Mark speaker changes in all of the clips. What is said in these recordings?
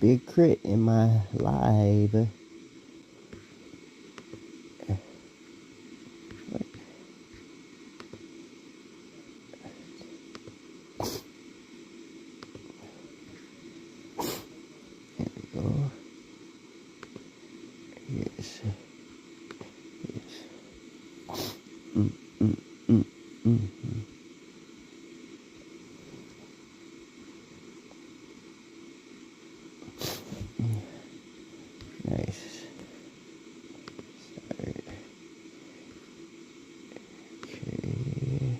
Speaker 1: big crit in my live. Nice. Sorry. Okay.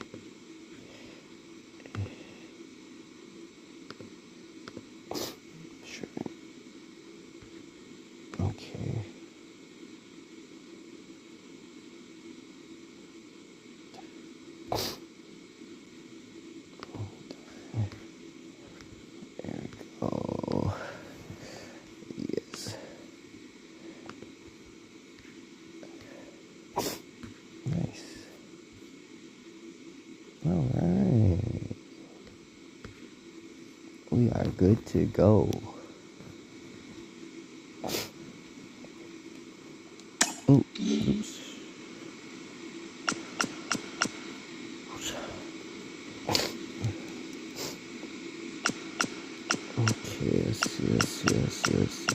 Speaker 1: Sure. Okay. There we go. Yes. Nice. All right. We are good to go. Oh, oops. Okay, yes. Nice.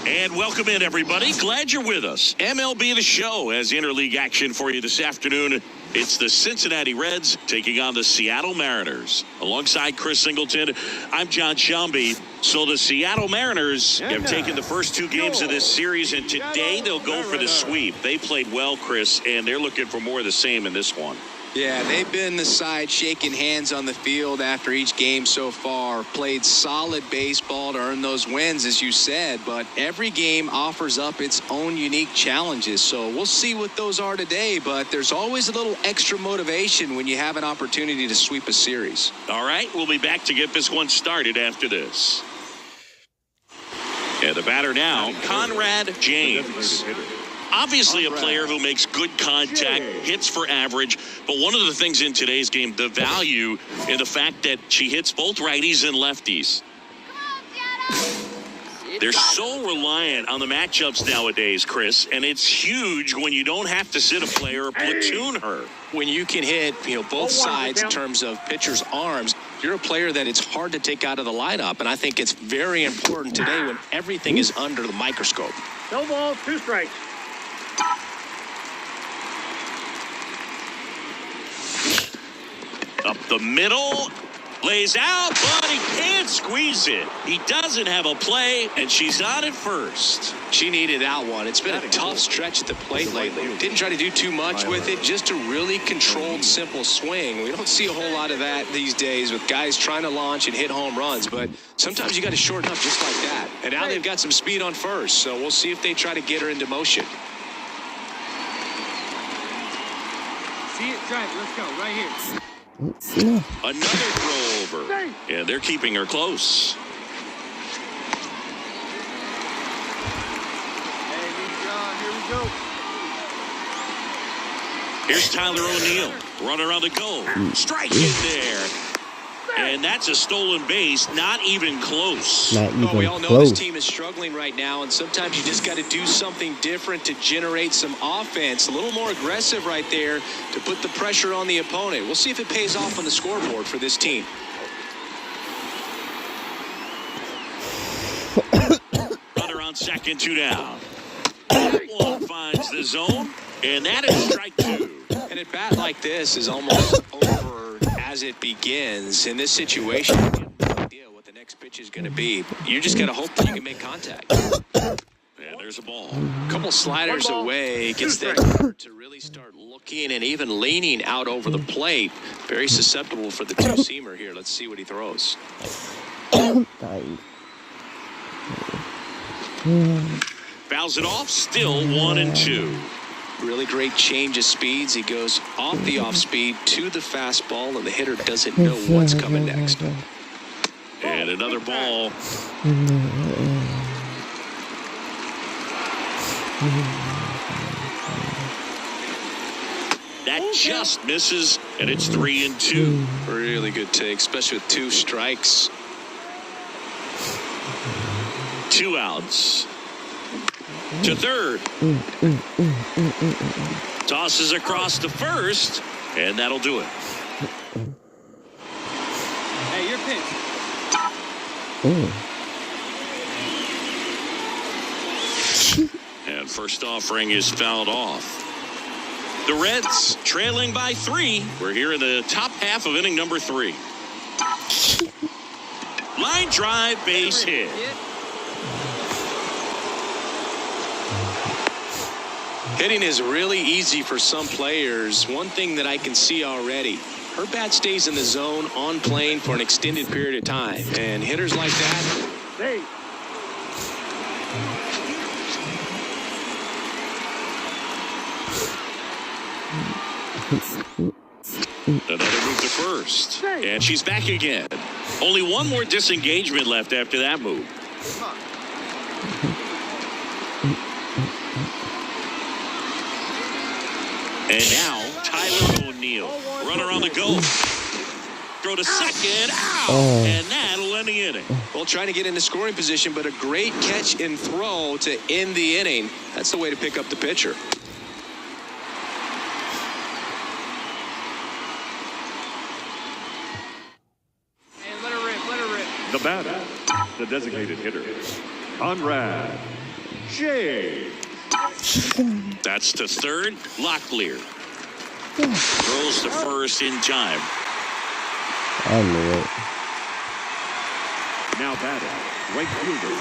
Speaker 2: And welcome in, everybody. Glad you're with us. MLB The Show has interleague action for you this afternoon. It's the Cincinnati Reds taking on the Seattle Mariners. Alongside Chris Singleton, I'm John Shelby. So the Seattle Mariners have taken the first two games of this series, and today they'll go for the sweep. They played well, Chris, and they're looking for more of the same in this one.
Speaker 3: Yeah, they've been the side shaking hands on the field after each game so far. Played solid baseball to earn those wins, as you said, but every game offers up its own unique challenges. So we'll see what those are today, but there's always a little extra motivation when you have an opportunity to sweep a series.
Speaker 2: All right, we'll be back to get this one started after this. And the batter now, Conrad James. Obviously a player who makes good contact, hits for average, but one of the things in today's game, the value in the fact that she hits both righties and lefties. They're so reliant on the matchups nowadays, Chris, and it's huge when you don't have to sit a player or platoon her.
Speaker 3: When you can hit, both sides in terms of pitchers' arms, you're a player that it's hard to take out of the lineup, and I think it's very important today when everything is under the microscope.
Speaker 4: No ball, 2 strikes.
Speaker 2: Up the middle, lays out, but he can't squeeze it. He doesn't have a play, and she's on at first.
Speaker 3: She needed that one. It's been a tough stretch at the plate lately. Didn't try to do too much with it, just a really controlled, simple swing. We don't see a whole lot of that these days with guys trying to launch and hit home runs, but sometimes you got to shorten up just like that. And now they've got some speed on first, so we'll see if they try to get her into motion.
Speaker 4: See it, drive it. Let's go, right here.
Speaker 2: Another throw over. Yeah, they're keeping her close.
Speaker 4: Hey, John, here we go.
Speaker 2: Here's Tyler O'Neill. Runner on the go. Strike in there. And that's a stolen base. Not even close.
Speaker 3: Well, we all know this team is struggling right now, and sometimes you just got to do something different to generate some offense. A little more aggressive right there to put the pressure on the opponent. We'll see if it pays off on the scoreboard for this team.
Speaker 2: Runner on second, 2 down. That one finds the zone, and that is strike 2.
Speaker 3: And at bat like this is almost over as it begins. In this situation, you have no idea what the next pitch is going to be. You just got to hope that you can make contact.
Speaker 2: And there's a ball.
Speaker 3: A couple sliders away, gets that hitter to really start looking and even leaning out over the plate. Very susceptible for the two-seamer here. Let's see what he throws.
Speaker 2: Fouls it off, still 1-2.
Speaker 3: Really great change of speeds. He goes off the off-speed to the fastball, and the hitter doesn't know what's coming next.
Speaker 2: And another ball. That just misses, and it's 3-2.
Speaker 3: Really good take, especially with 2 strikes.
Speaker 2: 2 outs. To third. Tosses across to first, and that'll do it.
Speaker 4: Hey, your pitch.
Speaker 2: And first offering is fouled off. The Reds trailing by 3. We're here in the top half of inning number 3. Line drive, base hit.
Speaker 3: Hitting is really easy for some players. One thing that I can see already, her bat stays in the zone on plane for an extended period of time. And hitters like that,
Speaker 2: Another move to first. And she's back again. Only one more disengagement left after that move. And now, Tyler O'Neill. Runner on the go. Throw to second. Out. And that'll end the inning.
Speaker 3: well, trying to get into scoring position, but a great catch and throw to end the inning. That's the way to pick up the pitcher.
Speaker 4: Hey, let her rip, let her rip.
Speaker 5: The batter, the designated hitter, Conrad J.
Speaker 2: That's to third. Locklear. Throws to first in time.
Speaker 1: I knew it.
Speaker 5: Now batting, right fielder,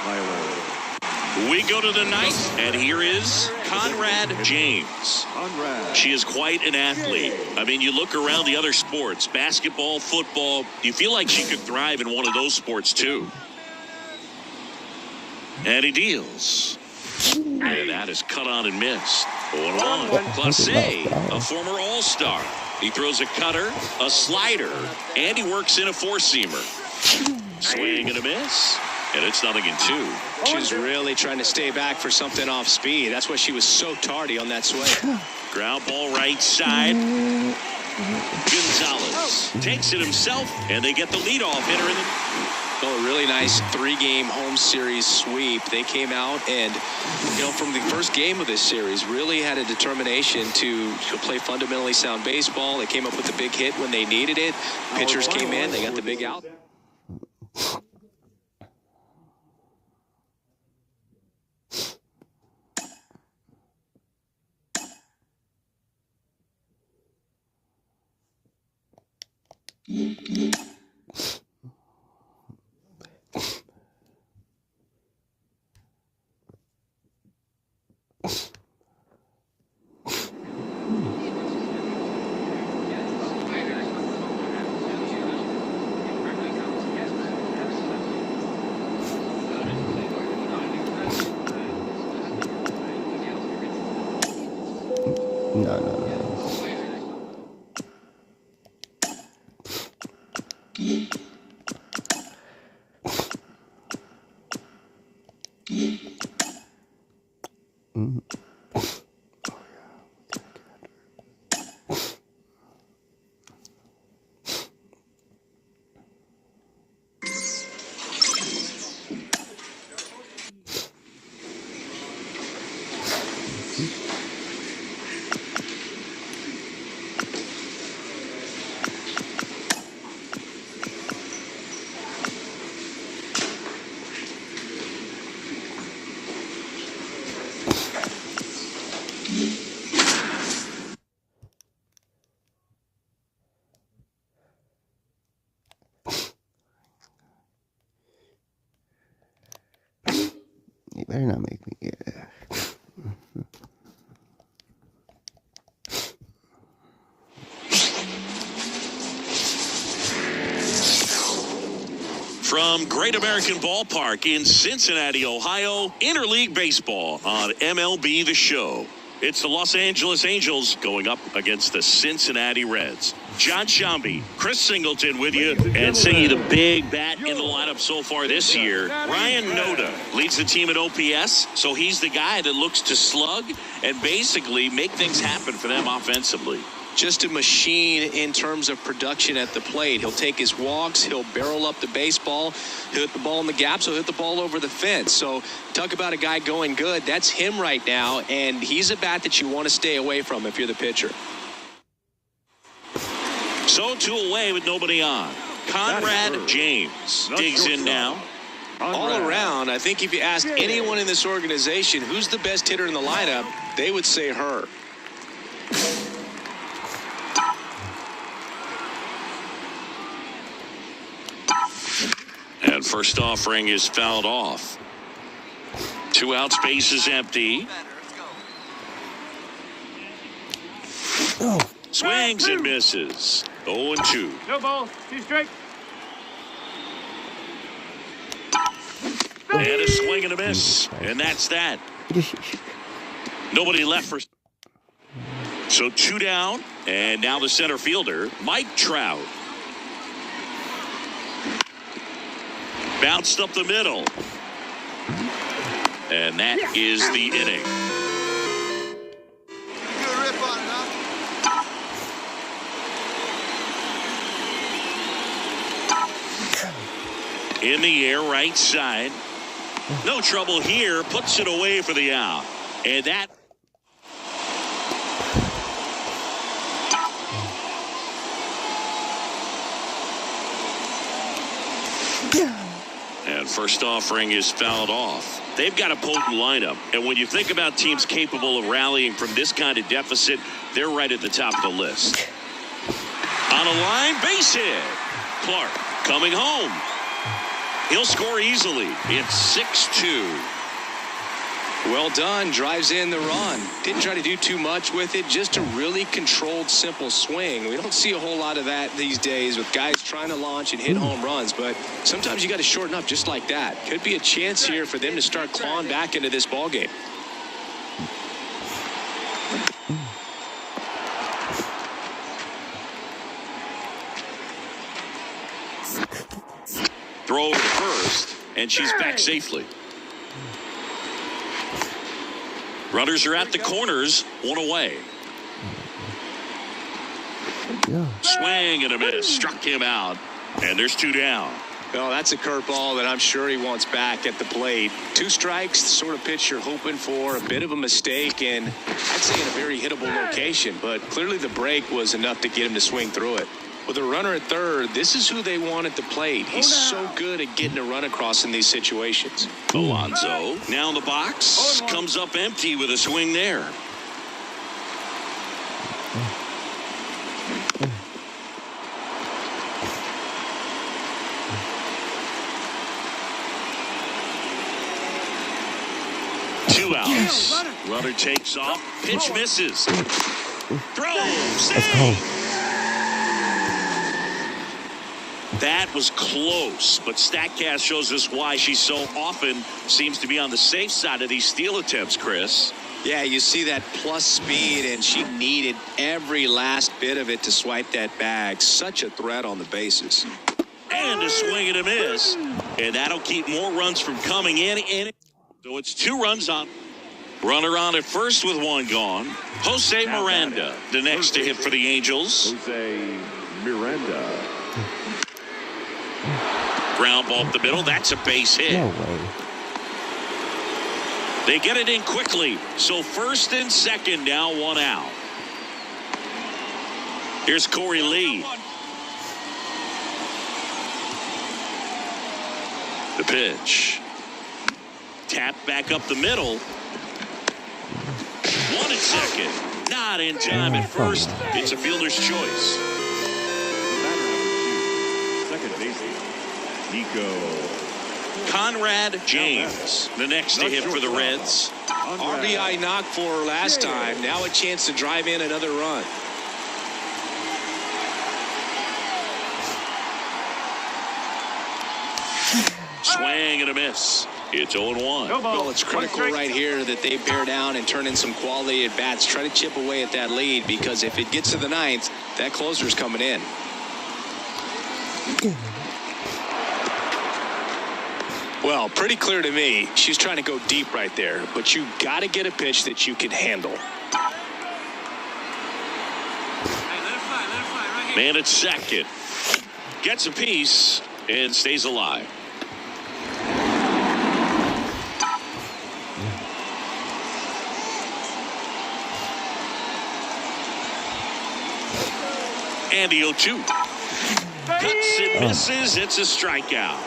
Speaker 5: Tyler
Speaker 2: We go to the ninth, and here is Conrad James.
Speaker 5: Conrad.
Speaker 2: She is quite an athlete. I mean, you look around the other sports, basketball, football, you feel like she could thrive in one of those sports too. And he deals. And that is cut on and missed. 0-1. Classe, a former All-Star. He throws a cutter, a slider, and he works in a four-seamer. Swing and a miss. And it's 0-2.
Speaker 3: She was really trying to stay back for something off speed. That's why she was so tardy on that swing.
Speaker 2: Ground ball right side. Gonzalez takes it himself, and they get the leadoff hitter in the...
Speaker 3: Oh, a really nice 3-game home series sweep. They came out and, from the first game of this series, really had a determination to play fundamentally sound baseball. They came up with a big hit when they needed it. Pitchers came in. They got the big out.
Speaker 1: No. trying to make me, yeah.
Speaker 2: From Great American Ballpark in Cincinnati, Ohio, Interleague Baseball on MLB The Show. It's the Los Angeles Angels going up against the Cincinnati Reds. John Shambi, Chris Singleton with you, and singing the big bat in the lineup so far this year. Ryan Noda leads the team at OPS, so he's the guy that looks to slug and basically make things happen for them offensively.
Speaker 3: Just a machine in terms of production at the plate. He'll take his walks. He'll barrel up the baseball. He'll hit the ball in the gaps. He'll hit the ball over the fence. So talk about a guy going good. That's him right now, and he's a bat that you want to stay away from if you're the pitcher.
Speaker 2: So 2 away with nobody on. Conrad James digs in now.
Speaker 3: All around, I think if you asked anyone in this organization who's the best hitter in the lineup, they would say her.
Speaker 2: And first offering is fouled off. 2 outs, base is empty.
Speaker 1: Oh.
Speaker 2: Swings and misses. 0-2.
Speaker 4: No ball. 2 straight.
Speaker 2: And a swing and a miss. And that's that. Nobody left for. So 2 down. And now the center fielder, Mike Trout. Bounced up the middle. And that is the inning. In the air, right side. No trouble here. Puts it away for the out. And that. And first offering is fouled off. They've got a potent lineup. And when you think about teams capable of rallying from this kind of deficit, they're right at the top of the list. On a line, base hit. Clark coming home. He'll score easily. It's 6-2.
Speaker 3: Well done. Drives in the run. Didn't try to do too much with it. Just a really controlled, simple swing. We don't see a whole lot of that these days with guys trying to launch and hit home runs. But sometimes you got to shorten up just like that. Could be a chance here for them to start clawing back into this ball game.
Speaker 2: Throw over to first, and she's back safely. Runners are at the corners, 1 away. Swing and a miss. Struck him out, and there's 2 down.
Speaker 3: Well, that's a curveball that I'm sure he wants back at the plate. 2 strikes, the sort of pitch you're hoping for. A bit of a mistake, and I'd say in a very hittable location. But clearly the break was enough to get him to swing through it. With a runner at third, this is who they want at the plate. He's so good at getting a run across in these situations.
Speaker 2: Alonso now in the box. Comes up empty with a swing there. Two outs. Runner takes off. Pitch misses. Throws. Save. That was close, but StatCast shows us why she so often seems to be on the safe side of these steal attempts, Chris.
Speaker 3: Yeah, you see that plus speed, and she needed every last bit of it to swipe that bag. Such a threat on the bases.
Speaker 2: And a swing and a miss. And that'll keep more runs from coming in. So it's 2 runs on. Runner on at first with 1 gone. Jose Miranda, the next to hit for the Angels.
Speaker 5: Jose Miranda.
Speaker 2: Ground ball up the middle. That's a base hit.
Speaker 1: No way.
Speaker 2: They get it in quickly. So first and second now, 1 out. Here's Corey Lee. The pitch. Tap back up the middle. 1 at second. Not in time at first. It's a fielder's choice.
Speaker 5: The batter number 2, second baseman, Nico
Speaker 2: Conrad James, the next to hit for the Reds.
Speaker 3: RBI knock for her last time. Now a chance to drive in another run.
Speaker 2: Swing and a miss. It's 0-1.
Speaker 3: Well, it's critical right here that they bear down and turn in some quality at bats. Try to chip away at that lead, because if it gets to the ninth, that closer's coming in. Well, pretty clear to me. She's trying to go deep right there, but you got to get a pitch that you can handle.
Speaker 4: Hey, let it fly right here.
Speaker 2: Man at second. Gets a piece and stays alive. And the 0-2. Cuts and misses. It's a strikeout.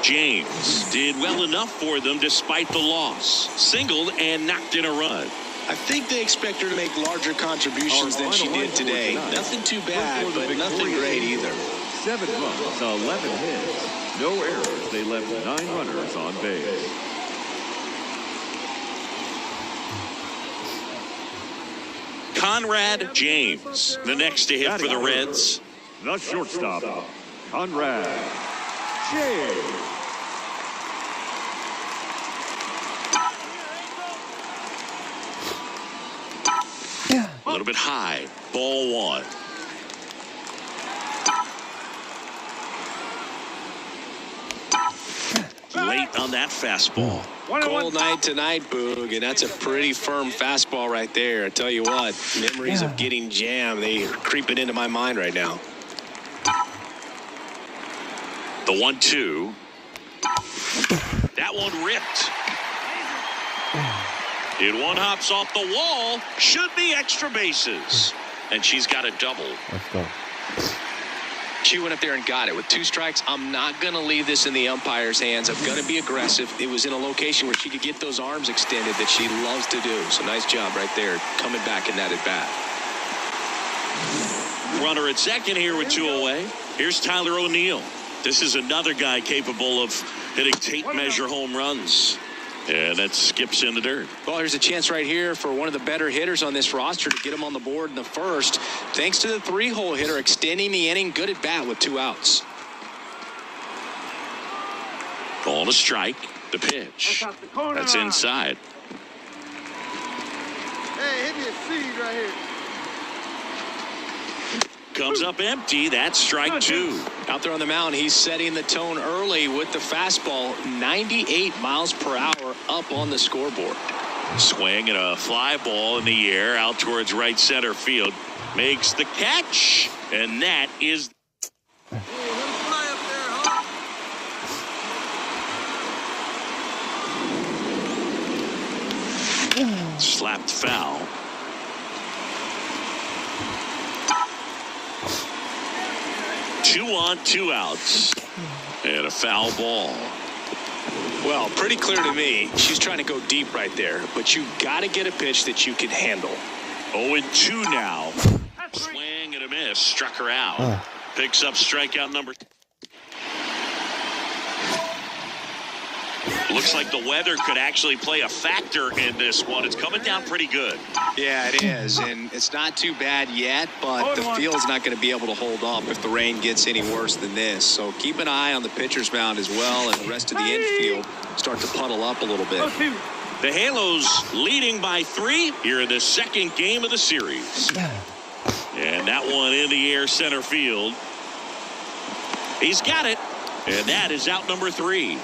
Speaker 2: James did well enough for them despite the loss. Singled and knocked in a run.
Speaker 3: I think they expect her to make larger contributions than she did today. Nothing too bad, but nothing great either.
Speaker 5: 7 runs, 11 hits, no errors. They left 9 runners on base.
Speaker 2: Conrad James, the next to hit for the Reds.
Speaker 5: The shortstop, Conrad James.
Speaker 2: A little bit high. Ball 1. Late on that fastball.
Speaker 3: Cold night tonight, Boog, and that's a pretty firm fastball right there. I tell you what, memories of getting jammed, they are creeping into my mind right now.
Speaker 2: The 1-2. That one ripped. And one hops off the wall. Should be extra bases. And she's got a double.
Speaker 1: Let's go.
Speaker 3: She went up there and got it with 2 strikes. I'm not going to leave this in the umpire's hands. I'm going to be aggressive. It was in a location where she could get those arms extended that she loves to do. So nice job right there, coming back in that at bat.
Speaker 2: Runner at second here with 2 away. Here's Tyler O'Neill. This is another guy capable of hitting tape measure home runs. And that skips in the dirt.
Speaker 3: Well, here's a chance right here for one of the better hitters on this roster to get him on the board in the first. Thanks to the 3-hole hitter extending the inning. Good at bat with 2 outs.
Speaker 2: Ball and a strike. The pitch. That's inside.
Speaker 4: Hey, hit me a seed right here.
Speaker 2: Comes up empty. That's strike 2.
Speaker 3: Out there on the mound, he's setting the tone early with the fastball. 98 miles per hour up on the scoreboard.
Speaker 2: Swing and a fly ball in the air out towards right center field. Makes the catch. And that is...
Speaker 4: Hey, let him fly up there, huh?
Speaker 2: Slapped foul. Two on, 2 outs. And a foul ball.
Speaker 3: Well, pretty clear to me. She's trying to go deep right there, but you got to get a pitch that you can handle.
Speaker 2: 0-2 now. Swing and a miss. Struck her out. Picks up strikeout number. Looks like the weather could actually play a factor in this one. It's coming down pretty good.
Speaker 3: Yeah, it is, and it's not too bad yet, but the field's not going to be able to hold up if the rain gets any worse than this. So keep an eye on the pitcher's mound as well, and the rest of the infield start to puddle up a little bit.
Speaker 2: The Halos leading by 3 here in the second game of the series. And that one in the air center field. He's got it, and that is out number 3.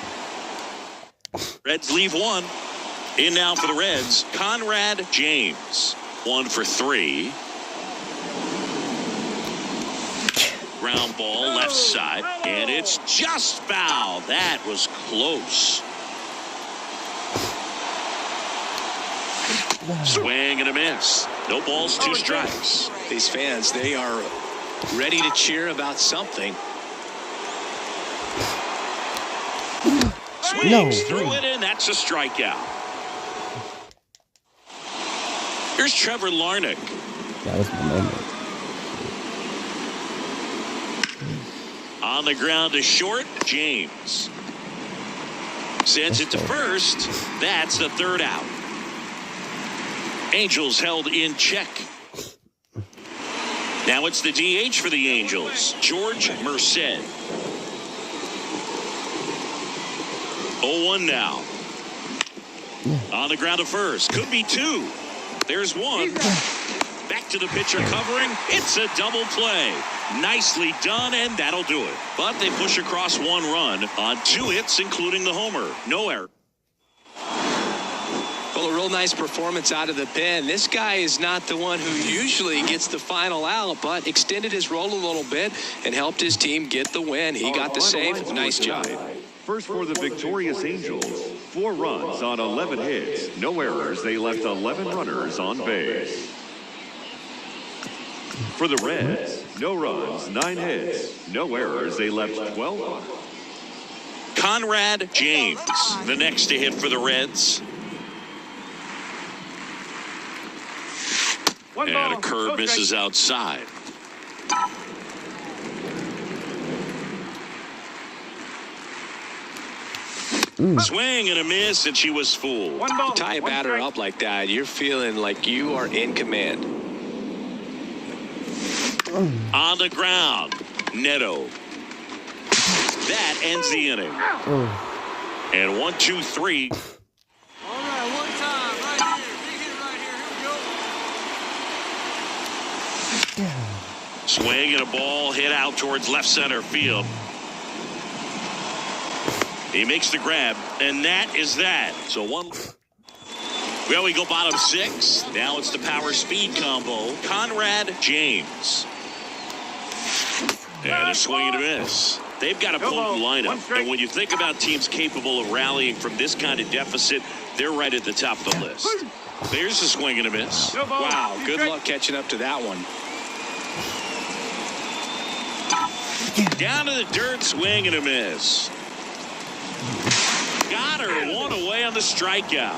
Speaker 2: Reds leave 1. In now for the Reds, Conrad James. 1 for 3. Ground ball left side, and it's just foul. That was close. Swing and a miss. No balls, 2 strikes.
Speaker 3: These fans, they are ready to cheer about something.
Speaker 2: Swings through it, and that's a strikeout. Here's Trevor Larnach.
Speaker 1: That was my moment.
Speaker 2: On the ground to short, James. Sends it to first. That's the third out. Angels held in check. Now it's the DH for the Angels, George Merced. 0-1 now. On the ground to first. Could be two. There's one. Back to the pitcher covering. It's a double play. Nicely done, and that'll do it. But they push across one run on 2 hits, including the homer. No error.
Speaker 3: Well, a real nice performance out of the pen. This guy is not the one who usually gets the final out, but extended his role a little bit and helped his team get the win. He got the save. Nice job.
Speaker 5: First for the victorious Angels. 4 runs on 11 hits. No errors. They left 11 runners on base. For the Reds, no runs, 9 hits. No errors. They left 12.
Speaker 2: Conrad James, the next to hit for the Reds. And a curve misses outside. Swing and a miss, and she was fooled.
Speaker 3: You tie a batter up like that, you're feeling like you are in command.
Speaker 2: On the ground, Neto. That ends the inning. And 1, 2, 3.
Speaker 4: All right, one time, right here. Big hit right here. Here we go.
Speaker 2: Swing and a ball hit out towards left center field. He makes the grab, and that is that. So one. Well, we go bottom 6. Now it's the power speed combo. Conrad James. And a swing and a miss. They've got a potent lineup. And when you think about teams capable of rallying from this kind of deficit, they're right at the top of the list. There's a swing and a miss.
Speaker 3: Wow, good luck catching up to that one.
Speaker 2: Down to the dirt, swing and a miss. Got her, 1 away on the strikeout.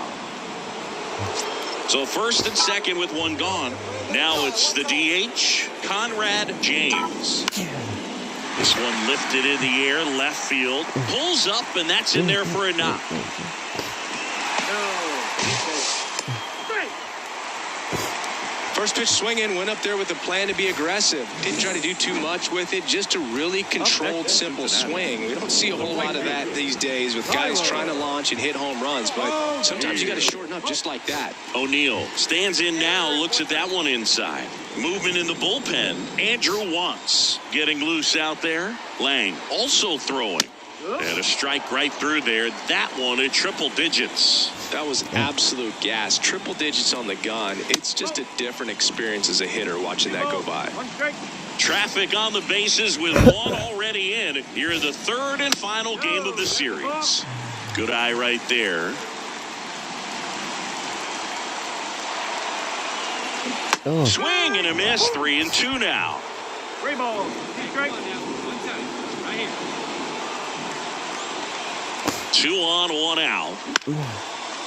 Speaker 2: So first and second with 1 gone. Now it's the DH, Conrad James. This one lifted in the air, left field. Pulls up, and that's in there for a knock.
Speaker 3: First pitch swinging, went up there with a plan to be aggressive. Didn't try to do too much with it, just a really controlled, simple swing. We don't see a whole lot of that these days with guys trying to launch and hit home runs, but sometimes you got to shorten up just like that.
Speaker 2: O'Neal stands in now, looks at that one inside. Movement in the bullpen. Andrew Wantz getting loose out there. Lang also throwing. And a strike right through there. That one at triple digits.
Speaker 3: That was absolute gas. Triple digits on the gun. It's just a different experience as a hitter watching that go by.
Speaker 2: Traffic on the bases with 1 already in. Here in the 3rd and final game of the series. Good eye right there. Swing and a miss. 3 and 2 now.
Speaker 4: 3 balls. Strike. One time. Right here.
Speaker 2: 2 on, 1 out.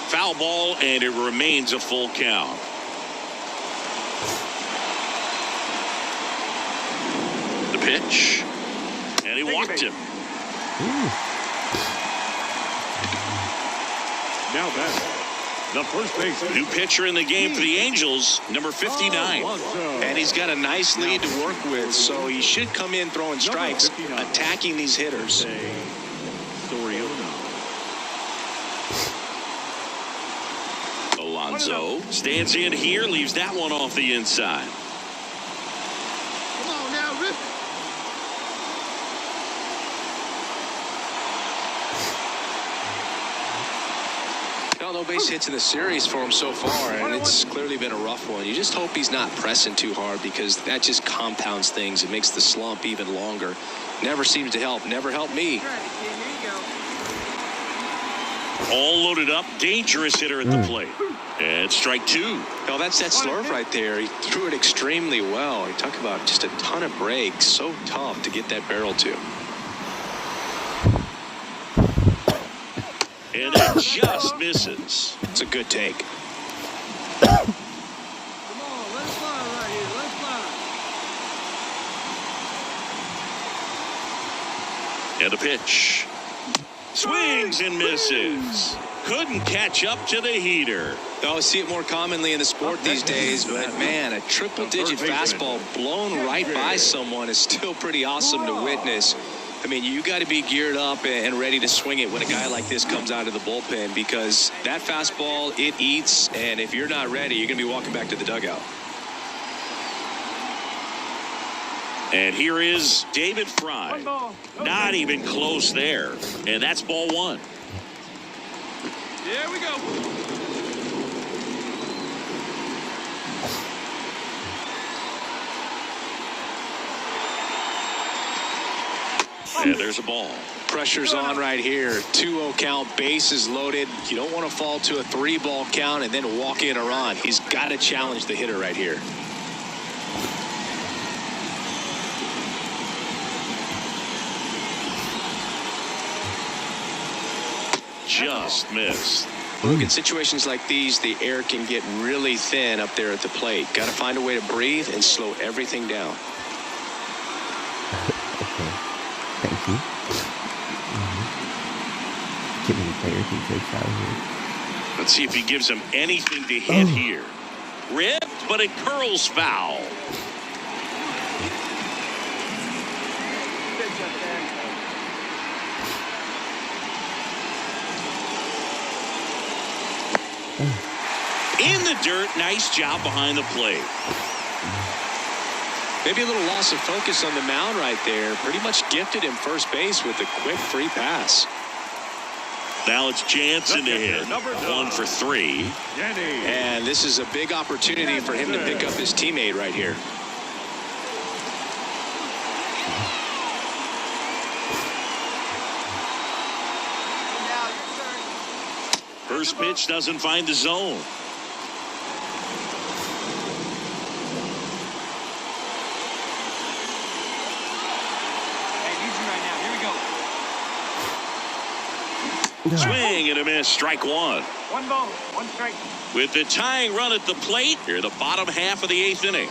Speaker 2: Foul ball, and it remains a full count. The pitch, and he walked him.
Speaker 5: Now batting, the first baseman.
Speaker 2: New pitcher in the game for the Angels, number 59.
Speaker 3: And he's got a nice lead to work with, so he should come in throwing strikes, attacking these hitters.
Speaker 2: Alonso stands in here, leaves that one off the inside.
Speaker 4: Come on now, rip it.
Speaker 3: No base hits in the series for him so far, and it's clearly been a rough one. You just hope he's not pressing too hard because that just compounds things. It makes the slump even longer. Never seems to help. Never helped me.
Speaker 2: All loaded up, dangerous hitter at the plate. And strike 2.
Speaker 3: No, that's that slurve right there. He threw it extremely well. You talk about just a ton of breaks. So tough to get that barrel to.
Speaker 2: And it just misses.
Speaker 3: It's a good take.
Speaker 4: Come on, let it fly right here. Let it fly.
Speaker 2: And the pitch. Swings and misses. Couldn't catch up to the heater.
Speaker 3: Oh, see it more commonly in the sport these days, but man, a triple-digit fastball blown right by someone is still pretty awesome to witness. I mean, you got to be geared up and ready to swing it when a guy like this comes out of the bullpen, because that fastball, it eats, and if you're not ready, you're going to be walking back to the dugout.
Speaker 2: And here is David Fry. Not even close there. And that's ball one.
Speaker 4: Here we go.
Speaker 2: And there's a ball.
Speaker 3: Pressure's on right here. 2-0 count, bases loaded. You don't want to fall to a 3-ball count and then walk in a run. He's got to challenge the hitter right here.
Speaker 2: Just missed.
Speaker 3: Look, in situations like these, the air can get really thin up there at the plate. Got to find a way to breathe and slow everything down.
Speaker 1: Okay. Thank you. Give me the player he takes out here.
Speaker 2: Let's see if he gives him anything to hit here. Ripped, but it curls foul. In the dirt, nice job behind the plate.
Speaker 3: Maybe a little loss of focus on the mound right there. Pretty much gifted him first base with a quick free pass.
Speaker 2: Now it's Jansen to hit. 1 for 3.
Speaker 3: And this is a big opportunity for him to pick up his teammate right here.
Speaker 2: First pitch doesn't find the zone.
Speaker 4: Hey, need you right now. Here we go.
Speaker 2: Swing and a miss. Strike one.
Speaker 4: 1 ball, 1 strike.
Speaker 2: With the tying run at the plate, here the bottom half of the 8th inning.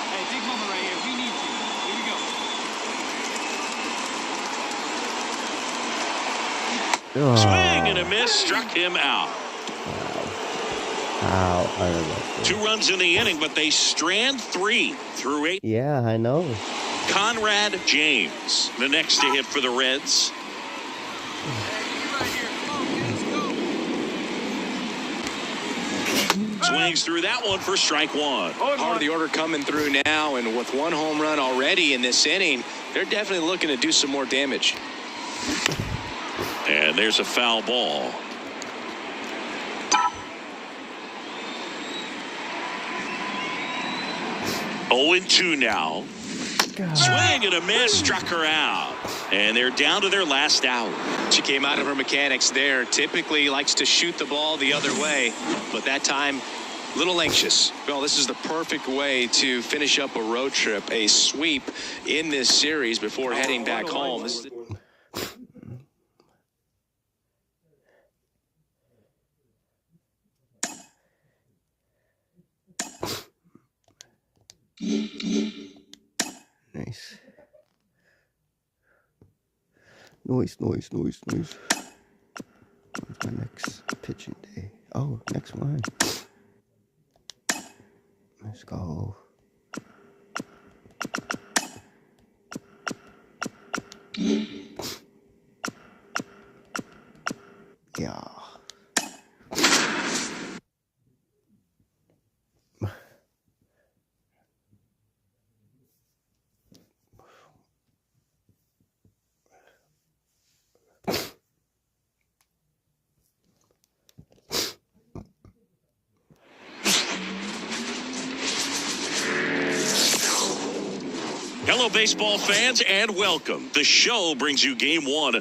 Speaker 4: Hey, big moment right here. We need you. Here we go.
Speaker 1: Oh,
Speaker 2: Swing and a miss. Struck him out.
Speaker 1: how unlucky.
Speaker 2: 2 runs in the inning, but they strand 3 through 8.
Speaker 1: Yeah, I know.
Speaker 2: Conrad James, the next to hit for the Reds. Swings through that one for strike one.
Speaker 3: Part of the order coming through now, and with 1 home run already in this inning, they're definitely looking to do some more damage.
Speaker 2: And there's a foul ball. Oh, 0-2 now.
Speaker 1: God.
Speaker 2: Swing and a miss, struck her out. And they're down to their last out.
Speaker 3: She came out of her mechanics there. Typically likes to shoot the ball the other way, but that time, a little anxious. Well, this is the perfect way to finish up a road trip, a sweep in this series before heading back home. This is
Speaker 1: Nice. Noise. When's my next pitching day? Oh, next one. Let's go. Yeah.
Speaker 2: Hello, baseball fans, and welcome. The show brings you game 1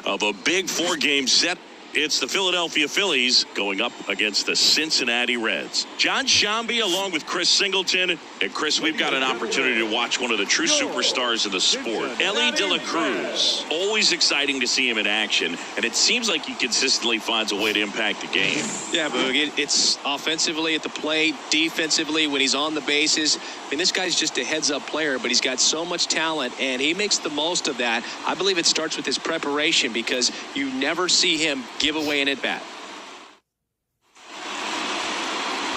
Speaker 2: of a big 4-game set It's the Philadelphia Phillies going up against the Cincinnati Reds. John Shambi along with Chris Singleton. And Chris, we've got an opportunity to watch one of the true superstars of the sport, Ellie De La Cruz. Always exciting to see him in action, and it seems like he consistently finds a way to impact the game.
Speaker 3: Yeah, Boog, it's offensively at the plate, defensively when he's on the bases. I mean, this guy's just a heads-up player, but he's got so much talent, and he makes the most of that. I believe it starts with his preparation because you never see him give away an at-bat.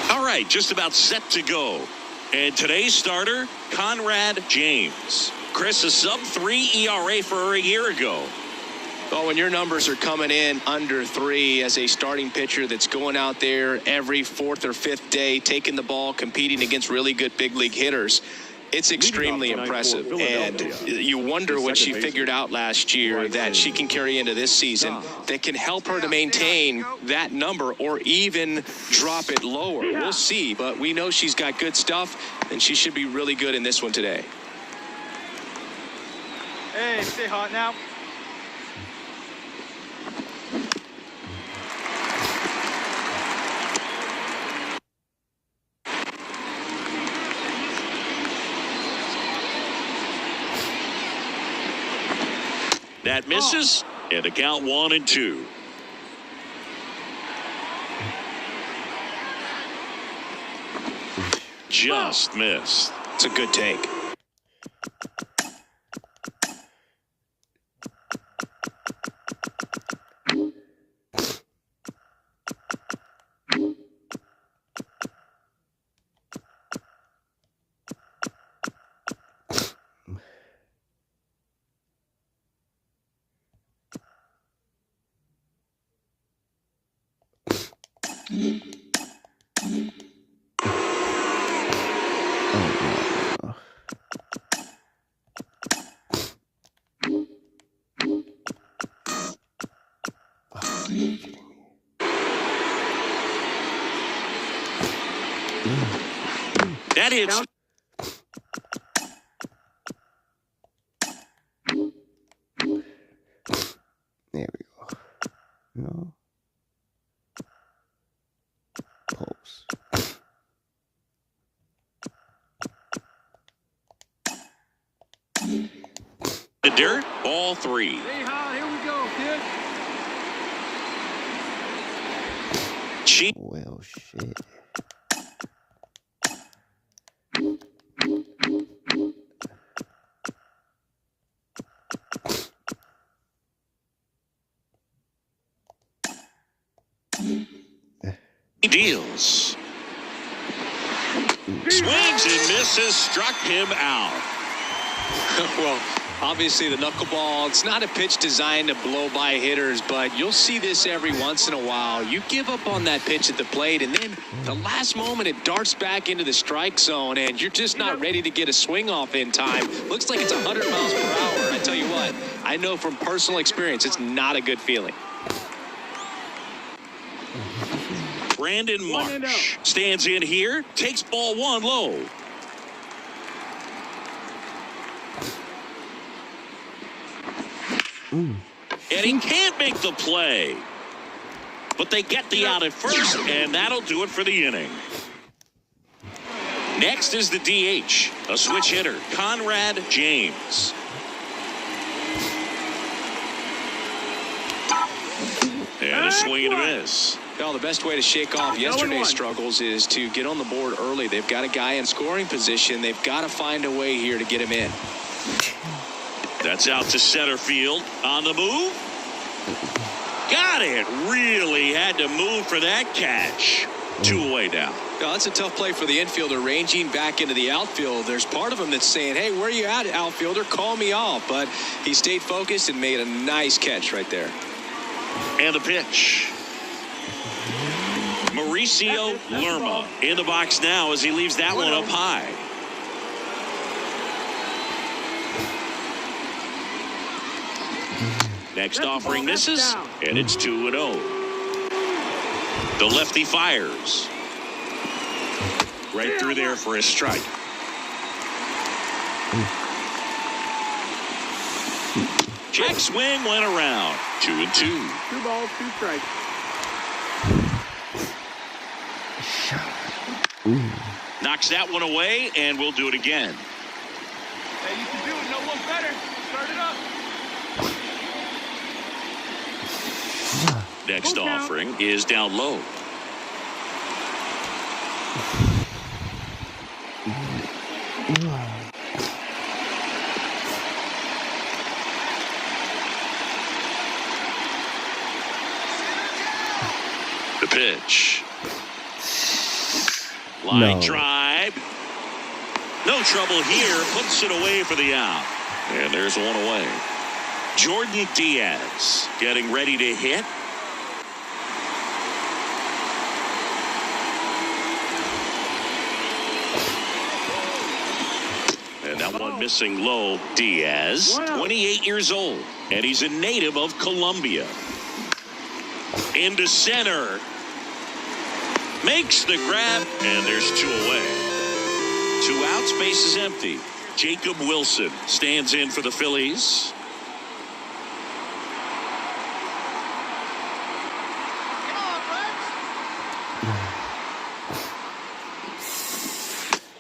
Speaker 2: All right, just about set to go. And today's starter, Conrad James. Chris, a sub-3 ERA for a year ago.
Speaker 3: Well, when your numbers are coming in under 3 as a starting pitcher that's going out there every 4th or 5th day, taking the ball, competing against really good big league hitters, it's extremely impressive. And you wonder what she figured out last year that she can carry into this season that can help her to maintain that number or even drop it lower. We'll see, but we know she's got good stuff, and she should be really good in this one today.
Speaker 4: Hey, stay hot now.
Speaker 2: That misses, and the count 1-2. Just missed.
Speaker 3: It's a good take.
Speaker 2: That hits.
Speaker 1: There we go. No. Pulse.
Speaker 2: The dirt, ball 3.
Speaker 4: Stay hot. Here we go, kid.
Speaker 2: Cheap.
Speaker 1: Well, shit.
Speaker 2: He deals. Swings and misses, struck him out.
Speaker 3: Well, obviously the knuckleball, it's not a pitch designed to blow by hitters, but you'll see this every once in a while. You give up on that pitch at the plate, and then the last moment it darts back into the strike zone, and you're just not ready to get a swing off in time. Looks like it's 100 miles per hour. I tell you what, I know from personal experience, it's not a good feeling.
Speaker 2: Brandon Marsh stands in here, takes ball 1 low. And he can't make the play. But they get the out at first, and that'll do it for the inning. Next is the DH, a switch hitter, Conrad James. And a swing and a miss.
Speaker 3: Well, the best way to shake off yesterday's struggles is to get on the board early. They've got a guy in scoring position. They've got to find a way here to get him in.
Speaker 2: That's out to center field. On the move. Got it. Really had to move for that catch. 2 away now.
Speaker 3: Now, that's a tough play for the infielder, ranging back into the outfield. There's part of him that's saying, hey, where you at, outfielder? Call me off. But he stayed focused and made a nice catch right there.
Speaker 2: And the pitch. Mauricio Lerma in the box now as he leaves that one up high. Next offering misses, and it's 2-0. The lefty fires. Right through there for a strike. Check swing went around. 2-2.
Speaker 4: 2 balls, 2 strikes.
Speaker 2: Knocks that one away, and we'll do it again.
Speaker 4: Hey, you can do it. No one better. Start it up.
Speaker 2: Next offering is down low. The pitch. Line drive. No trouble here. Puts it away for the out. And there's one away. Jordan Diaz getting ready to hit. And that one missing low. Diaz, 28 years old, and he's a native of Colombia. Into center. Makes the grab, and there's 2 away. 2 outs, base is empty. Jacob Wilson stands in for the Phillies.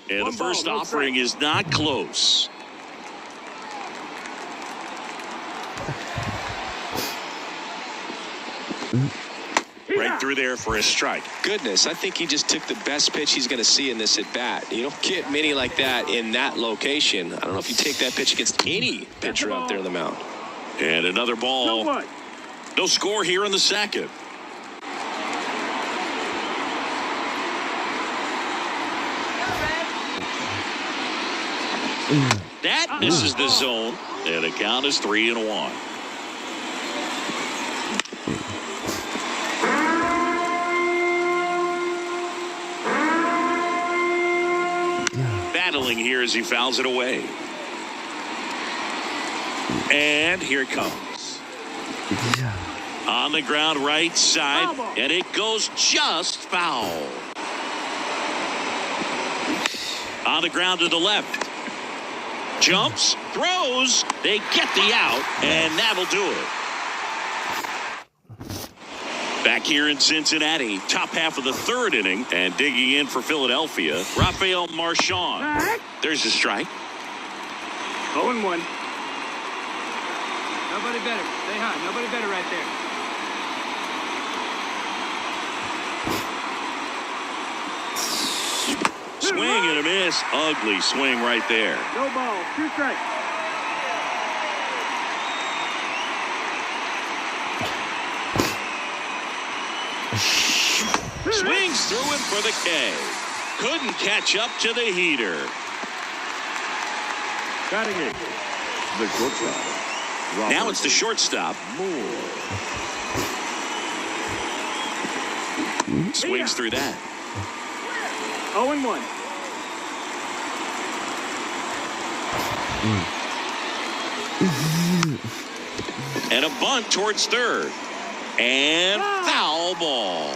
Speaker 2: And the first offering is not close. Right through there for a strike.
Speaker 3: Goodness, I think he just took the best pitch he's going to see in this at bat. You don't get many like that in that location. I don't know if you take that pitch against any pitcher out there on the mound.
Speaker 2: And another ball. No score here in the second. That misses the zone, and the count is 3-1. Battling here as he fouls it away. And here it comes. On the ground right side, and it goes just foul. On the ground to the left. Jumps, throws, they get the out, and that'll do it. Back here in Cincinnati, top half of the 3rd inning, and digging in for Philadelphia, Rafael Marchand. There's a strike.
Speaker 4: 0-1. Nobody better. Stay high. Nobody better right there.
Speaker 2: Swing and a miss. Ugly swing right there.
Speaker 4: No ball. 2 strikes.
Speaker 2: Swings through it for the K. Couldn't catch up to the heater.
Speaker 5: Batting it, the shortstop.
Speaker 2: Now it's the shortstop. Swings through that.
Speaker 4: 0-1.
Speaker 2: And a bunt towards third. And foul ball.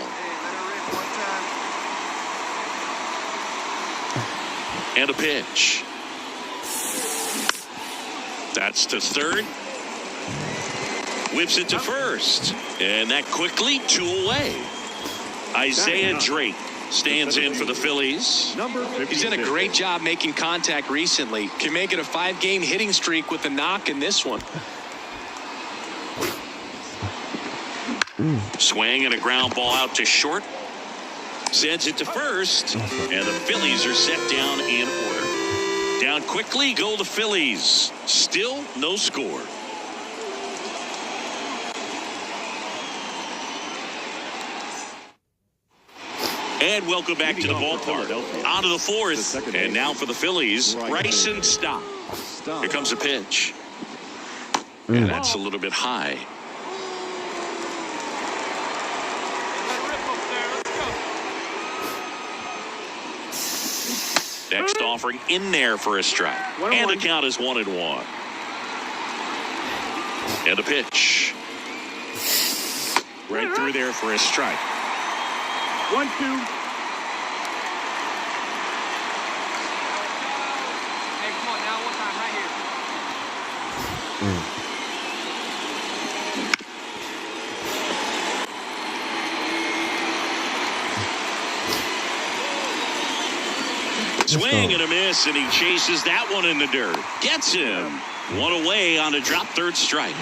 Speaker 2: And a pitch. That's to third. Whips it to first. And that quickly 2 away. Isaiah Drake stands in for the Phillies.
Speaker 3: He's done a great job making contact recently. Can make it a 5-game hitting streak with a knock in this one.
Speaker 2: Swing and a ground ball out to short. Sends it to first. And the Phillies are set down in order. Down quickly go the Phillies. Still no score. And welcome back to the ballpark. On to the 4th. And now for the Phillies, Bryson Stott. Here comes a pitch. And that's a little bit high. Next offering in there for a strike. And the count is 1-1. And a pitch. Right through there for a strike.
Speaker 4: 1-2. Hey, come on now. One time right here.
Speaker 2: Swing and a miss, and he chases that one in the dirt. Gets him. One away on a drop third strike.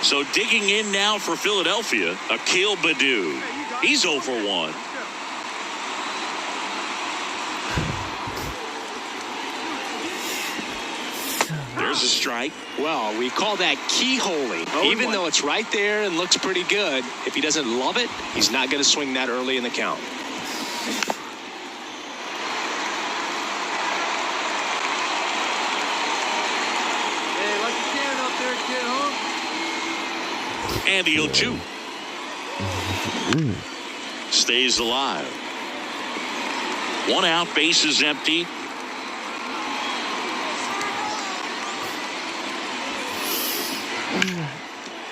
Speaker 2: So digging in now for Philadelphia, Akil Baddoo. He's 0 for 1. There's a strike.
Speaker 3: Well, we call that keyholing. Even though it's right there and looks pretty good, if he doesn't love it, he's not going to swing that early in the count.
Speaker 4: Hey, let the can up there, kid, huh?
Speaker 2: And the 0-2. Stays alive. 1 out, bases empty.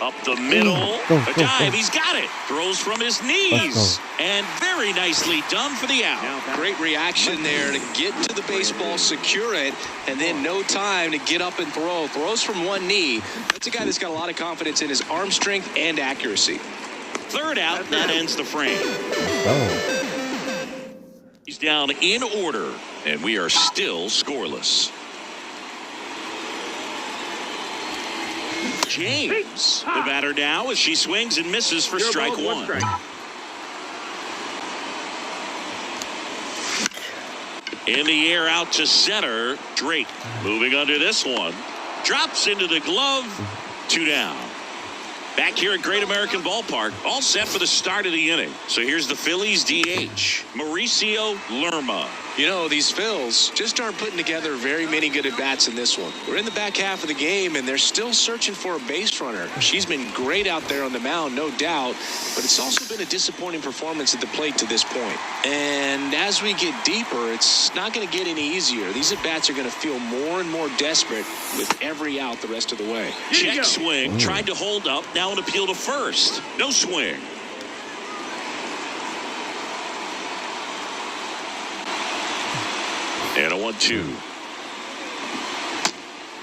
Speaker 2: Up the middle. A dive. He's got it. Throws from his knees. And very nicely done for the out.
Speaker 3: Great reaction there to get to the baseball, secure it, and then no time to get up and throw. Throws from one knee. That's a guy that's got a lot of confidence in his arm strength and accuracy.
Speaker 2: Third out. That ends the frame. He's down in order, and we are still scoreless. James, the batter now as she swings and misses for strike 1. In the air out to center. Drake moving under this one. Drops into the glove. 2 down. Back here at Great American Ballpark, all set for the start of the inning. So here's the Phillies DH, Mauricio Lerma.
Speaker 3: You know, these Phils just aren't putting together very many good at-bats in this one. We're in the back half of the game, and they're still searching for a base runner. She's been great out there on the mound, no doubt, but it's also been a disappointing performance at the plate to this point. And as we get deeper, it's not going to get any easier. These at-bats are going to feel more and more desperate with every out the rest of the way.
Speaker 2: Check swing, tried to hold up, now an appeal to first. No swing. And a 1-2.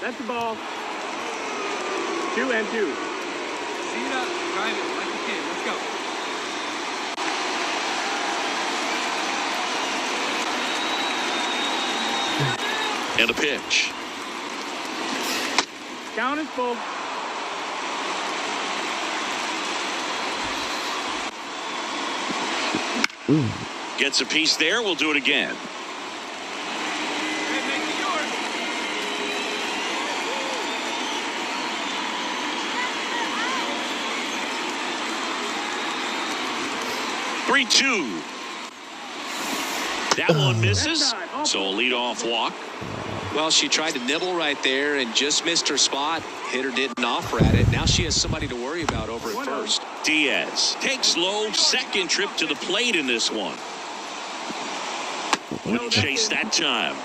Speaker 4: That's the ball. 2 and 2. See it up. Drive it like you can. Let's go.
Speaker 2: And a pitch.
Speaker 4: Count is full.
Speaker 2: Gets a piece there. We'll do it again.
Speaker 4: Hey, make it yours.
Speaker 2: 3-2. That one misses. So a leadoff walk.
Speaker 3: Well, she tried to nibble right there and just missed her spot. Hitter didn't offer at it. Now she has somebody to worry about over at first.
Speaker 2: Diaz takes low, second trip to the plate in this one. Wouldn't chase that time.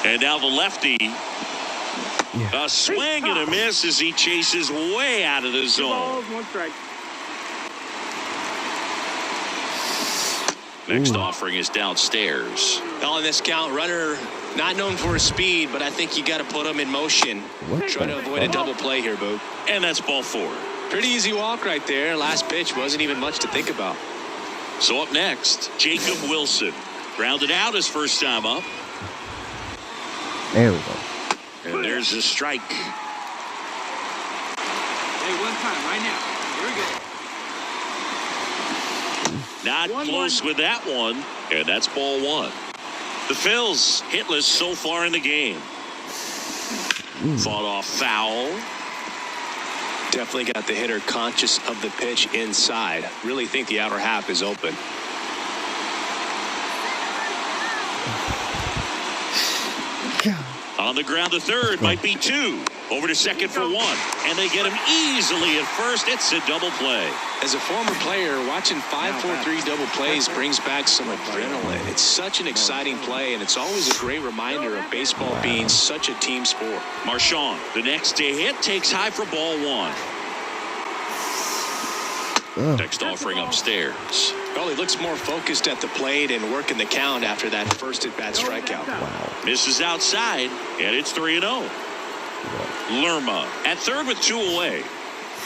Speaker 2: And now the lefty. A swing and a miss as he chases way out of the zone.
Speaker 4: Balls, 1 strike.
Speaker 2: Next offering is downstairs.
Speaker 3: Well, in this count, runner not known for his speed, but I think you got to put him in motion. Try to avoid a double play here, Boog.
Speaker 2: And that's ball 4.
Speaker 3: Pretty easy walk right there. Last pitch wasn't even much to think about.
Speaker 2: So up next, Jacob Wilson. Grounded out his first time up.
Speaker 1: There we go.
Speaker 2: And there's a strike.
Speaker 4: Hey, 1 time, right now. Here we go.
Speaker 2: Not close with that one. And that's ball 1. The Phils hitless so far in the game. Fought off foul.
Speaker 3: Definitely got the hitter conscious of the pitch inside. Really think the outer half is open.
Speaker 2: On the ground to third, might be 2. Over to second for 1. And they get him easily at first. It's a double play.
Speaker 3: As a former player, watching 5-4-3 double plays brings back some adrenaline. It's such an exciting play, and it's always a great reminder of baseball being such a team sport.
Speaker 2: Marchand, the next to hit, takes high for ball 1. Next offering upstairs.
Speaker 3: Well, he looks more focused at the plate and working the count after that first at-bat strikeout.
Speaker 1: Wow.
Speaker 2: Misses outside, and it's 3-0. Lerma at third with 2 away.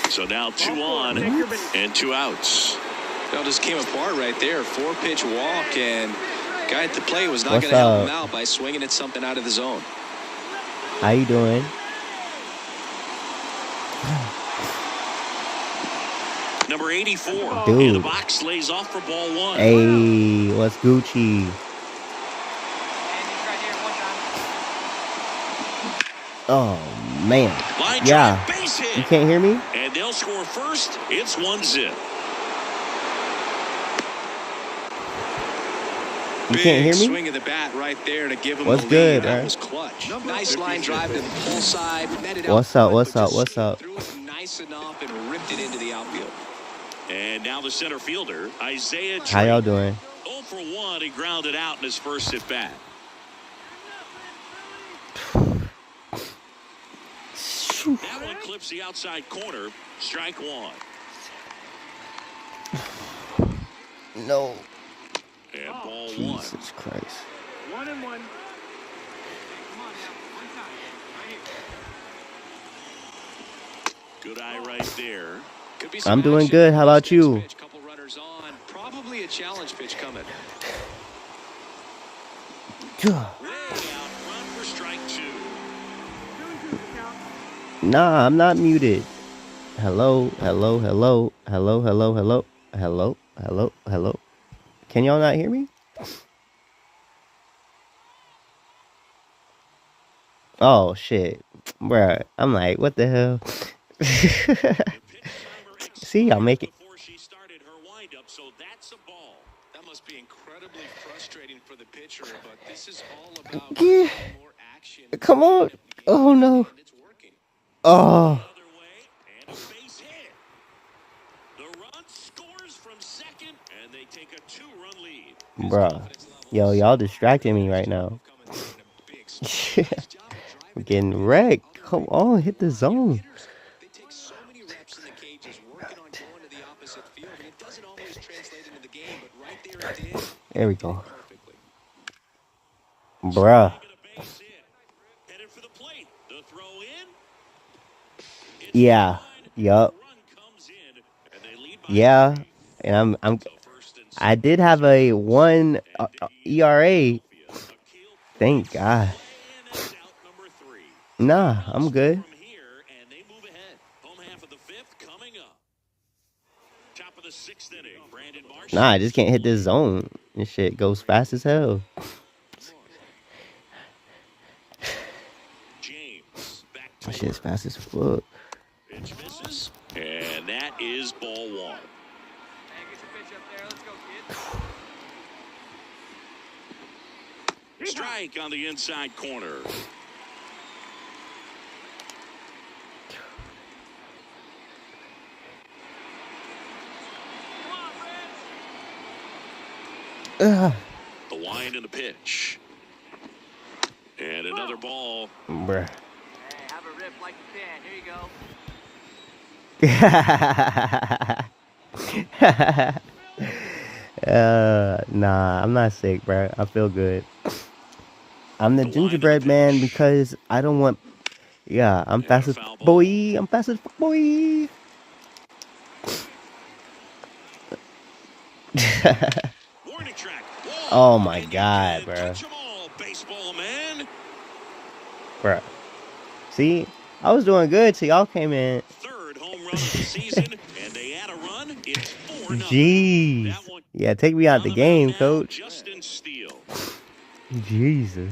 Speaker 2: So now 2 on and 2 outs.
Speaker 3: It all just came apart right there. 4-pitch walk, and guy at the plate was not
Speaker 1: What's
Speaker 3: going to help
Speaker 1: up?
Speaker 3: him out by swinging at something out of the zone.
Speaker 1: How you doing?
Speaker 2: Number 84
Speaker 1: Dude.
Speaker 2: in the box lays off for ball one.
Speaker 1: Hey, what's Gucci? Oh man.
Speaker 2: Line
Speaker 1: Yeah.
Speaker 2: drive, base hit.
Speaker 1: You can't hear me?
Speaker 2: And they'll score first. It's 1-0.
Speaker 1: You can't hear me?
Speaker 3: Swing of the bat right there to give him
Speaker 1: What's
Speaker 3: the
Speaker 1: good,
Speaker 3: lead. That
Speaker 1: right?
Speaker 3: was clutch. Nice line drive to the pull side. Met it
Speaker 1: What's
Speaker 3: out
Speaker 1: up? What's
Speaker 3: front,
Speaker 1: up?
Speaker 3: but
Speaker 1: What's
Speaker 3: just
Speaker 1: up?
Speaker 3: threw it nice enough and ripped it into the outfield.
Speaker 2: And now the center fielder, Isaiah
Speaker 1: How y'all
Speaker 2: Trey.
Speaker 1: doing?
Speaker 2: 0 for 1. He grounded out in his first at bat. That one clips the outside corner. Strike one.
Speaker 1: No.
Speaker 2: And ball one.
Speaker 1: Jesus Christ.
Speaker 4: 1-1.
Speaker 2: Good eye right there.
Speaker 3: Could be
Speaker 1: I'm
Speaker 3: some
Speaker 1: doing
Speaker 3: action.
Speaker 1: good. How about you?
Speaker 3: Pitch, couple runners on. Probably a challenge pitch coming.
Speaker 2: Way out front for strike two.
Speaker 1: Nah, I'm not muted. Hello, hello, hello, hello, hello, hello, hello, hello, hello. Can y'all not hear me? Oh shit, bruh. I'm like, what the hell? See, I'll make it.
Speaker 2: Before she started her windup, so that's a ball.
Speaker 3: That must be incredibly frustrating for the pitcher, but this is all about
Speaker 1: Yeah.
Speaker 3: more action.
Speaker 1: Come on. Oh no.
Speaker 3: And it's working.
Speaker 1: Oh.
Speaker 2: Other way, and a base hit. The run scores from second, and they take a 2-run lead.
Speaker 1: Bruh. Yo, y'all distracting me right now. I'm getting wrecked. Come on, hit the zone.
Speaker 3: They take so many reps in the cages working on going to the opposite field, and it doesn't always translate into the game, but right there it did.
Speaker 1: There we go.
Speaker 3: Perfectly.
Speaker 1: Bruh.
Speaker 2: Get a base hit. Headed for the plate. The throw in. It's
Speaker 1: Yeah.
Speaker 2: line.
Speaker 1: Yup.
Speaker 2: Run comes in, and they lead by
Speaker 1: Yeah.
Speaker 2: 3.
Speaker 1: And I'm
Speaker 2: So first and
Speaker 1: I did have a 1 ERA. Thank God.
Speaker 2: and that's out number 3.
Speaker 1: Nah, I'm good.
Speaker 2: From here, and they move ahead. Home half of the 5th coming up. Top of the 6th inning. Brandon Marsh.
Speaker 1: Nah, I just can't hit this zone. This shit goes fast as hell.
Speaker 2: James back to
Speaker 1: This shit's fast as fuck.
Speaker 2: pitch misses, and that is ball one. Strike on the inside corner.
Speaker 1: Ugh.
Speaker 2: The wind and the pitch. And another ball.
Speaker 1: Bruh.
Speaker 6: Hey, have a rip like you can. Here you go.
Speaker 1: Nah, I'm not sick, bro. I feel good. I'm the gingerbread man because I don't want. Yeah, I'm fast as boy. I'm fast as fuck, boy.
Speaker 2: Warning track.
Speaker 1: Oh my
Speaker 2: And you
Speaker 1: God,
Speaker 2: can
Speaker 1: bro.
Speaker 2: touch 'em all, baseball man.
Speaker 1: Bruh. See, I was doing good till y'all came in.
Speaker 2: Third home run of the season, and they add a run. It's 4-0.
Speaker 1: Jeez.
Speaker 2: That one
Speaker 1: Yeah, take me out
Speaker 2: on
Speaker 1: the
Speaker 2: mound
Speaker 1: game,
Speaker 2: now,
Speaker 1: coach.
Speaker 2: Justin Steele.
Speaker 1: Jesus.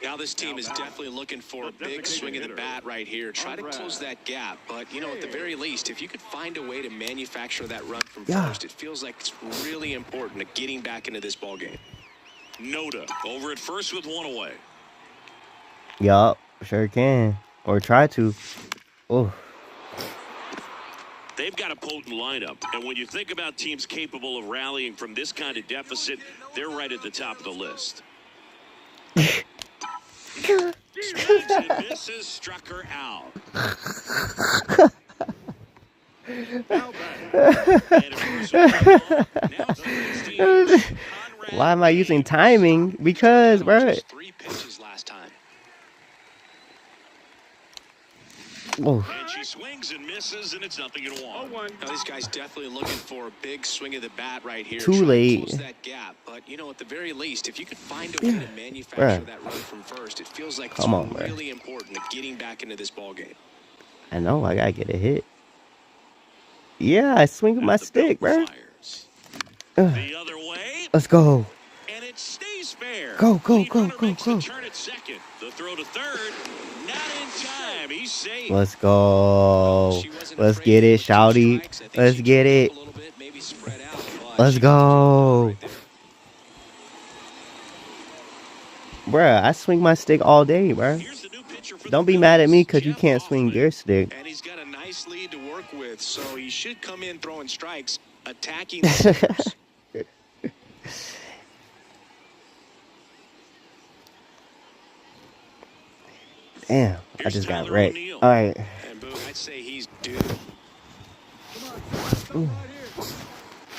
Speaker 3: Now this team is definitely looking for a big swing of the bat right here. Try to close that gap. But, you know, at the very least, if you could find a way to manufacture that run from
Speaker 1: Yeah.
Speaker 3: first, it feels like it's really important to getting back into this ball game.
Speaker 2: Noda over at first with one away.
Speaker 1: Yup, sure can. Or try to. Oh.
Speaker 2: They've got a potent lineup, and when you think about teams capable of rallying from this kind of deficit, they're right at the top of the list. Swings and misses, struck her out.
Speaker 1: Why am I using timing? Because, bro.
Speaker 3: Just 3 pitches last time.
Speaker 1: Oh,
Speaker 2: And she swings and misses, and it's 0-1.
Speaker 3: Now, this guy's definitely looking for a big swing of the bat right here.
Speaker 1: Too
Speaker 3: Trying
Speaker 1: late.
Speaker 3: to close that gap. But, you know, at the very least, if you could find a way to manufacture that run from first, it feels like it's really important to getting back into this ball game.
Speaker 1: I know. I gotta get a hit. Yeah, I swing with my stick, bro.
Speaker 2: The other way.
Speaker 1: Let's go.
Speaker 2: And it stays fair.
Speaker 1: Go, go,
Speaker 2: Lead
Speaker 1: go,
Speaker 2: runner
Speaker 1: go,
Speaker 2: makes
Speaker 1: go.
Speaker 2: the turn at second. The throw to third. Not in time. He's safe.
Speaker 1: Let's go. Let's get it, shouty. Let's get it. Let's go. Bruh, I swing my stick all day, bruh. Don't be mad at me because you can't swing your stick.
Speaker 3: And he's got a nice lead to work with, so he should come in throwing strikes, attacking the centers.
Speaker 1: Damn, I just got wrecked. All right.
Speaker 3: And Boog, I'd say he's due.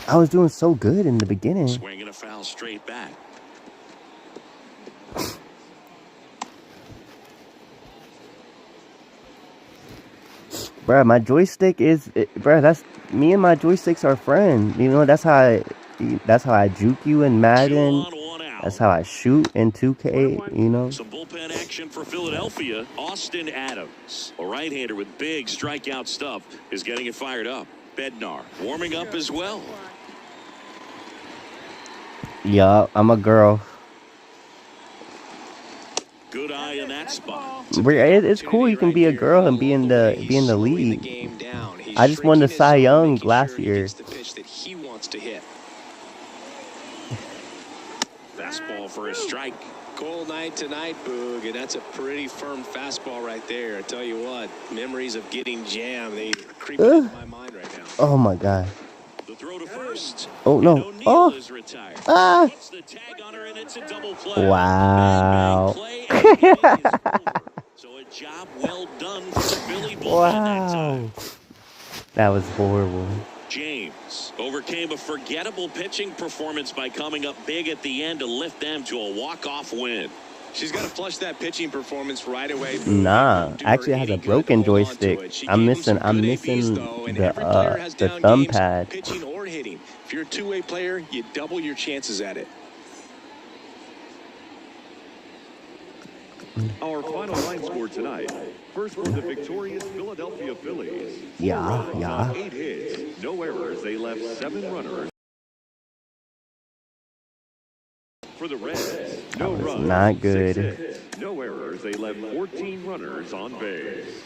Speaker 1: I was doing so good in the beginning.
Speaker 2: Swinging a foul straight back.
Speaker 1: Bruh, my joystick is, bruh, that's, me and my joysticks are friends. You know, that's how I juke you in Madden. That's how I shoot in 2K, you know.
Speaker 2: Some bullpen action for Philadelphia. Austin Adams, a right-hander with big strikeout stuff, is getting it fired up. Bednar warming up as well.
Speaker 1: Yeah, I'm a girl.
Speaker 2: Good eye in that spot.
Speaker 1: It's cool you can be a girl and be in the league. I just won the Cy Young last year.
Speaker 2: Fastball for a strike.
Speaker 3: Cold night tonight, Boog, and that's a pretty firm fastball right there. I tell you what, memories of getting jammed, they creep into my mind right now.
Speaker 1: Oh my god.
Speaker 2: The throw to first.
Speaker 1: Oh no. Oh.
Speaker 2: Is retired.
Speaker 1: Ah.
Speaker 2: Puts the tag on her, and it's a double play.
Speaker 1: Wow.
Speaker 2: Bang, bang, play, and the inning is over. So a job well done for the Philly bullpen that time.
Speaker 1: That was horrible.
Speaker 2: James overcame a forgettable pitching performance by coming up big at the end to lift them to a walk-off win.
Speaker 3: She's got to flush that pitching performance right away.
Speaker 1: Nah, actually has a broken joystick. I'm missing the thumb pad.
Speaker 3: Pitching or hitting. If you're a two-way player, you double your chances at it.
Speaker 5: Our final line score tonight. First for the victorious Philadelphia Phillies.
Speaker 1: Yeah.
Speaker 5: 8 hits, no errors. They left 7 runners. For the Reds, no runs.
Speaker 1: Not good.
Speaker 5: 6 hits, no errors. They left 14 runners on base.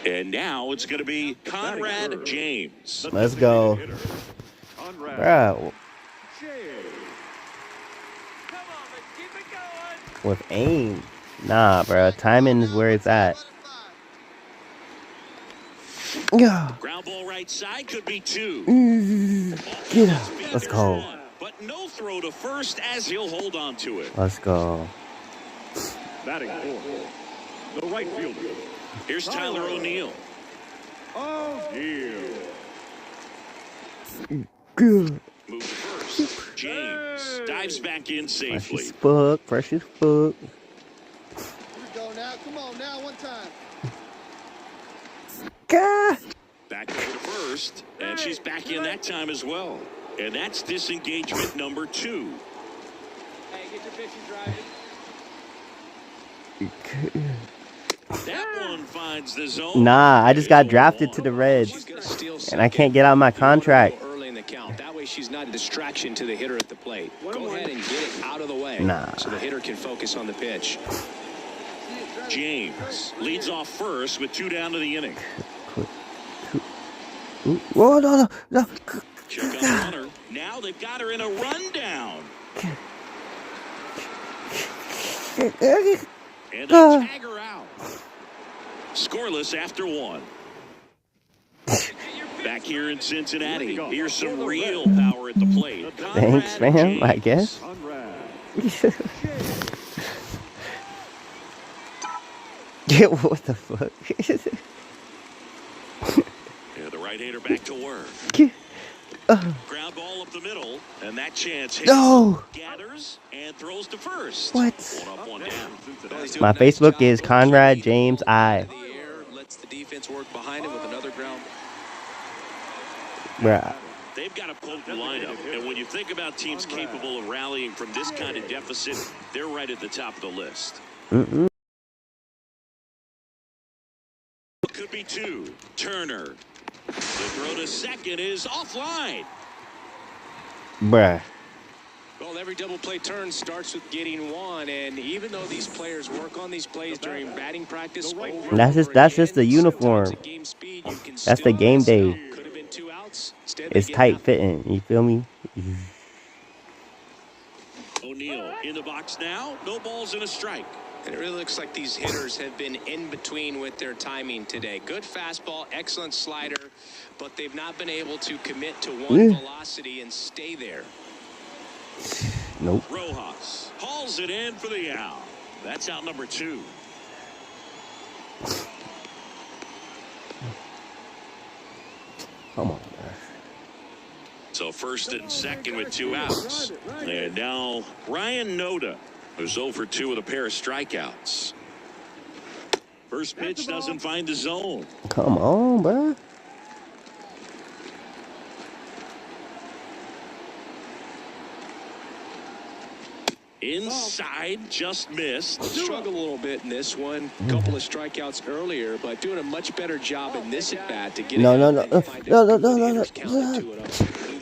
Speaker 2: And now it's going to be Conrad James.
Speaker 1: Let's go. Bro. With aim. Nah, bro. Timing is where it's at. Yeah.
Speaker 2: Ground ball right side could be 2.
Speaker 1: Yeah. Let's go.
Speaker 2: But no throw to first as he'll hold on to it.
Speaker 1: Let's go.
Speaker 5: Batting fourth, the right fielder.
Speaker 2: Here's Tyler O'Neill.
Speaker 1: Good.
Speaker 2: Move to first. James dives back in safely.
Speaker 1: Fresh as fuck.
Speaker 7: Here we go now. Come on now, one time.
Speaker 1: God.
Speaker 2: Back over to first, and she's back in that time as well. And that's disengagement number 2.
Speaker 4: Hey, get your pitching driving.
Speaker 2: That one finds the zone.
Speaker 1: Nah, I just got drafted to the Reds, and I can't get out of my contract.
Speaker 3: Early in the count. That way she's not a distraction to the hitter at the plate. Go ahead and get it out of the way.
Speaker 1: Nah.
Speaker 3: So the hitter can focus on the pitch.
Speaker 2: James leads off first with 2 down to the inning.
Speaker 1: Whoa, no.
Speaker 2: Check on the runner. Now they've got her in a rundown. And they tag her out. Scoreless after 1. Back here in Cincinnati, here's some real power at the plate.
Speaker 1: Thanks, man, I guess. Yeah, what the fuck?
Speaker 2: Yeah, the right-hander back to work. Ground ball up the middle, and that chance
Speaker 1: No.
Speaker 2: gathers and throws to first.
Speaker 1: What?
Speaker 2: One up, one down.
Speaker 1: My Facebook is Conrad James I.
Speaker 3: Lets the defense work behind him with another ground.
Speaker 1: Bruh.
Speaker 2: They've got a potent lineup, and when you think about teams capable of rallying from this kind of deficit, they're right at the top of the list. Could be two. Turner. The throw to second is offline.
Speaker 1: Bruh.
Speaker 8: Well, every double play turn starts with getting one, and even though these players work on these plays during batting practice,
Speaker 1: That's just the uniform. That's the game day. It's tight fitting. You feel me?
Speaker 2: O'Neal in the box now. No balls and a strike.
Speaker 8: And it really looks like these hitters have been in between with their timing today. Good fastball, excellent slider, but they've not been able to commit to one velocity and stay there.
Speaker 1: Nope.
Speaker 2: Rojas hauls it in for the out. That's out number 2.
Speaker 1: Come on, man.
Speaker 2: So first and second with 2 outs. And now Ryan Noda, who's 0 for 2 with a pair of strikeouts. First pitch doesn't find the zone.
Speaker 1: Come on, bruh.
Speaker 2: Inside, just missed.
Speaker 8: Struggled a little bit in this one. A couple of strikeouts earlier, but doing a much better job in this at bat to get
Speaker 1: No.
Speaker 2: Move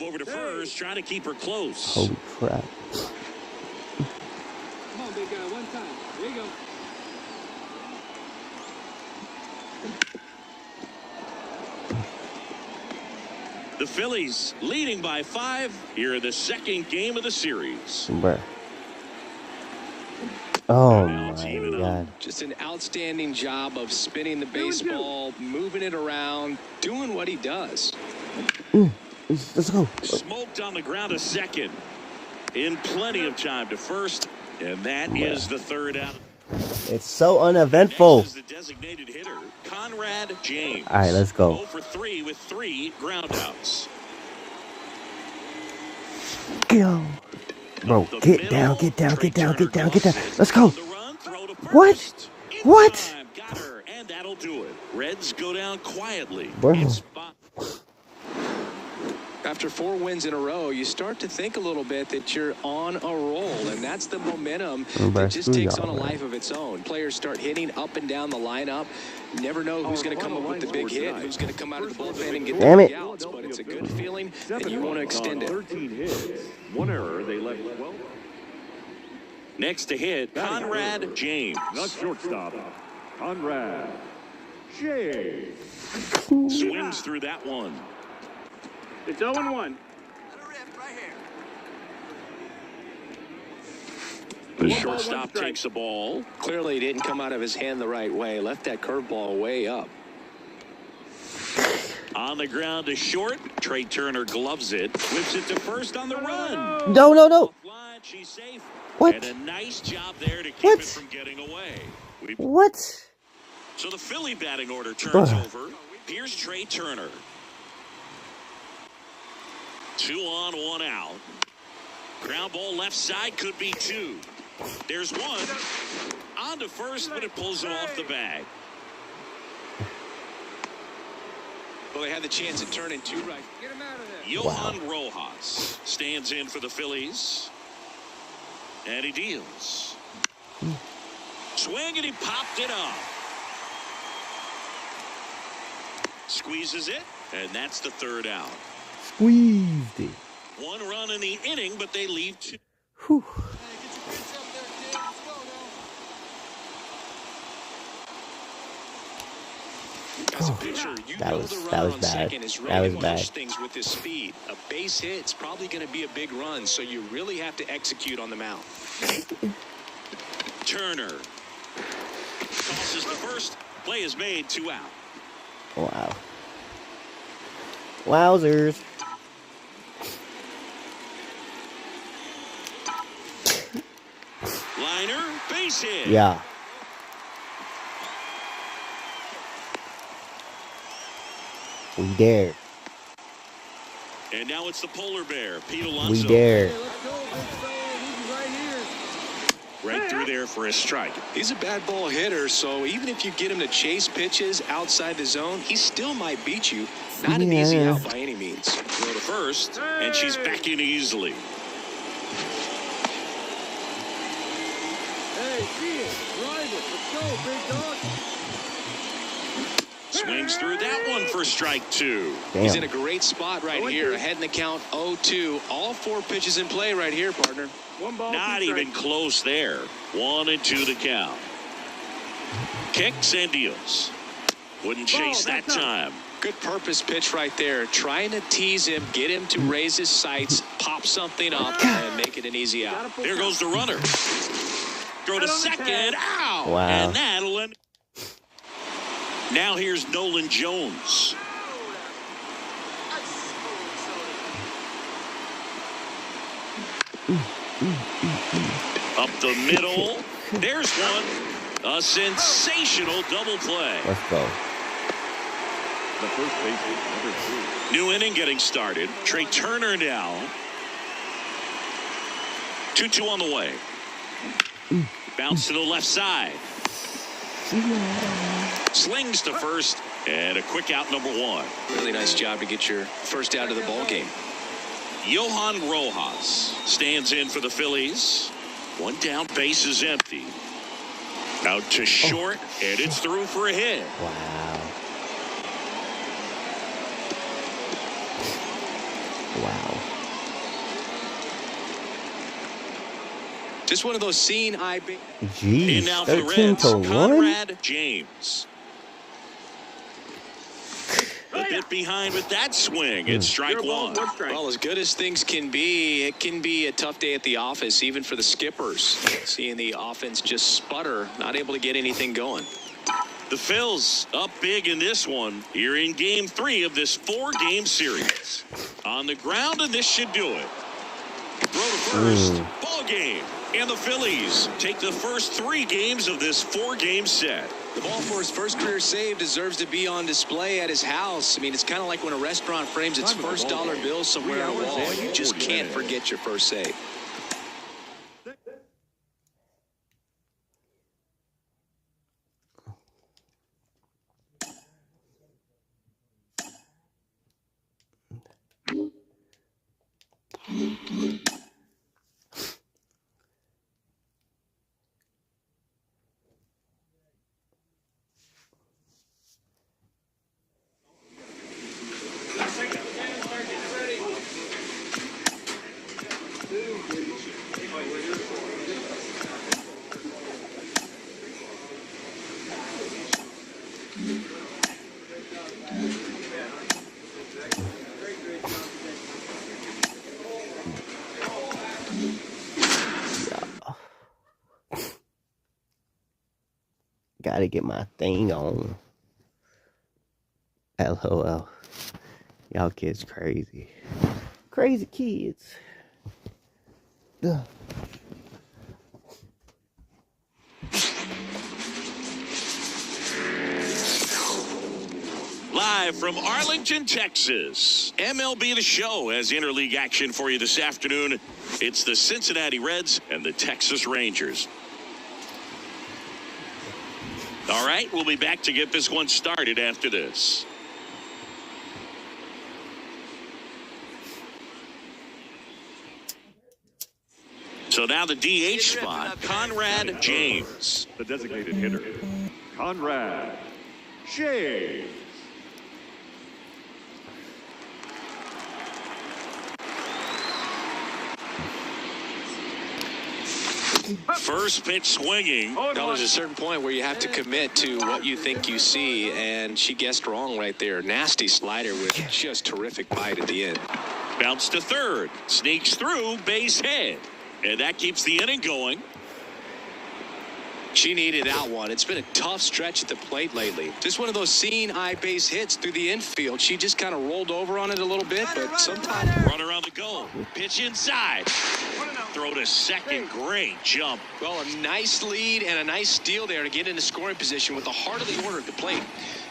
Speaker 2: over to first, trying to keep her close.
Speaker 1: Holy crap.
Speaker 4: Come on, big guy, one time. There you go.
Speaker 2: The Phillies leading by 5 here in the second game of the series.
Speaker 1: Bruh. Oh my God.
Speaker 8: Just an outstanding job of spinning the baseball, moving it around, doing what he does.
Speaker 1: Let's go.
Speaker 2: Smoked on the ground to second. In plenty of time to first. And that is the third out.
Speaker 1: It's so uneventful.
Speaker 2: Next is the designated hitter, Conrad James.
Speaker 1: All right, let's go.
Speaker 2: 0 for 3 with 3 groundouts.
Speaker 1: Go. Bro, get down. Let's go. What? What?
Speaker 2: Got her, and that'll do it. Reds go down quietly.
Speaker 1: Bro.
Speaker 8: After 4 wins in a row, you start to think a little bit that you're on a roll, and that's the momentum that just takes on a life of its own. Players start hitting up and down the lineup. You never know who's going to come up with the big hit, who's going to come out of the bullpen and get the big outs, but it's a good feeling, and you want to extend it.
Speaker 5: 13 hits, 1 error, they left 12.
Speaker 2: Next to hit, Conrad James.
Speaker 5: Not shortstop, Conrad James.
Speaker 2: Swings through that one.
Speaker 4: It's 0-1.
Speaker 6: Let a rip right here.
Speaker 2: The shortstop takes the ball.
Speaker 8: Clearly, it didn't come out of his hand the right way. Left that curveball way up.
Speaker 2: On the ground to short. Trey Turner gloves it. Whips it to first on the run.
Speaker 1: No.
Speaker 2: Line, she's safe.
Speaker 1: What?
Speaker 2: And a nice job there to keep
Speaker 1: What?
Speaker 2: it from getting away.
Speaker 1: What?
Speaker 2: So the Philly batting order turns over. Here's Trey Turner. 2 on, 1 out. Ground ball left side, could be 2. There's 1. On to first, but it pulls it off the bag.
Speaker 8: Well, they had the chance to turn in 2 right.
Speaker 4: Get him out of there.
Speaker 2: Johan Rojas stands in for the Phillies. And he deals. Swing, and he popped it up. Squeezes it, and that's the 3rd out.
Speaker 1: Squeezed it.
Speaker 2: 1 run in the inning, but they leave 2.
Speaker 1: Whew.
Speaker 8: As a pitcher, you
Speaker 1: That
Speaker 8: know
Speaker 1: was-
Speaker 8: the
Speaker 1: that
Speaker 8: runner
Speaker 1: was
Speaker 8: on
Speaker 1: bad.
Speaker 8: second is
Speaker 1: That
Speaker 8: ready
Speaker 1: was
Speaker 8: to push
Speaker 1: bad.
Speaker 8: things with his speed. A base hit, it's probably going to be a big run, so you really have to execute on the mound.
Speaker 2: Turner tosses the first. Play is made, 2 out.
Speaker 1: Wow. Wowzers.
Speaker 2: Liner, base hit.
Speaker 1: Yeah. We dare.
Speaker 2: And now it's the polar bear, Pete Alonso.
Speaker 1: We dare.
Speaker 7: Hey, let's go, big fella. He's right here.
Speaker 2: Right through there for a strike.
Speaker 8: He's a bad ball hitter, so even if you get him to chase pitches outside the zone, he still might beat you. Not an easy out by any means.
Speaker 2: Throw to first, and she's back in easily.
Speaker 7: Hey, see it. Drive it. Let's go, big dog.
Speaker 2: Swings through that one for strike 2.
Speaker 1: Damn.
Speaker 8: He's in a great spot right here. Ahead in the count 0-2. All 4 pitches in play right here, partner.
Speaker 4: One ball.
Speaker 2: Not
Speaker 4: two
Speaker 2: even
Speaker 4: strikes.
Speaker 2: close there. 1-2 the count. Kicks and deals. Wouldn't chase that time.
Speaker 8: Good purpose pitch right there. Trying to tease him, get him to raise his sights, pop something up, and make it an easy out.
Speaker 2: There goes the runner. Throw to second. Ow!
Speaker 1: Wow.
Speaker 2: And that'll end. Now here's Nolan Jones. Up the middle. There's one. A sensational double play.
Speaker 1: Let's go.
Speaker 5: The first baseman, number 2.
Speaker 2: New inning getting started. Trey Turner now. 2-2 on the way. Bounce to the left side. Slings to first. And a quick out, number 1.
Speaker 8: Really nice job to get your first out of the ball game.
Speaker 2: Johan Rojas stands in for the Phillies. One down, base is empty. Out to short, and it's through for a hit.
Speaker 1: Wow. Wow.
Speaker 8: Just one of those seeing eye.
Speaker 2: In
Speaker 1: Jeez.
Speaker 2: now for the
Speaker 1: 13-1?
Speaker 2: Reds, Conrad James. A bit behind with that swing. It's strike 1.
Speaker 8: Well, as good as things can be, it can be a tough day at the office, even for the skippers. Seeing the offense just sputter, not able to get anything going.
Speaker 2: The Phils up big in this one here in game 3 of this 4-game series. On the ground, and this should do it. Throw to first. Ball game. And the Phillies take the first 3 games of this 4-game set.
Speaker 8: The ball for his first career save deserves to be on display at his house. I mean, it's kind of like when a restaurant frames its first dollar bill somewhere on the wall. You just can't forget your first save.
Speaker 1: Gotta get my thing on. LOL. Y'all kids crazy. Crazy kids. Ugh.
Speaker 2: Live from Arlington, Texas, MLB The Show has interleague action for you this afternoon. It's the Cincinnati Reds and the Texas Rangers. All right, we'll be back to get this one started after this. So now the DH spot, Conrad James.
Speaker 5: The designated hitter, Conrad James.
Speaker 2: First pitch swinging.
Speaker 8: Now, there's a certain point where you have to commit to what you think you see, and she guessed wrong right there. Nasty slider with just terrific bite at the end.
Speaker 2: Bounce to third. Sneaks through, base hit. And that keeps the inning going.
Speaker 8: She needed that one. It's been a tough stretch at the plate lately. Just one of those seeing eye base hits through the infield. She just kind of rolled over on it a little bit, but sometimes.
Speaker 2: Runner on the go. Pitch inside. Throw to second. Great jump.
Speaker 8: Well, a nice lead and a nice steal there to get into scoring position with the heart of the order at the plate.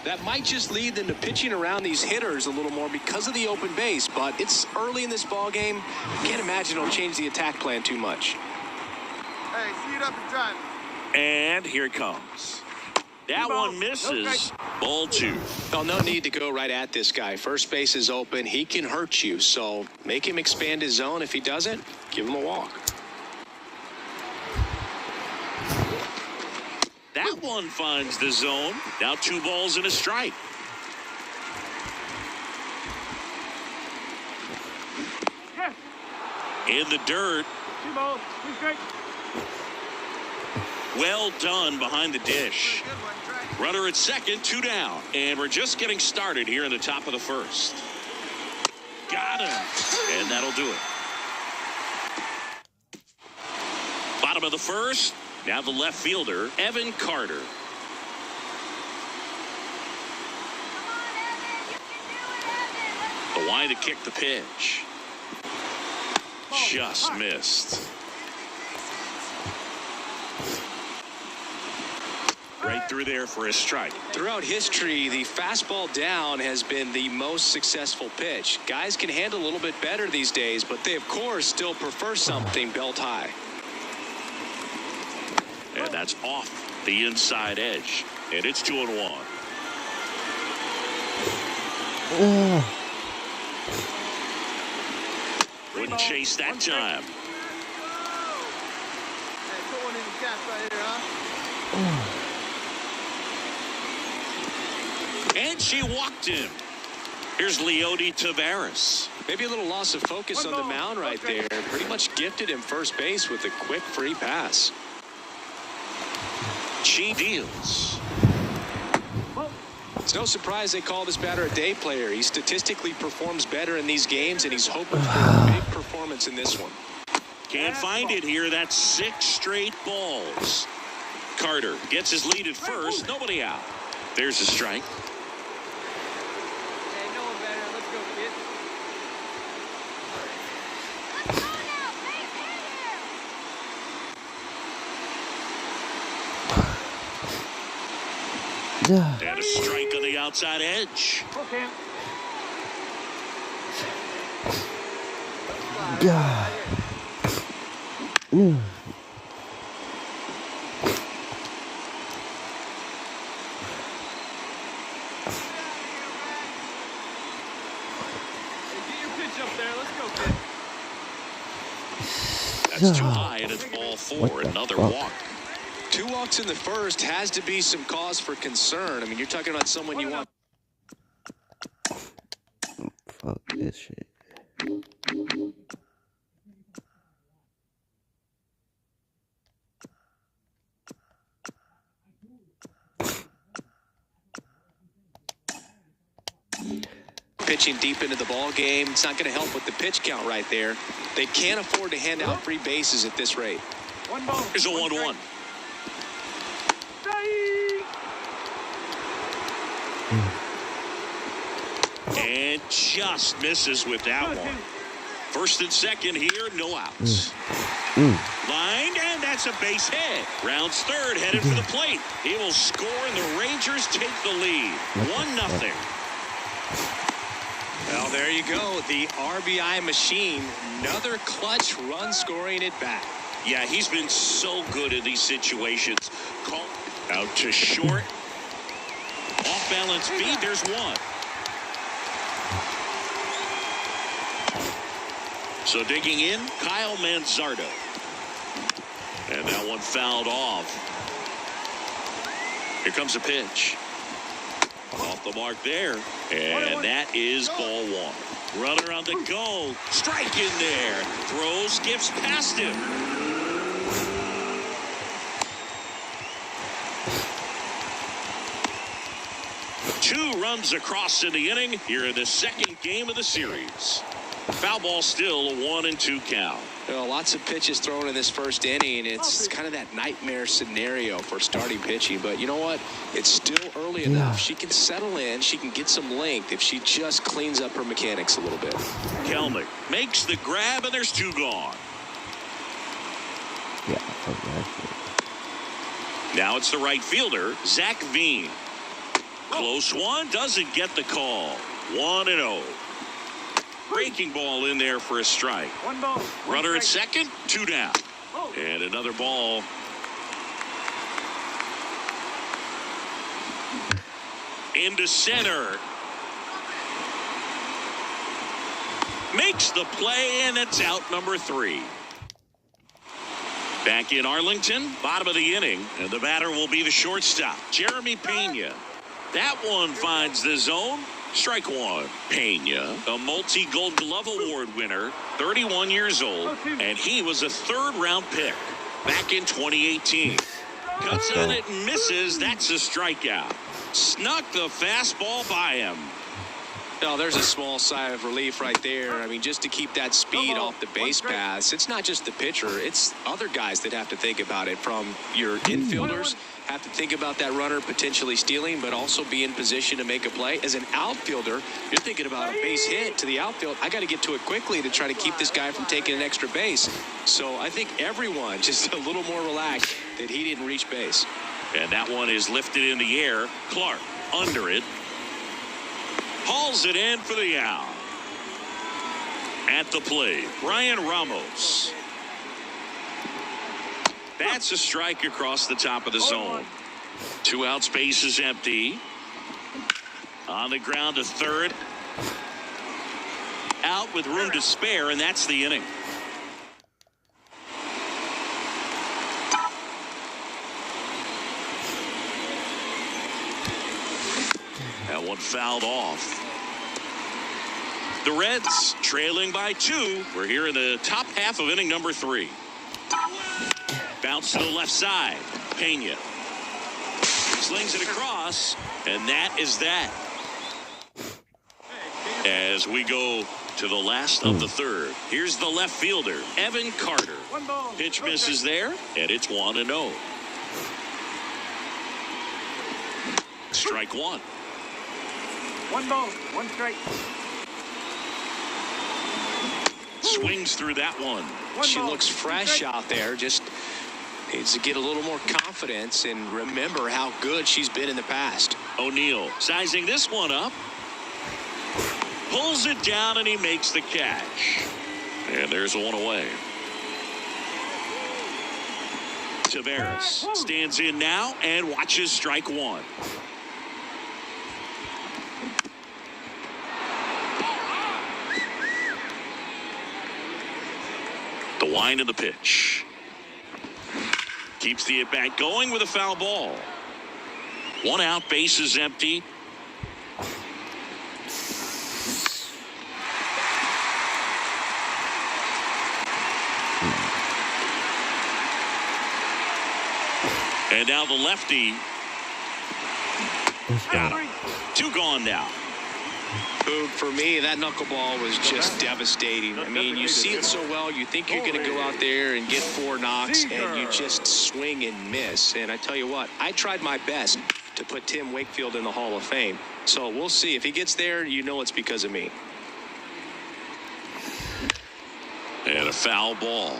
Speaker 8: That might just lead them to pitching around these hitters a little more because of the open base, but it's early in this ball game. Can't imagine it'll change the attack plan too much.
Speaker 7: Hey, see it up and drive.
Speaker 2: And here it comes. That one misses. Ball 2.
Speaker 8: Well, no need to go right at this guy. First base is open. He can hurt you, so make him expand his zone. If he doesn't, give him a walk.
Speaker 2: That one finds the zone. Now 2 balls and a strike. In the dirt.
Speaker 4: 2 balls, 2 strikes.
Speaker 2: Well done behind the dish. Runner at second, 2 down. And we're just getting started here in the top of the first. Got him. And that'll do it. Bottom of the first. Now the left fielder, Evan Carter. The wide to kick the pitch. Just missed. Right through there for a strike.
Speaker 8: Throughout history, the fastball down has been the most successful pitch. Guys can handle a little bit better these days, but they, of course, still prefer something belt high.
Speaker 2: And that's off the inside edge. And it's 2-1. Wouldn't chase that time.
Speaker 7: Hey, put one in the catch right here, huh?
Speaker 2: And she walked him. Here's Leody Taveras.
Speaker 8: Maybe a little loss of focus on the mound right there. Pretty much gifted him first base with a quick free pass.
Speaker 2: She deals.
Speaker 8: It's no surprise they call this batter a day player. He statistically performs better in these games, and he's hoping for a big performance in this one.
Speaker 2: Can't find it here. That's 6 straight balls. Carter gets his lead at first. Nobody out. There's a strike.
Speaker 4: Hey, no one better. Let's go, kid.
Speaker 2: And a strike on the outside edge.
Speaker 4: Okay.
Speaker 2: That's too high, and it's ball 4. Another walk.
Speaker 8: 2 walks in the first has to be some cause for concern. I mean, you're talking about someone you want.
Speaker 1: Fuck this shit.
Speaker 8: Pitching deep into the ball game. It's not going to help with the pitch count right there. They can't afford to hand out free bases at this rate.
Speaker 4: 1 ball.
Speaker 2: Here's a 1-1. And just misses with that one. First and second here, no outs. Lined, and that's a base hit. Rounds third, headed for the plate. He will score, and the Rangers take the lead. 1-0.
Speaker 8: Well, there you go. The RBI machine. Another clutch run scoring at bat.
Speaker 2: Yeah, he's been so good in these situations. Call out to short. Off balance beat. There's one. So digging in, Kyle Manzardo. And that one fouled off. Here comes a pitch. Off the mark there. And that is ball 1. Runner on the go. Strike in there. Throws, skips past him. Two runs across in the inning here in the second game of the series. Foul ball still a 1-2 count.
Speaker 8: Well, lots of pitches thrown in this first inning. It's kind of that nightmare scenario for starting pitching. But you know what? It's still early enough. She can settle in. She can get some length if she just cleans up her mechanics a little bit.
Speaker 2: Kelnick makes the grab, and there's 2 gone.
Speaker 1: Yeah.
Speaker 2: Now it's the right fielder, Zach Veen. Close one, doesn't get the call. 1-0. Breaking ball in there for a strike.
Speaker 4: 1 ball.
Speaker 2: Runner at second, 2 down. And another ball. Into center. Makes the play, and it's out number 3. Back in Arlington, bottom of the inning, and the batter will be the shortstop, Jeremy Pena. That one finds the zone. Strike 1. Pena, a multi-Gold Glove Award winner, 31 years old, and he was a 3rd-round pick back in 2018. Cuts in it and misses. That's a strikeout. Snuck the fastball by him.
Speaker 8: No, there's a small sigh of relief right there. I mean, just to keep that speed off the base paths. It's not just the pitcher. It's other guys that have to think about it. From your infielders, have to think about that runner potentially stealing, but also be in position to make a play. As an outfielder, you're thinking about a base hit to the outfield. I got to get to it quickly to try to keep this guy from taking an extra base. So I think everyone just a little more relaxed that he didn't reach base.
Speaker 2: And that one is lifted in the air. Clark under it. Hauls it in for the out. At the plate, Ryan Ramos. That's a strike across the top of the zone. 2 outs, base is empty. On the ground to third. Out with room to spare, and that's the inning. That one fouled off. The Reds trailing by 2. We're here in the top half of inning number 3. Bounce to the left side. Pena slings it across, and that is that. As we go to the last of the 3rd, here's the left fielder, Evan Carter. Pitch misses there, and it's 1-0. Strike 1.
Speaker 4: 1 ball, 1 strike.
Speaker 2: Swings through that one.
Speaker 8: She looks fresh out there. Just needs to get a little more confidence and remember how good she's been in the past.
Speaker 2: O'Neal sizing this one up. Pulls it down, and he makes the catch. And there's one away. Tavares stands in now and watches strike 1. The wind of the pitch. Keeps the at-bat going with a foul ball. 1 out, base is empty. And now the lefty. Got him. 2 gone now.
Speaker 8: Boog, for me, that knuckleball was just devastating. I mean, you see it so well, you think you're going to go out there and get 4 knocks, and you just swing and miss. And I tell you what, I tried my best to put Tim Wakefield in the Hall of Fame. So we'll see. If he gets there, you know it's because of me.
Speaker 2: And a foul ball.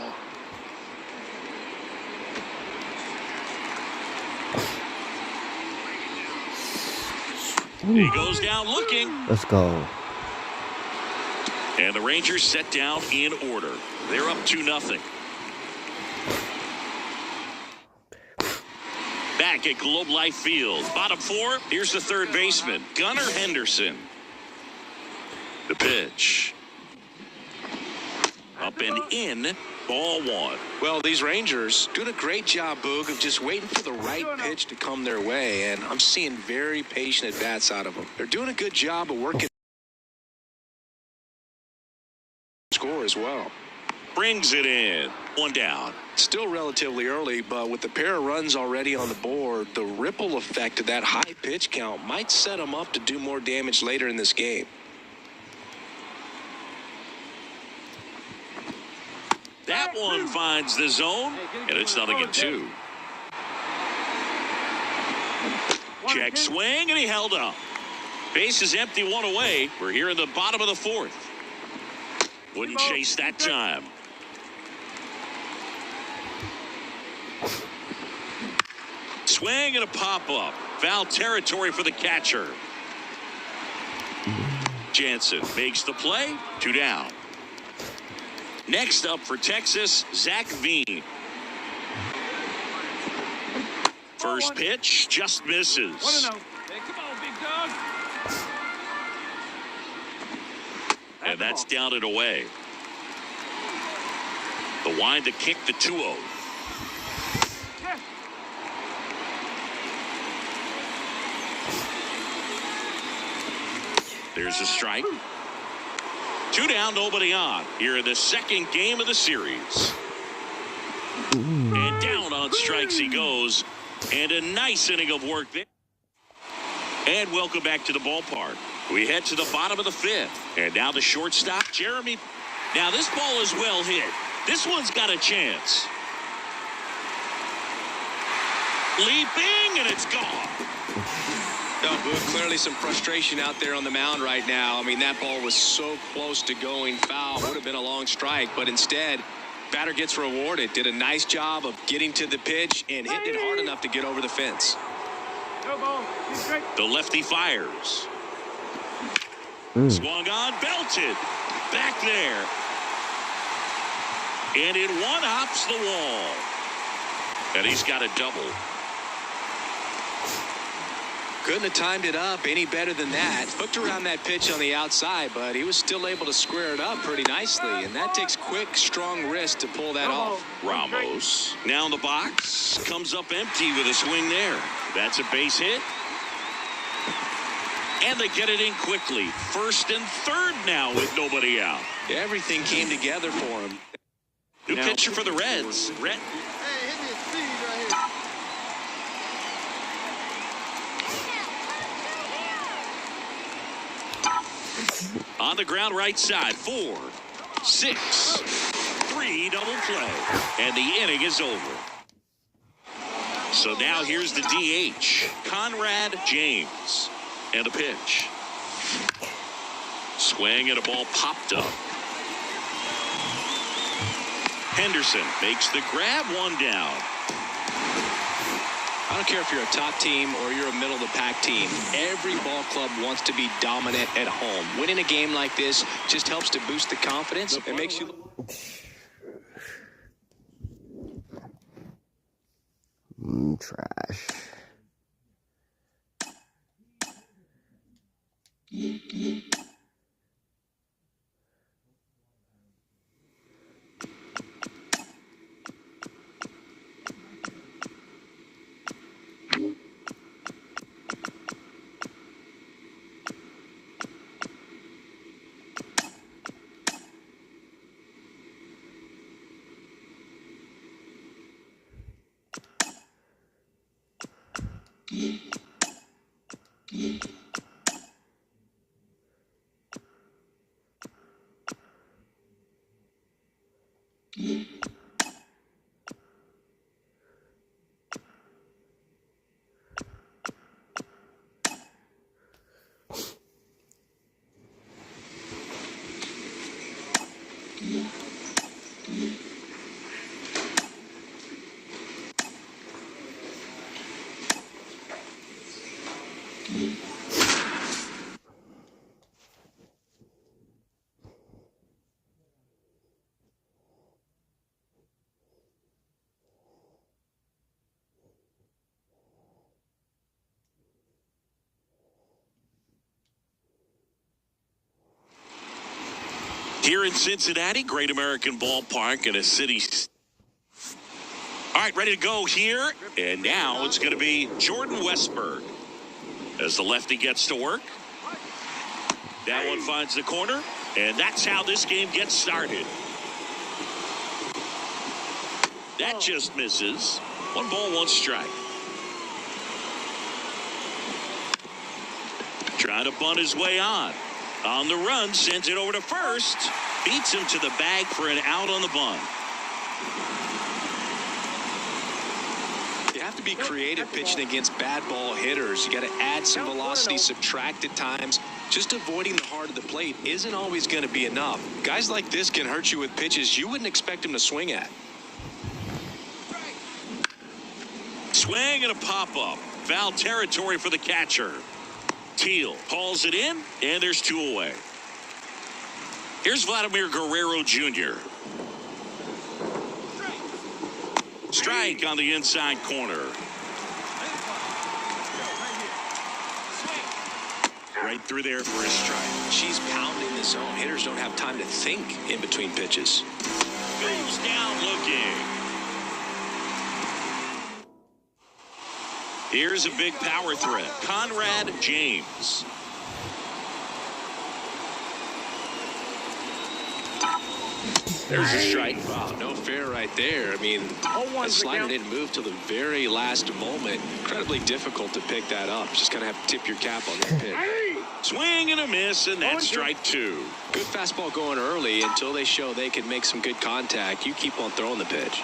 Speaker 2: He goes down looking.
Speaker 1: Let's go.
Speaker 2: And the Rangers set down in order. They're up 2-0. Back at Globe Life Field. Bottom 4. Here's the 3rd baseman, Gunnar Henderson. The pitch. Up and in. Ball 1.
Speaker 8: Well, these Rangers doing a great job, Boog, of just waiting for the right pitch to come their way, and I'm seeing very patient at-bats out of them. They're doing a good job of working score as well.
Speaker 2: Brings it in. 1 down.
Speaker 8: Still relatively early, but with the pair of runs already on the board, the ripple effect of that high pitch count might set them up to do more damage later in this game.
Speaker 2: That That one finds the zone, and it's 0-2. Check swing, and he held up. Base is empty, one away. We're here in the bottom of the fourth. Wouldn't chase that time. Swing and a pop-up. Foul territory for the catcher. Jansen makes the play. 2 down. Next up for Texas, Zach Veen. First pitch just misses.
Speaker 4: 1-0. Hey, come on, big dog.
Speaker 2: And that's down and away. The wind to kick the 2-0. There's a strike. 2 down, nobody on. Here in the second game of the series. And down on strikes he goes. And a nice inning of work there. And welcome back to the ballpark. We head to the bottom of the fifth. And now the shortstop, Jeremy. Now this ball is well hit. This one's got a chance. Leaping, and it's gone.
Speaker 8: No, good. Clearly some frustration out there on the mound right now. I mean, that ball was so close to going foul. Would have been a long strike, but instead, batter gets rewarded. Did a nice job of getting to the pitch and hitting it hard enough to get over the fence.
Speaker 4: No ball.
Speaker 2: The lefty fires. Swung on, belted. Back there. And it one-hops the wall. And he's got a double.
Speaker 8: Couldn't have timed it up any better than that. Hooked around that pitch on the outside, but he was still able to square it up pretty nicely. And that takes quick, strong wrist to pull that off.
Speaker 2: Ramos now in the box. Comes up empty with a swing there. That's a base hit. And they get it in quickly. First and third now with nobody out.
Speaker 8: Everything came together for him.
Speaker 2: New pitcher for the Reds.
Speaker 7: Hey, hit me a speed right here.
Speaker 2: On the ground right side. 4, 6, 3 double play. And the inning is over. So now here's the DH. Conrad James. And a pitch. Swing and a ball popped up. Henderson makes the grab, 1 down.
Speaker 8: I don't care if you're a top team or you're a middle-of-the-pack team. Every ball club wants to be dominant at home. Winning a game like this just helps to boost the confidence. It makes you...
Speaker 1: Trash.
Speaker 2: Here in Cincinnati, Great American Ballpark in a city. All right, ready to go here. And now it's going to be Jordan Westberg as the lefty gets to work. That one finds the corner. And that's how this game gets started. That just misses. 1 ball, 1 strike. Trying to bunt his way on. On the run, sends it over to first. Beats him to the bag for an out on the bunt.
Speaker 8: You have to be creative pitching against bad ball hitters. You got to add some velocity, subtract at times. Just avoiding the heart of the plate isn't always going to be enough. Guys like this can hurt you with pitches you wouldn't expect them to swing at.
Speaker 2: Swing and a pop-up. Foul territory for the catcher. Teal hauls it in, and there's 2 away. Here's Vladimir Guerrero Jr. Strike on the inside corner. Right through there for a strike.
Speaker 8: She's pounding the zone. Hitters don't have time to think in between pitches.
Speaker 2: Goes down looking. Here's a big power threat. Conrad James. There's a strike.
Speaker 8: Wow, no fair right there. I mean, that slider didn't move till the very last moment. Incredibly difficult to pick that up. Just kind of have to tip your cap on that pitch.
Speaker 2: Swing and a miss, and that's strike 2.
Speaker 8: Good fastball going early until they show they can make some good contact. You keep on throwing the pitch.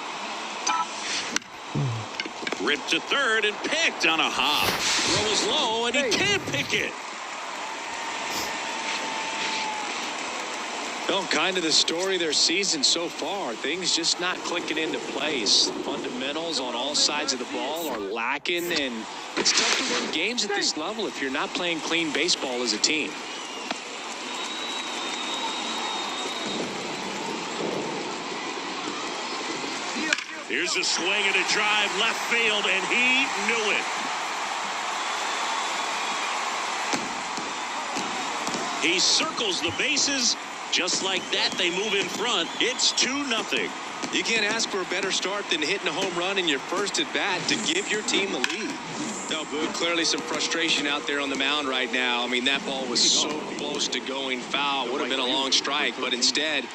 Speaker 2: Ripped to third and picked on a hop. Throw is low, and he can't pick it.
Speaker 8: Well, kind of the story of their season so far. Things just not clicking into place. Fundamentals on all sides of the ball are lacking, and it's tough to win games at this level if you're not playing clean baseball as a team.
Speaker 2: Here's a swing and a drive left field, and he knew it. He circles the bases. Just like that, they move in front. It's 2-0.
Speaker 8: You can't ask for a better start than hitting a home run in your first at bat to give your team the lead. No, Boog, clearly some frustration out there on the mound right now. I mean, that ball was so close to going foul. Would have been a long strike, but instead,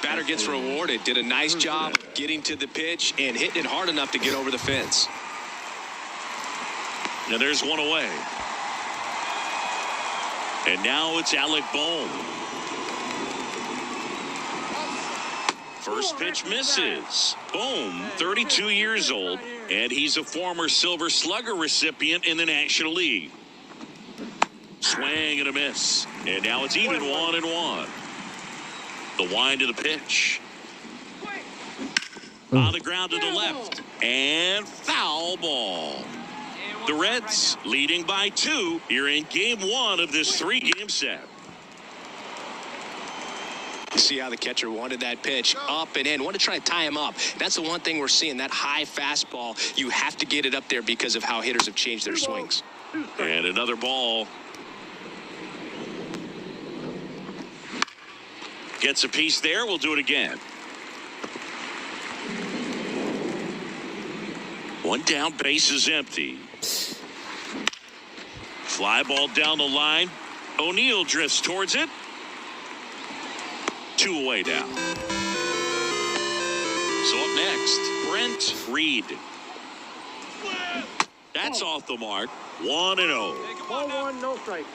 Speaker 8: batter gets rewarded. Did a nice job getting to the pitch and hitting it hard enough to get over the fence.
Speaker 2: Now there's 1 away. And now it's Alec Bohm. First pitch misses. Bohm, 32 years old, and he's a former Silver Slugger recipient in the National League. Swing and a miss. And now it's even 1-1. The wind of the pitch. On the ground to the left. And foul ball. The Reds leading by 2 here in game 1 of this 3-game set.
Speaker 8: See how the catcher wanted that pitch up and in. Want to try to tie him up. That's the one thing we're seeing, that high fastball. You have to get it up there because of how hitters have changed their swings.
Speaker 2: And another ball. Gets a piece there. We'll do it again. 1 down, base is empty. Fly ball down the line. O'Neill drifts towards it. 2 away now. So up next, Brent Reed. That's off the mark. 1-0.
Speaker 4: Ball 1, no strike.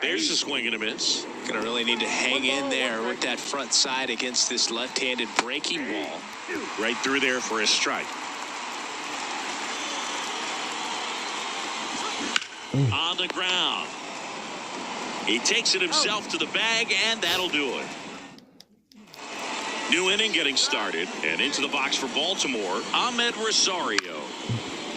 Speaker 2: There's a swing and a miss.
Speaker 8: Gonna really need to hang in there with that front side against this left-handed breaking ball.
Speaker 2: Right through there for a strike. On the ground. He takes it himself to the bag, and that'll do it. New inning getting started, and into the box for Baltimore, Ahmed Rosario.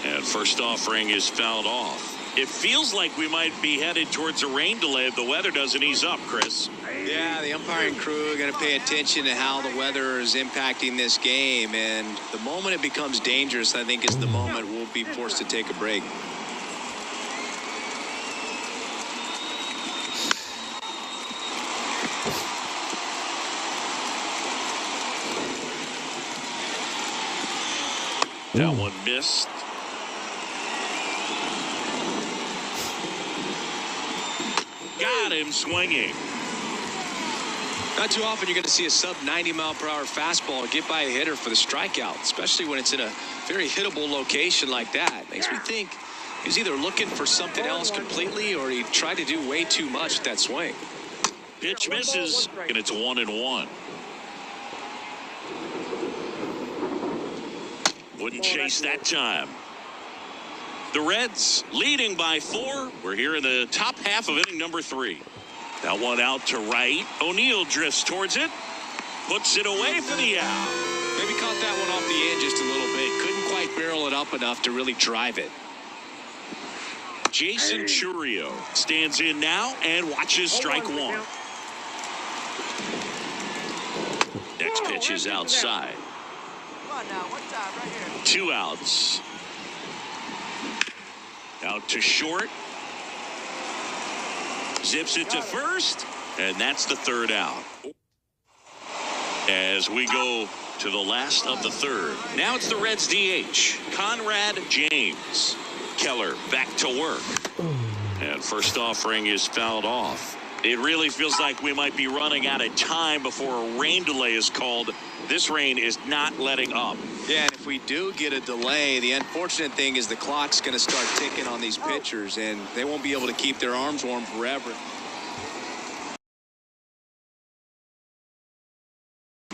Speaker 2: And first offering is fouled off. It feels like we might be headed towards a rain delay if the weather doesn't ease up, Chris.
Speaker 8: Yeah, the umpiring crew are going to pay attention to how the weather is impacting this game, and the moment it becomes dangerous, I think, is the moment we'll be forced to take a break.
Speaker 2: That one missed. Got him swinging.
Speaker 8: Not too often you're going to see a sub 90-mile-per-hour fastball get by a hitter for the strikeout, especially when it's in a very hittable location like that. Makes me think he was either looking for something else completely or he tried to do way too much with that swing.
Speaker 2: Pitch misses, and it's 1-1. Wouldn't chase that time. The Reds leading by 4. We're here in the top half of inning number 3. That one out to right. O'Neill drifts towards it. Puts it away for the out.
Speaker 8: Maybe caught that one off the end just a little bit. Couldn't quite barrel it up enough to really drive it.
Speaker 2: Jason Churio stands in now and watches strike 1. Next pitch is outside.
Speaker 6: Come on now, one time right here.
Speaker 2: 2 outs. Out to short. Zips it to first, and that's the 3rd out. As we go to the last of the 3rd. Now it's the Reds DH, Conrad James. Keller back to work. And first offering is fouled off. It really feels like we might be running out of time before a rain delay is called. This rain is not letting up.
Speaker 3: Yeah, and if we do get a delay, the unfortunate thing is the clock's going to start ticking on these pitchers, and they won't be able to keep their arms warm forever.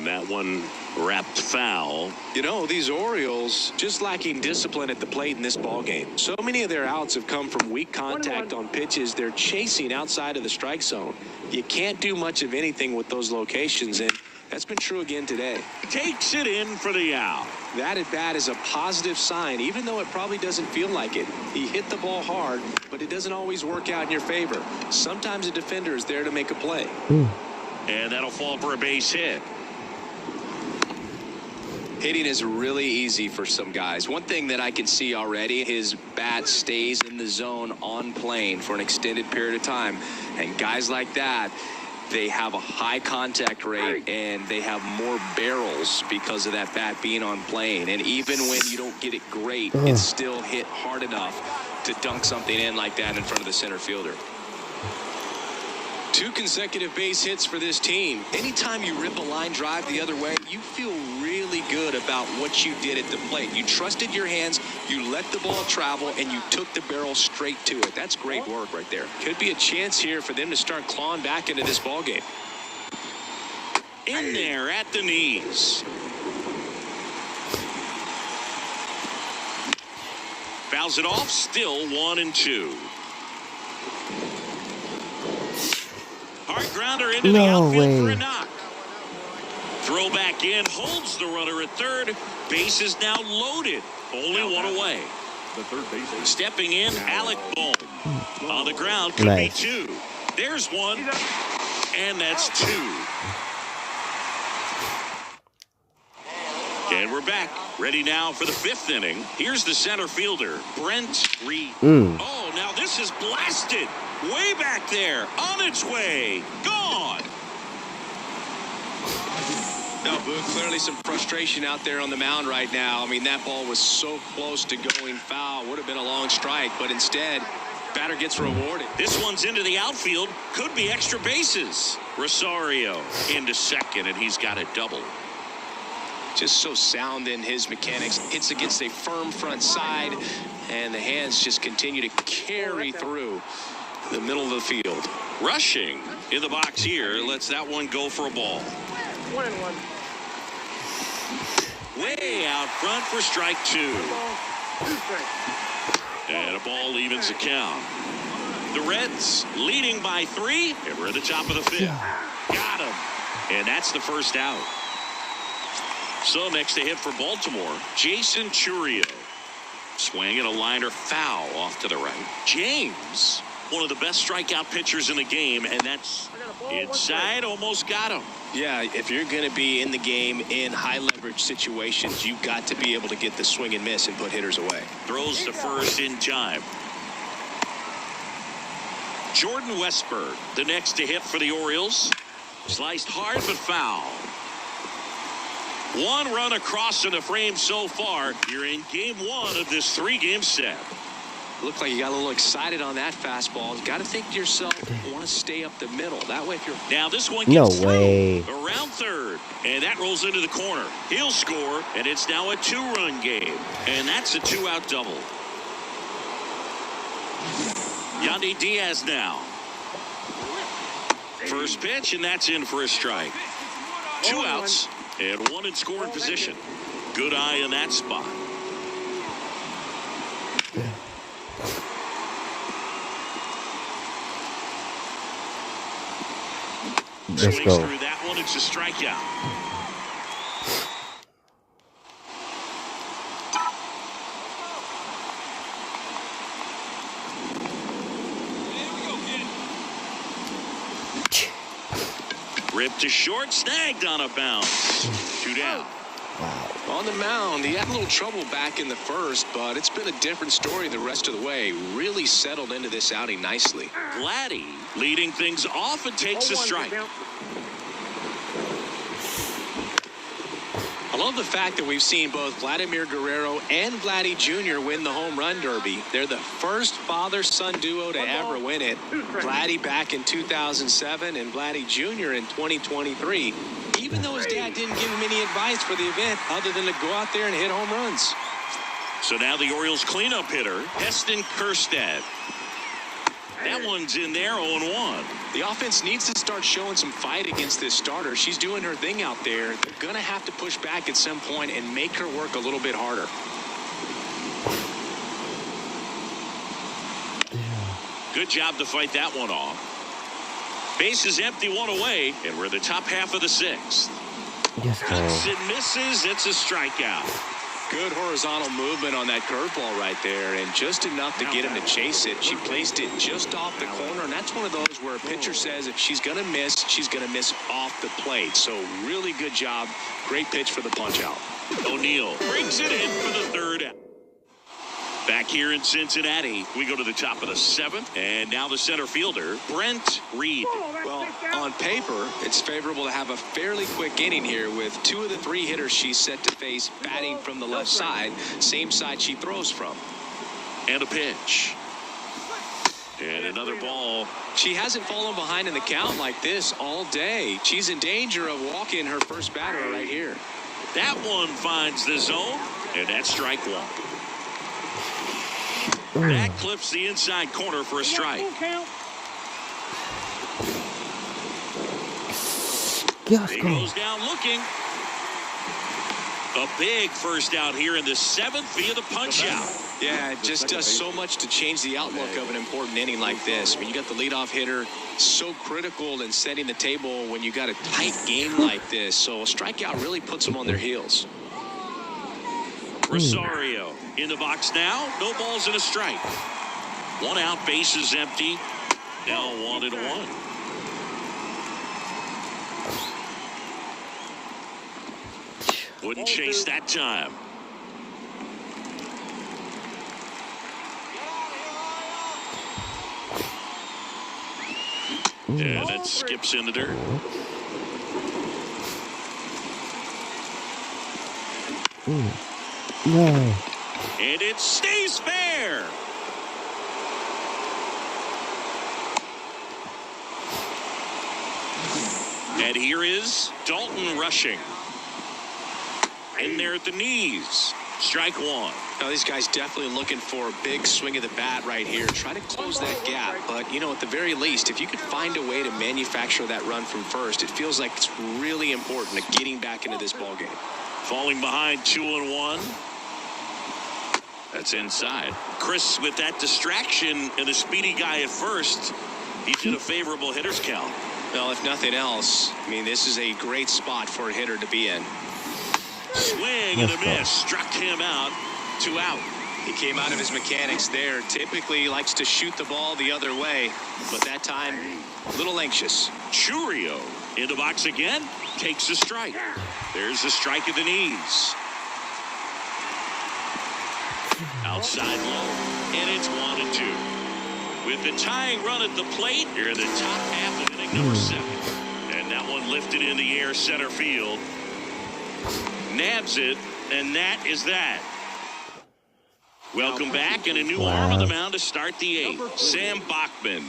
Speaker 2: That one wrapped foul.
Speaker 8: You know, these Orioles just lacking discipline at the plate in this ball game. So many of their outs have come from weak contact on pitches they're chasing outside of the strike zone. You can't do much of anything with those locations, and that's been true again today.
Speaker 2: Takes it in for the out.
Speaker 8: That at bat is a positive sign, even though it probably doesn't feel like it. He hit the ball hard, but it doesn't always work out in your favor. Sometimes a defender is there to make a play.
Speaker 2: And that'll fall for a base hit.
Speaker 3: Hitting is really easy for some guys. One thing that I can see already, his bat stays in the zone on plane for an extended period of time. And guys like that, they have a high contact rate and they have more barrels because of that bat being on plane. And even when you don't get it great, it's still hit hard enough to dunk something in like that in front of the center fielder.
Speaker 8: 2 consecutive base hits for this team. Anytime you rip a line drive the other way, you feel really good about what you did at the plate. You trusted your hands, you let the ball travel, and you took the barrel straight to it. That's great work right there. Could be a chance here for them to start clawing back into this ball game.
Speaker 2: In there at the knees. Fouls it off, still 1-2. Hard grounder into the outfield for a knock. Throw back in, holds the runner at 3rd. Base is now loaded. Only 1 away.
Speaker 5: The third baseman.
Speaker 2: Stepping in, Alec Bohm. On the ground, could be 2. There's 1. And that's 2. And we're back. Ready now for the 5th inning. Here's the center fielder, Brent Reed. Oh, now this is blasted. Way back there. On its way. Gone.
Speaker 3: No, Boo, clearly some frustration out there on the mound right now. I mean, that ball was so close to going foul. Would have been a long strike, but instead, batter gets rewarded.
Speaker 2: This one's into the outfield. Could be extra bases. Rosario into second, and he's got a double.
Speaker 8: Just so sound in his mechanics. Hits against a firm front side, and the hands just continue to carry through the middle of the field.
Speaker 2: Rushing in the box here. Lets that one go for a ball.
Speaker 4: 1-1.
Speaker 2: Way out front for strike 2. And a ball evens the count. The Reds leading by 3. And we're at the top of the 5th. Got him. And that's the first out. So next to hit for Baltimore, Jason Churio. Swing and a liner foul off to the right. James, one of the best strikeout pitchers in the game, and that's inside, almost got him.
Speaker 8: Yeah, if you're going to be in the game in high leverage situations, you've got to be able to get the swing and miss and put hitters away.
Speaker 2: Throws to first in time. Jordan Westberg, the next to hit for the Orioles. Sliced hard but foul. 1 run across in the frame so far. You're in game 1 of this 3-game set.
Speaker 8: Looked like you got a little excited on that fastball. You got to think to yourself, want to stay up the middle. That way, if you're...
Speaker 2: Now this one gets
Speaker 1: no way.
Speaker 2: Around 3rd. And that rolls into the corner. He'll score, and it's now a 2-run game. And that's a 2-out double. Yandy Diaz now. First pitch, and that's in for a strike. 2 outs. And 1 in scoring position. Good eye in that spot.
Speaker 1: Let's
Speaker 2: Swings
Speaker 1: go.
Speaker 2: through that one. It's a strikeout. Ripped to short, snagged on a bounce. 2 down.
Speaker 8: On the mound, he had a little trouble back in the first, but it's been a different story the rest of the way. Really settled into this outing nicely.
Speaker 2: Vladdy leading things off and takes a strike.
Speaker 8: I love the fact that we've seen both Vladimir Guerrero and Vladdy Jr. win the home run derby. They're the first father-son duo to ever win it. Vladdy back in 2007 and Vladdy Jr. in 2023. Even though his dad didn't give him any advice for the event other than to go out there and hit home runs.
Speaker 2: So now the Orioles cleanup hitter, Heston Kjerstad. That one's in there, 0-1.
Speaker 8: The offense needs to start showing some fight against this starter. She's doing her thing out there. They're going to have to push back at some point and make her work a little bit harder.
Speaker 2: Good job to fight that one off. Base is empty, 1 away, and we're the top half of the 6th.
Speaker 1: Yes,
Speaker 2: Cuts and misses. It's a strikeout.
Speaker 8: Good horizontal movement on that curveball right there, and just enough to get him to chase it. She placed it just off the corner, and that's one of those where a pitcher says if she's going to miss, she's going to miss off the plate. So really good job. Great pitch for the punch out.
Speaker 2: O'Neill brings it in for the 3rd out. Back here in Cincinnati, we go to the top of the 7th, and now the center fielder, Brent Reed.
Speaker 8: Well, on paper, it's favorable to have a fairly quick inning here with 2 of the 3 hitters she's set to face batting from the left side, same side she throws from.
Speaker 2: And a pitch. And another ball.
Speaker 8: She hasn't fallen behind in the count like this all day. She's in danger of walking her first batter right here.
Speaker 2: That one finds the zone, and that's strike 1. That clips the inside corner for a strike. He goes down looking. A big first out here in the 7th via the punch out.
Speaker 8: Yeah, it just does so much to change the outlook of an important inning like this. I mean, you got the leadoff hitter, so critical in setting the table when you got a tight game like this. So a strikeout really puts them on their heels.
Speaker 2: Rosario in the box now. No balls and a strike. 1 out, base is empty. Now 1-1. Wouldn't chase that time. And it skips in the dirt.
Speaker 1: No.
Speaker 2: And it stays fair. And here is Dalton rushing. In there at the knees. Strike 1.
Speaker 8: Now, these guys definitely looking for a big swing of the bat right here. Try to close that gap. But, you know, at the very least, if you could find a way to manufacture that run from first, it feels like it's really important to getting back into this ballgame.
Speaker 2: Falling behind 2-1. That's inside. Chris, with that distraction and the speedy guy at first, he's in a favorable hitter's count.
Speaker 8: Well, if nothing else, I mean, this is a great spot for a hitter to be in.
Speaker 2: Swing and a miss. Struck him out. 2 out.
Speaker 8: He came out of his mechanics there. Typically he likes to shoot the ball the other way, but that time, a little anxious.
Speaker 2: Churio in the box again. Takes a strike. There's a strike at the knees. Outside low. And it's 1-2. With the tying run at the plate, you're in the top half of inning number 7. And that one lifted in the air center field. Nabs it, and that is that. Welcome back, and a new arm on the mound to start the 8th. Sam Bachman.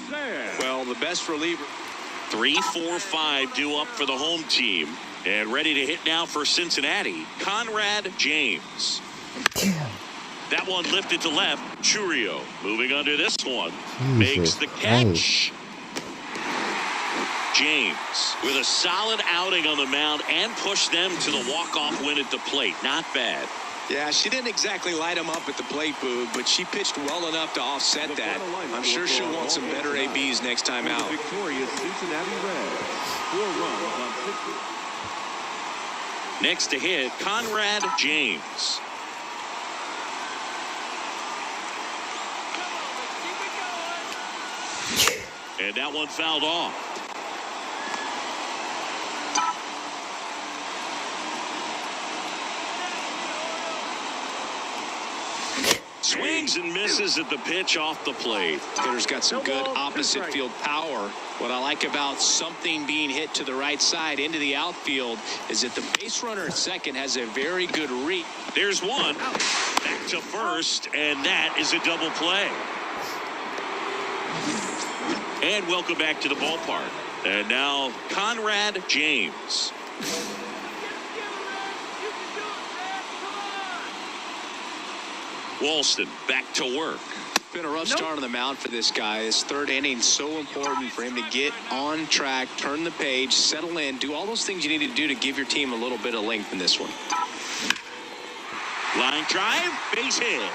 Speaker 8: Well, the best reliever.
Speaker 2: 3-4-5 due up for the home team. And ready to hit now for Cincinnati, Conrad James. That one lifted to left. Churio moving under this one. Makes the catch. James with a solid outing on the mound and pushed them to the walk-off win at the plate. Not bad.
Speaker 8: Yeah, she didn't exactly light him up at the plate, Boog, but she pitched well enough to offset that. I'm sure she'll want some better ABs next time out.
Speaker 5: Victorious Cincinnati Reds. 4 runs on 6 hits.
Speaker 2: Next to hit, Conrad James. And that one fouled off. Swings and misses at the pitch off the plate.
Speaker 8: Hitter's got some good opposite field power. What I like about something being hit to the right side into the outfield is that the base runner at second has a very good read.
Speaker 2: There's one. Back to first, and that is a double play. And welcome back to the ballpark. And now Conrad James. Walston back to work.
Speaker 8: Been a rough start on the mound for this guy. His third inning so important for him to get on track, turn the page, settle in, do all those things you need to do to give your team a little bit of length in this one.
Speaker 2: Line drive, base hit.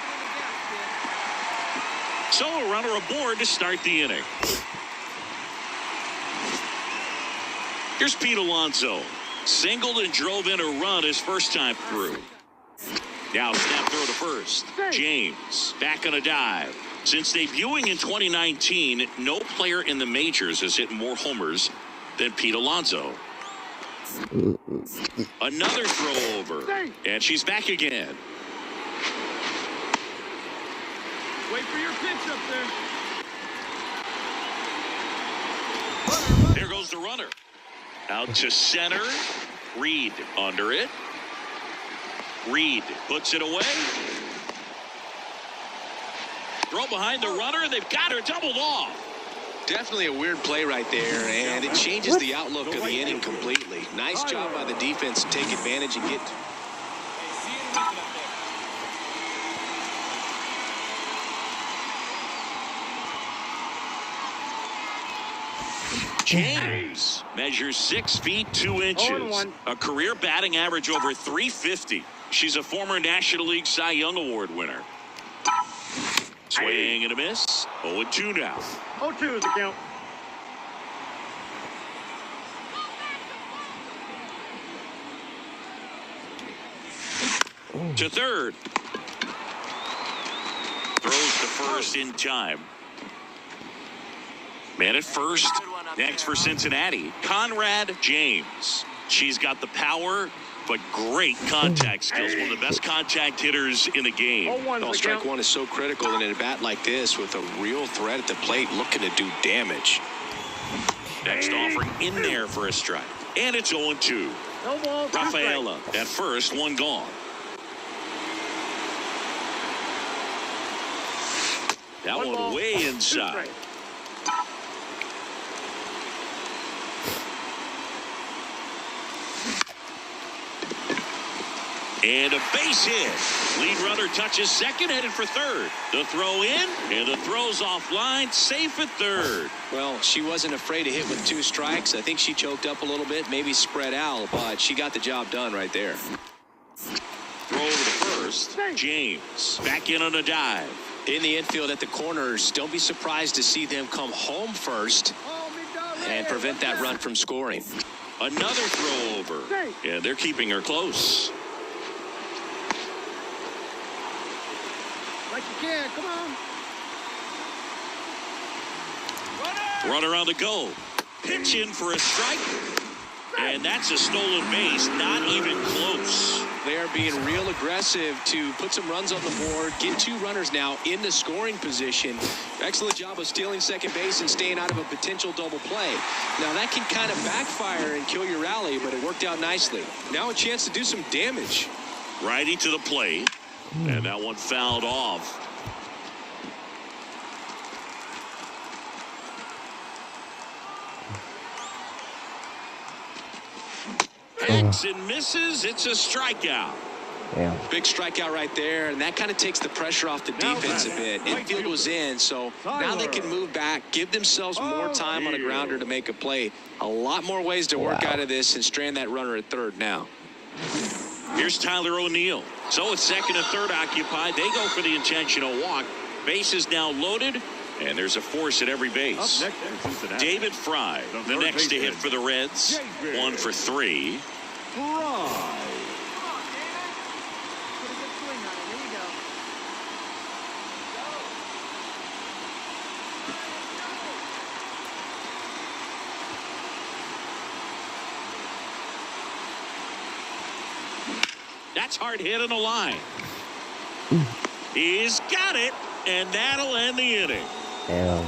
Speaker 2: So a runner aboard to start the inning. Here's Pete Alonso. Singled and drove in a run his first time through. Now snap throw to first. James back on a dive. Since debuting in 2019, no player in the majors has hit more homers than Pete Alonso. Another throw over. And she's back again.
Speaker 4: Wait for your pitch up there.
Speaker 2: There goes the runner. Out to center. Reed under it. Reed puts it away. Throw behind the runner. They've got her doubled off.
Speaker 8: Definitely a weird play right there, and it changes the outlook of the inning completely. Nice job by the defense to take advantage and get.
Speaker 2: James measures 6 feet 2 inches. A career batting average over 350. She's a former National League Cy Young Award winner. Swing and a miss. 0-2 now.
Speaker 4: 0-2 is the count.
Speaker 2: To third. Throws to first in time. Man at first. Next for Cincinnati, Conrad James. She's got the power, but great contact skills. One of the best contact hitters in the game.
Speaker 8: Strike one is so critical in a bat like this with a real threat at the plate looking to do damage.
Speaker 2: Next offering in there for a strike. And it's 0-2. Rafaela at first, one gone. That one way inside. And a base hit. Lead runner touches second, headed for third. The throw in, and the throw's offline, safe at third.
Speaker 8: Well, she wasn't afraid to hit with 2 strikes. I think she choked up a little bit, maybe spread out, but she got the job done right there.
Speaker 2: Throw over to first. James back in on a dive.
Speaker 8: In the infield at the corners, don't be surprised to see them come home first and prevent that run from scoring.
Speaker 2: Another throw over. Yeah, they're keeping her close.
Speaker 7: Like you can, come on.
Speaker 2: Runner on the go. Pitch in for a strike. And that's a stolen base. Not even close.
Speaker 8: They are being real aggressive to put some runs on the board. Get 2 runners now in the scoring position. Excellent job of stealing second base and staying out of a potential double play. Now that can kind of backfire and kill your rally, but it worked out nicely. Now a chance to do some damage.
Speaker 2: Righty to the plate. And that one fouled off. Hacks and misses. It's a strikeout.
Speaker 1: Yeah.
Speaker 8: Big strikeout right there, and that kind of takes the pressure off the defense a bit. Infield was in, so now they can move back, give themselves more time on a grounder to make a play. A lot more ways to work out of this and strand that runner at third now.
Speaker 2: Here's Tyler O'Neill. So it's second and third occupied. They go for the intentional walk. Base is now loaded, And there's a force at every base.
Speaker 5: Up next for Cincinnati,
Speaker 2: David Fry, the next to hit for the Reds. 1 for 3.
Speaker 5: Fry.
Speaker 2: That's hard hit on the line. He's got it, and that'll end the inning.
Speaker 1: Damn.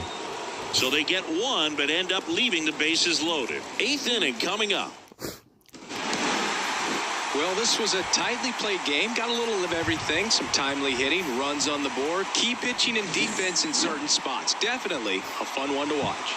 Speaker 2: So they get 1, but end up leaving the bases loaded. 8th inning coming up.
Speaker 8: Well, this was a tightly played game. Got a little of everything. Some timely hitting, runs on the board, key pitching and defense in certain spots. Definitely a fun one to watch.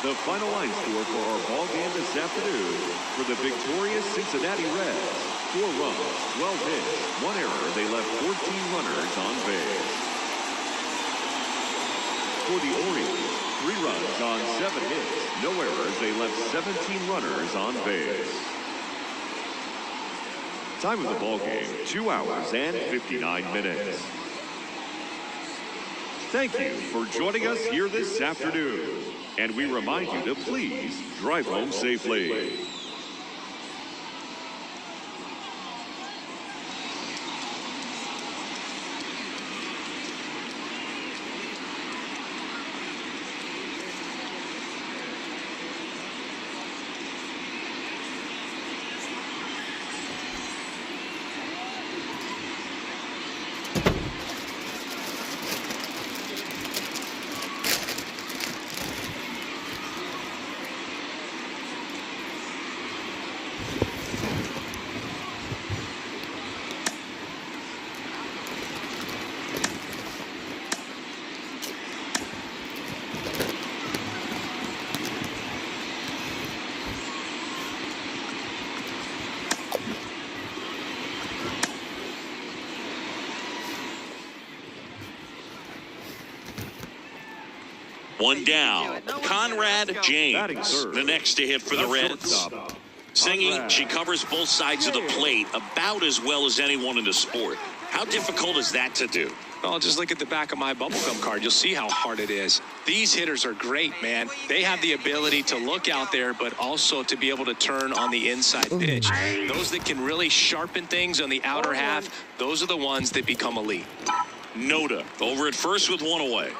Speaker 5: The final line score for our ball game this afternoon for the victorious Cincinnati Reds. 4 runs, 12 hits, 1 error. They left 14 runners on base. For the Orioles, 3 runs on 7 hits, no errors. They left 17 runners on base. Time of the ball game, 2 hours and 59 minutes. Thank you for joining us here this afternoon. And we remind you to please drive home safely.
Speaker 2: One down. Conrad James, the next to hit for the Reds. Singing, she covers both sides of the plate about as well as anyone in the sport. How difficult is that to do?
Speaker 8: Well, just look at the back of my bubblegum card. You'll see how hard it is. These hitters are great, man. They have the ability to look out there, but also to be able to turn on the inside pitch. Those that can really sharpen things on the outer half, those are the ones that become elite.
Speaker 2: Noda over at first with 1 away.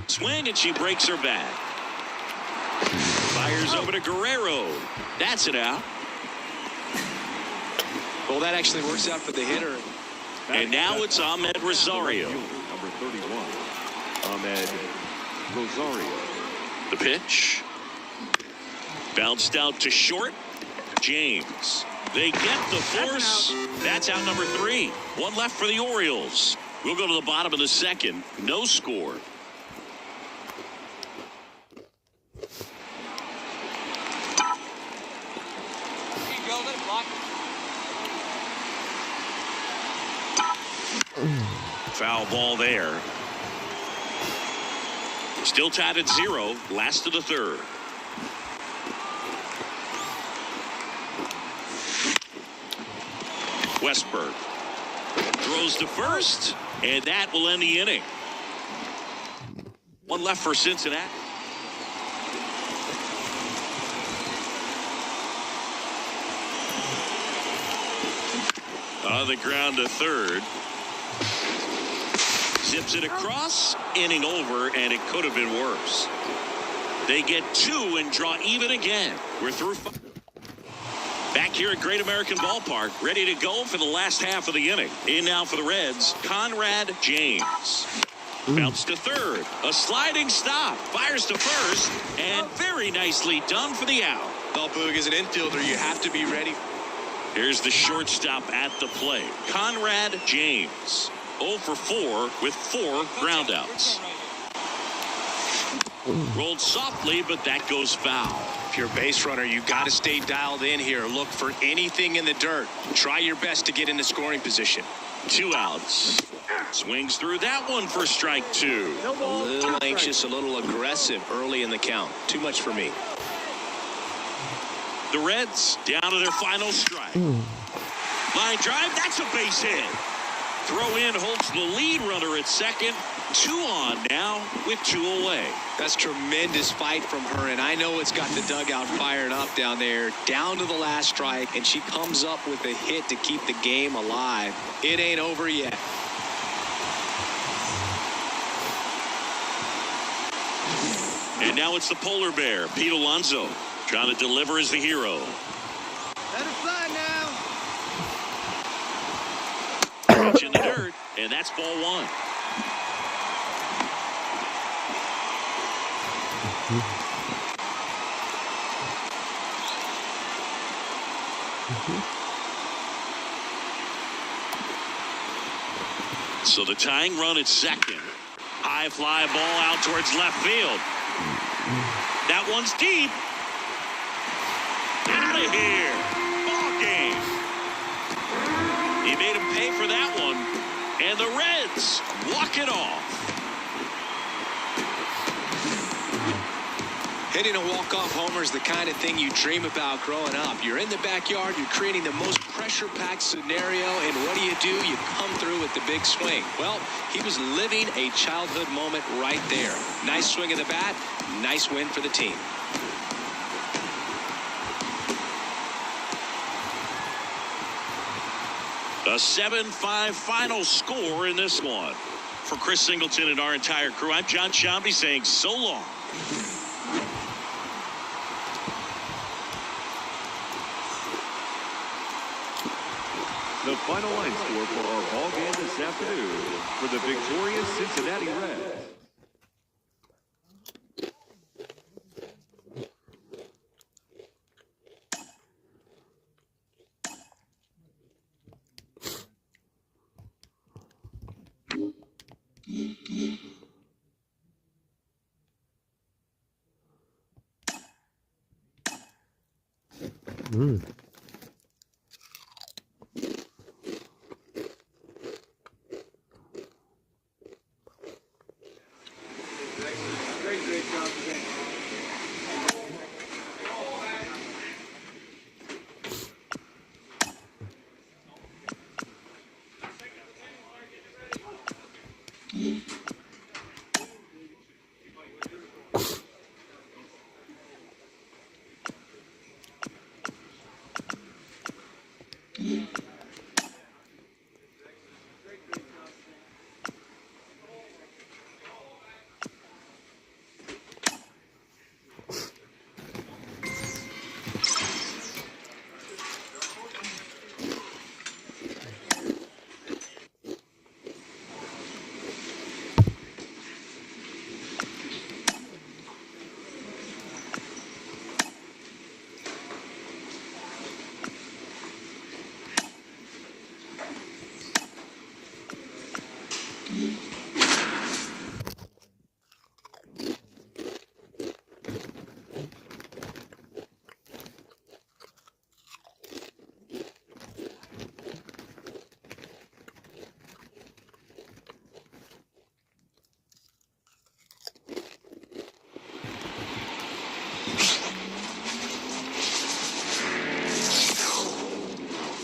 Speaker 2: Swing, and she breaks her back. Fires over to Guerrero. That's it out.
Speaker 8: Well, that actually works out for the hitter.
Speaker 2: And now it's Ahmed Rosario.
Speaker 5: Number 31, Ahmed Rosario.
Speaker 2: The pitch. Bounced out to short. James. They get the force. That's out number 3. 1 left for the Orioles. We'll go to the bottom of the 2nd. No score. Foul ball there. Still tied at 0. Last of the 3rd. Westberg throws to first, and that will end the inning. 1 left for Cincinnati. On the ground to 3rd. Zips it across, inning over, and it could have been worse. They get 2 and draw even again. We're through 5. Back here at Great American Ballpark, ready to go for the last half of the inning. In now for the Reds, Conrad James. Bounce to 3rd, a sliding stop, fires to 1st, and very nicely done for the out.
Speaker 8: Well, Boog, as an infielder, you have to be ready.
Speaker 2: Here's the shortstop at the plate, Conrad James. 0 for 4 with 4 groundouts. Rolled softly, but that goes foul.
Speaker 8: If you're a base runner, you got to stay dialed in here. Look for anything in the dirt. Try your best to get into scoring position.
Speaker 2: 2 outs. Swings through that one for strike 2.
Speaker 8: A little anxious, a little aggressive early in the count. Too much for me.
Speaker 2: The Reds down to their final strike. Line drive, that's a base hit. Throw in holds the lead runner at second. 2 on now with 2 away.
Speaker 8: That's tremendous fight from her, and I know it's got the dugout fired up down there, down to the last strike, and she comes up with a hit to keep the game alive. It ain't over yet.
Speaker 2: And now it's the polar bear, Pete Alonso, trying to deliver as the hero.
Speaker 7: Let it fly now.
Speaker 2: Pitch in the dirt, and that's ball 1. So the tying run at second. High fly ball out towards left field. That one's deep. Out of here. Ball game. He made him pay for that one. And the Reds walk it off.
Speaker 8: Hitting a walk-off homer is the kind of thing you dream about growing up. You're in the backyard, you're creating the most pressure-packed scenario, and what do? You come through with the big swing. Well, he was living a childhood moment right there. Nice swing of the bat, nice win for the team.
Speaker 2: A 7-5 final score in this one. For Chris Singleton and our entire crew, I'm John Shambi saying so long.
Speaker 5: The final line score for our ball game this afternoon for the victorious Cincinnati Reds.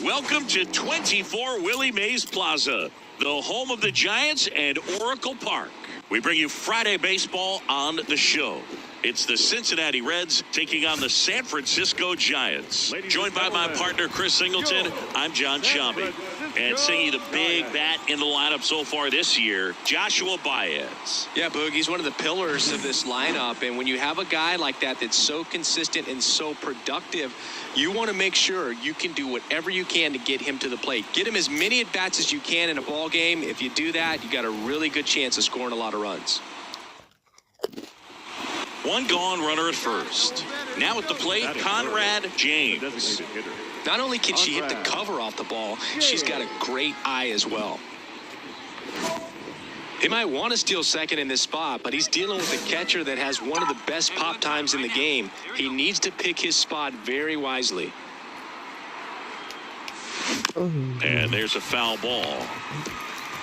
Speaker 2: Welcome to 24 Willie Mays Plaza, the home of the Giants and Oracle Park. We bring you Friday baseball on the show. It's the Cincinnati Reds taking on the San Francisco Giants. Joined by my partner, Chris Singleton, I'm John Shambi. And singing the big bat in the lineup so far this year, Joshua Baez.
Speaker 8: Yeah, Boog, he's one of the pillars of this lineup. And when you have a guy like that that's so consistent and so productive, you want to make sure you can do whatever you can to get him to the plate. Get him as many at-bats as you can in a ball game. If you do that, you got a really good chance of scoring a lot of runs.
Speaker 2: One gone, runner at first. Now at the plate, Conrad James.
Speaker 8: Not only can she hit the cover off the ball, she's got a great eye as well. He might want to steal second in this spot, but he's dealing with a catcher that has one of the best pop times in the game. He needs to pick his spot very wisely.
Speaker 2: And there's a foul ball.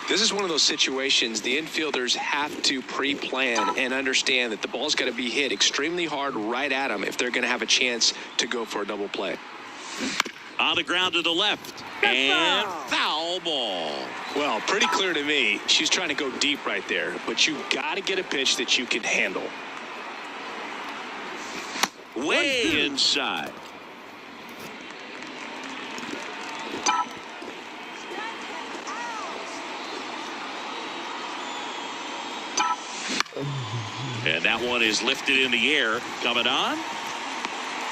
Speaker 8: This is one of those situations the infielders have to pre-plan and understand that the ball's got to be hit extremely hard right at them if they're going to have a chance to go for a double play.
Speaker 2: On the ground to the left. And foul ball.
Speaker 8: Well, pretty clear to me. She's trying to go deep right there, but you got to get a pitch that you can handle.
Speaker 2: Way inside. And that one is lifted in the air. Coming on.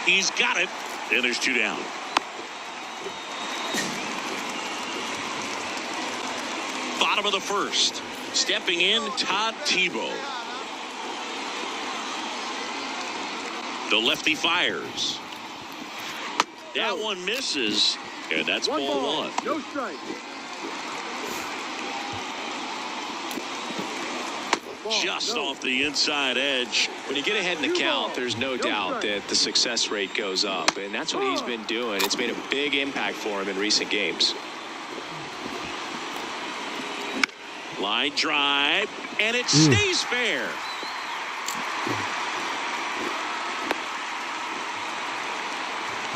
Speaker 2: He's got it. And there's 2 down. Bottom of the first. Stepping in, Todd Tebow. The lefty fires. That one misses. And that's ball 1.
Speaker 7: No strike.
Speaker 2: Just off the inside edge.
Speaker 8: When you get ahead in the count, there's no doubt that the success rate goes up, and that's what he's been doing. It's made a big impact for him in recent games.
Speaker 2: Line drive, and it stays fair.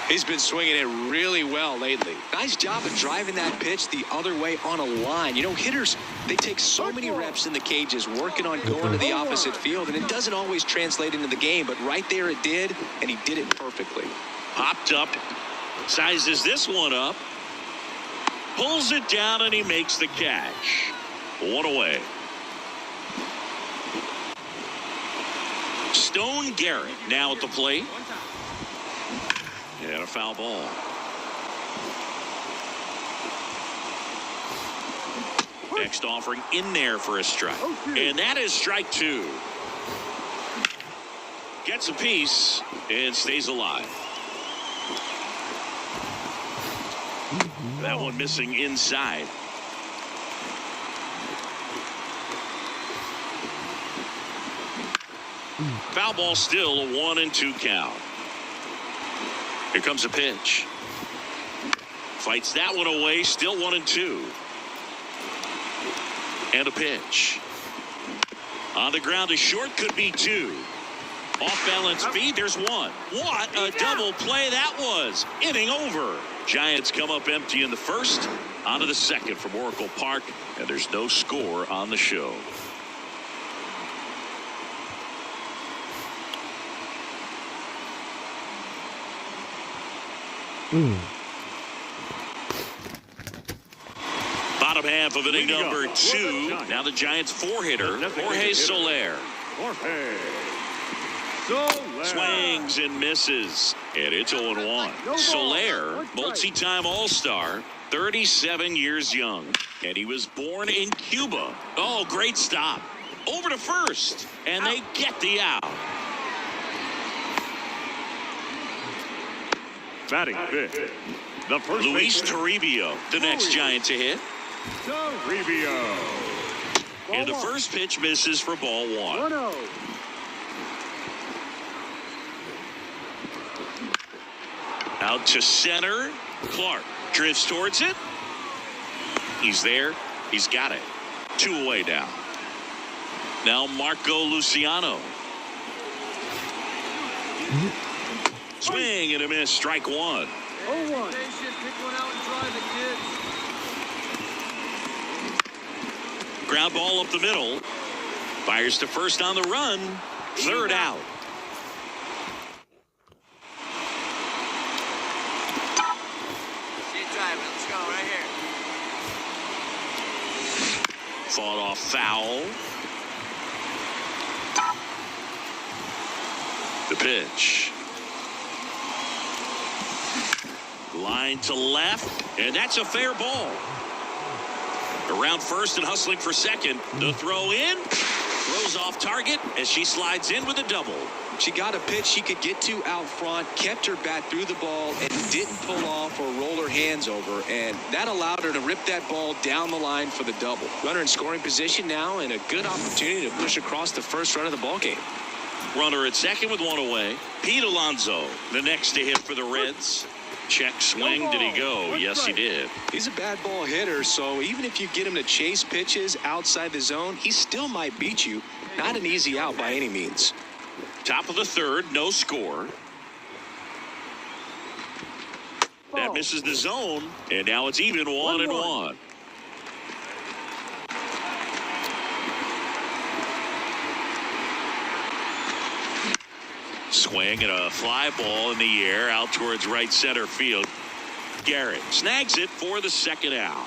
Speaker 8: He's been swinging it really well lately. Nice job of driving that pitch the other way on a line. You know, hitters, they take so many reps in the cages working on going to the opposite field, and it doesn't always translate into the game, but right there it did, and he did it perfectly.
Speaker 2: Hopped up, sizes this one up, pulls it down, and he makes the catch. 1 away. Stone Garrett now at the plate. And a foul ball. Next offering in there for a strike. And that is strike 2. Gets a piece and stays alive. That one missing inside. Foul ball, still a 1-2 count. Here comes a pitch. Fights that one away. Still 1-2. And a pitch. On the ground to short. Could be 2. Off balance feed. There's 1. What a double play that was. Inning over. Giants come up empty in the first. On to the second from Oracle Park. And there's no score on the show. Bottom half of inning number 2. Now the Giants 4-hitter, Jorge Soler. Swings and misses. And it's 0-1. Soler, multi-time All-Star, 37 years young. And he was born in Cuba. Oh, great stop. Over to first. And they get the out.
Speaker 5: Batting fifth, the first
Speaker 2: Luis Toribio, the next Giant to hit.
Speaker 5: Toribio.
Speaker 2: And the first pitch misses for ball 1. Out to center. Clark drifts towards it. He's there. He's got it. 2 away now. Now Marco Luciano. Swing and a miss. Strike 1.
Speaker 7: 0-1. Pick one out and drive the kids.
Speaker 2: Ground ball up the middle. Fires to first on the run. 3rd out.
Speaker 6: She's driving. Let's go right here.
Speaker 2: Fought off foul. The pitch. Line to left, and that's a fair ball. Around first and hustling for second. The throw in. Throws off target as she slides in with a double.
Speaker 8: She got a pitch she could get to out front, kept her bat through the ball, and didn't pull off or roll her hands over. And that allowed her to rip that ball down the line for the double. Runner in scoring position now, and a good opportunity to push across the first run of the ball game.
Speaker 2: Runner at second with one away. Pete Alonso, the next to hit for the Reds. Check swing. Did he go? Yes, he did.
Speaker 8: He's a bad ball hitter, so even if you get him to chase pitches outside the zone, he still might beat you. Not an easy out by any means.
Speaker 2: Top of the third, no score. That misses the zone, and now it's even 1-1. Swing and a fly ball in the air out towards right center field. Garrett snags it for the second out.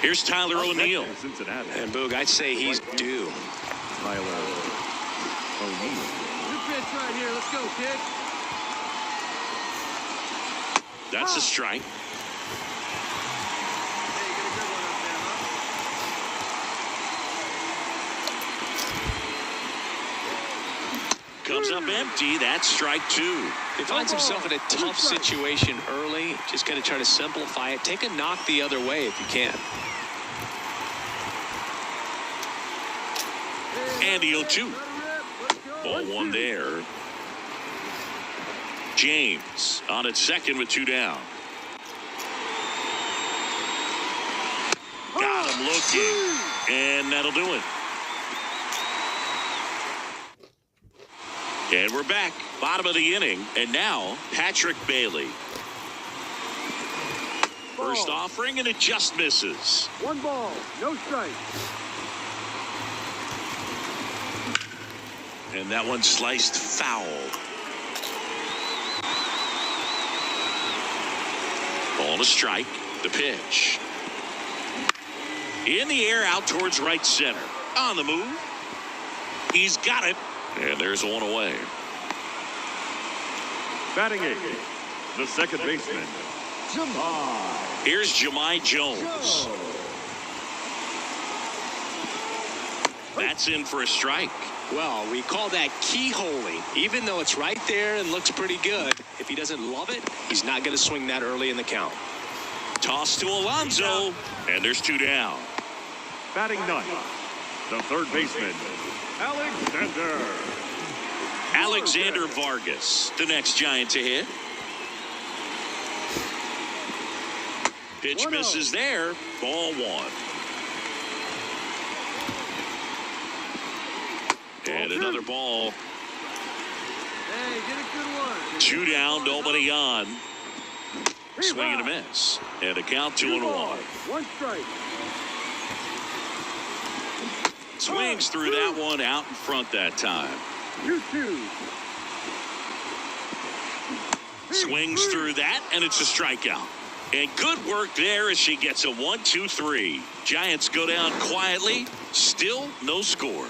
Speaker 2: Here's Tyler O'Neill.
Speaker 8: And Boog, I'd say he's due.
Speaker 5: Tyler O'Neill.
Speaker 4: Good pitch right here. Let's go, kid.
Speaker 2: That's a strike. Comes up empty. That's strike two.
Speaker 8: He finds himself in a tough situation early. Just got to try to simplify it. Take a knock the other way if you can.
Speaker 2: And the 0-2. Ball one there. James on at second with two down. Got him looking. And that'll do it. And we're back. Bottom of the inning. And now Patrick Bailey. First offering, and it just misses.
Speaker 4: 1 ball, no strike.
Speaker 2: And that one sliced foul. Ball to strike. The pitch. In the air out towards right center. On the move. He's got it. And there's one away.
Speaker 5: Batting eighth, the second baseman, Jemai.
Speaker 2: Here's Jemai Jones. That's in for a strike.
Speaker 8: Well, we call that keyholing. Even though it's right there and looks pretty good, if he doesn't love it, he's not going to swing that early in the count.
Speaker 2: Toss to Alonso, and there's two down.
Speaker 5: Batting ninth, the third baseman,
Speaker 2: Alexander Vargas, the next Giant to hit. Pitch misses there. Ball one. And another ball.
Speaker 4: Hey, get a good one.
Speaker 2: Two down, nobody on. Swing and a miss. And a count 2-1.
Speaker 4: 1 strike.
Speaker 2: Swings through that one out in front that time.
Speaker 4: 2-2.
Speaker 2: Swings through that, and it's a strikeout. And good work there as she gets a 1-2-3. Giants go down quietly. Still no score.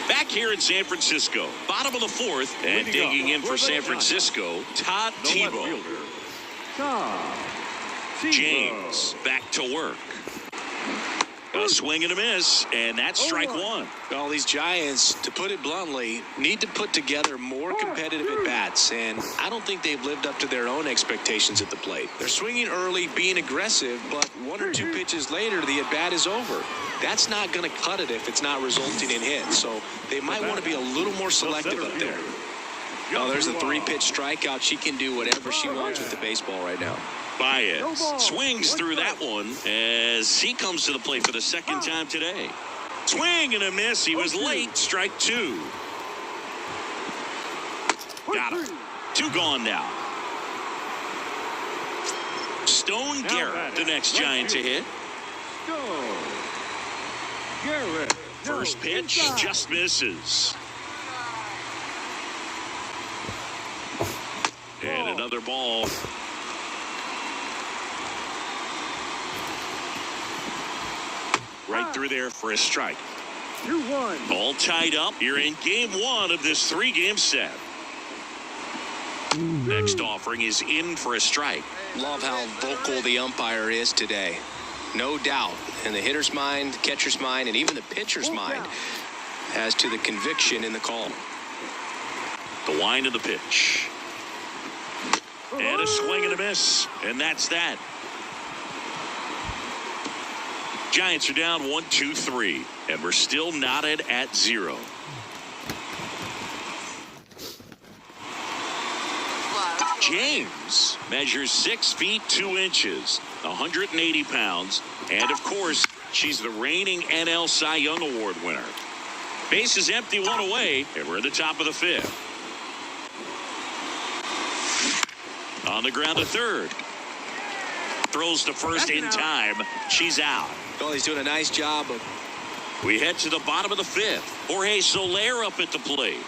Speaker 2: Back here in San Francisco, bottom of the fourth, and digging in for San Francisco, Todd Tebow. James back to work. A swing and a miss, and that's strike one.
Speaker 8: Well, these Giants, to put it bluntly, need to put together more competitive at-bats, and I don't think they've lived up to their own expectations at the plate. They're swinging early, being aggressive, but 1 or 2 pitches later, the at-bat is over. That's not going to cut it if it's not resulting in hits, so they might want to be a little more selective up there. Oh, there's a 3-pitch strikeout. She can do whatever she wants with the baseball right now.
Speaker 2: Baez swings through that one as he comes to the plate for the second time today. Swing and a miss. He was late. Strike two. Got him. 2 gone now. Stone Garrett, the next Giant to hit. First pitch just misses. And another ball. Right through there for a strike.
Speaker 4: 2-1.
Speaker 2: All tied up here in game 1 of this 3-game set. Next offering is in for a strike.
Speaker 8: Love how vocal the umpire is today. No doubt in the hitter's mind, catcher's mind, and even the pitcher's mind as to the conviction in the call.
Speaker 2: The wind of the pitch. And a swing and a miss. And that's that. Giants are down 1-2-3. And we're still knotted at 0. James measures 6 feet 2 inches, 180 pounds, and of course, she's the reigning NL Cy Young Award winner. Base is empty, 1 away, and we're at the top of the 5th. On the ground to third. Throws to first in time. She's out.
Speaker 8: Well, he's doing a nice job of.
Speaker 2: We head to the bottom of the 5th. Jorge Soler up at the plate.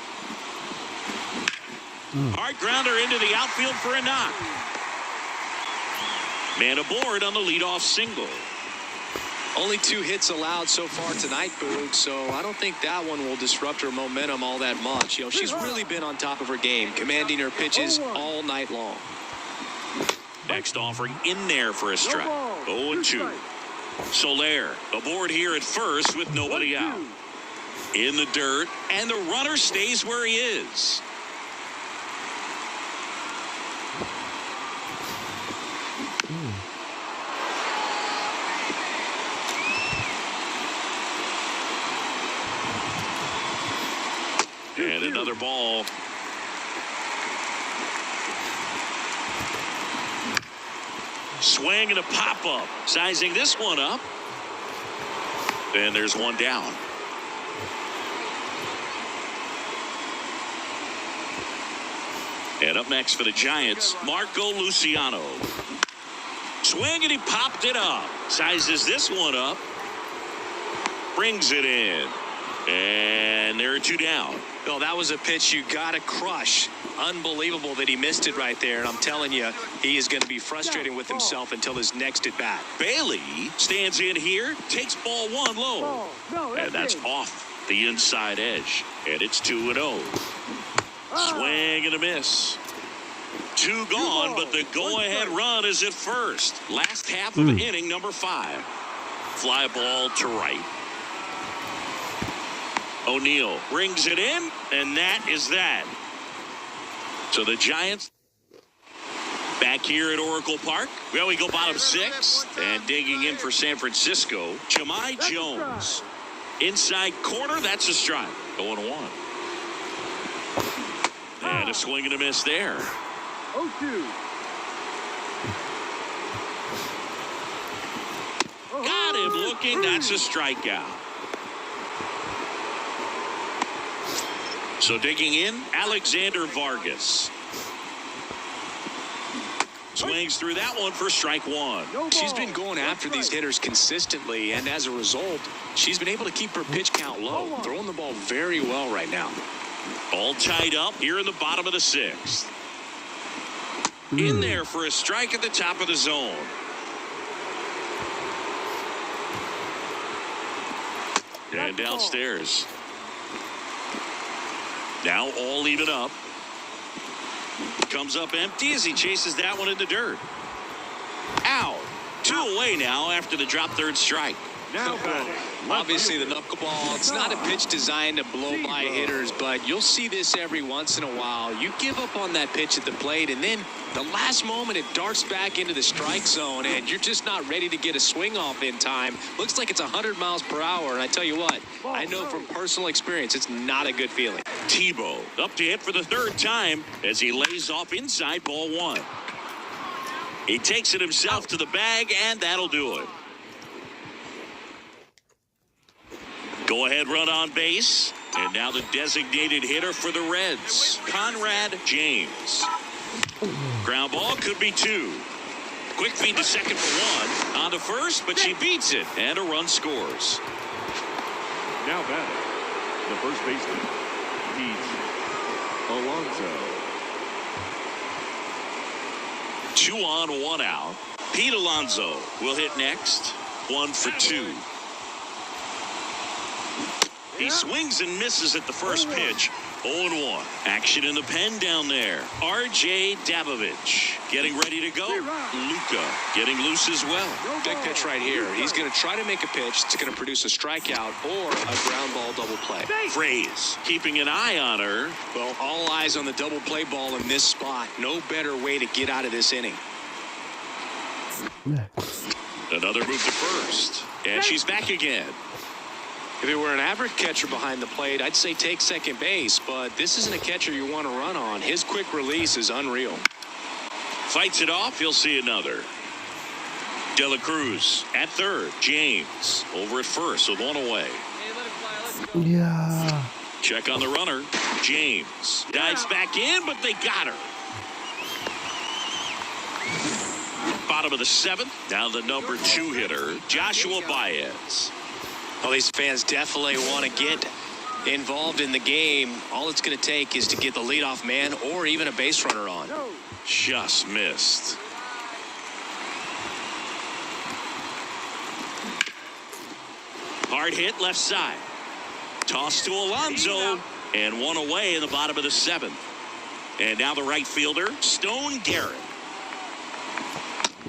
Speaker 2: Hard grounder into the outfield for a knock. Man aboard on the leadoff single.
Speaker 8: Only 2 hits allowed so far tonight, Boog, so I don't think that one will disrupt her momentum all that much. You know, she's really been on top of her game, commanding her pitches all night long.
Speaker 2: Next offering in there for a strike. 0-2. Soler aboard here at first with nobody out. In the dirt, and the runner stays where he is. And another ball. Swing and a pop-up. Sizing this one up. And there's one down. And up next for the Giants, Marco Luciano. Swing and he popped it up. Sizes this one up. Brings it in. And there are 2 down.
Speaker 8: Well, that was a pitch you got to crush. Unbelievable that he missed it right there. And I'm telling you, he is going to be frustrated with himself until his next at bat.
Speaker 2: Bailey stands in here, takes ball 1 low. And that's off the inside edge. And it's 2-0. Swing and a miss. 2 gone, but the go-ahead run is at first. Last half of inning number 5. Fly ball to right. O'Neal brings it in, and that is that. So the Giants back here at Oracle Park. Well, we go bottom 6, and digging in for San Francisco, Jahmai Jones. Inside corner, that's a strike. 0-1. And a swing and a miss there.
Speaker 4: 0-2.
Speaker 2: Got him looking, that's a strikeout. So digging in, Alexander Vargas. Swings through that one for strike 1.
Speaker 8: She's been going after these hitters consistently, and as a result, she's been able to keep her pitch count low, throwing the ball very well right now.
Speaker 2: All tied up here in the bottom of the 6th. In there for a strike at the top of the zone. And downstairs. Now all even up. Comes up empty as he chases that one in the dirt. Out. 2 away now after the drop third strike.
Speaker 4: Now
Speaker 8: obviously the knuckleball, it's not a pitch designed to blow by hitters, but you'll see this every once in a while. You give up on that pitch at the plate, and then the last moment it darts back into the strike zone, and you're just not ready to get a swing off in time. Looks like it's 100 miles per hour, and I tell you what, I know from personal experience it's not a good feeling.
Speaker 2: Tebow up to hit for the 3rd time as he lays off inside ball 1. He takes it himself to the bag, and that'll do it. Go ahead run on base. And now the designated hitter for the Reds, Conrad James. Ground ball could be 2. Quick feed to second for 1. On to first, but she beats it. And a run scores.
Speaker 5: Now batting, the first baseman, Pete Alonso.
Speaker 2: 2 on, 1 out. Pete Alonso will hit next. 1 for 2. He swings and misses at the first pitch. 0-1. Action in the pen down there. R.J. Dabovich getting ready to go. Luka getting loose as well.
Speaker 8: Big pitch right here. He's going to try to make a pitch that's going to produce a strikeout or a ground ball double play.
Speaker 2: Fraze keeping an eye on her.
Speaker 8: Well, all eyes on the double play ball in this spot. No better way to get out of this inning.
Speaker 2: Another move to first. And she's back again.
Speaker 8: If it were an average catcher behind the plate, I'd say take second base, but this isn't a catcher you want to run on. His quick release is unreal.
Speaker 2: Fights it off. He'll see another. De La Cruz at third. James over at first with one away.
Speaker 1: Yeah.
Speaker 2: Check on the runner. James dives back in, but they got her. Bottom of the seventh. Now the number 2 hitter, Joshua Baez.
Speaker 8: Well, these fans definitely want to get involved in the game. All it's going to take is to get the leadoff man or even a base runner on.
Speaker 2: Just missed. Hard hit left side. Toss to Alonso. And one away in the bottom of the seventh. And now the right fielder, Stone Garrett.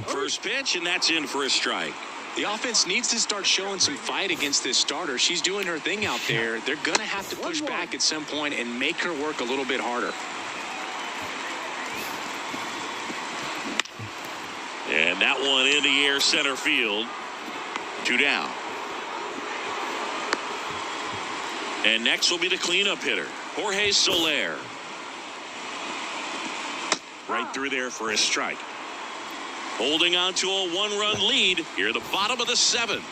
Speaker 2: First pitch, and that's in for a strike.
Speaker 8: The offense needs to start showing some fight against this starter. She's doing her thing out there. They're going to have to push back at some point and make her work a little bit harder.
Speaker 2: And that one in the air center field. 2 down. And next will be the cleanup hitter, Jorge Soler. Right through there for a strike. Holding on to a 1-run lead here at the bottom of the seventh.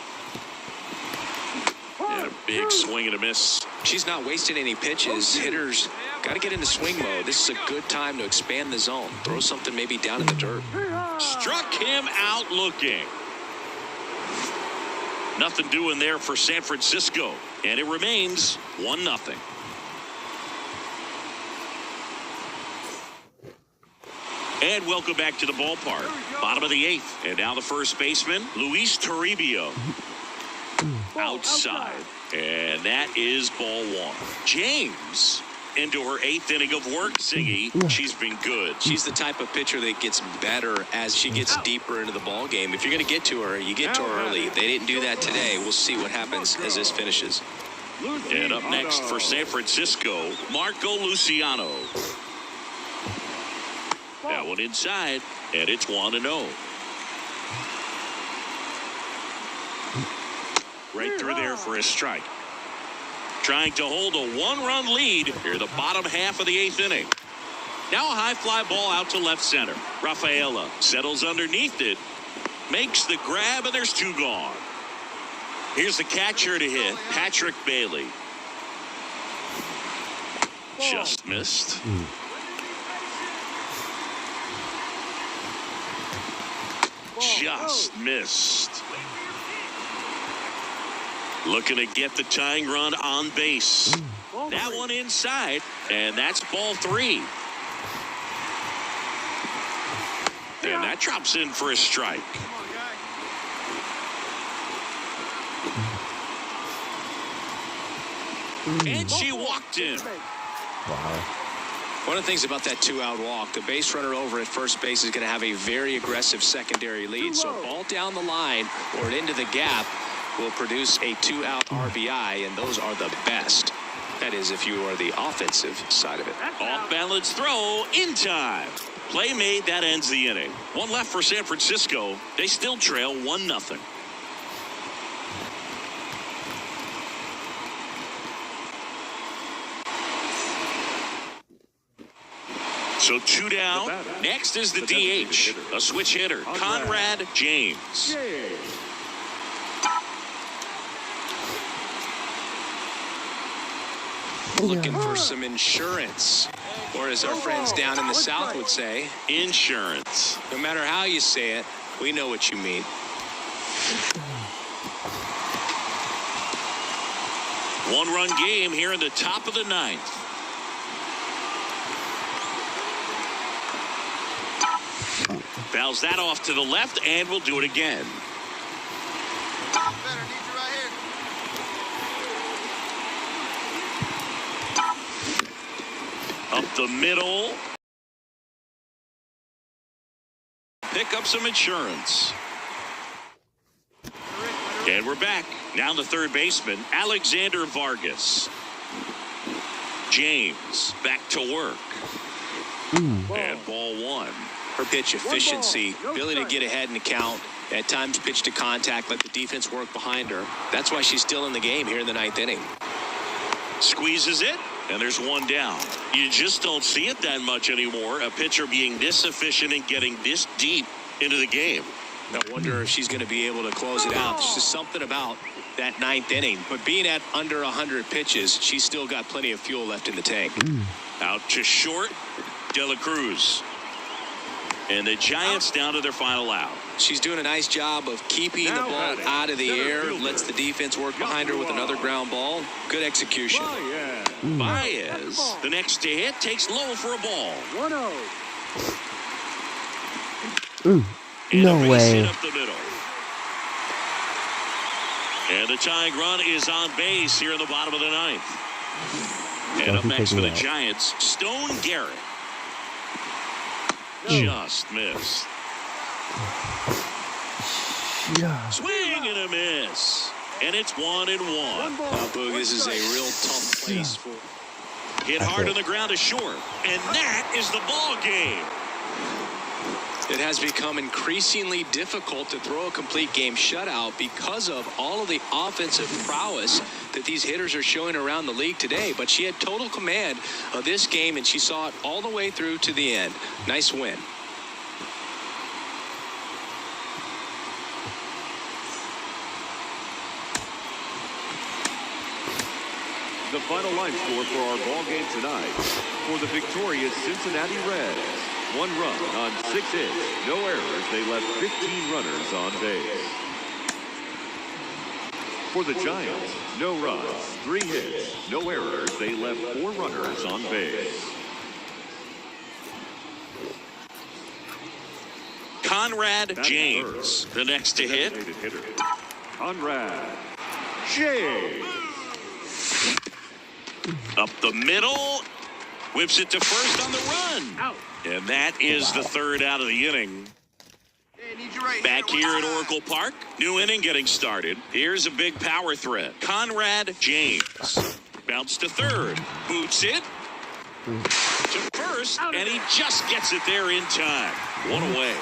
Speaker 2: And a big swing and a miss.
Speaker 8: She's not wasting any pitches. Hitters got to get into swing mode. This is a good time to expand the zone. Throw something maybe down in the dirt.
Speaker 2: Struck him out looking. Nothing doing there for San Francisco. And it remains 1-0. And welcome back to the ballpark. Bottom of the 8th. And now the first baseman, Luis Toribio. Outside. And that is ball 1. James into her 8th inning of work, Ziggy. She's been good.
Speaker 8: She's the type of pitcher that gets better as she gets deeper into the ball game. If you're going to get to her, you get to her early. If they didn't do that today, we'll see what happens as this finishes.
Speaker 2: And up next for San Francisco, Marco Luciano. That one inside, and it's 1-0. Right through there for a strike. Trying to hold a 1-run lead here, the bottom half of the 8th inning. Now a high fly ball out to left center. Rafaela settles underneath it, makes the grab, and there's 2 gone. Here's the catcher to hit, Patrick Bailey. Just missed. Just missed. Looking to get the tying run on base. That one inside, and that's ball 3. And that drops in for a strike. And she walked him.
Speaker 1: Wow.
Speaker 8: One of the things about that 2-out walk, the base runner over at first base is going to have a very aggressive secondary lead. So ball down the line or into the gap will produce a 2-out RBI, and those are the best. That is, if you are the offensive side of it.
Speaker 2: Off balance throw in time. Play made, that ends the inning. One left for San Francisco. They still trail 1-0. So 2 down. Next is the DH, a switch hitter, Conrad James.
Speaker 8: Looking for some insurance, or as our friends down in the South would say,
Speaker 2: insurance.
Speaker 8: No matter how you say it, we know what you mean.
Speaker 2: One-run game here in the top of the 9th. Fouls that off to the left, and we'll do it again. the middle. Pick up some insurance. And we're back. Now the third baseman, Alexander Vargas. James back to work. And ball one.
Speaker 8: Her pitch efficiency, ability to get ahead in the count, at times pitch to contact, let the defense work behind her. That's why she's still in the game here in the ninth inning.
Speaker 2: Squeezes it, and there's one down. You just don't see it that much anymore. A pitcher being this efficient and getting this deep into the game.
Speaker 8: I wonder if she's going to be able to close it out. There's just something about that ninth inning. But being at under 100 pitches, she's still got plenty of fuel left in the tank.
Speaker 2: Out to short, De La Cruz. And the Giants down to their final out.
Speaker 8: She's doing a nice job of keeping the ball out of the air. Lets the defense work behind her with another ground ball. Good execution.
Speaker 2: Baez, the next to hit, takes low for a ball.
Speaker 7: 1-0.
Speaker 1: No way.
Speaker 2: Hit up the middle. And the tying run is on base here in the bottom of the ninth. And up next for the Giants, Stone Garrett. Just missed. Swing and a miss. And it's 1-1.
Speaker 8: Now, Boog, this is a real tough place for.
Speaker 2: Hit hard on the ground to short. And that is the ball game.
Speaker 8: It has become increasingly difficult to throw a complete game shutout because of all of the offensive prowess that these hitters are showing around the league today. But she had total command of this game, and she saw it all the way through to the end. Nice win.
Speaker 5: The final line score for our ball game tonight. For the victorious Cincinnati Reds, 1 run on 6 hits, no errors. They left 15 runners on base. For the Giants, no runs, 3 hits, no errors. They left 4 runners on base.
Speaker 2: Conrad James, the next to hit.
Speaker 5: Conrad James.
Speaker 2: Up the middle. Whips it to first on the run.
Speaker 4: Out.
Speaker 2: And that is the third out of the inning. Back here at Oracle Park, new inning getting started. Here's a big power threat. Conrad James. Bounce to third. Boots it to first, and he just gets it there in time. One away.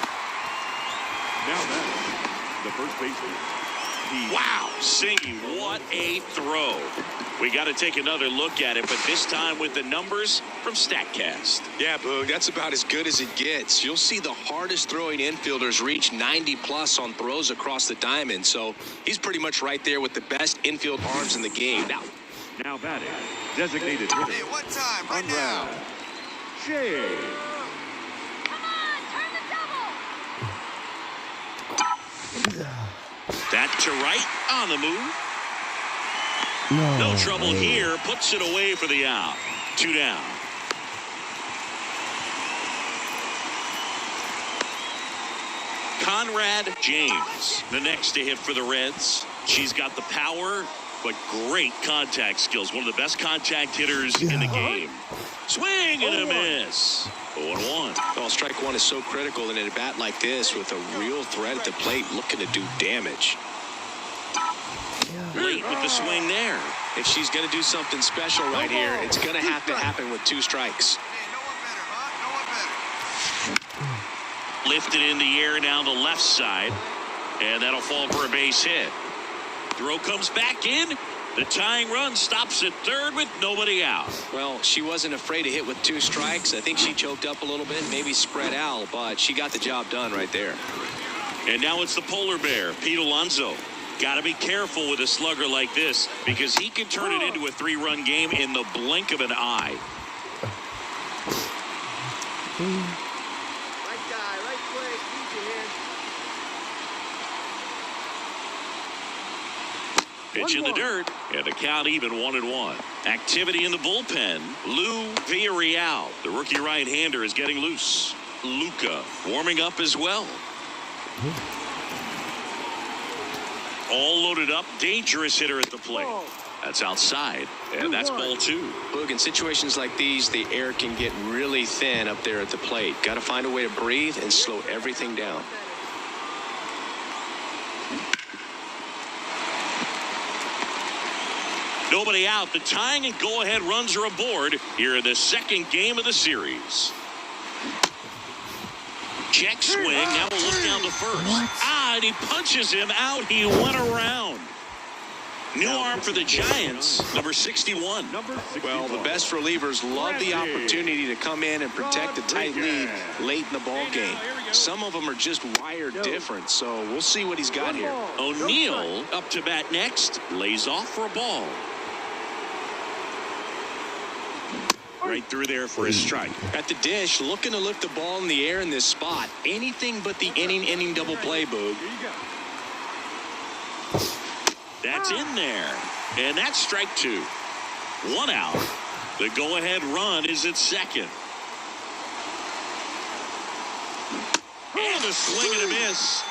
Speaker 5: Now that's the first baseman.
Speaker 2: Wow, Singy, what a throw. We got to take another look at it, but this time with the numbers from StatCast.
Speaker 8: Yeah, Boog, that's about as good as it gets. You'll see the hardest throwing infielders reach 90+ on throws across the diamond, so he's pretty much right there with the best infield arms in the game.
Speaker 5: Now batting, designated hitter.
Speaker 6: Hey, what time? Right now.
Speaker 5: James.
Speaker 2: That to right on the move. No trouble here. Puts it away for the out. 2 down. Conrad James, the next to hit for the Reds. She's got the power, but great contact skills. One of the best contact hitters in the game. Swing and a miss. 0-1.
Speaker 8: Well, strike one is so critical in a bat like this with a real threat at the plate looking to do damage.
Speaker 2: Late with the swing there.
Speaker 8: If she's going to do something special right here, it's going to have to happen with 2 strikes.
Speaker 6: Hey, no one better, huh? No one better.
Speaker 2: Lifted in the air down the left side, and that'll fall for a base hit. Throw comes back in. The tying run stops at third with nobody out.
Speaker 8: Well, she wasn't afraid to hit with 2 strikes. I think she choked up a little bit, maybe spread out, but she got the job done right there.
Speaker 2: And now it's the polar bear, Pete Alonso. Got to be careful with a slugger like this because he can turn it into a 3-run game in the blink of an eye.
Speaker 7: Right guy, right place. Need your hand.
Speaker 2: Pitch in the dirt, and the count even 1-1. Activity in the bullpen. Lou Villarreal, the rookie right-hander, is getting loose. Luca warming up as well. All loaded up, dangerous hitter at the plate. That's outside, and that's ball 2.
Speaker 8: Look, in situations like these, the air can get really thin up there at the plate. Got to find a way to breathe and slow everything down.
Speaker 2: Nobody out. The tying and go-ahead runs are aboard here in the second game of the series. Check swing. Now we'll look down to first. And he punches him out. He went around. New arm for the Giants, number 61.
Speaker 8: Well, the best relievers love the opportunity to come in and protect a tight lead late in the ball game. Some of them are just wired different, so we'll see what he's got here.
Speaker 2: O'Neill up to bat next, lays off for a ball. Right through there for a strike.
Speaker 8: At the dish, looking to lift the ball in the air in this spot. Anything but the inning double play, Boog.
Speaker 2: That's in there. And that's strike 2. 1 out. The go-ahead run is at second. And a swing and a miss.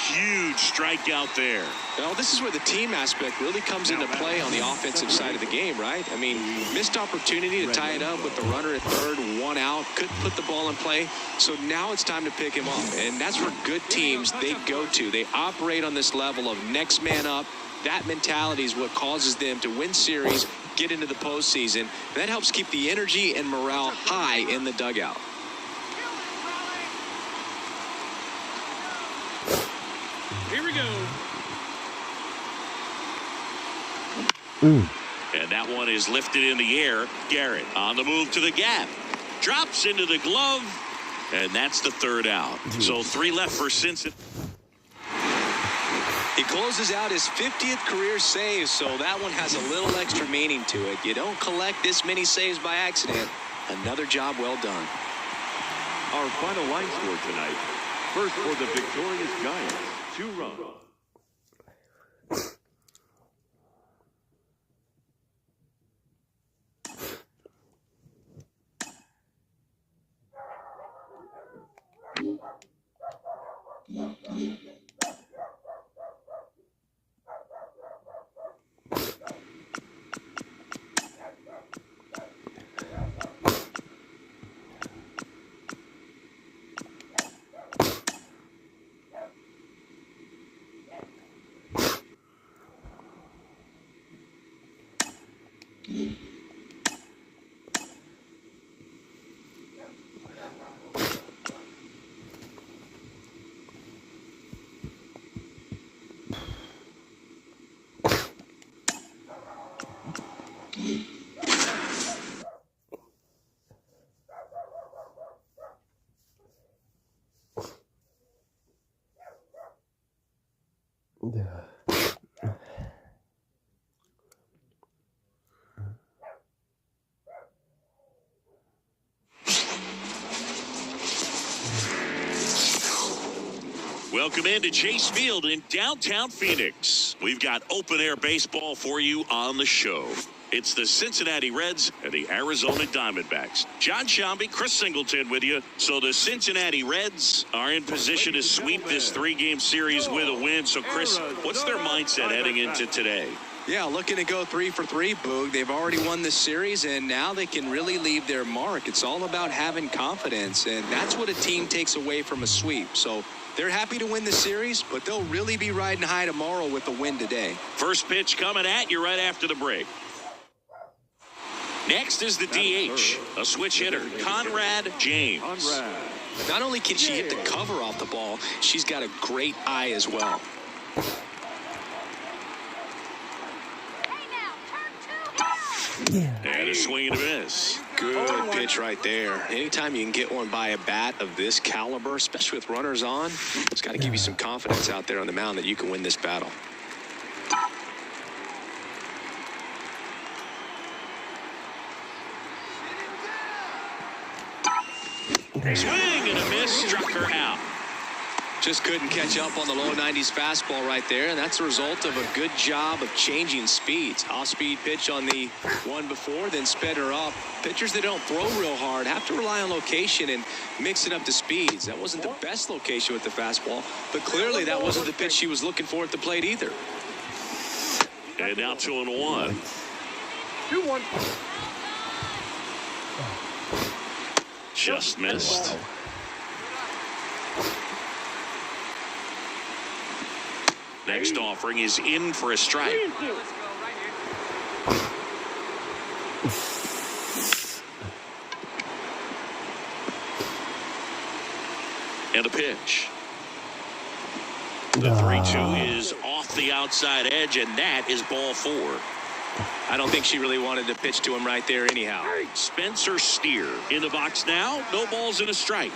Speaker 2: Huge strikeout there.
Speaker 8: Well, this is where the team aspect really comes into play on the offensive side of the game, right? I mean, missed opportunity to tie it up with the runner at third, 1 out, couldn't put the ball in play. So now it's time to pick him up. And that's where good teams, they go to. They operate on this level of next man up. That mentality is what causes them to win series, get into the postseason. That helps keep the energy and morale high in the dugout.
Speaker 4: Here we go.
Speaker 2: And that one is lifted in the air. Garrett on the move to the gap. Drops into the glove. And that's the 3rd out. So 3 left for Cincinnati.
Speaker 8: He closes out his 50th career save, so that one has a little extra meaning to it. You don't collect this many saves by accident. Another job well done.
Speaker 5: Our final line score tonight. First for the victorious Giants, 2 runs.
Speaker 2: Welcome into Chase Field in downtown Phoenix. We've got open-air baseball for you on the show. It's the Cincinnati Reds and the Arizona Diamondbacks. John Shambi, Chris Singleton with you. So the Cincinnati Reds are in position to sweep this 3-game series with a win. So, Chris, what's their mindset heading into today?
Speaker 8: Yeah, looking to go 3 for 3, Boog. They've already won this series, and now they can really leave their mark. It's all about having confidence, and that's what a team takes away from a sweep. So they're happy to win the series, but they'll really be riding high tomorrow with the win today.
Speaker 2: First pitch coming at you right after the break. Next is the DH, a switch hitter, Conrad James.
Speaker 8: Not only can she hit the cover off the ball, she's got a great eye as well.
Speaker 2: And a swing and a miss.
Speaker 8: Good pitch right there. Anytime you can get one by a bat of this caliber, especially with runners on, it's got to give you some confidence out there on the mound that you can win this battle.
Speaker 2: Swing and a miss, struck her out.
Speaker 8: Just couldn't catch up on the low 90s fastball right there, and that's a result of a good job of changing speeds. Off-speed pitch on the one before, then sped her up. Pitchers that don't throw real hard have to rely on location and mix it up to speeds. That wasn't the best location with the fastball, but clearly that wasn't the pitch she was looking for at the plate either.
Speaker 2: And now 2-1.
Speaker 4: 2-1.
Speaker 2: Just missed. Next offering is in for a strike.
Speaker 4: 3-2. Let's go right here.
Speaker 2: And a pitch. The 3-2 is off the outside edge, and that is ball 4.
Speaker 8: I don't think she really wanted to pitch to him right there anyhow.
Speaker 2: Spencer Steer in the box now. No balls and a strike.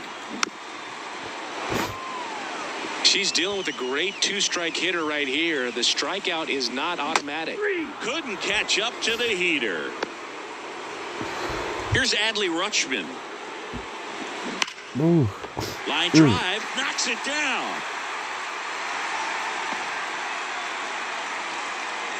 Speaker 8: She's dealing with a great 2-strike hitter right here. The strikeout is not automatic.
Speaker 2: Couldn't catch up to the heater. Here's Adley Rutschman.
Speaker 1: Ooh.
Speaker 2: Line drive, knocks it down.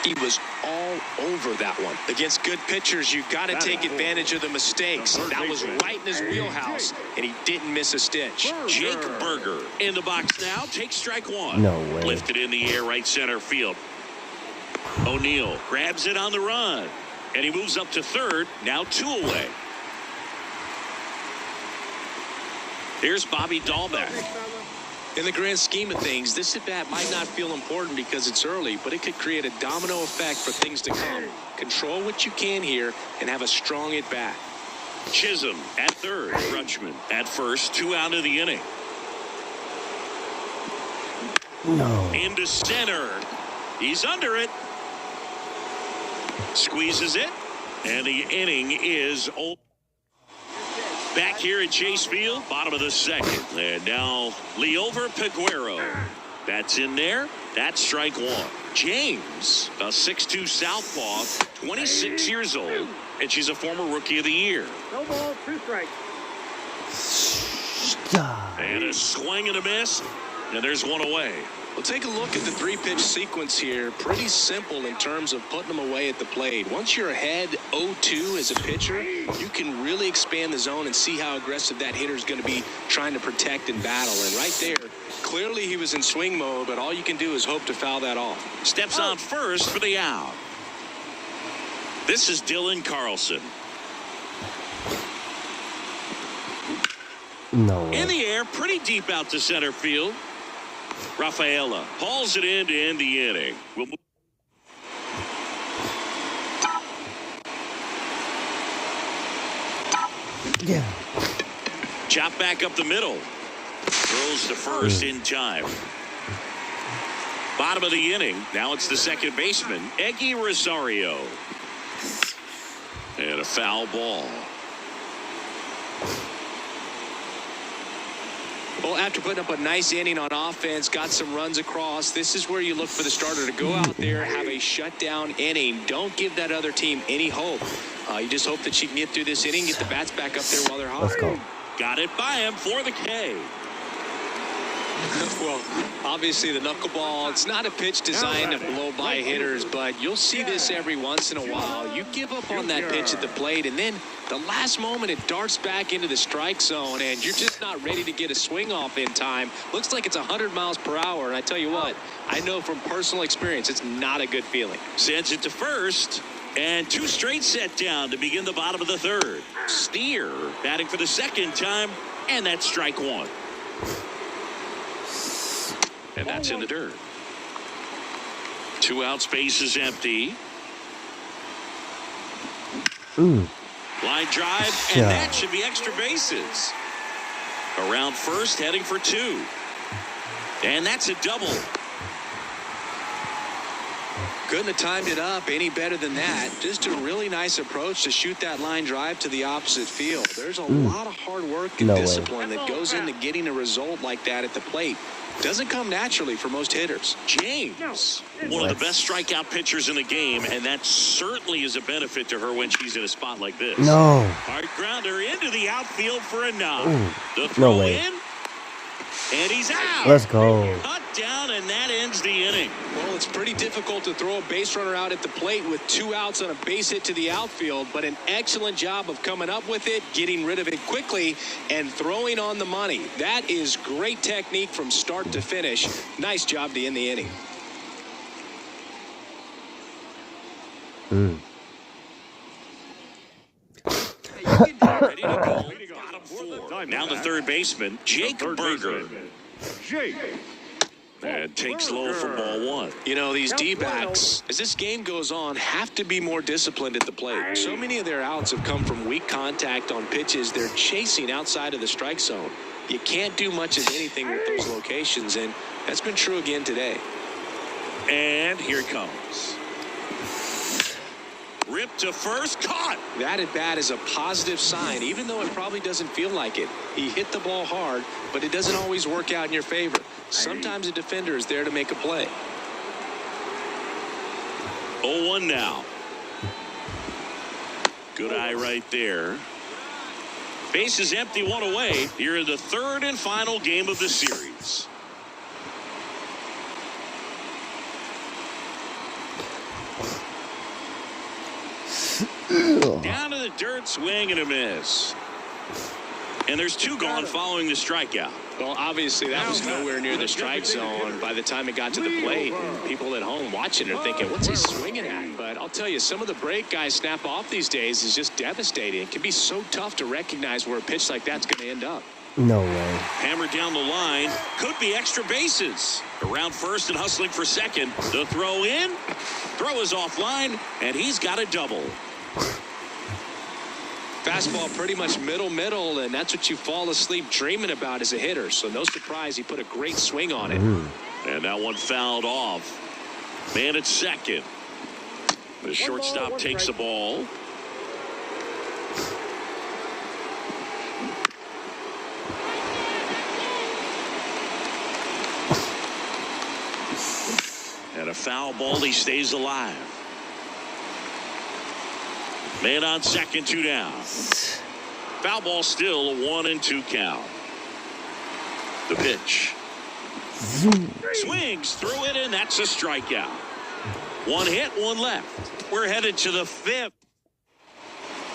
Speaker 8: He was all over that one. Against good pitchers, you got to take advantage of the mistakes. That was right in his wheelhouse, and he didn't miss a stitch.
Speaker 2: Jake Berger in the box now. Takes strike 1.
Speaker 1: No way.
Speaker 2: Lifted in the air, right center field. O'Neill grabs it on the run, and he moves up to third. Now 2 away. Here's Bobby Dahlbeck.
Speaker 8: In the grand scheme of things, this at-bat might not feel important because it's early, but it could create a domino effect for things to come. Control what you can here and have a strong at-bat.
Speaker 2: Chisholm at third. Rutschman at first. 2 out of the inning.
Speaker 1: No.
Speaker 2: Into center. He's under it. Squeezes it. And the inning is over. Back here at Chase Field, bottom of the second. And now Leover Peguero. That's in there. That's strike 1. James, a 6'2 southpaw, 26 years old, and she's a former Rookie of the Year.
Speaker 4: No balls, 2 strikes.
Speaker 1: Stop.
Speaker 2: And a swing and a miss, and there's 1 away.
Speaker 8: Well, take a look at the 3-pitch sequence here. Pretty simple in terms of putting them away at the plate. Once you're ahead 0-2 as a pitcher, you can really expand the zone and see how aggressive that hitter is going to be trying to protect and battle. And right there, clearly he was in swing mode, but all you can do is hope to foul that off.
Speaker 2: Steps on first for the out. This is Dylan Carlson.
Speaker 1: No way.
Speaker 2: In the air, pretty deep out to center field. Rafaela hauls it in to end the inning. We'll move.
Speaker 1: Yeah.
Speaker 2: Chop back up the middle. Throws to first in time. Bottom of the inning. Now it's the second baseman, Eggy Rosario. And a foul ball.
Speaker 8: Well, after putting up a nice inning on offense, got some runs across, this is where you look for the starter to go out there, have a shutdown inning. Don't give that other team any hope. You just hope that she can get through this inning, get the bats back up there while they're hot.
Speaker 1: Let's go.
Speaker 2: Got it by him for the K.
Speaker 8: Well, obviously the knuckleball, it's not a pitch designed to blow by hitters, but you'll see this every once in a while. You give up on that pitch at the plate, and then the last moment it darts back into the strike zone, and you're just not ready to get a swing off in time. Looks like it's 100 miles per hour, and I tell you what, I know from personal experience it's not a good feeling.
Speaker 2: Sends it to first, and 2 straight set down to begin the bottom of the third. Steer batting for the second time, and that's strike 1. And that's in the dirt. 2 out, space is empty. Line drive, and that should be extra bases. Around first, heading for 2. And that's a double.
Speaker 8: Couldn't have timed it up any better than that. Just a really nice approach to shoot that line drive to the opposite field. There's a lot of hard work and discipline that goes into getting a result like that at the plate. Doesn't come naturally for most hitters.
Speaker 2: James, one of the best strikeout pitchers in the game, and that certainly is a benefit to her when she's in a spot like this.
Speaker 1: No.
Speaker 2: Hard grounder into the outfield for a knock. The
Speaker 1: No
Speaker 2: throw
Speaker 1: way.
Speaker 2: in, and he's out.
Speaker 1: Let's go.
Speaker 2: Cut down, and that ends the inning.
Speaker 8: Well, it's pretty difficult to throw a base runner out at the plate with 2 outs on a base hit to the outfield, but an excellent job of coming up with it, getting rid of it quickly, and throwing on the money. That is great technique from start to finish. Nice job to end the inning.
Speaker 2: Ready to go. Bottom 4. Now the third baseman, Jake Berger. And takes low for ball 1.
Speaker 8: You know, these D-backs, as this game goes on, have to be more disciplined at the plate. So many of their outs have come from weak contact on pitches they're chasing outside of the strike zone. You can't do much of anything with those locations, and that's been true again today.
Speaker 2: And here it comes. Ripped to first, caught.
Speaker 8: That at bat is a positive sign, even though it probably doesn't feel like it. He hit the ball hard, but it doesn't always work out in your favor. Sometimes a defender is there to make a play.
Speaker 2: 0-1 now. Good eye right there. Base is empty, 1 away. Here in the third and final game of the series. Down to the dirt, swing and a miss. And there's 2 gone following the strikeout.
Speaker 8: Well, obviously that was nowhere near the strike zone by the time it got to the plate. And people at home watching are thinking, what's he swinging at? But I'll tell you, some of the break guys snap off these days is just devastating. It can be so tough to recognize where a pitch like that's going to end up.
Speaker 1: No way.
Speaker 2: Hammered down the line. Could be extra bases. Around first and hustling for second. The throw in. Throw is offline, and he's got a double.
Speaker 8: Fastball pretty much middle, and that's what you fall asleep dreaming about as a hitter. So no surprise he put a great swing on it.
Speaker 2: And that one fouled off. Man at second. The shortstop takes the ball. And a foul ball, he stays alive. Man on second, 2 down. Foul ball still a 1-2 count. The pitch. Swings through it, and that's a strikeout. 1 hit, 1 left. We're headed to the 5th.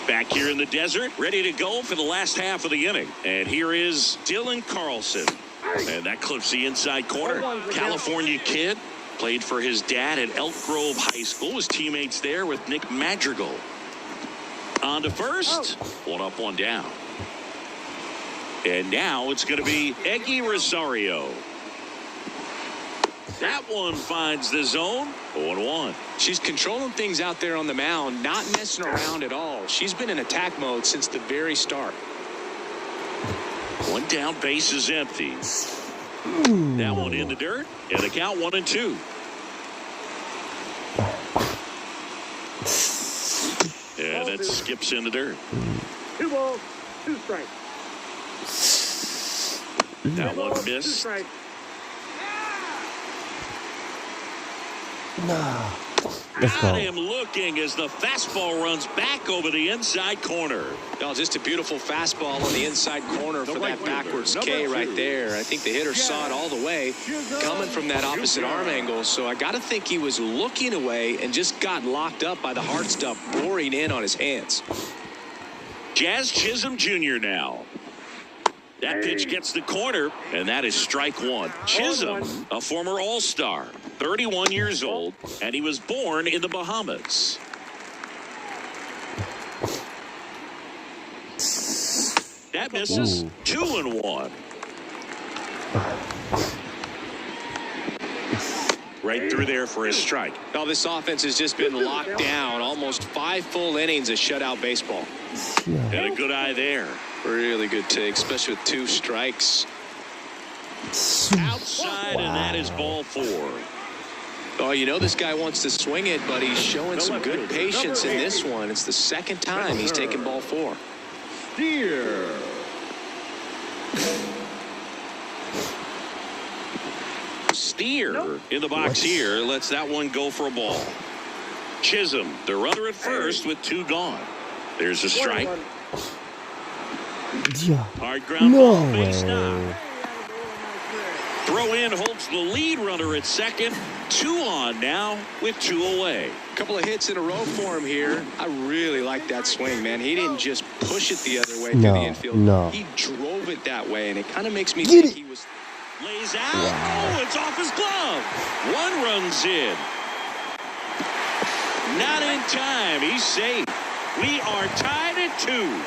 Speaker 2: Back here in the desert, ready to go for the last half of the inning. And here is Dylan Carlson. And that clips the inside corner. California kid. Played for his dad at Elk Grove High School. His teammates there with Nick Madrigal. On to first. 1 up, 1 down. And now it's going to be Eggy Rosario. That one finds the zone. 0-1.
Speaker 8: She's controlling things out there on the mound, not messing around at all. She's been in attack mode since the very start.
Speaker 2: 1 down, base is empty. That one in the dirt, and the count 1-2. Yeah, that skips in the dirt.
Speaker 4: 2 balls, 2 strikes.
Speaker 2: That one missed.
Speaker 1: No. Let's go.
Speaker 2: Got him looking as the fastball runs back over the inside corner.
Speaker 8: Oh, just a beautiful fastball on the inside corner for that backwards K right there. I think the hitter saw it all the way coming from that opposite arm angle. So I got to think he was looking away and just got locked up by the hard stuff pouring in on his hands.
Speaker 2: Jazz Chisholm Jr. now. That pitch gets the corner, and that is strike 1. Chisholm, a former All-Star, 31 years old, and he was born in the Bahamas. That misses. 2-1. Right through there for his strike.
Speaker 8: Well, this offense has just been locked down. Almost 5 full innings of shutout baseball.
Speaker 2: And a good eye there.
Speaker 8: Really good take, especially with 2 strikes.
Speaker 2: Outside, and that is ball 4.
Speaker 8: Oh, you know this guy wants to swing it, but he's showing some good patience in this one. It's the second time he's taken ball 4.
Speaker 2: Steer in the box here lets that one go for a ball. Chisholm, the runner at first with 2 gone. There's a strike. Hard ground ball, base knock. Throw in holds the lead runner at second. 2 on now with 2 away.
Speaker 8: A couple of hits in a row for him here. I really like that swing, man. He didn't just push it the other way through the infield. He drove it that way, and it kind of makes me think he was.
Speaker 2: Lays out. Oh, it's off his glove. 1 runs in. Not in time. He's safe. We are tied at 2.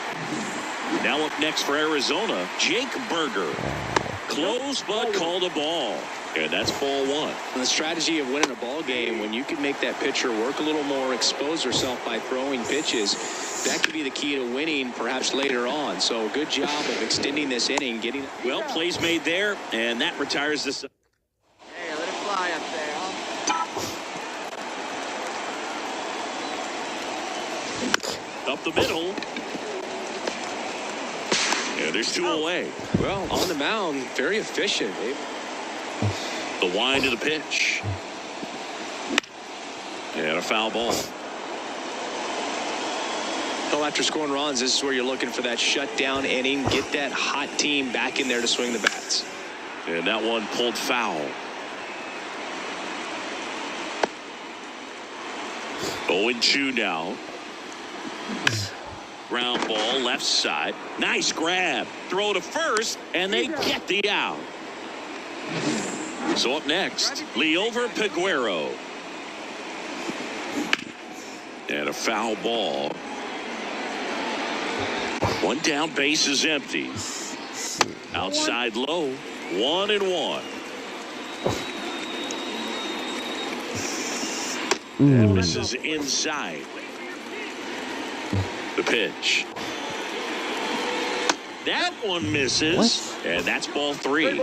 Speaker 2: Now up next for Arizona, Jake Berger. Close but called a ball. And that's ball one.
Speaker 8: The strategy of winning a ball game, when you can make that pitcher work a little more, expose herself by throwing pitches, that could be the key to winning perhaps later on. So good job of extending this inning, getting.
Speaker 2: Well, plays made there, and that retires this.
Speaker 7: Hey, let it fly up there, huh?
Speaker 2: Up the middle. And there's two away.
Speaker 8: Well, on the mound, very efficient.
Speaker 2: The wind of the pitch. And a foul ball.
Speaker 8: Well, after scoring runs, this is where you're looking for that shutdown inning. Get that hot team back in there to swing the bats.
Speaker 2: And that one pulled foul. 0-2 now. Ground ball left side. Nice grab. Throw to first, and they get the out. So up next, Leover Peguero. And a foul ball. One down, base is empty. Outside low, 1-1. And this is inside. The pitch. That one misses. And that's ball three.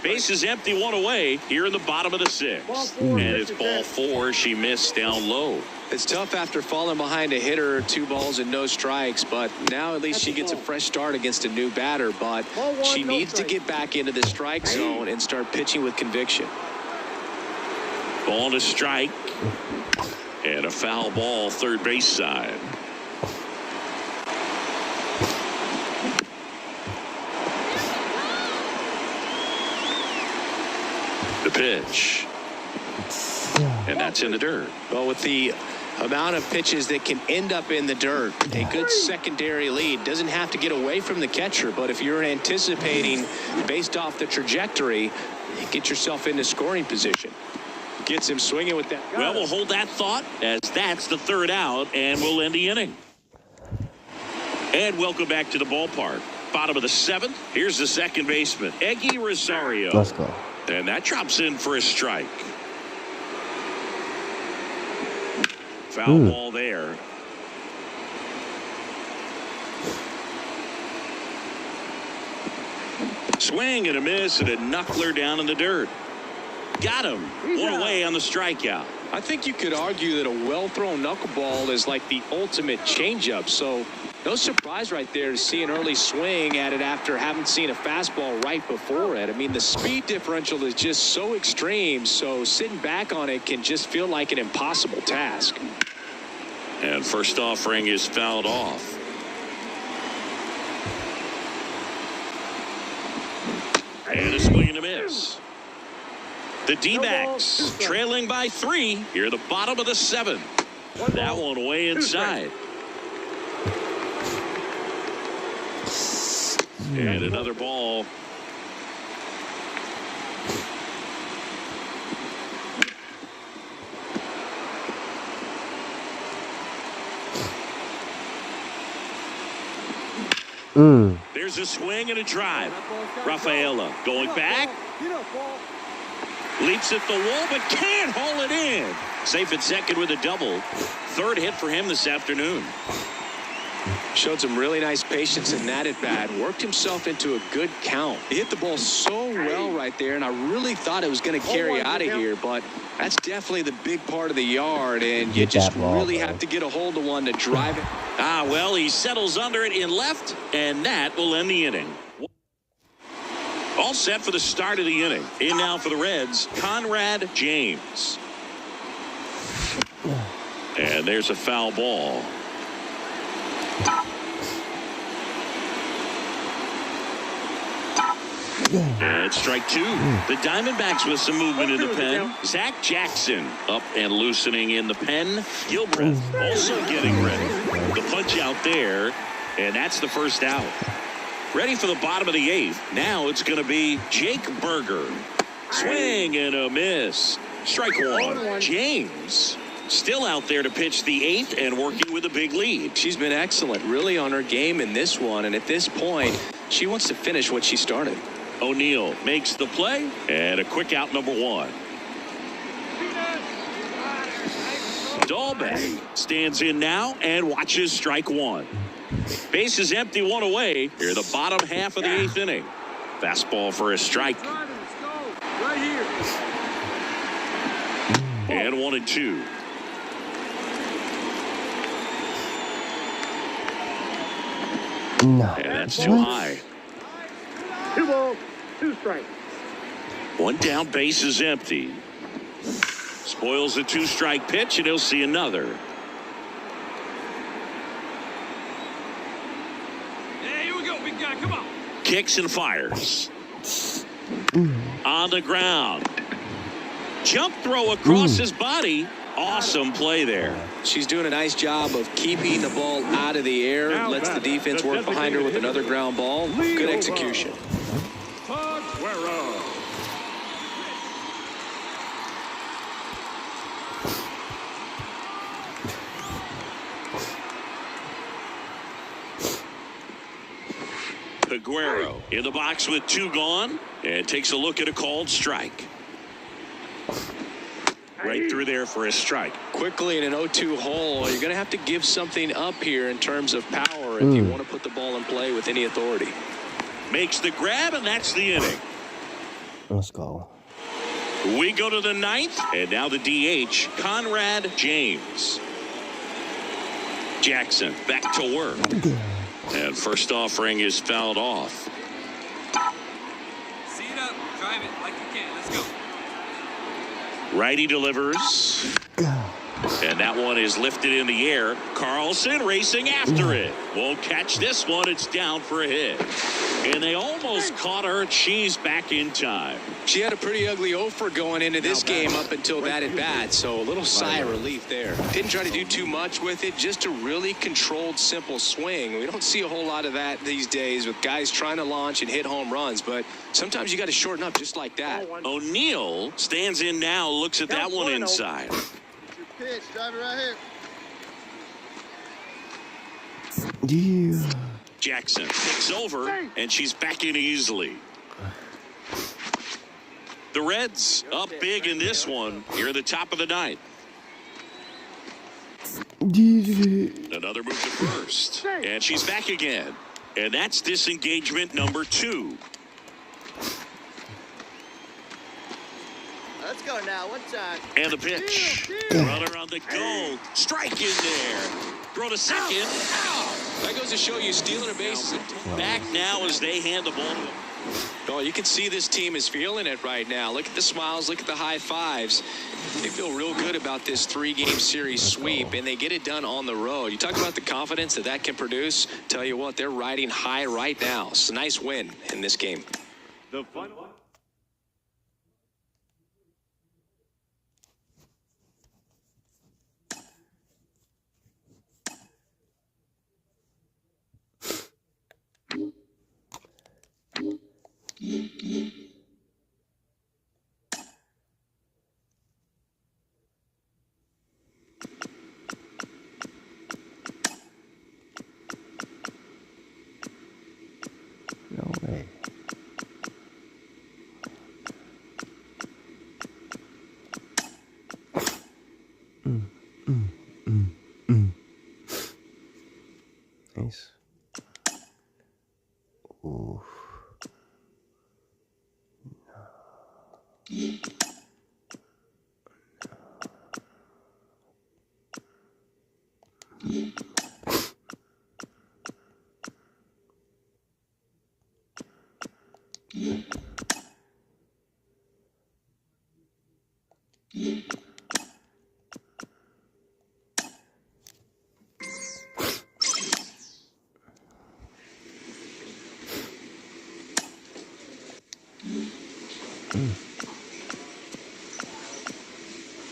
Speaker 2: Base is empty, one away here in the bottom of the sixth. And it's ball four. She missed down low.
Speaker 8: It's tough after falling behind a hitter, 2 balls and no strikes, but now at least she gets a fresh start against a new batter, but she needs to get back into the strike zone and start pitching with conviction.
Speaker 2: Ball to strike. And a foul ball, third base side. The pitch. And that's in the dirt.
Speaker 8: Well, with the amount of pitches that can end up in the dirt, a good secondary lead doesn't have to get away from the catcher, but if you're anticipating based off the trajectory, get yourself into scoring position. Gets him swinging with that.
Speaker 2: Well, we'll hold that thought as that's the third out, and we'll end the inning. And welcome back to the ballpark. Bottom of the seventh. Here's the second baseman, Eggy Rosario.
Speaker 1: Let's go.
Speaker 2: And that drops in for a strike. Foul ball there. Swing and a miss and a knuckler down in the dirt. Got him. One away on the strikeout.
Speaker 8: I think you could argue that a well-thrown knuckleball is like the ultimate changeup. So no surprise right there to see an early swing at it after having seen a fastball right before it. I mean, the speed differential is just so extreme. So sitting back on it can just feel like an impossible task.
Speaker 2: And first offering is fouled off. And a swing and a miss. The D-backs trailing by 3 here at the bottom of the 7th. That one way inside. And another ball. There's a swing and a drive. Rafaela going back. Leaps at the wall, but can't haul it in. Safe at second with a double. Third hit for him this afternoon.
Speaker 8: Showed some really nice patience in that at bat. Worked himself into a good count. He hit the ball so well right there, and I really thought it was going to carry out of here, but that's definitely the big part of the yard, and you just really have to get a hold of one to drive it.
Speaker 2: Well, he settles under it in left, and that will end the inning. All set for the start of the inning. In now for the Reds, Conrad James. And there's a foul ball. And it's strike 2. The Diamondbacks with some movement in the pen. Zach Jackson up and loosening in the pen. Gilbreth also getting ready. The punch out there, and that's the first out. Ready for the bottom of the 8th. Now it's going to be Jake Berger. Swing and a miss. Strike 1. James. still out there to pitch the 8th and working with a big lead.
Speaker 8: She's been excellent, really on her game in this one. And at this point, she wants to finish what she started.
Speaker 2: O'Neill makes the play and a quick out, number 1. DOGback stands in now and watches strike 1. Base is empty, 1 away. Here, the bottom half of the 8th inning. Fastball for a strike.
Speaker 4: Right here.
Speaker 2: And 1-2.
Speaker 1: No.
Speaker 2: And that's too high.
Speaker 4: 2 balls, 2 strikes.
Speaker 2: 1 down, base is empty. Spoils the 2-strike pitch, and he'll see another.
Speaker 4: Hey, here we go, big guy. Come on.
Speaker 2: Kicks and fires. On the ground. Jump throw across his body. Awesome play there.
Speaker 8: She's doing a nice job of keeping the ball out of the air. Lets the defense work behind her with another ground ball. Good execution.
Speaker 2: Aguero in the box with 2 gone and takes a look at a called strike. Right through there for a strike.
Speaker 8: Quickly in an 0-2 hole, you're going to have to give something up here in terms of power if you want to put the ball in play with any authority.
Speaker 2: Makes the grab, and that's the inning.
Speaker 1: Let's go.
Speaker 2: We go to the 9th, and now the DH, Conrad James. Jackson back to work. And first offering is fouled off.
Speaker 4: See it up. Drive it like you can. Let's go.
Speaker 2: Righty delivers. And that one is lifted in the air. Carlson racing after it. Won't catch this one. It's down for a hit. And they almost caught her. She's back in time.
Speaker 8: She had a pretty ugly offer going into this game up until that at bat, so a little sigh of relief there. Didn't try to do too much with it, just a really controlled, simple swing. We don't see a whole lot of that these days with guys trying to launch and hit home runs, but sometimes you got to shorten up just like that.
Speaker 2: O'Neill stands in now, looks at that one inside.
Speaker 7: Pitch, drive it right here.
Speaker 1: Yeah.
Speaker 2: Jackson takes over, and she's back in easily. The Reds up big in this one here at the top of the 9th. Another move to first, and she's back again. And that's disengagement number 2.
Speaker 7: Let's go now. One time.
Speaker 2: And the pitch. Runner on the go. Strike in there. Throw to second.
Speaker 8: That goes to show you stealing a base.
Speaker 2: Back now as they hand the ball.
Speaker 8: Oh, you can see this team is feeling it right now. Look at the smiles. Look at the high fives. They feel real good about this 3-game series sweep, and they get it done on the road. You talk about the confidence that that can produce. Tell you what, they're riding high right now. It's a nice win in this game.
Speaker 5: The final.
Speaker 1: No way. Nice. Ooh.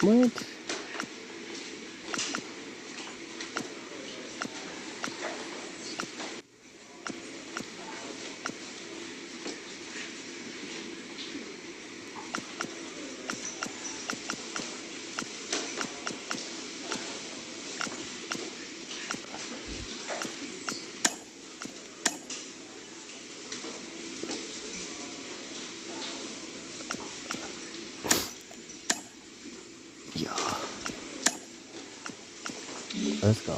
Speaker 1: What? Let's go.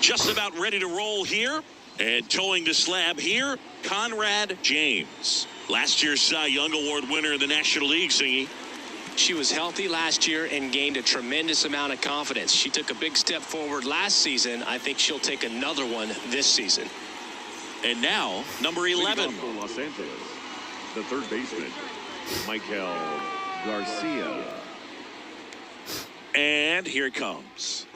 Speaker 2: Just about ready to roll here. And towing the slab here, Conrad James. Last year's Cy Young Award winner in the National League, Singy.
Speaker 8: She was healthy last year and gained a tremendous amount of confidence. She took a big step forward last season. I think she'll take another one this season.
Speaker 2: And now, number 11.
Speaker 5: For Los Angeles, the third baseman, Michael Garcia.
Speaker 2: And here it comes.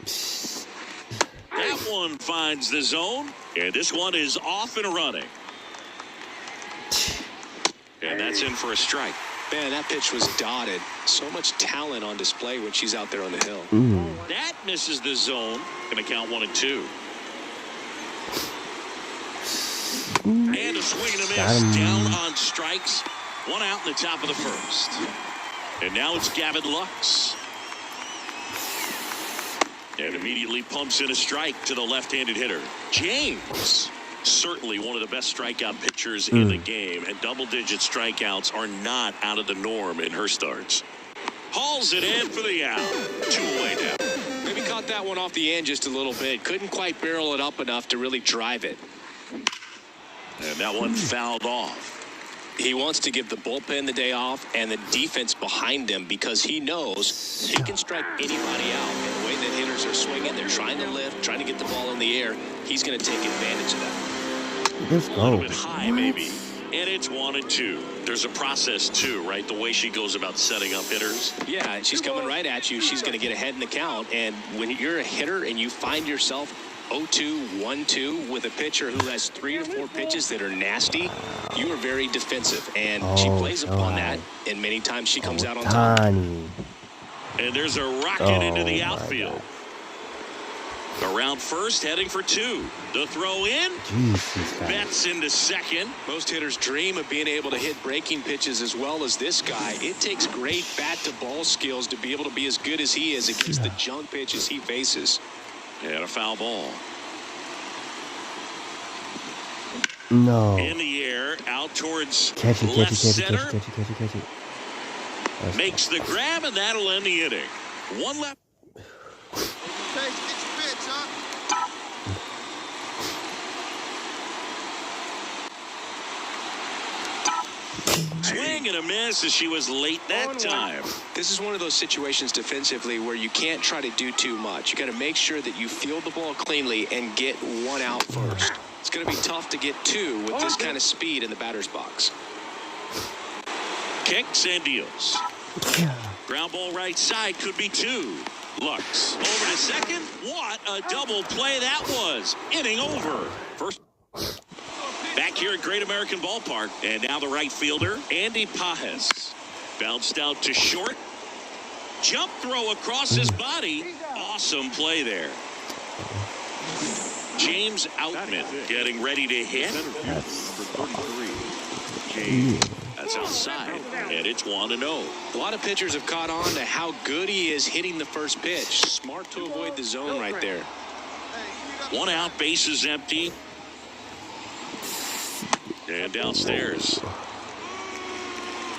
Speaker 2: That one finds the zone, and this one is off and running. And that's in for a strike.
Speaker 8: Man, that pitch was dotted. So much talent on display when she's out there on the hill.
Speaker 2: That misses the zone. Going to count 1 and 2. And a swing and a miss down on strikes. 1 out in the top of the first. And now it's Gavin Lux. And immediately pumps in a strike to the left-handed hitter. James, certainly one of the best strikeout pitchers in the game, and double-digit strikeouts are not out of the norm in her starts. Hauls it in for the out. 2 away now.
Speaker 8: Maybe caught that one off the end just a little bit. Couldn't quite barrel it up enough to really drive it.
Speaker 2: And that one fouled off.
Speaker 8: He wants to give the bullpen the day off and the defense behind him because he knows he can strike anybody out. And the way that hitters are swinging, they're trying to lift, trying to get the ball in the air. He's going to take advantage of that.
Speaker 1: Let's
Speaker 2: A
Speaker 1: go.
Speaker 2: little bit high, maybe. And it's 1 and 2. There's a process, too, right? The way she goes about setting up hitters.
Speaker 8: Yeah, and she's coming right at you. She's going to get ahead in the count. And when you're a hitter and you find yourself 0-2, 1-2 with a pitcher who has 3 to 4 pitches that are nasty, you are very defensive, and she plays upon that, and many times she comes out on top.
Speaker 2: And there's a rocket into the outfield. Around first, heading for 2. The throw in. Betts into second.
Speaker 8: Most hitters dream of being able to hit breaking pitches as well as this guy. It takes great bat-to-ball skills to be able to be as good as he is against the junk pitches he faces.
Speaker 2: And a foul ball.
Speaker 1: No.
Speaker 2: In the air, out towards
Speaker 1: Catch it.
Speaker 2: left center.
Speaker 1: Catch it.
Speaker 2: Makes the grab, and that'll end the inning. 1 left.
Speaker 6: Okay, get your pitch, huh?
Speaker 2: Swing and a miss as she was late that time.
Speaker 8: This is one of those situations defensively where you can't try to do too much. You got to make sure that you field the ball cleanly and get 1 out first. It's going to be tough to get 2 with this kind of speed in the batter's box.
Speaker 2: Kicks and deals. Ground ball right side, could be 2. Lux over to second. What a double play that was. Inning over. First. Back here at Great American Ballpark. And now the right fielder, Andy Pajes. Bounced out to short. Jump throw across his body. Awesome play there. James Outman getting ready to hit. That's outside. And it's 1-0.
Speaker 8: A lot of pitchers have caught on to how good he is hitting the first pitch. Smart to avoid the zone right there.
Speaker 2: 1 out, bases empty. And downstairs.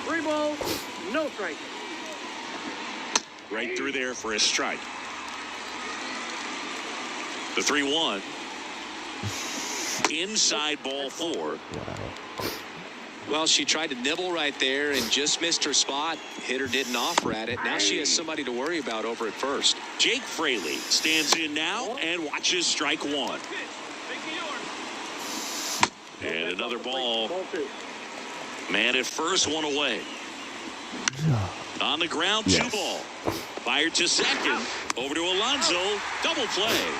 Speaker 4: 3 balls, no strike.
Speaker 2: Right through there for a strike. The 3-1. Inside ball 4.
Speaker 8: Well, she tried to nibble right there and just missed her spot. Hitter didn't offer at it. Now she has somebody to worry about over at first.
Speaker 2: Jake Fraley stands in now and watches strike 1. And another ball. Man at first, 1 away. On the ground, 2 ball. Fired to second. Over to Alonso. Double play.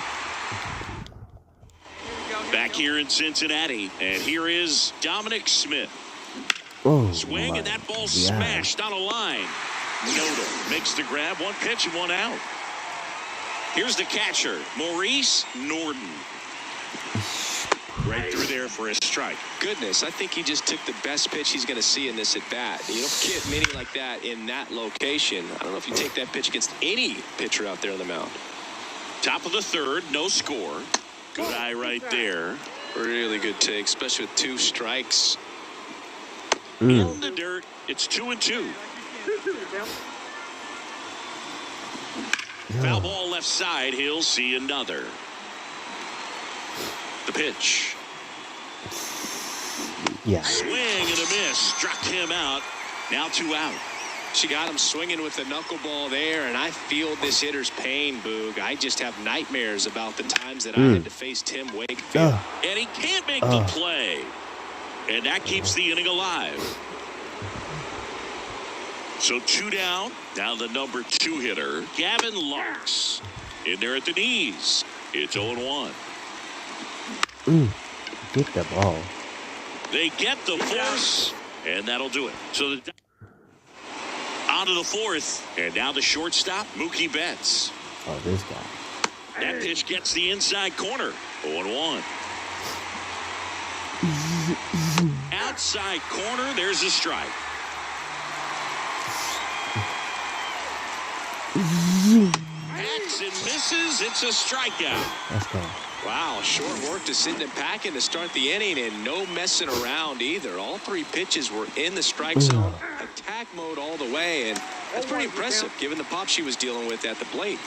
Speaker 2: Back here in Cincinnati. And here is Dominic Smith. Swing, and that ball smashed on a line. Noda makes the grab. 1 pitch and 1 out. Here's the catcher, Maurice Norton. Right through there for a strike.
Speaker 8: Goodness, I think he just took the best pitch he's going to see in this at bat. You don't get many like that in that location. I don't know if you take that pitch against any pitcher out there on the mound.
Speaker 2: Top of the third, no score. Good eye right there.
Speaker 8: Really good take, especially with 2 strikes.
Speaker 2: In the dirt, it's 2-2. Foul ball left side. He'll see another. The pitch.
Speaker 1: Yeah.
Speaker 2: Swing and a miss. Struck him out. Now 2 out.
Speaker 8: She got him swinging with the knuckleball there, and I feel this hitter's pain, Boog. I just have nightmares about the times that I had to face Tim Wakefield.
Speaker 2: And he can't make the play. And that keeps the inning alive. So 2 down. Now the number 2 hitter, Gavin Lux. In there at the knees. It's 0-1.
Speaker 1: Get the ball.
Speaker 2: They get the force, and that'll do it. So on to the 4th, and now the shortstop, Mookie Betts.
Speaker 1: Oh, this guy.
Speaker 2: That pitch gets the inside corner. 0-1. Outside corner, there's a strike. Hacks and misses. It's a strikeout.
Speaker 1: Let's go.
Speaker 8: Wow, short work to Sidney Packin to start the inning, and no messing around either. All 3 pitches were in the strike zone, attack mode all the way, and that's pretty impressive given the pop she was dealing with at the plate.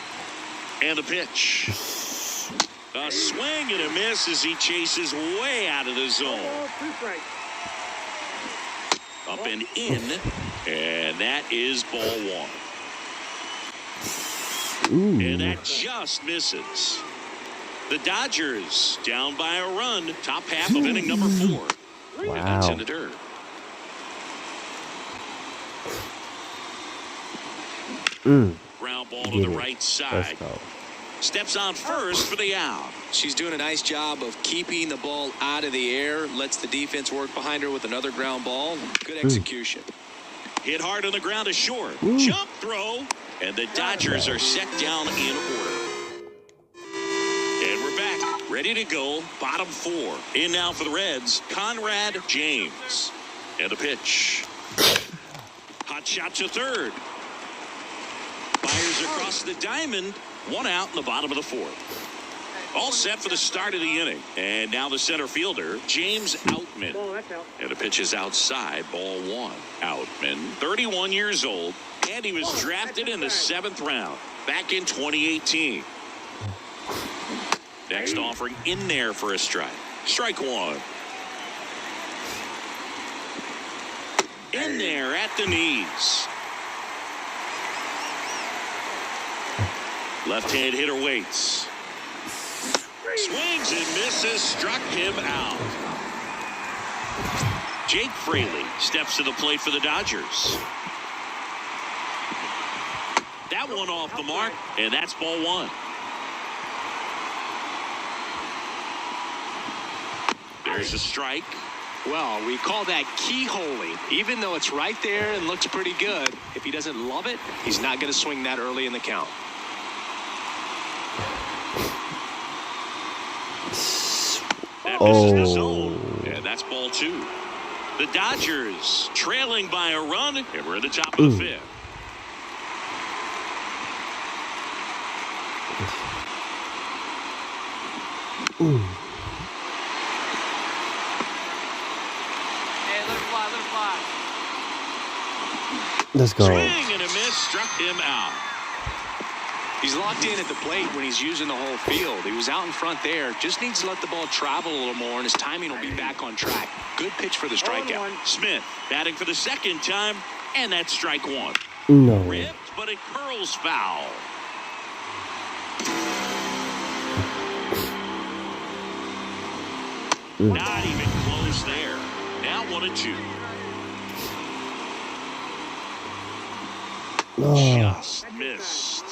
Speaker 2: And the pitch. A swing and a miss as he chases way out of the zone. Up and in, and that is ball 1. And that just misses. The Dodgers down by a run. Top half of inning number 4.
Speaker 1: Wow.
Speaker 2: And that's in the dirt. Ground ball to the right side. Steps on first for the out.
Speaker 8: She's doing a nice job of keeping the ball out of the air. Lets the defense work behind her with another ground ball. Good execution.
Speaker 2: Hit hard on the ground is short. Jump throw. And the Dodgers are set down in order. And we're back. Ready to go. Bottom 4. In now for the Reds, Conrad James. And the pitch. Hot shot to third. Fires across the diamond. 1 out in the bottom of the 4th. All set for the start of the inning. And now the center fielder, James Outman. And the pitch is outside, ball 1. Outman, 31 years old, and he was drafted in the 7th round back in 2018. Next offering in there for a strike. Strike 1. In there at the knees. Left-hand hitter waits. Swings and misses, struck him out. Jake Fraley steps to the plate for the Dodgers. That one off the mark, and that's ball 1. There's a strike.
Speaker 8: Well, we call that keyholing. Even though it's right there and looks pretty good, if he doesn't love it, he's not going to swing that early in the count.
Speaker 2: That misses the zone, and that's ball 2. The Dodgers trailing by a run, and we're at the top of the 5th.
Speaker 4: Hey, let it fly, let it fly.
Speaker 1: Let's go.
Speaker 2: Swing and a miss, struck him out.
Speaker 8: He's locked in at the plate when he's using the whole field. He was out in front there. Just needs to let the ball travel a little more, and his timing will be back on track. Good pitch for the strikeout.
Speaker 2: Smith batting for the 2nd time, and that's strike 1.
Speaker 1: No.
Speaker 2: Ripped, but it curls foul. Not even close there. Now 1-2. Just missed.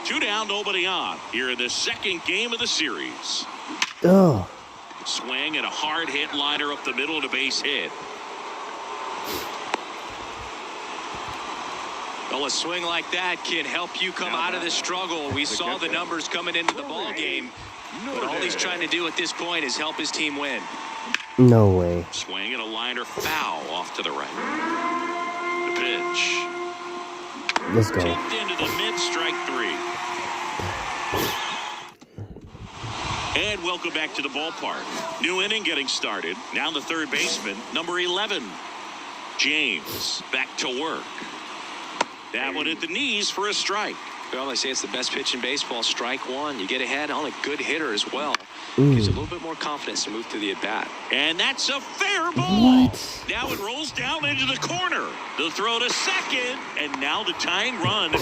Speaker 2: 2 down, nobody on. Here in the 2nd game of the series. Swing and a hard hit liner up the middle to base hit.
Speaker 8: Well, a swing like that can help you come out of this struggle. We saw the numbers coming into the ball game. But all he's trying to do at this point is help his team win.
Speaker 1: No way.
Speaker 2: Swing and a liner foul off to the right. The pitch.
Speaker 1: Let's go.
Speaker 2: Tipped into the mid, strike 3. And welcome back to the ballpark. New inning getting started. Now the third baseman, number 11. James back to work. That one at the knees for a strike.
Speaker 8: Well, they say it's the best pitch in baseball. Strike one. You get ahead on a good hitter as well. Gives you a little bit more confidence to move through the at-bat.
Speaker 2: And that's a fair ball.
Speaker 1: What?
Speaker 2: Now it rolls down into the corner. The throw to second. And now the tying run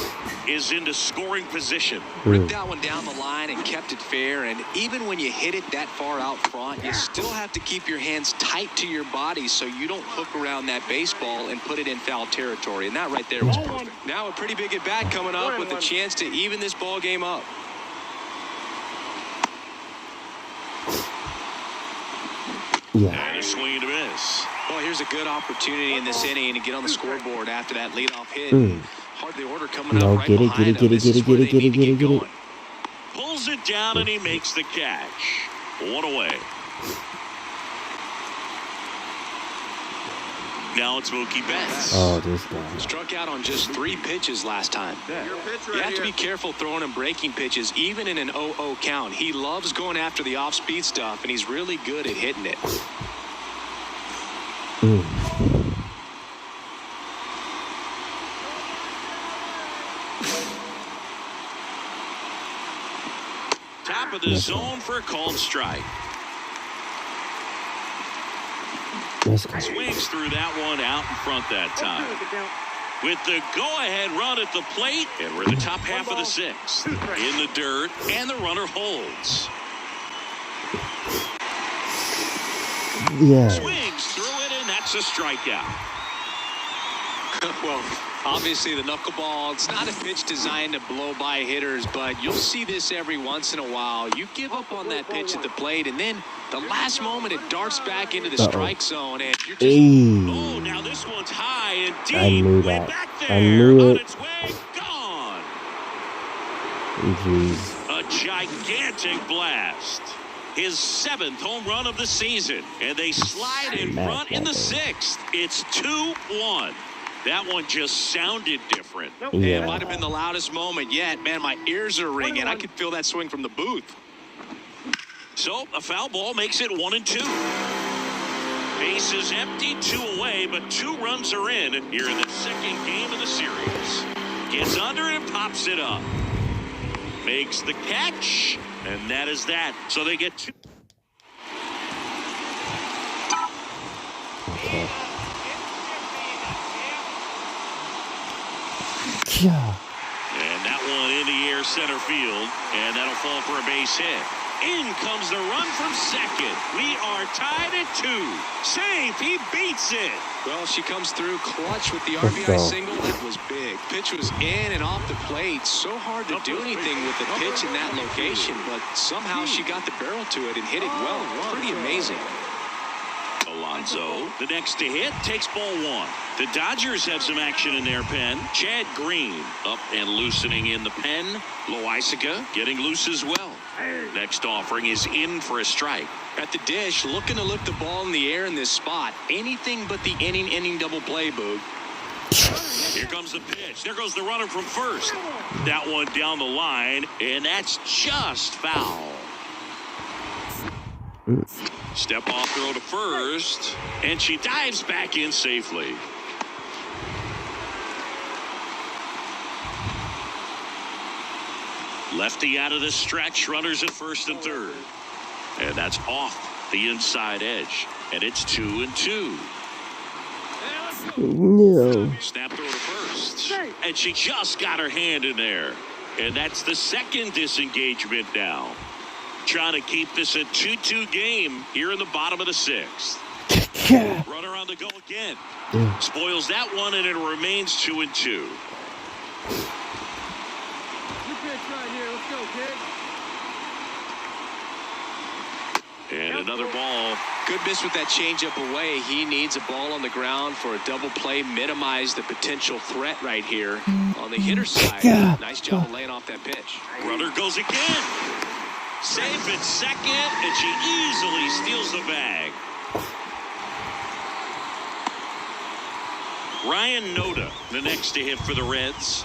Speaker 2: is into scoring position.
Speaker 8: Ripped that one down the line and kept it fair. And even when you hit it that far out front, you still have to keep your hands tight to your body so you don't hook around that baseball and put it in foul territory. And that right there was perfect. Now a pretty big at-bat coming up with a chance to even this ball game up.
Speaker 1: Yeah.
Speaker 2: And a swing and a miss.
Speaker 8: Well, here's a good opportunity in this inning to get on the scoreboard after that leadoff hit. Hard the order coming up right behind him.
Speaker 1: Get it.
Speaker 2: Pulls it down and he makes the catch. One away. Now it's Mookie Betts.
Speaker 1: Oh, this guy.
Speaker 8: Struck out on just 3 pitches last time. You have to be careful throwing and breaking pitches, even in an 0-0 count. He loves going after the off-speed stuff, and he's really good at hitting it.
Speaker 2: Top of the zone for a called strike. Swings through that one out in front that time. With the go-ahead run at the plate, and we're in the top half of the 6th. In the dirt, and the runner holds.
Speaker 1: Yeah.
Speaker 2: Swings through it, and that's a strikeout.
Speaker 8: Well, obviously the knuckleball, it's not a pitch designed to blow by hitters, but you'll see this every once in a while. You give up on that pitch at the plate, and then the last moment it darts back into the strike zone, and you're just...
Speaker 2: Oh, now this one's high and deep.
Speaker 1: I knew
Speaker 2: Way
Speaker 1: that.
Speaker 2: back there.
Speaker 1: I knew
Speaker 2: On
Speaker 1: it.
Speaker 2: its way, gone.
Speaker 1: Jeez.
Speaker 2: A gigantic blast. His 7th home run of the season, and they slide in front in the 6th. It's 2-1. That one just sounded different.
Speaker 8: It might have been the loudest moment yet. Man, my ears are ringing. I could feel that swing from the booth.
Speaker 2: So a foul ball makes it 1-2. Base is empty, 2 away, but 2 runs are in here in the 2nd game of the series. Gets under and pops it up. Makes the catch, and that is that. So they get 2.
Speaker 1: Okay. Yeah.
Speaker 2: And that one in the air center field, and that'll fall for a base hit. In comes the run from second. We are tied at 2. Safe, he beats it.
Speaker 8: Well, she comes through clutch with the RBI single. That was big. Pitch was in and off the plate. So hard to do anything with the pitch in that location, but somehow she got the barrel to it and hit it well. Pretty amazing.
Speaker 2: Alonso, the next to hit, takes ball 1. The Dodgers have some action in their pen. Chad Green up and loosening in the pen. Loaisaga getting loose as well. Next offering is in for a strike.
Speaker 8: At the dish, looking to lift the ball in the air in this spot. Anything but the inning double play, Boog.
Speaker 2: Here comes the pitch. There goes the runner from first. That one down the line, and that's just foul. Step off throw to first, and she dives back in safely. Lefty out of the stretch, runners at first and third. And that's off the inside edge, and it's 2-2.
Speaker 1: No.
Speaker 2: Snap throw to first, and she just got her hand in there. And that's the 2nd disengagement now. Trying to keep this a 2-2 game here in the bottom of the 6th.
Speaker 1: Yeah.
Speaker 2: Runner on the go again. Spoils that one, and it remains 2-2. And another ball.
Speaker 8: Good miss with that changeup away. He needs a ball on the ground for a double play. Minimize the potential threat right here on the hitter side. Nice job of laying off that pitch.
Speaker 2: Runner goes again. Safe at second, and she easily steals the bag. Ryan Noda, the next to hit for the Reds.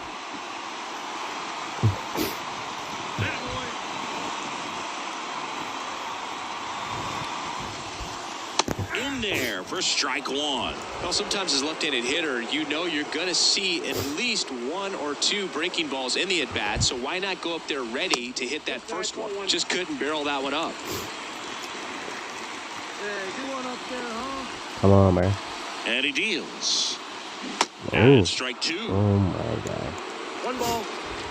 Speaker 2: In there for strike one.
Speaker 8: Well, sometimes as a left-handed hitter, you know you're going to see at least one or two breaking balls in the at-bat, so why not go up there ready to hit that first one? Just couldn't barrel that one up.
Speaker 1: Come on, man.
Speaker 2: And he deals.
Speaker 1: Oh.
Speaker 2: And strike two.
Speaker 1: Oh, my God.
Speaker 4: 1 ball,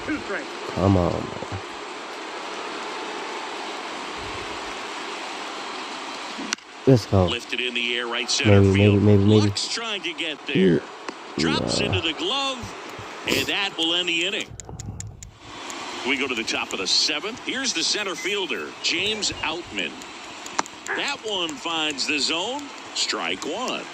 Speaker 4: 2 strikes.
Speaker 1: Come on, man. Let's go.
Speaker 2: Lifted in the air, right center field.
Speaker 1: Maybe.
Speaker 2: Lux trying to get there. Drops into the glove, and that will end the inning. We go to the top of the 7th. Here's the center fielder, James Outman. That one finds the zone. Strike one.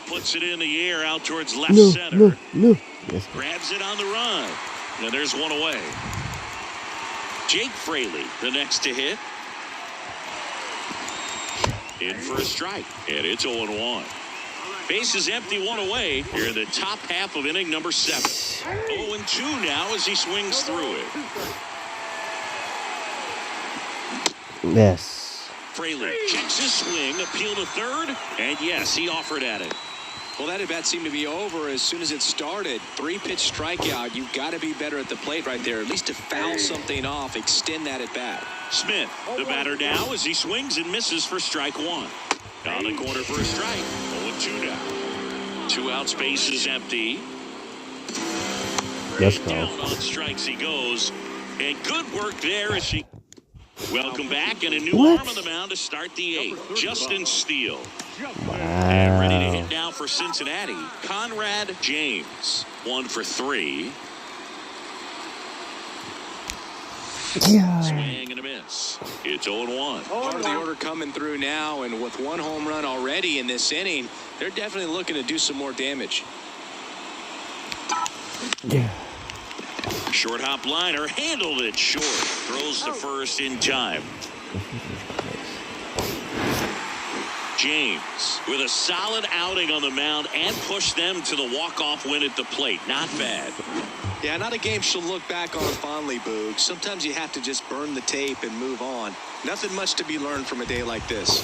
Speaker 2: Puts it in the air out towards left center.
Speaker 1: No. Yes.
Speaker 2: Grabs it on the run. And there's one away. Jake Fraley, the next to hit. In for a strike. And it's 0-1. Base is empty, 1 away. Here in the top half of inning number 7. 0-2 now as he swings through it.
Speaker 1: Yes.
Speaker 2: Fraley checks his swing, appeal to third, and yes, he offered at it.
Speaker 8: Well, that at-bat seemed to be over as soon as it started. 3-pitch strikeout. You've got to be better at the plate right there, at least to foul something off, extend that at-bat.
Speaker 2: Smith, the batter now as he swings and misses for strike one. On the corner for a strike. 0-2 now. 2 outs, base is empty.
Speaker 1: Let's go.
Speaker 2: Down on strikes he goes. And good work there as she... Welcome back, and a new arm on the mound to start the 8th. Justin Steele.
Speaker 1: Wow.
Speaker 2: And ready to hit now for Cincinnati. Conrad James. 1 for 3.
Speaker 1: Yeah.
Speaker 2: Swing and a miss. It's 0-1.
Speaker 8: Part of the order coming through now, and with 1 home run already in this inning, they're definitely looking to do some more damage.
Speaker 1: Yeah.
Speaker 2: Short hop liner handled it short. Throws to first in time. James with a solid outing on the mound and pushed them to the walk-off win at the plate. Not bad.
Speaker 8: Yeah, not a game she'll look back on fondly, Boog. Sometimes you have to just burn the tape and move on. Nothing much to be learned from a day like this.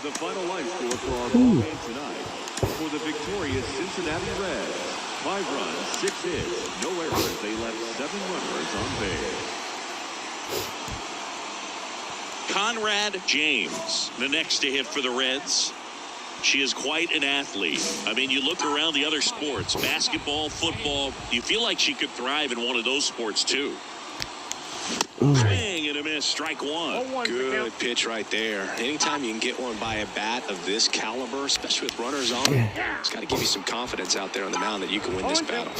Speaker 5: The final line score for our ball game tonight. For the victorious Cincinnati Reds, 5 runs, 6 hits, no errors. They left 7 runners on base.
Speaker 2: Conrad James, the next to hit for the Reds. She is quite an athlete. I mean, you look around the other sports, basketball, football, you feel like she could thrive in one of those sports too. Swing and a miss, strike one.
Speaker 8: Good pitch right there. Anytime you can get one by a bat of this caliber, especially with runners on, it's got to give you some confidence out there on the mound that you can win this battle.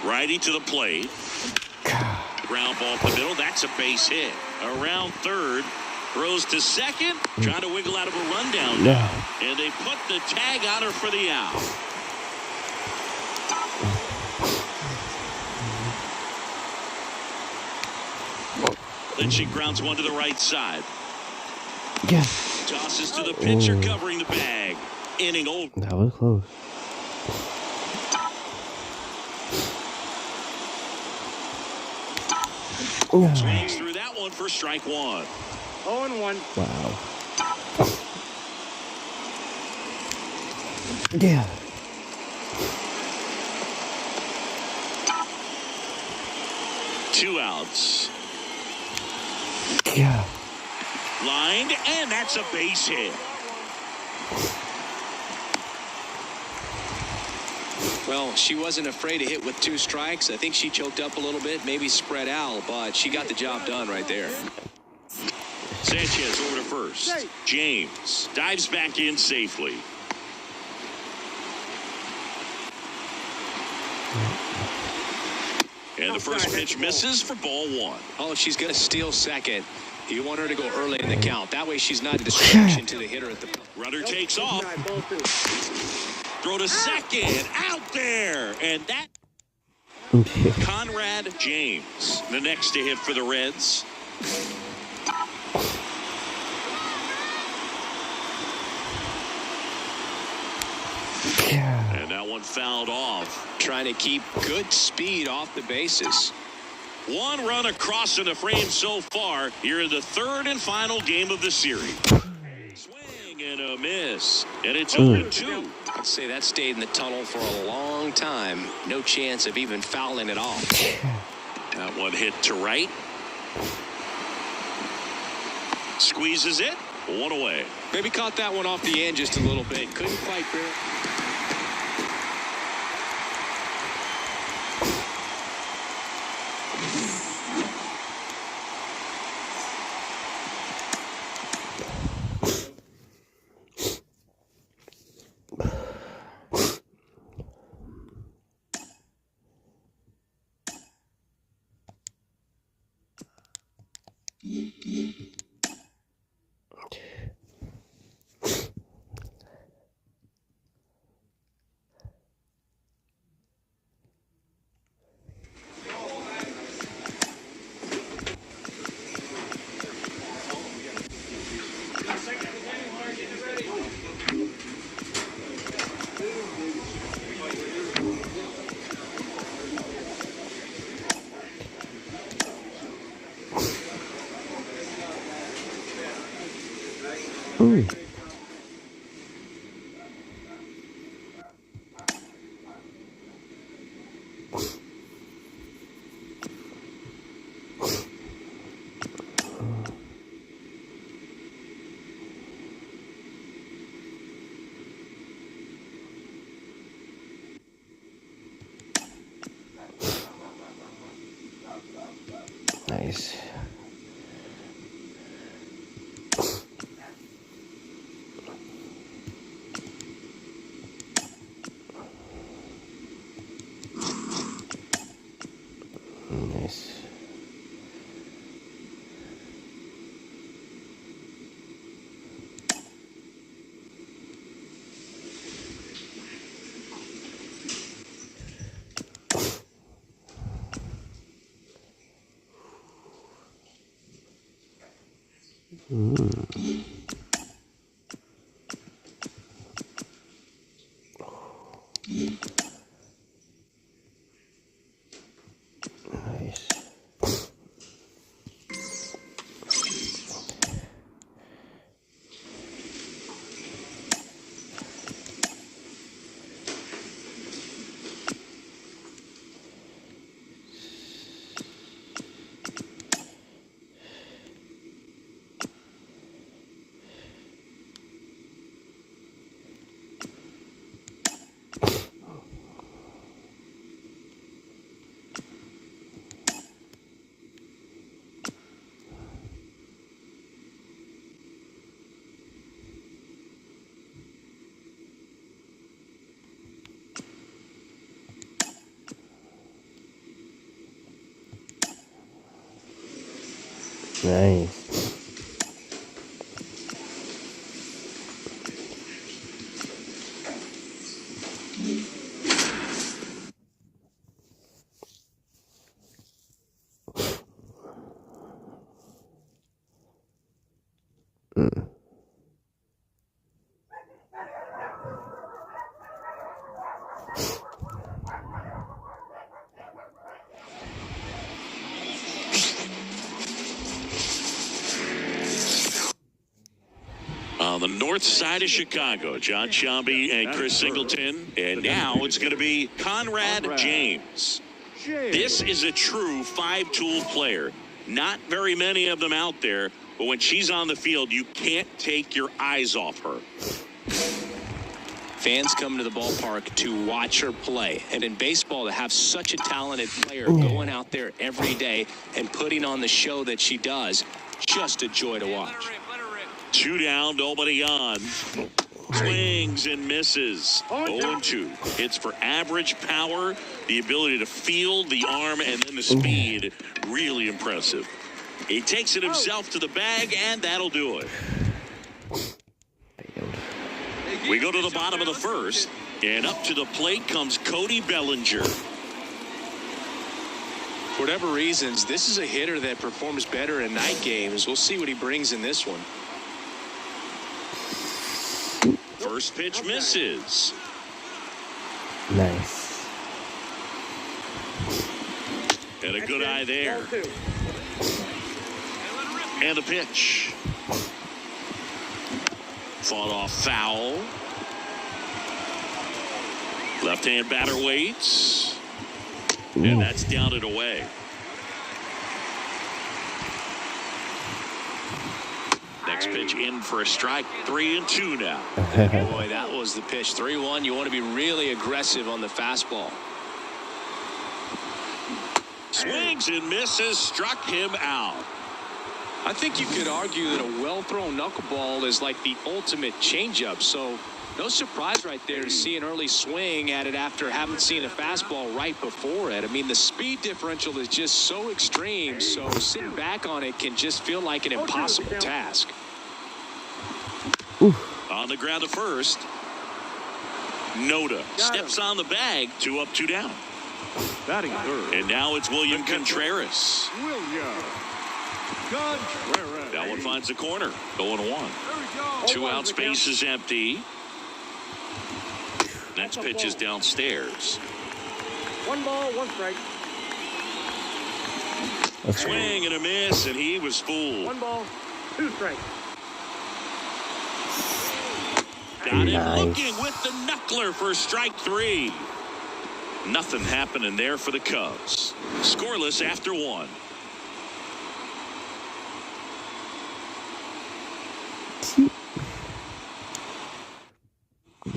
Speaker 2: Righty to the plate. Ground ball up the middle. That's a base hit. Around third. Throws to second. Trying to wiggle out of a rundown now. And they put the tag on her for the out. Then she grounds one to the right side.
Speaker 1: Yes.
Speaker 2: Tosses to the pitcher covering the bag. Inning over.
Speaker 1: That was close.
Speaker 2: Swings through that one for strike one.
Speaker 4: 0-1.
Speaker 1: Wow. Yeah.
Speaker 2: Two outs.
Speaker 1: Yeah.
Speaker 2: Lined, and that's a base hit.
Speaker 8: Well, she wasn't afraid to hit with 2 strikes. I think she choked up a little bit, maybe spread out, but she got the job done right there.
Speaker 2: Sanchez over to first. James dives back in safely. And the first pitch misses for ball 1.
Speaker 8: Oh, she's going to steal second. You want her to go early in the count. That way she's not a distraction to the hitter at the...
Speaker 2: Runner takes off. Throw to second. Out there. And that. Conrad James, the next to hit for the Reds. And that one fouled off.
Speaker 8: Trying to keep good speed off the bases.
Speaker 2: One run across in the frame so far here in the third and final game of the series. Swing and a miss. And it's 0-2.
Speaker 8: I'd say that stayed in the tunnel for a long time. No chance of even fouling it off.
Speaker 2: That one hit to right. Squeezes it. One away.
Speaker 8: Maybe caught that one off the end just a little bit. Couldn't quite bear it.
Speaker 1: Nice. Nice. Nice. Nice.
Speaker 2: On the north side of Chicago, John Shambi and Chris Singleton. And now it's going to be Conrad James. This is a true five-tool player. Not very many of them out there, but when she's on the field, you can't take your eyes off her.
Speaker 8: Fans come to the ballpark to watch her play. And in baseball, to have such a talented player going out there every day and putting on the show that she does, just a joy to watch.
Speaker 2: 2 down, nobody on. Swings and misses. 0-2. Hits for average power, the ability to field the arm, and then the speed. Really impressive. He takes it himself to the bag, and that'll do it. We go to the bottom of the first. And up to the plate comes Cody Bellinger.
Speaker 8: For whatever reasons, this is a hitter that performs better in night games. We'll see what he brings in this one.
Speaker 2: First pitch misses.
Speaker 1: Nice.
Speaker 2: And a good eye there. And a pitch. Fought off foul. Left-hand batter waits. And that's down and away. Next pitch in for a strike. 3-2 now.
Speaker 8: Boy, that was the pitch. 3-1. You want to be really aggressive on the fastball.
Speaker 2: Swings and misses. Struck him out.
Speaker 8: I think you could argue that a well-thrown knuckleball is like the ultimate changeup. So no surprise right there to see an early swing at it after having seen a fastball right before it. I mean, the speed differential is just so extreme, so sitting back on it can just feel like an impossible task.
Speaker 2: On the ground to first. Noda steps on the bag. 2 up, 2 down.
Speaker 5: Batting third.
Speaker 2: And now it's William Contreras. That one finds the corner. 0-1. 2 outs, base is empty. Next pitch is downstairs.
Speaker 4: 1 ball, 1 strike.
Speaker 2: Swing and a miss, and he was fooled.
Speaker 4: 1 ball, 2 strikes.
Speaker 2: Got him looking with the knuckler for strike 3. Nothing happening there for the Cubs. Scoreless after 1.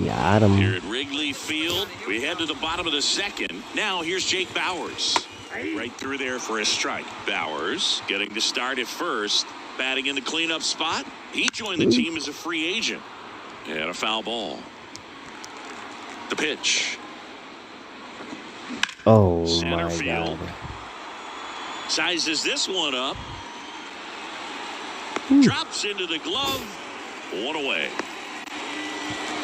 Speaker 1: Got him.
Speaker 2: Here at Wrigley Field, we head to the bottom of the second. Now here's Jake Bauers. Right through there for a strike. Bauers getting to start at first. Batting in the cleanup spot. He joined the team as a free agent. And a foul ball. The pitch.
Speaker 1: Oh,
Speaker 2: Center
Speaker 1: my
Speaker 2: field.
Speaker 1: God.
Speaker 2: Sizes this one up. Drops into the glove. 1 away.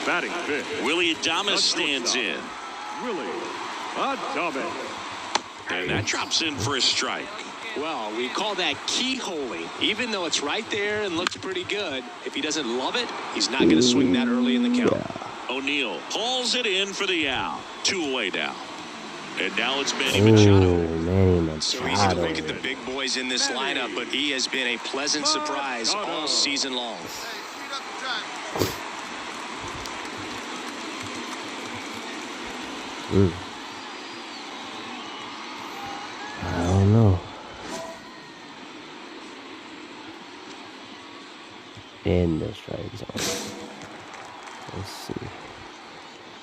Speaker 5: Batting fifth.
Speaker 2: Willie Adames stands in.
Speaker 5: Willie Adames.
Speaker 2: And that drops in for a strike.
Speaker 8: Well, we call that keyholing. Even though it's right there and looks pretty good, if he doesn't love it, he's not going to swing that early in the count.
Speaker 2: O'Neill hauls it in for the out. 2 away now. And now it's Manny Machado.
Speaker 1: Manny
Speaker 8: So easy to look at the big boys in this lineup, but he has been a pleasant surprise all season long.
Speaker 6: Hey, speed up the time.
Speaker 1: I don't know. In the strike zone. Let's see.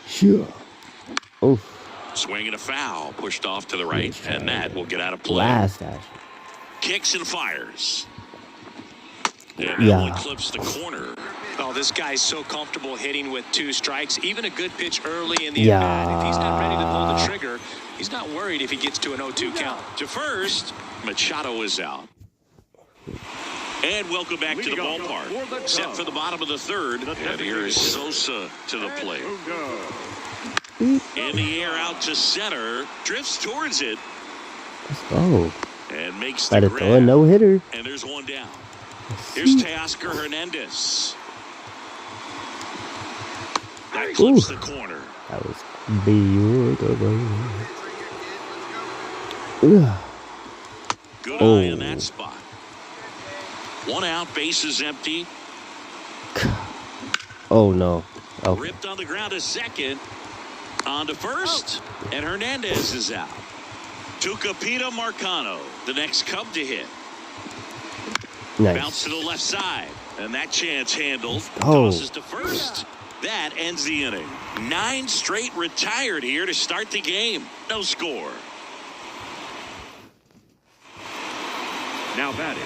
Speaker 1: Sure. Oh.
Speaker 2: Swing and a foul. Pushed off to the right. And that will get out of play.
Speaker 1: Last action.
Speaker 2: Kicks and fires. And that one clips the corner.
Speaker 8: Oh, this guy's so comfortable hitting with 2 strikes. Even a good pitch early in the at-bat. If he's not ready to pull the trigger, he's not worried if he gets to an 0-2 count.
Speaker 2: To first, Machado is out. And welcome back to the ballpark. Set for the bottom of the third. And here is Sosa to the plate. In the air out to center. Drifts towards it.
Speaker 1: Let's go.
Speaker 2: And makes the
Speaker 1: Try to
Speaker 2: grab.
Speaker 1: throw a no-hitter.
Speaker 2: And there's 1 down. Here's Teoscar Hernandez. That clips the corner.
Speaker 1: That was beautiful.
Speaker 2: Good eye in that spot. 1 out, bases empty.
Speaker 1: Oh, no. Okay.
Speaker 2: Ripped on the ground to second. On to first. And Hernandez is out. Tucupita Marcano, the next Cub to hit.
Speaker 1: Nice.
Speaker 2: Bounce to the left side. And that chance handled.
Speaker 1: Oh.
Speaker 2: Tosses to first. That ends the inning. 9 straight retired here to start the game. No score.
Speaker 5: Now batting.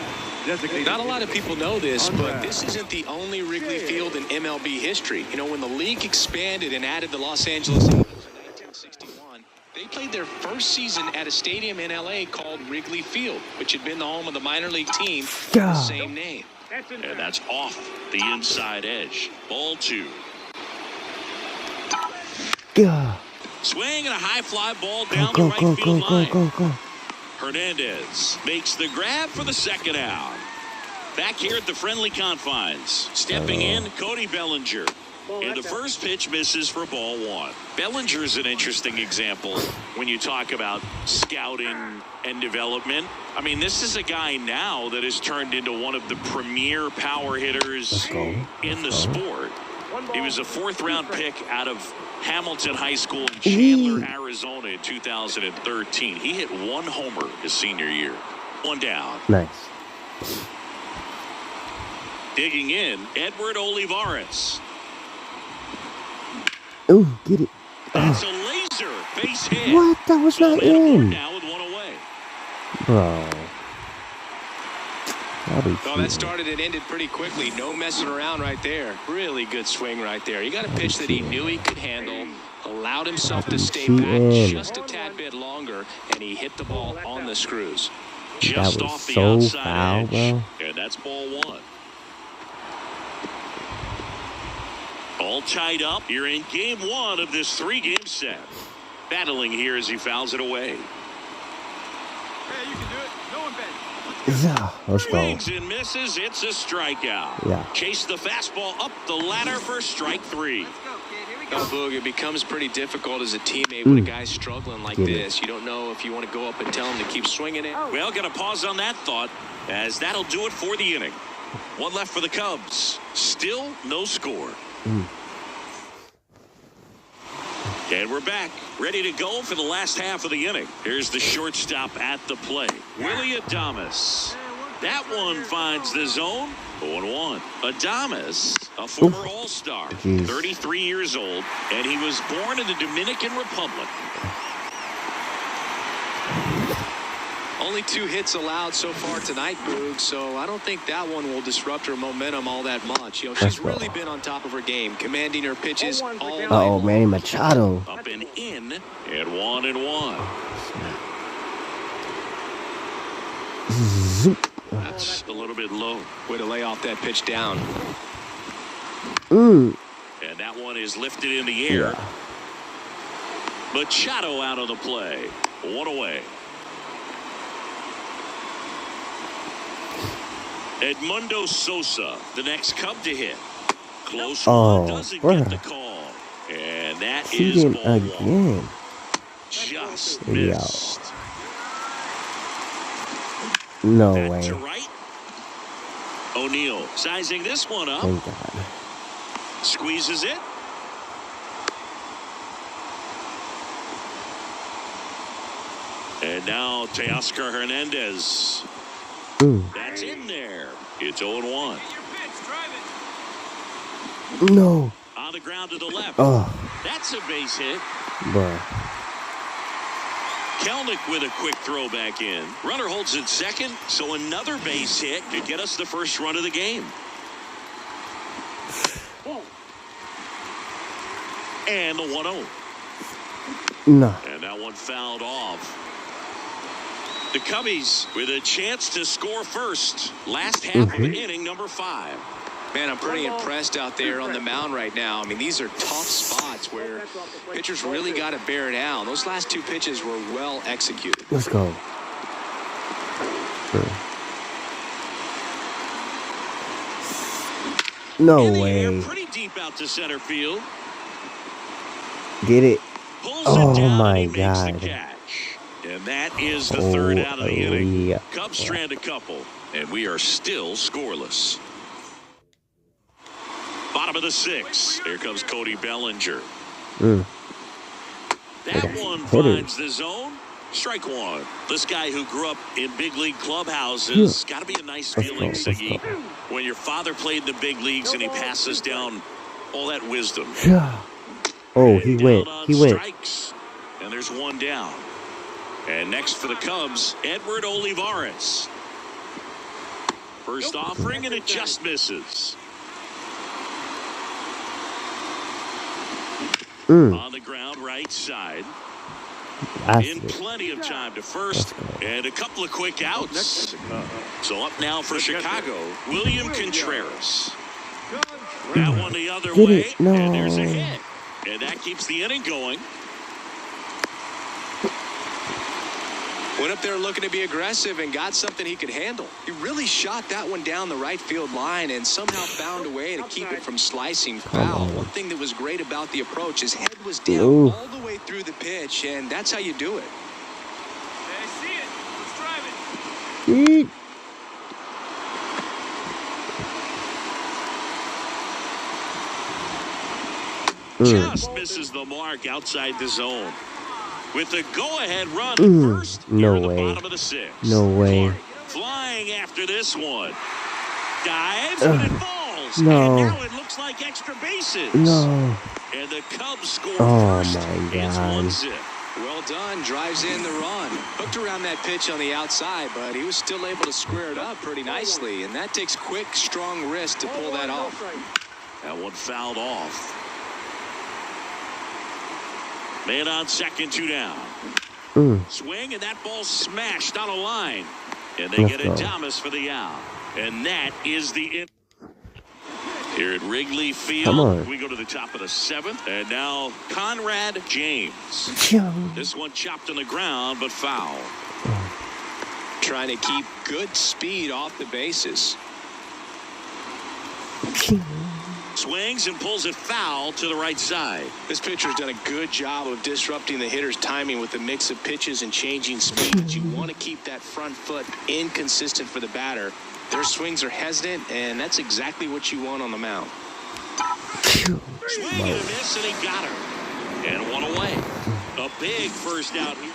Speaker 5: Designated.
Speaker 8: Not a lot of people know this, but this isn't the only Wrigley Field in MLB history. You know, when the league expanded and added the Los Angeles Angels in 1961, they played their first season at a stadium in L.A. called Wrigley Field, which had been the home of the minor league team with the same name.
Speaker 2: And that's off the inside edge. Ball 2.
Speaker 1: God.
Speaker 2: Swing and a high fly ball down the right field line.
Speaker 1: Go.
Speaker 2: Hernandez makes the grab for the second out. Back here at the friendly confines. Stepping in, Cody Bellinger. And the first pitch misses for ball one. Bellinger's an interesting example when you talk about scouting and development. I mean, this is a guy now that has turned into one of the premier power hitters in the sport. He was a fourth-round pick out of Hamilton High School in Chandler, Arizona in 2013. He hit one homer his senior year. One down.
Speaker 1: Nice.
Speaker 2: Digging in, Edward Olivares.
Speaker 1: Ooh, get it.
Speaker 2: That's a laser base hit.
Speaker 1: What? That was not in.
Speaker 2: Now with one away.
Speaker 1: Bro.
Speaker 8: Well, that started and ended pretty quickly. No messing around right there. Really good swing right there. He got a pitch that he knew he could handle, allowed himself to stay back just a tad bit longer, and he hit the ball on the screws.
Speaker 2: Just
Speaker 1: that was
Speaker 2: off the
Speaker 1: so
Speaker 2: outside
Speaker 1: foul,
Speaker 2: edge.
Speaker 1: bro.
Speaker 2: And that's ball one. All tied up here in game one of this three-game set. Battling here as he fouls it away.
Speaker 4: Hey, you can do it. No one bet.
Speaker 1: Yeah, let's go.
Speaker 2: Swings and misses. It's a strikeout.
Speaker 1: Yeah.
Speaker 2: Chase the fastball up the ladder for strike three.
Speaker 4: Let's go, kid. Here we go.
Speaker 8: Well, Boog, it becomes pretty difficult as a teammate when a guy's struggling like this. You don't know if you want to go up and tell him to keep swinging it.
Speaker 2: Well, got to pause on that thought, as that'll do it for the inning. One left for the Cubs. Still no score. And we're back, ready to go for the last half of the inning. Here's the shortstop at the plate, Willie Adames. That one finds the zone. 0-1. Adames, a former All-Star, 33 years old, and he was born in the Dominican Republic.
Speaker 8: Only 2 hits allowed so far tonight, Boog, so I don't think that one will disrupt her momentum all that much. You know, she's really been on top of her game, commanding her pitches all night long.
Speaker 1: Manny Machado.
Speaker 2: Up and in, and 1-1. That's a little bit low.
Speaker 8: Way to lay off that pitch down.
Speaker 2: And that one is lifted in the air. Machado out of the play. 1 away. Edmundo Sosa, the next Cub to hit. Close one, doesn't get the call. And that is ball one. Just missed.
Speaker 1: No
Speaker 2: Back
Speaker 1: way.
Speaker 2: to right. O'Neal sizing this one up.
Speaker 1: Thank God.
Speaker 2: Squeezes it. And now Teoscar Hernandez. That's in there. It's 0-1.
Speaker 1: No.
Speaker 2: On the ground to the left. That's a base hit.
Speaker 1: Bruh.
Speaker 2: Kelnick with a quick throw back in. Runner holds it second, so another base hit could get us the first run of the game. And the 1-0.
Speaker 1: No.
Speaker 2: And that one fouled off. The Cubbies with a chance to score first. Last half of inning number 5.
Speaker 8: Man, I'm pretty impressed out there on the mound right now. I mean, these are tough spots where pitchers really got to bear down. Those last 2 pitches were well executed.
Speaker 1: Let's go. No way.
Speaker 2: Pretty deep out to center field.
Speaker 1: Get it.
Speaker 2: Pulls it down
Speaker 1: my
Speaker 2: and he makes the
Speaker 1: God.
Speaker 2: catch. And that is the third out of the inning.
Speaker 1: Yeah.
Speaker 2: Cubs strand a couple, and we are still scoreless. Bottom of the 6th. Here comes Cody Bellinger. That one finds the zone. Strike one. This guy who grew up in big league clubhouses. Got to be a nice feeling, Siggy, when your father played in the big leagues and he passes down all that wisdom.
Speaker 1: Oh, he went. He went.
Speaker 2: Strikes, and there's one down. And next for the Cubs, Edward Olivares. First offering, and it just misses. On the ground, right side. In plenty of time to first, and a couple of quick outs. So up now for Chicago, William Contreras. That one the other way, and there's a hit. And that keeps the inning going.
Speaker 8: Went up there looking to be aggressive and got something he could handle. He really shot that one down the right field line and somehow found a way to keep it from slicing foul. One thing that was great about the approach, his head was down all the way through the pitch, and that's how you do it.
Speaker 4: I see it. Let's drive it.
Speaker 2: Just misses the mark outside the zone. With the go-ahead run at first,
Speaker 1: no
Speaker 2: here in the
Speaker 1: way.
Speaker 2: bottom of the sixth.
Speaker 1: No way.
Speaker 2: Flying after this one. Dives, but it falls.
Speaker 1: No.
Speaker 2: And now it looks like extra bases.
Speaker 1: No.
Speaker 2: And the Cubs score
Speaker 1: Oh
Speaker 2: first.
Speaker 1: my
Speaker 2: It's
Speaker 1: God.
Speaker 2: 1-0.
Speaker 8: Well done. Drives in the run. Hooked around that pitch on the outside, but he was still able to square it up pretty nicely. And that takes quick, strong wrist to pull that off.
Speaker 2: That one fouled off. Man on second, 2 down. Swing, and that ball smashed on a line. And they get Adames for the out. And that is the here at Wrigley Field. We go to the top of the 7th. And now Conrad James. This one chopped on the ground, but foul.
Speaker 8: Trying to keep good speed off the bases.
Speaker 2: Swings and pulls it foul to the right side.
Speaker 8: This pitcher's done a good job of disrupting the hitter's timing with the mix of pitches and changing speeds. You want to keep that front foot inconsistent for the batter. Their swings are hesitant, and that's exactly what you want on the mound.
Speaker 2: Swing and a miss, and he got her. And one away. A big first out here.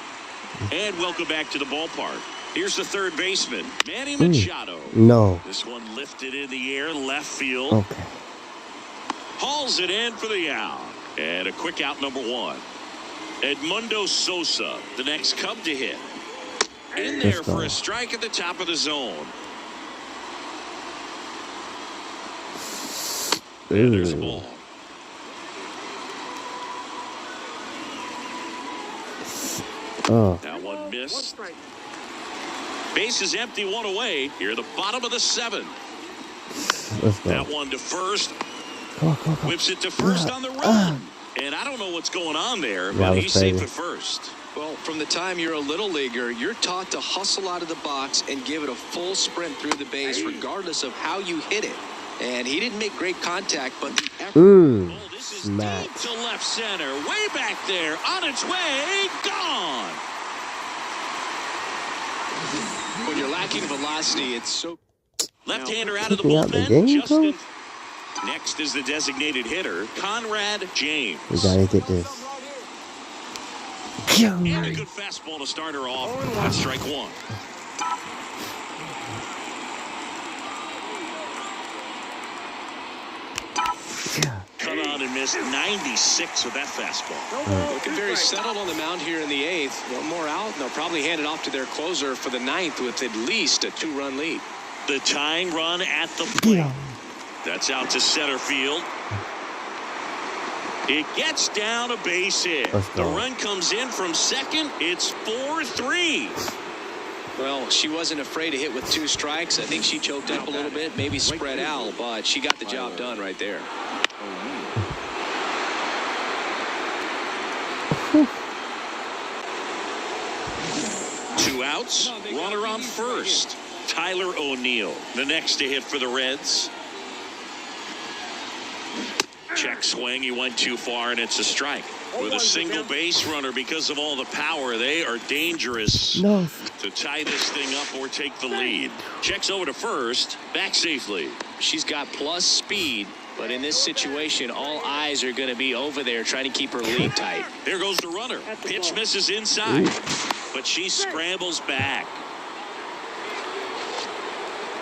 Speaker 2: And welcome back to the ballpark. Here's the third baseman, Manny Machado.
Speaker 1: No.
Speaker 2: This one lifted in the air, left field.
Speaker 1: Okay.
Speaker 2: Hauls it in for the out. And a quick out, number 1. Edmundo Sosa, the next Cub to hit. In there for a strike at the top of the zone. And there's a ball. That one missed. Base is empty, one away. Here at the bottom of the 7th. That one to first. Whips it to first on the run. And I don't know what's going on there, but he's safe at first.
Speaker 8: Well, from the time you're a little leaguer, you're taught to hustle out of the box and give it a full sprint through the base, regardless of how you hit it. And he didn't make great contact, but the effort.
Speaker 2: This is deep to left center. Way back there. On its way. Gone.
Speaker 8: When you're lacking velocity, it's so...
Speaker 2: Left-hander out of the bullpen. Justin. Next is the designated hitter, Conrad James.
Speaker 1: We gotta get this.
Speaker 2: And a good fastball to start her off. That's strike 1. Cut on and missed 96 with that fastball.
Speaker 8: Looking very settled on the mound here in the 8th. One more out, and they'll probably hand it off to their closer for the 9th with at least a 2-run lead.
Speaker 2: The tying run at the plate. That's out to center field. It gets down a base hit. The run comes in from second. It's 4-3.
Speaker 8: Well, she wasn't afraid to hit with 2 strikes. I think she choked up a little bit, maybe spread out, but she got the job done right there.
Speaker 2: Two outs, runner on first. Tyler O'Neill, the next to hit for the Reds. Check swing, he went too far, and it's a strike. With a single base runner, because of all the power, they are dangerous to tie this thing up or take the lead. Checks over to first, back safely.
Speaker 8: She's got plus speed, but in this situation, all eyes are going to be over there trying to keep her lead tight.
Speaker 2: There goes the runner. Pitch misses inside, but she scrambles back.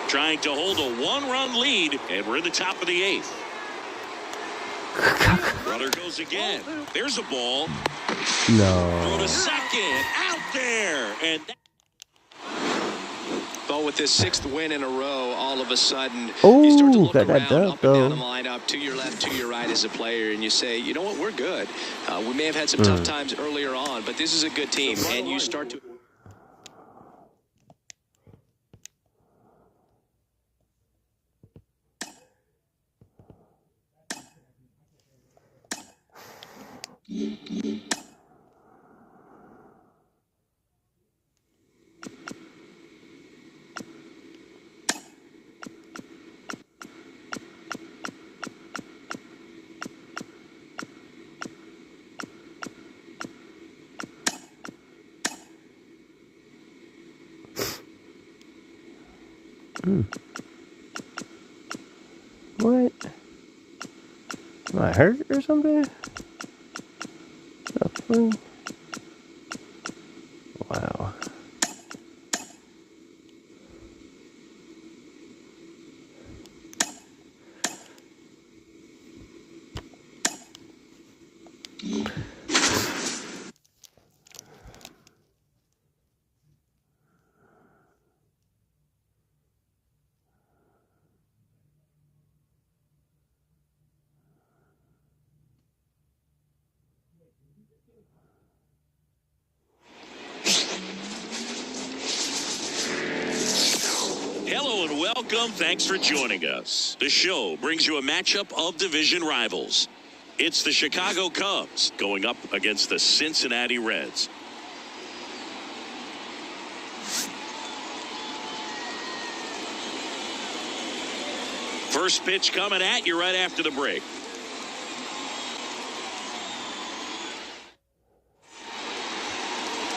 Speaker 2: Trying to hold a 1-run lead, and we're in the top of the 8th. Runner goes again. There's a ball.
Speaker 1: No.
Speaker 2: Throw to second. Out there. And
Speaker 8: But with this 6th win in a row, all of a sudden,
Speaker 1: Ooh,
Speaker 8: you start to look
Speaker 1: got
Speaker 8: around,
Speaker 1: that
Speaker 8: up and down the lineup, to your left, to your right as a player, and you say, you know what, we're good. We may have had some tough times earlier on, but this is a good team, and you start to...
Speaker 1: What? Am I hurt or something? Wow.
Speaker 2: Hello and welcome. Thanks for joining us. The show brings you a matchup of division rivals. It's the Chicago Cubs going up against the Cincinnati Reds. First pitch coming at you right after the break.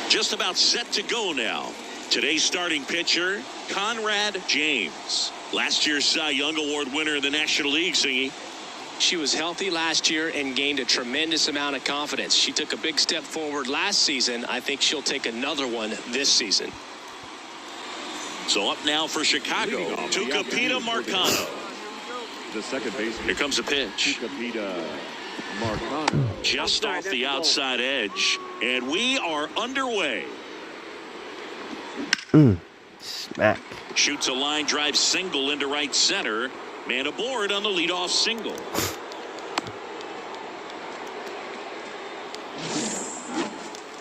Speaker 2: Just about set to go now. Today's starting pitcher, Conrad James. Last year's Cy Young Award winner in the National League, Singy.
Speaker 8: She was healthy last year and gained a tremendous amount of confidence. She took a big step forward last season. I think she'll take another one this season.
Speaker 2: So up now for Chicago, Tucupita Marcano.
Speaker 5: The second baseman.
Speaker 2: Here comes a pitch.
Speaker 5: Tucupita Marcano.
Speaker 2: Just off the outside edge. And we are underway.
Speaker 1: Smack.
Speaker 2: Shoots a line drive single into right center. Man aboard on the leadoff single.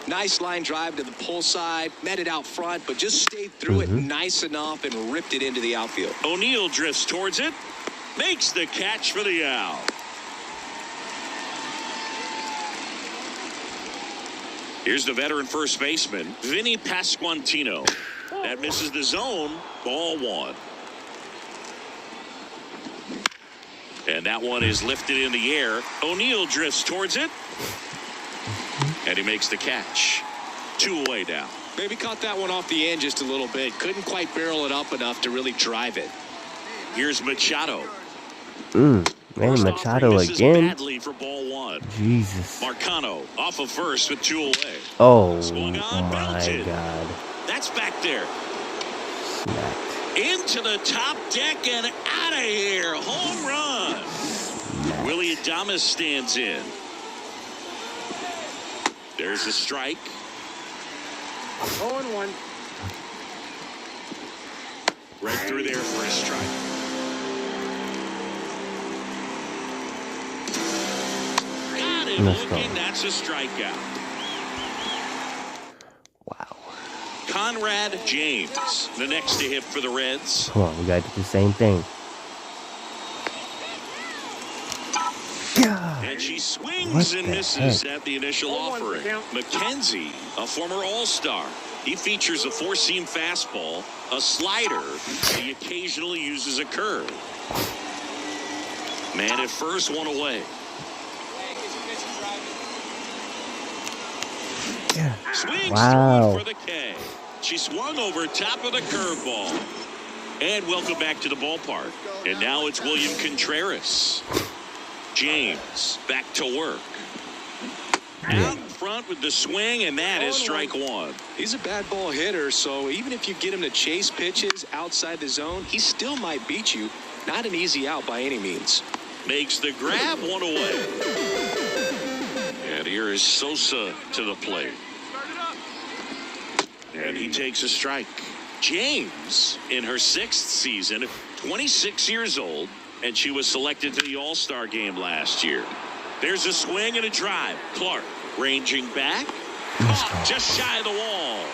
Speaker 8: Nice line drive to the pull side. Met it out front, but just stayed through it nice enough and ripped it into the outfield.
Speaker 2: O'Neill drifts towards it. Makes the catch for the out. Here's the veteran first baseman, Vinny Pasquantino. That misses the zone. Ball one. And that one is lifted in the air. O'Neill drifts towards it. And he makes the catch. 2 away now.
Speaker 8: Maybe caught that one off the end just a little bit. Couldn't quite barrel it up enough to really drive it.
Speaker 2: Here's Machado.
Speaker 1: Man, Machado again.
Speaker 2: Badly for ball one.
Speaker 1: Jesus.
Speaker 2: Marcano off of first with 2 away.
Speaker 1: Oh
Speaker 2: Swung on,
Speaker 1: my
Speaker 2: belted.
Speaker 1: God.
Speaker 2: That's back there.
Speaker 1: Smacked.
Speaker 2: Into the top deck and out of here. Home run.
Speaker 1: Smacked.
Speaker 2: Willie Adames stands in. There's a strike.
Speaker 4: 0-1.
Speaker 2: Right through there for a strike. Got it.
Speaker 1: Let's go.
Speaker 2: Looking. That's a strikeout.
Speaker 1: Wow.
Speaker 2: Conrad James, the next to hit for the Reds.
Speaker 1: Come on, we gotta do the same thing. God.
Speaker 2: And she swings
Speaker 1: What
Speaker 2: and
Speaker 1: the
Speaker 2: misses
Speaker 1: heck?
Speaker 2: at the initial offering. McKenzie, a former All-Star. He features a four-seam fastball, a slider, and he occasionally uses a curve. Man at first, 1 away.
Speaker 1: Yeah.
Speaker 2: Swings
Speaker 1: Wow.
Speaker 2: for the K. She swung over top of the curveball. And welcome back to the ballpark. And now it's William Contreras. James back to work. Out in front with the swing, and that is strike one.
Speaker 8: He's a bad ball hitter, so even if you get him to chase pitches outside the zone, he still might beat you. Not an easy out by any means.
Speaker 2: Makes the grab, 1 away. And here is Sosa to the plate. And he takes a strike. James, in her 6th season, 26 years old, and she was selected to the All-Star game last year. There's a swing and a drive. Clark ranging back. Caught just shy of the wall.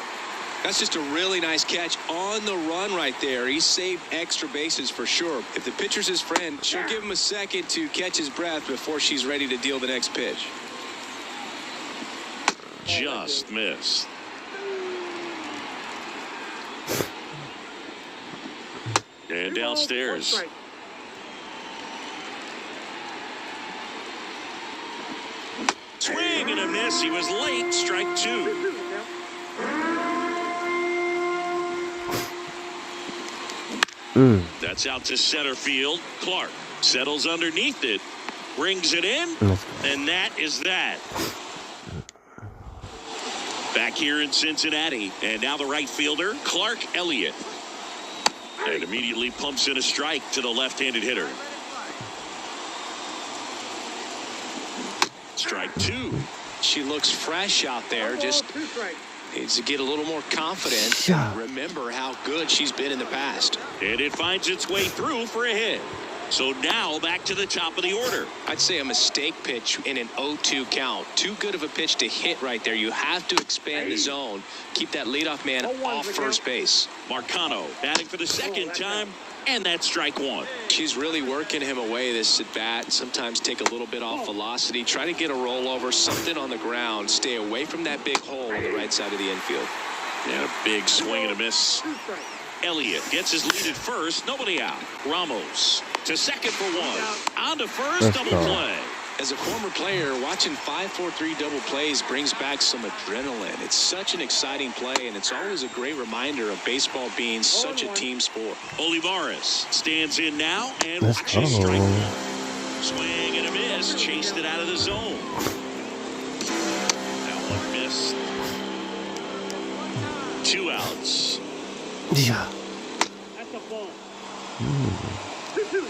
Speaker 8: That's just a really nice catch on the run right there. He saved extra bases for sure. If the pitcher's his friend, she'll give him a second to catch his breath before she's ready to deal the next pitch.
Speaker 2: Just missed. And downstairs. Swing and a miss. He was late. Strike 2. That's out to center field. Clark settles underneath it, brings it in, and that is that. Back here in Cincinnati, and now the right fielder, Clark Elliott. And immediately pumps in a strike to the left-handed hitter. Strike two.
Speaker 8: She looks fresh out there. Just needs to get a little more confident. Remember how good she's been in the past.
Speaker 2: And it finds its way through for a hit. So now back to the top of the order.
Speaker 8: I'd say a mistake pitch in an 0-2 count. Too good of a pitch to hit right there. You have to expand the zone. Keep that leadoff man off first base.
Speaker 2: Marcano batting for the second time, and that's strike one.
Speaker 8: She's really working him away this at bat. Sometimes take a little bit off velocity. Try to get a rollover, something on the ground. Stay away from that big hole on the right side of the infield.
Speaker 2: And a big swing and a miss. Elliott gets his lead at first, nobody out. Ramos to second for one. On to first, double play.
Speaker 8: As a former player, watching 5-4-3 double plays brings back some adrenaline. It's such an exciting play, and it's always a great reminder of baseball being such a team sport.
Speaker 2: Olivares stands in now and watches strike one. Swing and a miss, chased it out of the zone. That one missed. 2 outs.
Speaker 1: Yeah.
Speaker 4: That's a ball.
Speaker 1: 2-2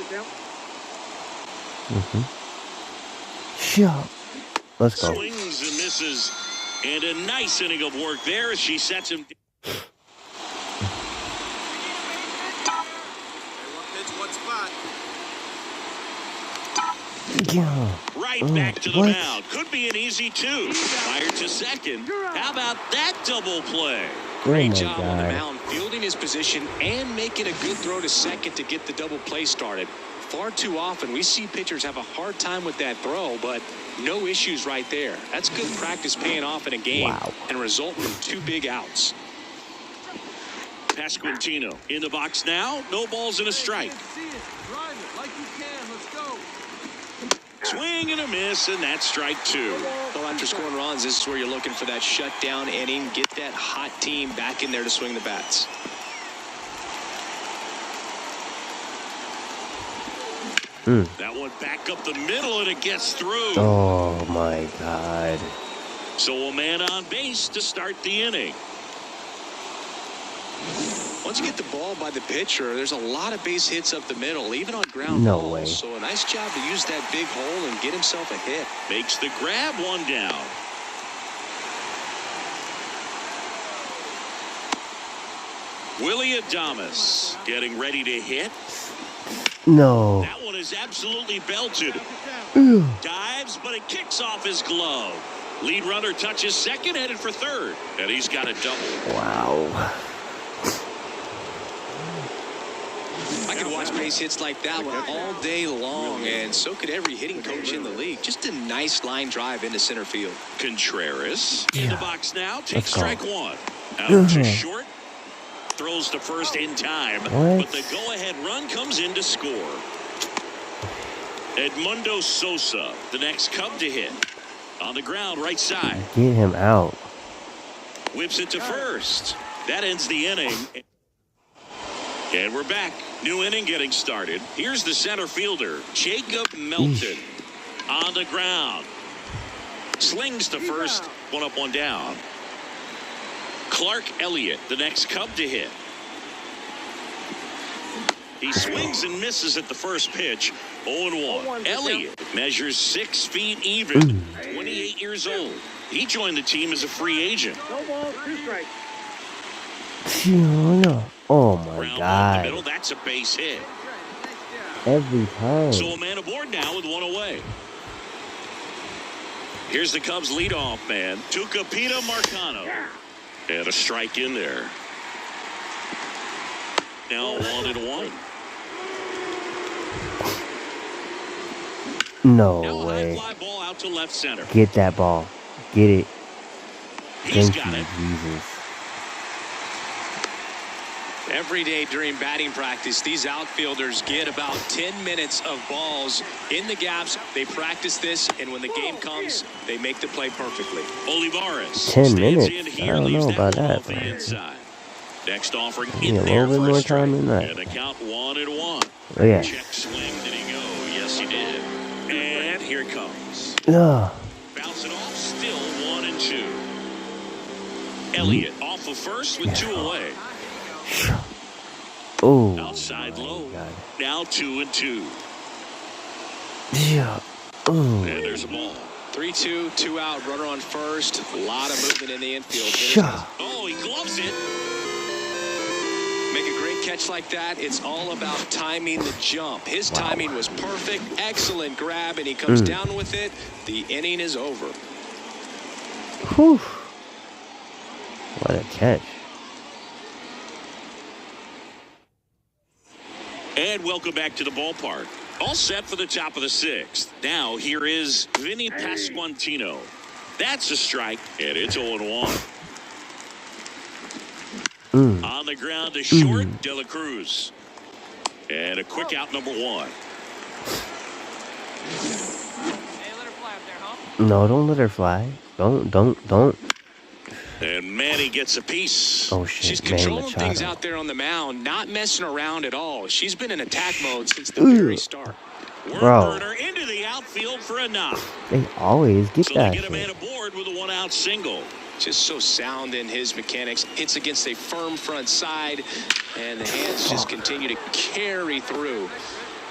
Speaker 1: Yeah. Let's go.
Speaker 2: Swings and misses. And a nice inning of work there as she sets him.
Speaker 1: Yeah.
Speaker 2: Right back to the mound. Could be an easy 2. Fired to second. How about that double play?
Speaker 8: Great job on the mound, fielding his position and making a good throw to second to get the double play started. Far too often we see pitchers have a hard time with that throw, but no issues right there. That's good practice paying off in a game and result in 2 big outs.
Speaker 2: Pasquantino in the box now. No balls and a strike. Swing and a miss, and that's strike 2.
Speaker 8: Well, after scoring runs, this is where you're looking for that shutdown inning. Get that hot team back in there to swing the bats.
Speaker 2: That one back up the middle, and it gets through.
Speaker 1: Oh, my God.
Speaker 2: So a man on base to start the inning.
Speaker 8: Once you get the ball by the pitcher, there's a lot of base hits up the middle, even on ground balls.
Speaker 1: way.
Speaker 8: So a nice job to use that big hole and get himself a hit.
Speaker 2: Makes the grab, 1 down. Willie Adames getting ready to hit.
Speaker 1: No.
Speaker 2: That one is absolutely belted. Dives, but it kicks off his glove. Lead runner touches second, headed for third. And he's got a double.
Speaker 1: Wow.
Speaker 8: I could watch base hits like that one all day long, and so could every hitting coach in the league. Just a nice line drive into center field.
Speaker 2: Contreras in the box now. Takes strike 1. Out to short. Throws to first in time. But the go-ahead run comes in to score. Edmundo Sosa, the next Cub to hit. On the ground, right side.
Speaker 1: Get him out.
Speaker 2: Whips it to first. That ends the inning. And we're back. New inning getting started. Here's the center fielder, Jacob Melton. On the ground. Slings to first. 1 up, 1 down. Clark Elliott, the next Cub to hit. He swings and misses at the first pitch. 0-1. Elliott measures 6 feet even. 28 years old. He joined the team as a free agent.
Speaker 4: No ball, 2 strikes.
Speaker 1: Oh my
Speaker 2: Ground
Speaker 1: God.
Speaker 2: in the middle, that's a base hit.
Speaker 1: Every time.
Speaker 2: So a man aboard now with 1 away. Here's the Cubs leadoff man, Tucupita Marcano. And a strike in there. Now 1-1.
Speaker 1: No
Speaker 2: Now
Speaker 1: way.
Speaker 2: a high fly ball out to left center.
Speaker 1: Get that ball. Get it.
Speaker 2: He's
Speaker 1: Thank
Speaker 2: got
Speaker 1: you,
Speaker 2: it.
Speaker 1: Jesus.
Speaker 8: Every day during batting practice, these outfielders get about 10 minutes of balls in the gaps. They practice this, and when the game comes, they make the play perfectly.
Speaker 2: Olivares
Speaker 1: 10
Speaker 2: stands
Speaker 1: minutes?
Speaker 2: in here,
Speaker 1: I don't
Speaker 2: leaves
Speaker 1: know
Speaker 2: that
Speaker 1: about
Speaker 2: ball
Speaker 1: that,
Speaker 2: off the
Speaker 1: man.
Speaker 2: inside. Next offering
Speaker 1: Need
Speaker 2: in
Speaker 1: a
Speaker 2: there
Speaker 1: little bit
Speaker 2: for a
Speaker 1: more
Speaker 2: strike.
Speaker 1: time than that.
Speaker 2: And the count 1-1.
Speaker 1: Oh, yeah.
Speaker 2: Check swing. Did he go? Yes, he did. And here it comes.
Speaker 1: Yeah.
Speaker 2: Bounce it off. Still 1-2. Elliott off of first with 2 away.
Speaker 1: Oh.
Speaker 2: Outside low.
Speaker 1: God.
Speaker 2: Now 2-2.
Speaker 1: Yeah. Oh.
Speaker 2: And there's a ball.
Speaker 8: 3-2, 2 out, runner on first. A lot of movement in the infield.
Speaker 2: Oh, he gloves it.
Speaker 8: Make a great catch like that. It's all about timing the jump. His timing was perfect. Excellent grab, and he comes down with it. The inning is over.
Speaker 1: Whew. What a catch.
Speaker 2: And welcome back to the ballpark. All set for the top of the 6th. Now here is Vinny Pasquantino. That's a strike, and it's 0-1. On the ground to short, De La Cruz. And a quick out, number 1.
Speaker 4: Hey, let her fly up there, huh?
Speaker 1: No, don't let her fly. Don't.
Speaker 2: And Manny gets a piece.
Speaker 1: Oh, shit.
Speaker 8: She's
Speaker 1: Manny
Speaker 8: controlling
Speaker 1: Machado.
Speaker 8: things out there on the mound, not messing around at all. She's been in attack mode since the very start.
Speaker 2: Word burner into the outfield for a knock.
Speaker 1: They always get
Speaker 2: So
Speaker 1: that
Speaker 2: they get a
Speaker 1: shit.
Speaker 2: man aboard with a 1-out single.
Speaker 8: Just so sound in his mechanics. Hits against a firm front side, and the hands just continue to carry through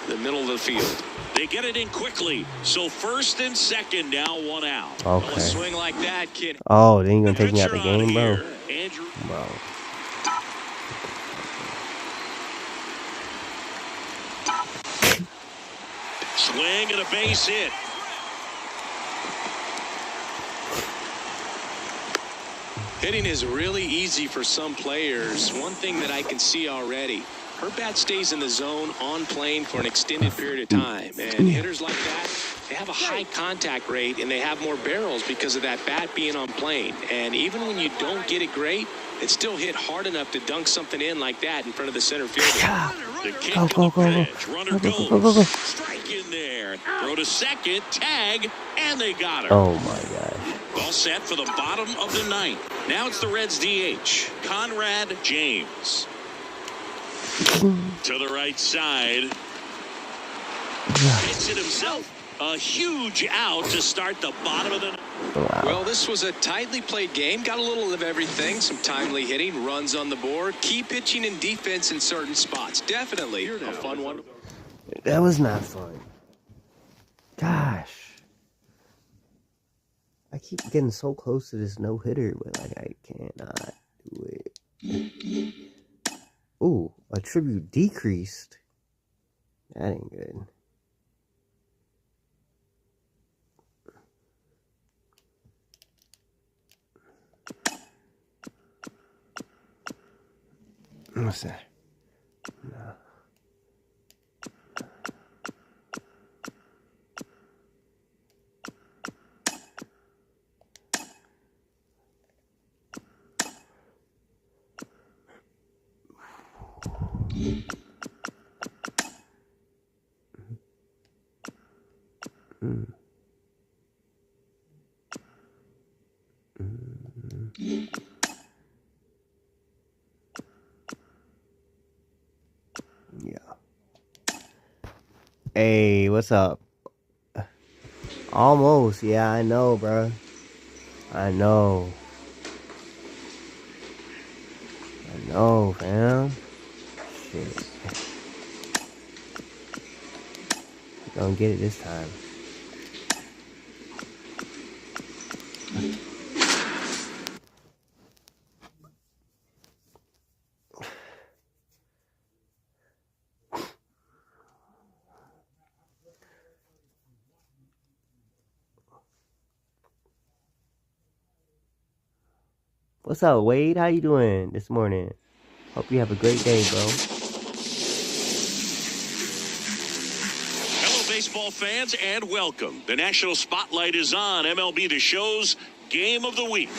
Speaker 8: the middle of the field.
Speaker 2: They get it in quickly. So first and second, now 1 out.
Speaker 8: A
Speaker 1: Okay.
Speaker 8: swing like that, kid.
Speaker 1: Oh, then you gonna take me out the
Speaker 2: Pitcher on
Speaker 1: game, bro?
Speaker 2: here, Andrew.
Speaker 1: Bro.
Speaker 2: Swing and a base hit.
Speaker 8: Hitting is really easy for some players. One thing that I can see already, her bat stays in the zone on plane for an extended period of time. And hitters like that, they have a high contact rate and they have more barrels because of that bat being on plane. And even when you don't get it great, it still hit hard enough to dunk something in like that in front of the center fielder.
Speaker 2: The kick
Speaker 1: Go,
Speaker 2: to
Speaker 1: go,
Speaker 2: the
Speaker 1: go,
Speaker 2: pitch. Runner
Speaker 1: go.
Speaker 2: goes. Strike in there. Throw to second. Tag. And they got her.
Speaker 1: Oh my gosh.
Speaker 2: All set for the bottom of the 9th. Now it's the Reds DH, Conrad James. To the right side. Hits it himself. A huge out to start the bottom of the 9th.
Speaker 1: Wow.
Speaker 8: Well, this was a tightly played game. Got a little of everything. Some timely hitting, runs on the board, key pitching and defense in certain spots. Definitely a fun one.
Speaker 1: That was not fun. Gosh. I keep getting so close to this no-hitter, but like I cannot do it. Ooh, attribute decreased. That ain't good. What's that? No. Yeah. Hey, what's up? Almost. Yeah, I know, bro. I know. I know, fam. Shit. Gonna get it this time. What's up, Wade? How you doing this morning? Hope you have a great day, bro.
Speaker 2: Hello, baseball fans, and welcome. The national spotlight is on MLB The Show's Game of the Week.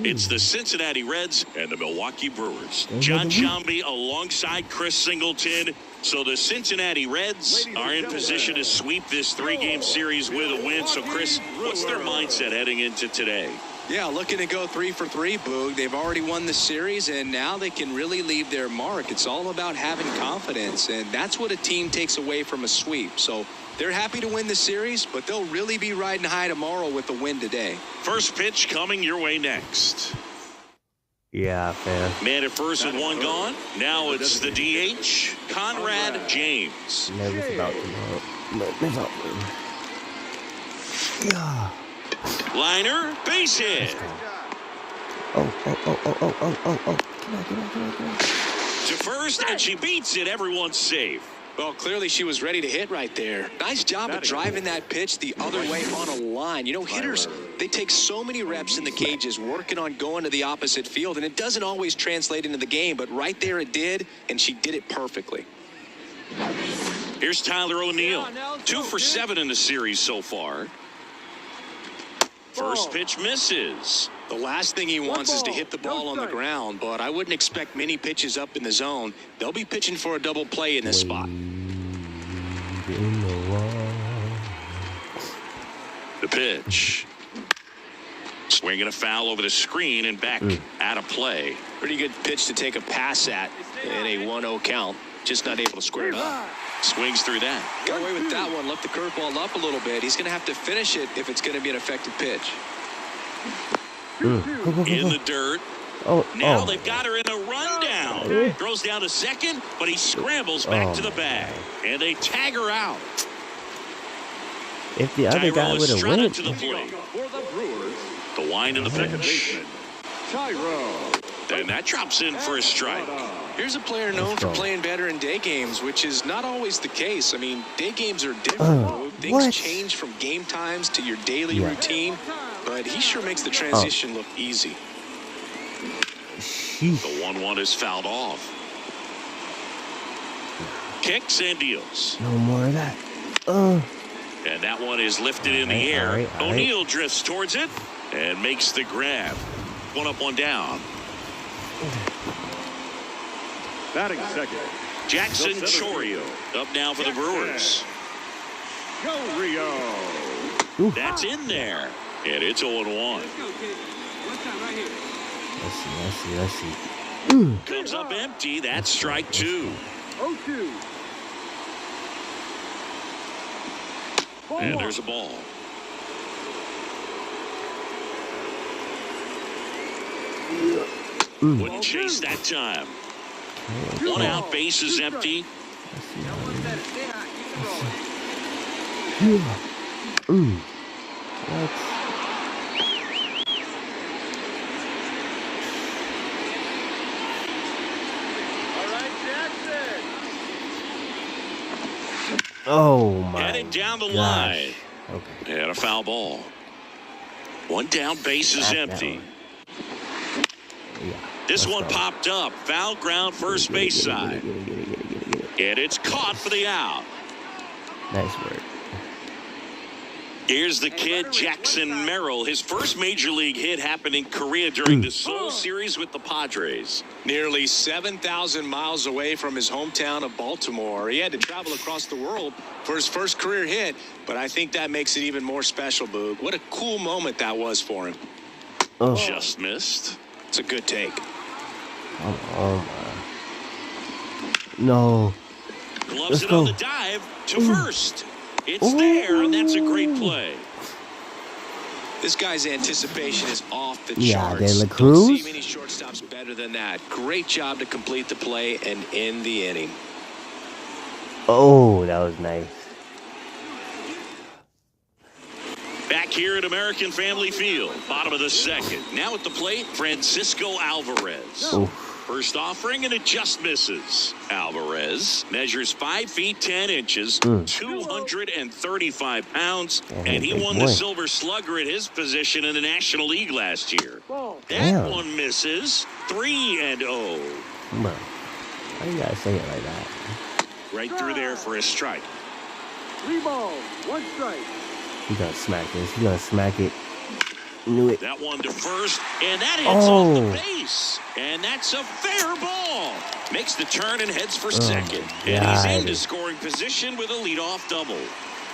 Speaker 2: It's the Cincinnati Reds and the Milwaukee Brewers. John Sciambi alongside Chris Singleton. So the Cincinnati Reds are in position to sweep this 3-game series with a win. So, Chris, what's their mindset heading into today?
Speaker 3: Yeah, looking to go 3 for 3, Boog. They've already won the series, and now they can really leave their mark. It's all about having confidence, and that's what a team takes away from a sweep. So they're happy to win the series, but they'll really be riding high tomorrow with the win today.
Speaker 2: First pitch coming your way next.
Speaker 1: Yeah, fair.
Speaker 2: Man at first with one gone. Now it's the DH, Conrad James.
Speaker 1: Nervous about tomorrow. Yeah.
Speaker 2: Liner, base hit.
Speaker 1: Oh. Come on.
Speaker 2: To first, and she beats it. Everyone's safe.
Speaker 8: Well, clearly she was ready to hit right there. Nice job of driving that pitch the other way on a line. You know, hitters, they take so many reps in the cages working on going to the opposite field, and it doesn't always translate into the game, but right there it did, and she did it perfectly.
Speaker 2: Here's Tyler O'Neill. 2 for 7 in the series so far. First pitch misses.
Speaker 8: The last thing he wants is to hit the ball on the ground, but I wouldn't expect many pitches up in the zone. They'll be pitching for a double play in this spot.
Speaker 2: The pitch. Swinging a foul over the screen and back out of play.
Speaker 8: Pretty good pitch to take a pass at in a 1-0 count. Just not able to square it up.
Speaker 2: Swings through that.
Speaker 8: Got away with that one. Left the curveball up a little bit. He's going to have to finish it if it's going to be an effective pitch.
Speaker 2: In the dirt. Now they've got her in a rundown. Throws down to second, but he scrambles back to the bag. And they tag her out.
Speaker 1: If the other guy would have went.
Speaker 2: To the plate. The wind in the pitch. And that drops in for a strike.
Speaker 8: Here's a player known for playing better in day games, which is not always the case. I mean, day games are different. Things change from game times to your daily routine, but he sure makes the transition look easy.
Speaker 2: The 1-1 is fouled off. Kicks and deals.
Speaker 1: No more of that.
Speaker 2: And that one is lifted in the air. O'Neill drifts towards it and makes the grab. 1 up, 1 down.
Speaker 5: Batting second,
Speaker 2: Jackson Chourio up now for the Brewers.
Speaker 5: Go Rio.
Speaker 2: That's in there. And it's 0-1.
Speaker 1: Let's see.
Speaker 2: Comes up empty. That's strike 2.
Speaker 4: 0-2.
Speaker 2: And there's a ball. Wouldn't chase that time. 1 out, base is empty.
Speaker 1: Oh my.
Speaker 2: Heading down the line.
Speaker 1: Okay.
Speaker 2: And a foul ball. 1 down, base is empty. This one popped up. Foul ground, first base side. And it's caught for the out.
Speaker 1: Nice work.
Speaker 2: Here's the kid, Jackson Merrill. His first major league hit happened in Korea during the Seoul series with the Padres.
Speaker 8: Nearly 7,000 miles away from his hometown of Baltimore. He had to travel across the world for his first career hit, but I think that makes it even more special, Boog. What a cool moment that was for him.
Speaker 2: Just missed.
Speaker 8: It's a good take.
Speaker 1: Oh my. No.
Speaker 2: Gloves it on the dive to first. It's there, and that's a great play.
Speaker 8: This guy's anticipation is off the
Speaker 1: Yeah,
Speaker 8: charts.
Speaker 1: De La Cruz.
Speaker 8: Don't see many shortstops better than that. Great job to complete the play and end the inning.
Speaker 1: Oh, that was nice.
Speaker 2: Back here at American Family Field, bottom of the second. Now at the plate, Francisco Alvarez. First offering, and it just misses. Alvarez measures 5 feet 10 inches, 235 pounds, and he won the Silver Slugger at his position in the National League last year. That one misses. 3-0.
Speaker 1: Why do you gotta say it like that?
Speaker 2: Right through there for a strike.
Speaker 4: 3 balls, 1 strike.
Speaker 1: He's gonna smack this. He's gonna smack it. Knew it.
Speaker 2: That one to first, and that hits off the base. And that's a fair ball. Makes the turn and heads for second. And he's into scoring position with a leadoff double.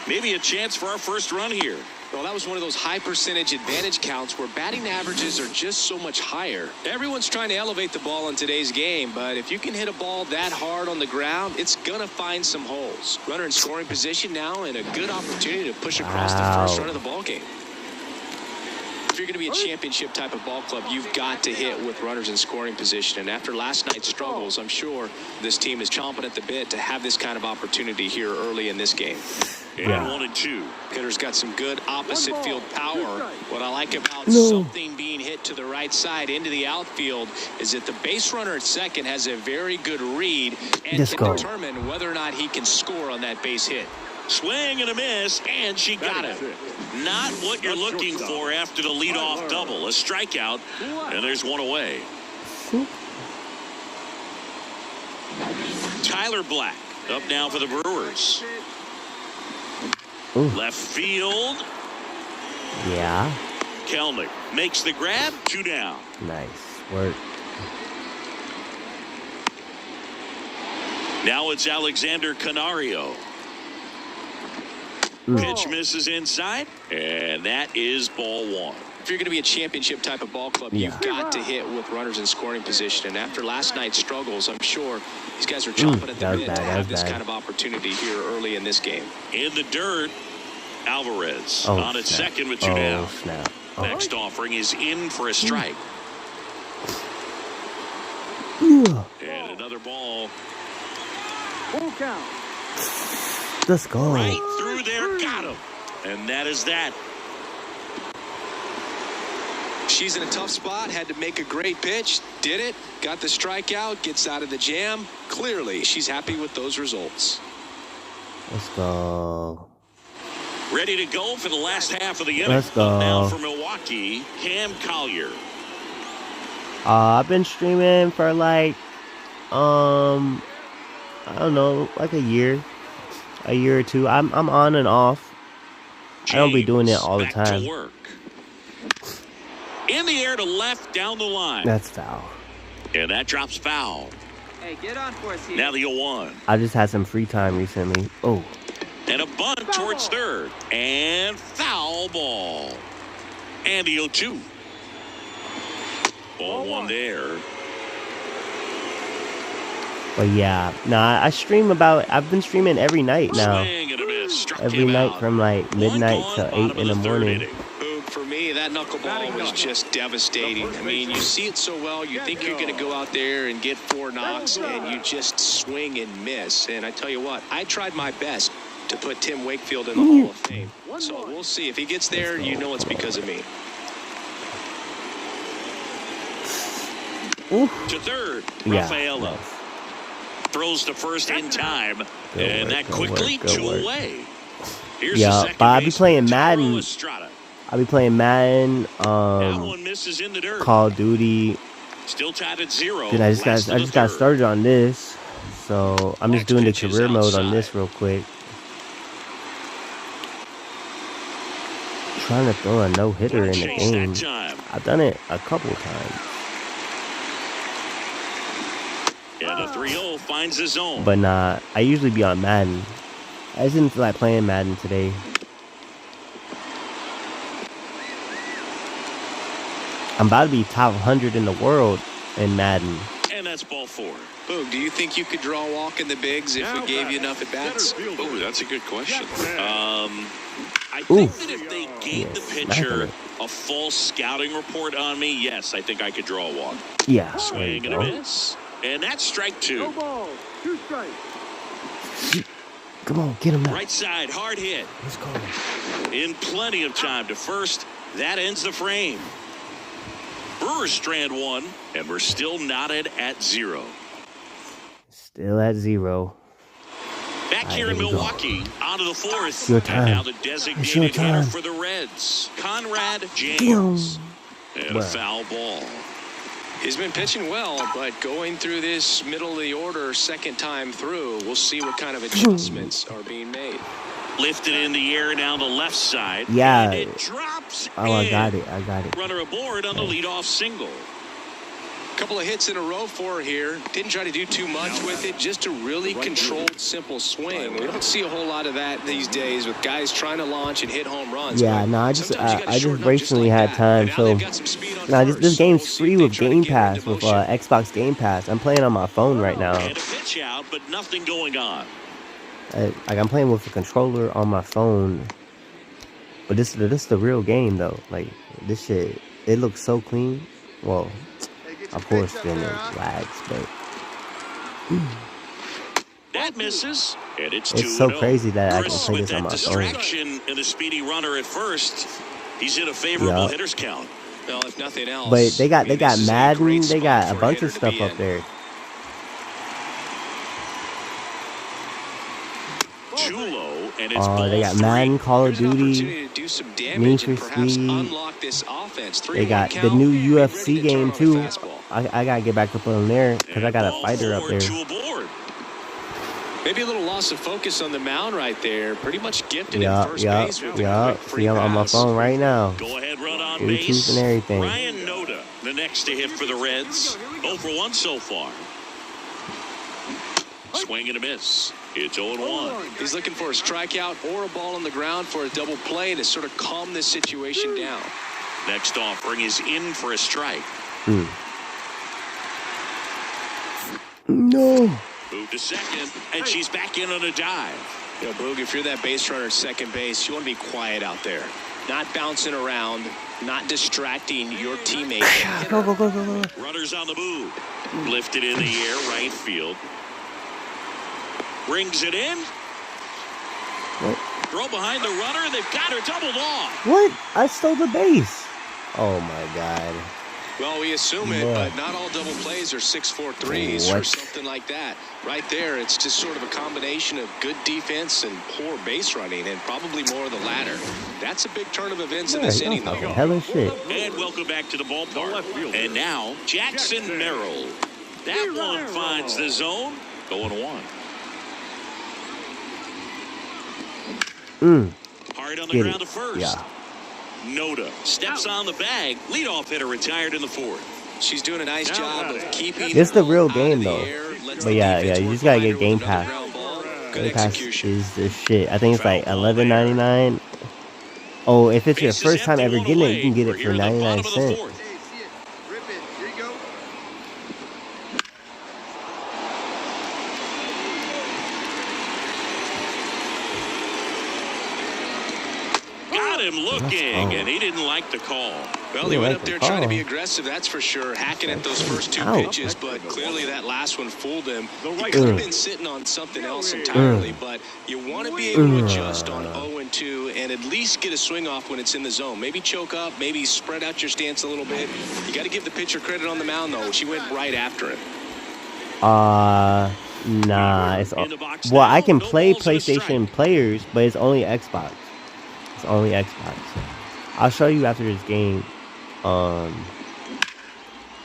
Speaker 2: Maybe a chance for our first run here.
Speaker 8: Well, that was one of those high percentage advantage counts where batting averages are just so much higher. Everyone's trying to elevate the ball in today's game, but if you can hit a ball that hard on the ground, it's going to find some holes. Runner in scoring position now and a good opportunity to push across the first run of the ball game. If you're going to be a championship type of ball club, you've got to hit with runners in scoring position. And after last night's struggles, I'm sure this team is chomping at the bit to have this kind of opportunity here early in this game.
Speaker 2: And 1-2.
Speaker 8: Hitter's got some good opposite field power. What I like about something being hit to the right side into the outfield is that the base runner at second has a very good read and can determine whether or not he can score on that base hit.
Speaker 2: Swing and a miss, and she got it. Not what you're looking for after the leadoff double. A strikeout, and there's one away. Tyler Black up now for the Brewers. Left field.
Speaker 1: Yeah.
Speaker 2: Kelnick makes the grab. 2 down.
Speaker 1: Nice work.
Speaker 2: Now it's Alexander Canario. Pitch misses inside, and that is ball 1.
Speaker 8: If you're going to be a championship type of ball club, you've got to hit with runners in scoring position. And after last night's struggles, I'm sure these guys are chomping at the bit to have this kind of opportunity here early in this game.
Speaker 2: In the dirt, Alvarez on at second with 2 down. Next offering is in for a strike. And another ball.
Speaker 4: Full count.
Speaker 1: Let's go.
Speaker 2: Right through there, got him. And that is that.
Speaker 8: She's in a tough spot, had to make a great pitch, did it, got the strikeout, gets out of the jam. Clearly, she's happy with those results.
Speaker 1: Let's go.
Speaker 2: Ready to go for the last half of the inning.
Speaker 1: Let's go.
Speaker 2: Now for Milwaukee, Cam Collier.
Speaker 1: I've been streaming for like, I don't know, like a year or two. I'm on and off. I don't be doing it all the time.
Speaker 2: To work. In the air to left, down the line.
Speaker 1: That's foul.
Speaker 2: And that drops foul.
Speaker 4: Hey, get on for us here.
Speaker 2: Now the 0-1.
Speaker 1: I just had some free time recently. Oh.
Speaker 2: And a bunt towards third. And foul ball. And the 0-2. Ball 1 there.
Speaker 1: But yeah, I've been streaming every night now.
Speaker 2: Swing and a miss.
Speaker 1: Every night from like midnight to 8 in the morning.
Speaker 8: For me, that knuckleball was just devastating. I mean, you see it so well, you think you're going to go out there and get 4 knocks, and you just swing and miss. And I tell you what, I tried my best to put Tim Wakefield in the Hall of Fame. So we'll see. If he gets there, you know it's because of me.
Speaker 2: To third, Rafaela. Throws to first in time, and that quickly 2 away. Here's the second
Speaker 1: but I be
Speaker 2: base,
Speaker 1: playing Madden.
Speaker 2: Estrada.
Speaker 1: I be playing Madden,
Speaker 2: That one misses in the dirt.
Speaker 1: Call of Duty.
Speaker 2: Still tied at 0.
Speaker 1: Then I just got started on this, so I'm just doing the career mode on this real quick. Trying to throw a no-hitter in the game. I've done it a couple times.
Speaker 2: And the 3-0 finds the zone.
Speaker 1: But nah, I usually be on Madden. I just didn't feel like playing Madden today. I'm about to be top 100 in the world in Madden.
Speaker 2: And that's ball 4.
Speaker 8: Boog, do you think you could draw a walk in the bigs if we gave you enough at-bats?
Speaker 2: Oh, that's a good question. I think that if they gave the pitcher a full scouting report on me, yes, I think I could draw a walk.
Speaker 1: Yeah.
Speaker 2: Swing and a miss. And that's strike 2.
Speaker 4: No ball, 2 strikes.
Speaker 1: Come on, get him out.
Speaker 2: Right side, hard hit.
Speaker 1: Let's go.
Speaker 2: In plenty of time to first. That ends the frame. Brewers strand 1, and we're still knotted at 0.
Speaker 1: Still at 0.
Speaker 2: Back here in Milwaukee, on to the 4th.
Speaker 1: Your time.
Speaker 2: And now the designated hitter for the Reds, Conrad James. And a foul ball.
Speaker 8: He's been pitching well, but going through this middle of the order second time through, we'll see what kind of adjustments are being made.
Speaker 2: Lifted in the air down the left side.
Speaker 1: Yeah.
Speaker 2: And it drops
Speaker 1: I got it.
Speaker 2: Runner aboard on the leadoff single.
Speaker 8: Couple of hits in a row for her here. Didn't try to do too much with it. Just a really controlled, simple swing. We don't see a whole lot of that these days with guys trying to launch and hit home runs.
Speaker 1: Yeah, no, I just recently had time, so now this game's free with Game Pass, with Xbox Game Pass. I'm playing on my phone right now.
Speaker 2: And a pitch out, but nothing going on.
Speaker 1: Like I'm playing with the controller on my phone, but this the real game though. Like this shit, it looks so clean. Well, of course, then it lags, but
Speaker 2: that misses, and it's
Speaker 1: so crazy that I can play this on my phone.
Speaker 2: Distraction and the speedy runner at first. He's in a favorable hitter's count.
Speaker 8: Well, if nothing else,
Speaker 1: but they got Madden, they got a bunch of stuff up there.
Speaker 2: And it's
Speaker 1: they got Madden, Call of Duty, Need for Speed. They got the new UFC game too. I gotta get back up on there because I got a fighter up there.
Speaker 8: Maybe a little loss of focus on the mound right there. Pretty much gifted in first base.
Speaker 1: See, I'm on my phone right now.
Speaker 2: Go ahead, run on
Speaker 1: Bluetooth
Speaker 2: base.
Speaker 1: And everything.
Speaker 2: Ryan Noda, the next to hit for the Reds. 0 for 1 so far. Swing and a miss. It's 0-1.
Speaker 8: He's looking for a strikeout or a ball on the ground for a double play to sort of calm this situation down.
Speaker 2: Next offering is in for a strike.
Speaker 1: No.
Speaker 2: Move to second, and she's back in on a dive.
Speaker 8: You know, Boog, if you're that base runner at second base, you want to be quiet out there. Not bouncing around, not distracting your teammate.
Speaker 1: Go.
Speaker 2: Runners on the move. Lifted in the air, right field. Brings it in.
Speaker 1: What?
Speaker 2: Throw behind the runner. They've got her doubled off.
Speaker 1: What? I stole the base. Oh, my God.
Speaker 8: Well, we assume it, but not all double plays are 6-4 threes or something like that. Right there, it's just sort of a combination of good defense and poor base running, and probably more of the latter. That's a big turn of events in this inning, though.
Speaker 1: Hell of shit.
Speaker 2: And welcome back to the ballpark. And now, Jackson Merrill. That one finds the zone. 0-1. Hard on the ground to first.
Speaker 1: Yeah.
Speaker 2: Noda steps on the bag. Leadoff hitter retired in the fourth.
Speaker 8: She's doing a nice job of keeping.
Speaker 1: It's the real game though. But yeah, you just gotta get Game Pass. Game Pass is the shit. I think it's like $11.99. Oh, if it's your first time ever getting it, you can get it for 99 cents.
Speaker 2: Him looking, and he didn't like the call.
Speaker 8: Well, he went up there trying to be aggressive, that's for sure, hacking at those first two pitches, but clearly that last one fooled him. He could have been sitting on something else entirely, but you want to be able to adjust on 0-2 and at least get a swing off when it's in the zone. Maybe choke up, maybe spread out your stance a little bit. You got to give the pitcher credit on the mound, though. She went right after him.
Speaker 1: Nah. Well, I can play PlayStation players, but it's only Xbox. It's only Xbox. I'll show you after this game.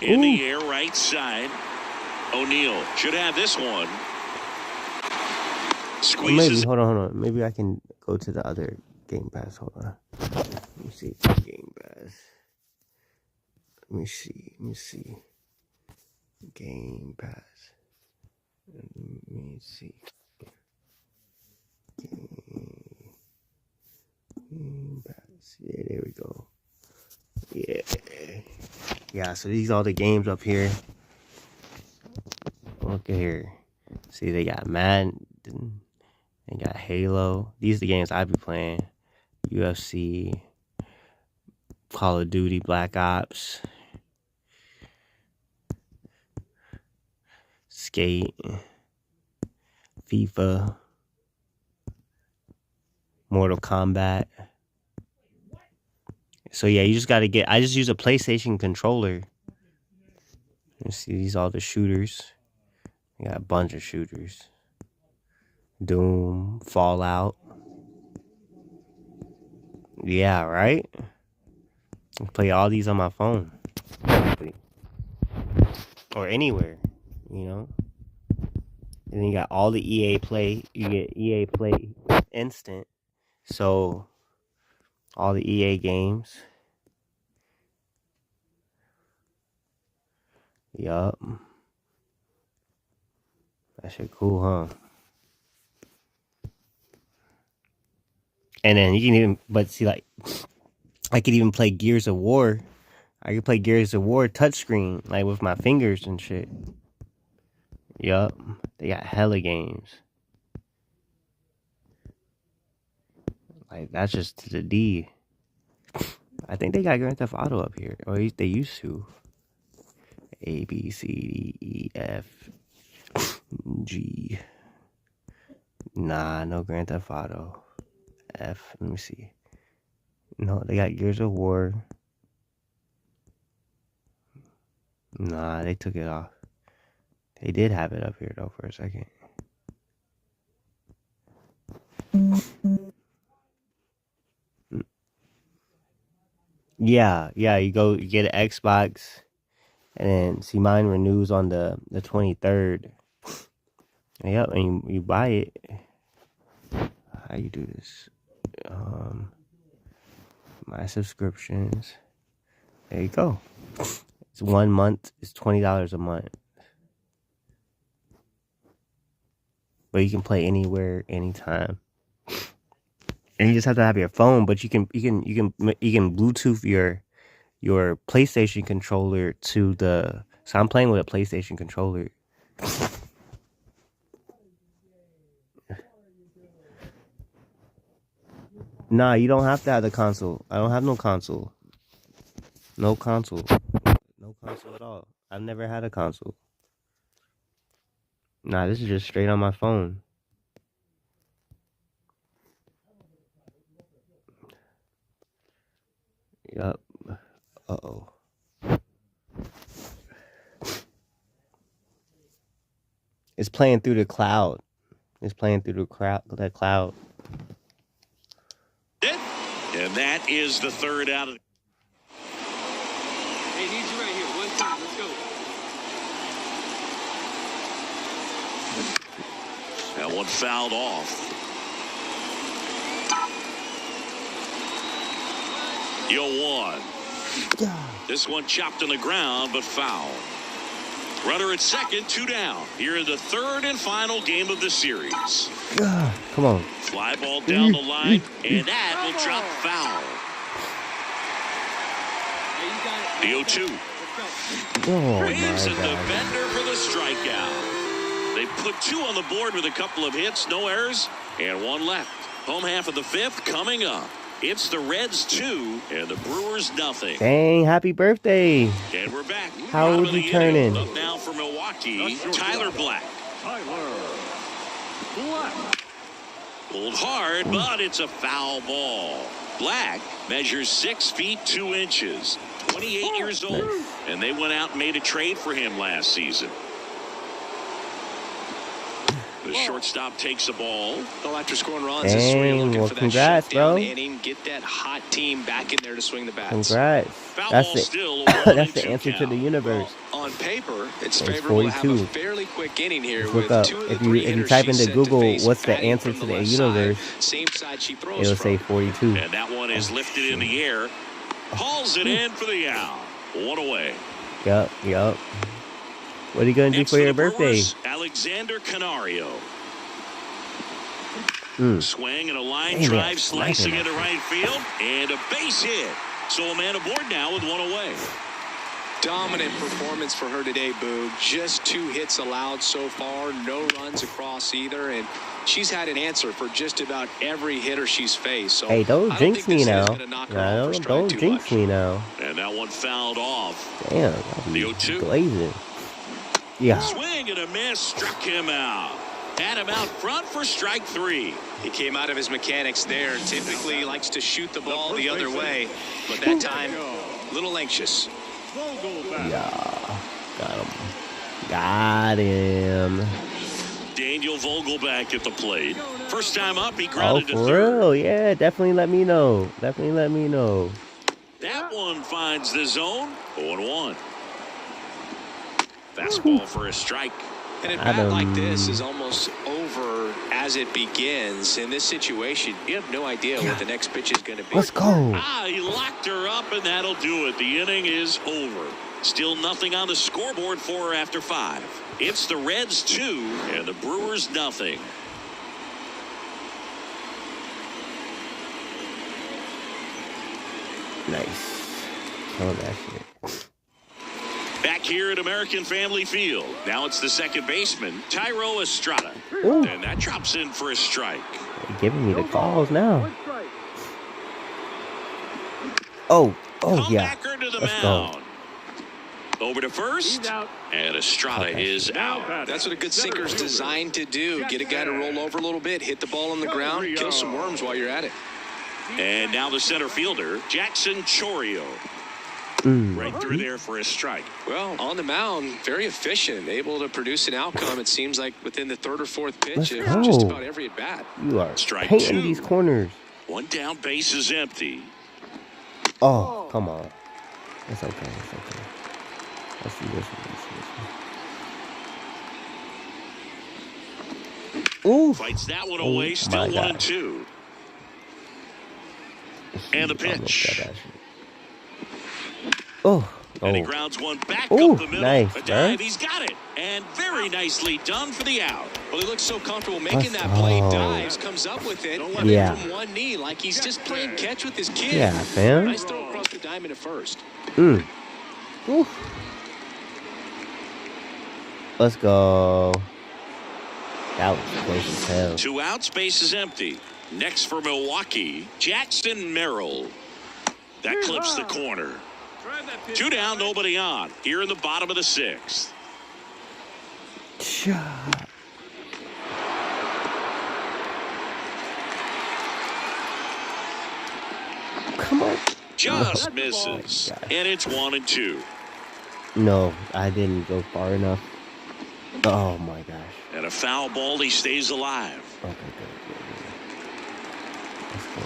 Speaker 2: In the air, right side. O'Neal should have this one. Squeezes.
Speaker 1: Hold on. Maybe I can go to the other Game Pass. Hold on. Let me see. Game Pass. Let me see. Game Pass. Let me see. Game Pass. Yeah, there we go. Yeah, so these are all the games up here. Look at here. See, they got Madden. They got Halo. These are the games I be playing. UFC. Call of Duty, Black Ops. Skate. FIFA. Mortal Kombat. So yeah, you just gotta get. I just use a PlayStation controller. You see, these are all the shooters. I got a bunch of shooters. Doom, Fallout. Yeah, right. I play all these on my phone, or anywhere, you know. And then you got all the EA Play. You get EA Play Instant. So, all the EA games. Yup. That shit cool, huh? And then you can even, but see, like, I could even play Gears of War. I could play Gears of War touchscreen, like with my fingers and shit. Yup. They got hella games. Like, that's just the D. I think they got Grand Theft Auto up here. Or they used to. A, B, C, D, E, F, G. Nah, no Grand Theft Auto. F, let me see. No, they got Gears of War. Nah, they took it off. They did have it up here, though, for a second. Yeah, you get an Xbox, and then, see, mine renews on the 23rd. Yep, and you buy it. How you do this? My subscriptions. There you go. It's 1 month. It's $20 a month. But you can play anywhere, anytime. And you just have to have your phone, but you can Bluetooth your PlayStation controller to the. So I'm playing with a PlayStation controller. Nah, you don't have to have the console. I don't have no console. No console. No console at all. I've never had a console. Nah, this is just straight on my phone. Yup. Uh-oh. It's playing through the cloud. It's playing through that cloud.
Speaker 2: And that is the third out of.
Speaker 4: Hey, need you right here. 1 time. Let's go.
Speaker 2: That one fouled off. One. This one chopped on the ground, but foul. Runner at second, 2 down. Here in the third and final game of the series.
Speaker 1: Come on.
Speaker 2: Fly ball down the line, and that will drop foul. The 0-2. Waves and the bender for the strikeout. They put 2 on the board with a couple of hits, no errors, and 1 left. Home half of the 5th coming up. It's the Reds 2 and the Brewers nothing.
Speaker 1: Dang, happy birthday.
Speaker 2: And we're back.
Speaker 1: How old you turning?
Speaker 2: Up now for Milwaukee, Tyler Black. Pulled hard, but it's a foul ball. Black measures 6 feet 2 inches. 28 years old. And they went out and made a trade for him last season. The shortstop takes the ball.
Speaker 8: Well, after scoring runs, this is where you're looking for that shutdown inning. Get that hot team back in there to swing the bats.
Speaker 1: Congrats. That's the answer to the universe.
Speaker 8: Well, on paper, it's favorable to have a fairly quick inning here.
Speaker 1: Look up. If you type into Google, what's the answer to the universe, it'll say 42.
Speaker 2: And that one is lifted in the air. Hauls it in for the out. 1 away.
Speaker 1: Yup. What are you going to do for your birthday?
Speaker 2: Alexander Canario. Swing and a line drive, slicing into right field, and a base hit. So a man aboard now with 1 away.
Speaker 8: Dominant performance for her today, Boog. Just 2 hits allowed so far, no runs across either, and she's had an answer for just about every hitter she's faced. So
Speaker 1: hey, don't jinx me now. Don't jinx me now.
Speaker 2: And that one fouled off.
Speaker 1: Damn,
Speaker 2: the 0-2.
Speaker 1: Glazing. Yeah.
Speaker 2: Swing and a miss, struck him out. Had him out front for strike 3.
Speaker 8: He came out of his mechanics there. Typically he likes to shoot the ball the other way, but that time a little anxious.
Speaker 1: Yeah, got him.
Speaker 2: Daniel Vogelback at the plate. First time up, he grounded to
Speaker 1: for
Speaker 2: third.
Speaker 1: Real? Yeah, definitely let me know.
Speaker 2: That one finds the zone. 0-1. Fastball for a strike.
Speaker 8: And a bat like this is almost over as it begins. In this situation, you have no idea what the next pitch is going to be.
Speaker 1: Let's go.
Speaker 2: He locked her up, and that'll do it. The inning is over. Still nothing on the scoreboard for her after 5. It's the Reds 2 and the Brewers nothing.
Speaker 1: Nice. Kill that shit.
Speaker 2: Back here at American Family Field. Now it's the second baseman, Tyro Estrada.
Speaker 1: Ooh.
Speaker 2: And that drops in for a strike.
Speaker 1: They're giving me the calls now. Oh, yeah.
Speaker 2: Comebacker to the
Speaker 1: Let's
Speaker 2: mound.
Speaker 1: go.
Speaker 2: Over to first, and Estrada is out.
Speaker 8: That's what a good sinker's designed to do. Get a guy to roll over a little bit, hit the ball on the ground, kill some worms while you're at it.
Speaker 2: And now the center fielder, Jackson Chorio. Right through there for a strike.
Speaker 8: Well, on the mound, very efficient, able to produce an outcome. It seems like within the 3rd or 4th pitch of just about every at bat.
Speaker 1: You are
Speaker 2: Strike
Speaker 1: painting
Speaker 2: 2.
Speaker 1: these corners.
Speaker 2: One down, base is empty.
Speaker 1: Oh, come on. It's okay. It's okay. Let's see this one. Ooh.
Speaker 2: Fights that one away. Still 1-2. And the pitch.
Speaker 1: Oh.
Speaker 2: And he grounds one back
Speaker 1: Ooh,
Speaker 2: up the middle.
Speaker 1: nice,
Speaker 2: A dive,
Speaker 1: right?
Speaker 2: he's got it. And very nicely done for the out.
Speaker 8: Well, he looks so comfortable making
Speaker 1: Let's
Speaker 8: that play.
Speaker 1: go.
Speaker 8: Dives, comes up with it.
Speaker 1: Yeah.
Speaker 8: From one knee, like he's just playing catch with his kid.
Speaker 1: Yeah, fam.
Speaker 8: Nice throw across the diamond at first.
Speaker 1: Ooh. Let's go. That was close as hell.
Speaker 2: 2 outs, base is empty. Next for Milwaukee, Jackson Merrill. That clips the corner. 2 down, nobody on. Here in the bottom of the 6th.
Speaker 1: Come on.
Speaker 2: Just misses. And it's 1-2.
Speaker 1: No, I didn't go far enough. Oh my gosh.
Speaker 2: And a foul ball, he stays alive.
Speaker 1: Okay,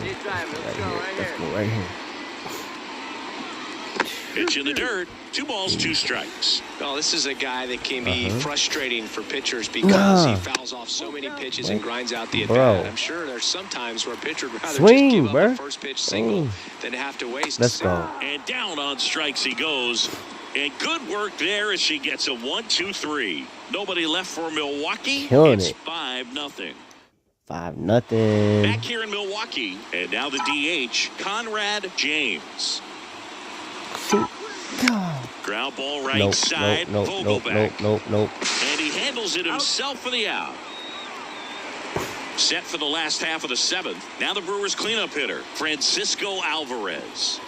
Speaker 1: good. Let's go right here.
Speaker 2: Pitch in the dirt. 2 balls, 2 strikes.
Speaker 8: Oh, this is a guy that can be frustrating for pitchers because he fouls off so many pitches and grinds out the at-bat. I'm sure there's some times where a pitcher would rather just give up the first pitch single than have to waste.
Speaker 1: Let's go.
Speaker 2: And down on strikes he goes. And good work there as she gets a 1-2-3. Nobody left for Milwaukee.
Speaker 1: Killing
Speaker 2: it's
Speaker 1: it.
Speaker 2: 5-0.
Speaker 1: 5-0.
Speaker 2: Back here in Milwaukee. And now the DH, Conrad James. Ground ball right side. DOGback.
Speaker 1: Nope.
Speaker 2: And he handles it himself for the out. Set for the last half of the 7th. Now the Brewers cleanup hitter, Francisco Alvarez.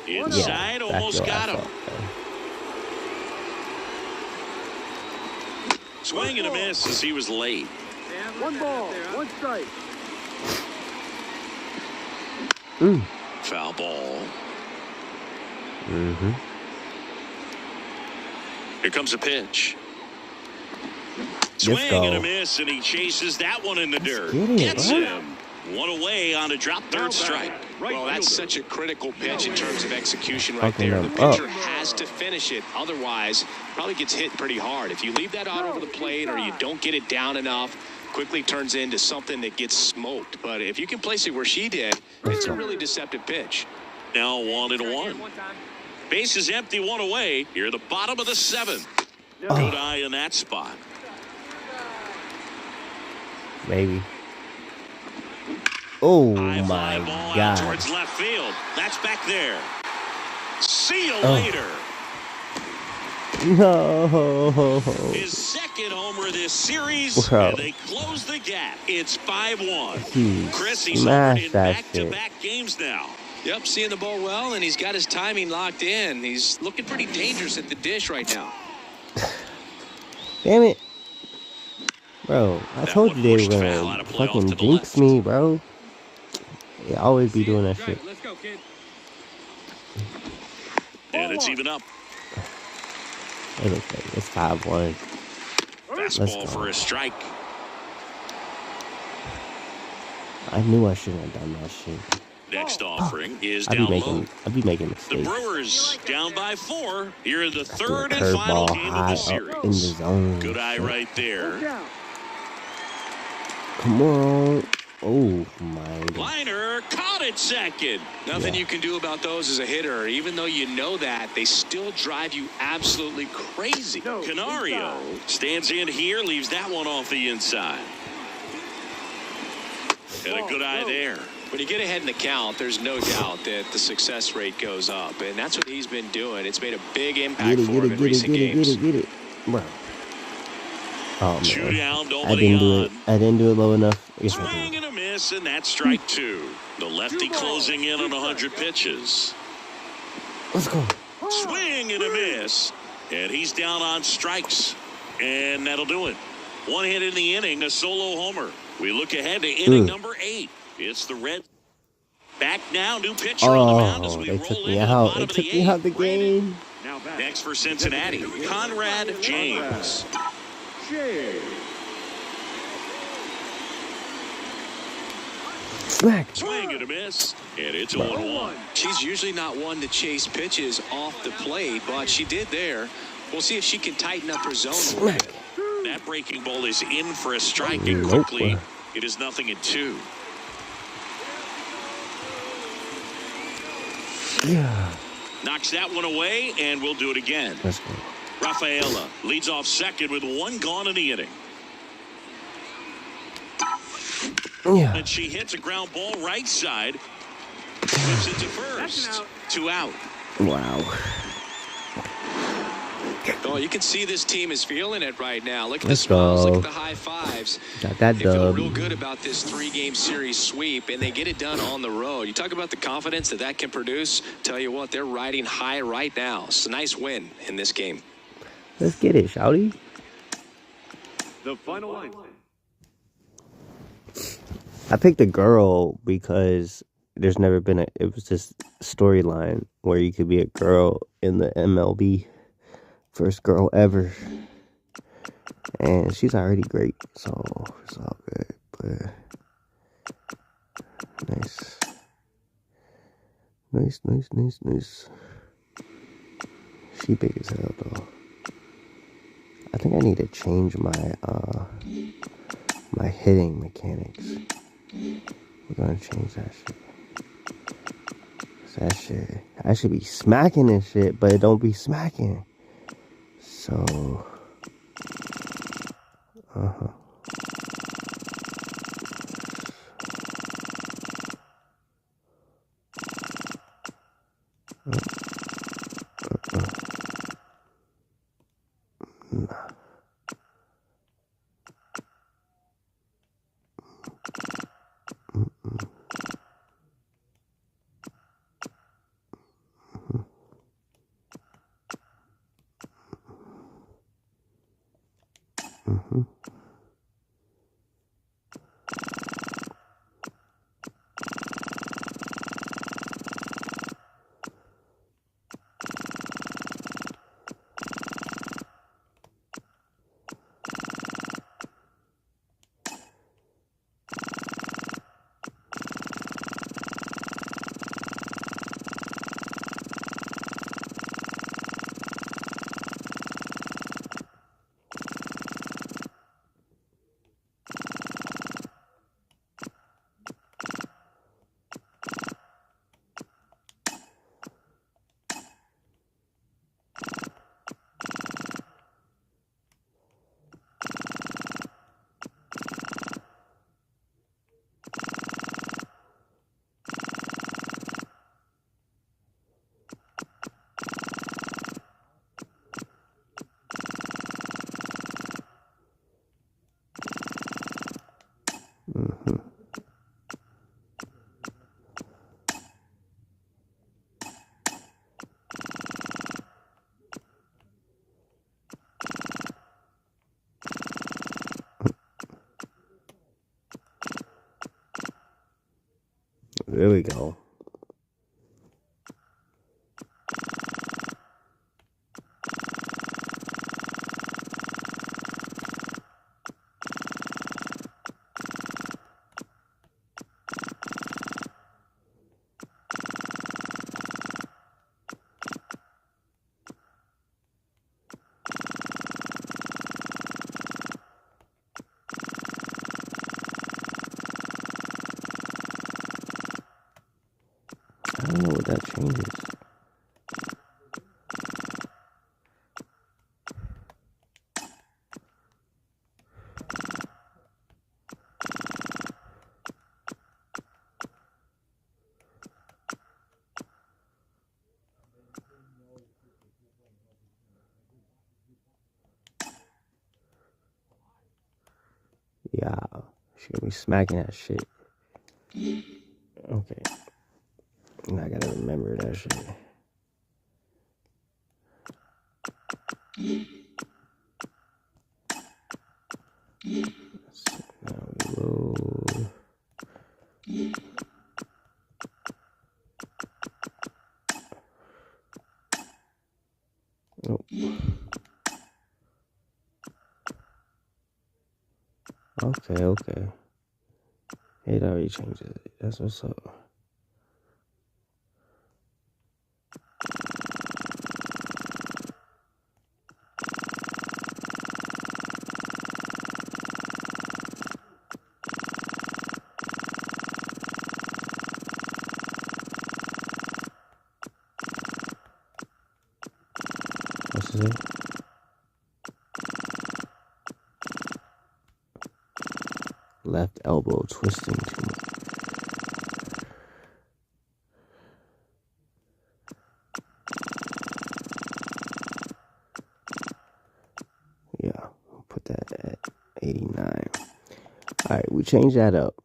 Speaker 2: Inside, almost got him. Swing and a miss as he was late.
Speaker 7: 1 ball, 1 strike.
Speaker 2: Foul ball. Here comes a pitch. Swing and a miss, and he chases that one in the dirt. Gets him. 1 away on a drop, 3rd strike.
Speaker 8: Well, that's such a critical pitch in terms of execution right there. The pitcher has to finish it. Otherwise, probably gets hit pretty hard. If you leave that out over the plate or you don't get it down enough, quickly turns into something that gets smoked. But if you can place it where she did, it's a really deceptive pitch.
Speaker 2: Now 1-1. Base is empty, 1 away. Here at the bottom of the 7th. Good eye in that spot.
Speaker 1: Maybe. Oh
Speaker 2: High
Speaker 1: my
Speaker 2: fly ball
Speaker 1: God.
Speaker 2: out towards left field. That's back there. See you later.
Speaker 1: No.
Speaker 2: His 2nd homer this series,
Speaker 1: Bro.
Speaker 2: and they close the gap. It's 5-1. Chris, he's
Speaker 1: Smash
Speaker 2: in
Speaker 1: that
Speaker 2: back-to-back games now.
Speaker 8: Yep, seeing the ball well, and he's got his timing locked in. He's looking pretty dangerous at the dish right now.
Speaker 1: Damn it. Bro, I told you they were gonna fucking jinx me, bro. They always be doing that shit.
Speaker 7: Let's go, kid.
Speaker 2: And it's even up.
Speaker 1: It's okay. It's 5-1.
Speaker 2: Fastball for a strike.
Speaker 1: I knew I shouldn't have done that shit.
Speaker 2: Next offering is
Speaker 1: I
Speaker 2: down
Speaker 1: be
Speaker 2: low.
Speaker 1: making
Speaker 2: The
Speaker 1: mistakes.
Speaker 2: Brewers down by 4. Here in the
Speaker 1: Do a
Speaker 2: 3rd and final
Speaker 1: curveball
Speaker 2: game of
Speaker 1: high
Speaker 2: the
Speaker 1: up
Speaker 2: series.
Speaker 1: in the zone.
Speaker 2: Good eye right there.
Speaker 1: Come on. Oh my God.
Speaker 2: Liner caught it second.
Speaker 8: Nothing you can do about those as a hitter. Even though you know that, they still drive you absolutely crazy.
Speaker 2: Canario stands in here, leaves that one off the inside. And a good eye there.
Speaker 8: When you get ahead in the count, there's no doubt that the success rate goes up, and that's what he's been doing. It's made a big impact for him in recent games.
Speaker 1: Get it. Bro. Oh, man.
Speaker 2: 2 down,
Speaker 1: I didn't do it. I didn't do it low enough.
Speaker 2: Swing and a miss, and that's strike 2. The lefty closing in on 100 pitches.
Speaker 1: Let's go.
Speaker 2: Swing and a miss, and he's down on strikes, and that'll do it. 1 hit in the inning, a solo homer. We look ahead to inning number 8. It's the Reds. Back now, new pitcher on the mound as we
Speaker 1: they
Speaker 2: roll
Speaker 1: took
Speaker 2: into
Speaker 1: me
Speaker 2: the
Speaker 1: out.
Speaker 2: bottom
Speaker 1: They
Speaker 2: of
Speaker 1: took
Speaker 2: the
Speaker 1: me out
Speaker 2: 8th.
Speaker 1: the game.
Speaker 2: Next for Cincinnati, Conrad James.
Speaker 1: Smack.
Speaker 2: Swing and a miss, and it's a 1-1.
Speaker 8: She's usually not one to chase pitches off the plate, but she did there. We'll see if she can tighten up her zone a little bit.
Speaker 2: That breaking ball is in for a strike, and quickly it is 0-2.
Speaker 1: Yeah.
Speaker 2: Knocks that one away, and we'll do it again.
Speaker 1: Let's go.
Speaker 2: Rafaela leads off second with 1 gone in the inning.
Speaker 1: Yeah.
Speaker 2: And she hits a ground ball right side. Flips it to first. 2 out.
Speaker 1: Wow.
Speaker 8: Oh, you can see this team is feeling it right now. Look at
Speaker 1: Let's
Speaker 8: the smiles.
Speaker 1: go.
Speaker 8: Look at the high fives.
Speaker 1: Got that
Speaker 8: They feel
Speaker 1: dub.
Speaker 8: real good about this 3-game series sweep, and they get it done on the road. You talk about the confidence that that can produce. Tell you what, they're riding high right now. It's a nice win in this game.
Speaker 1: Let's get it, shouty.
Speaker 5: The final line.
Speaker 1: I picked a girl because there's never been it was this storyline where you could be a girl in the MLB. First girl ever. And she's already great, so it's all good. But nice. Nice. She big as hell though. I think I need to change my my hitting mechanics. We're gonna change that shit. I should be smacking this shit, but it don't be smacking. So, there we go. don't know what that changes. Yeah, she gonna be smacking that shit. Okay. I gotta remember that shit. Now we load. Nope. Okay. It already changes it. That's what's up. What's his name? Left elbow twisting too much. Yeah, we'll put that at 89. Alright, we change that up.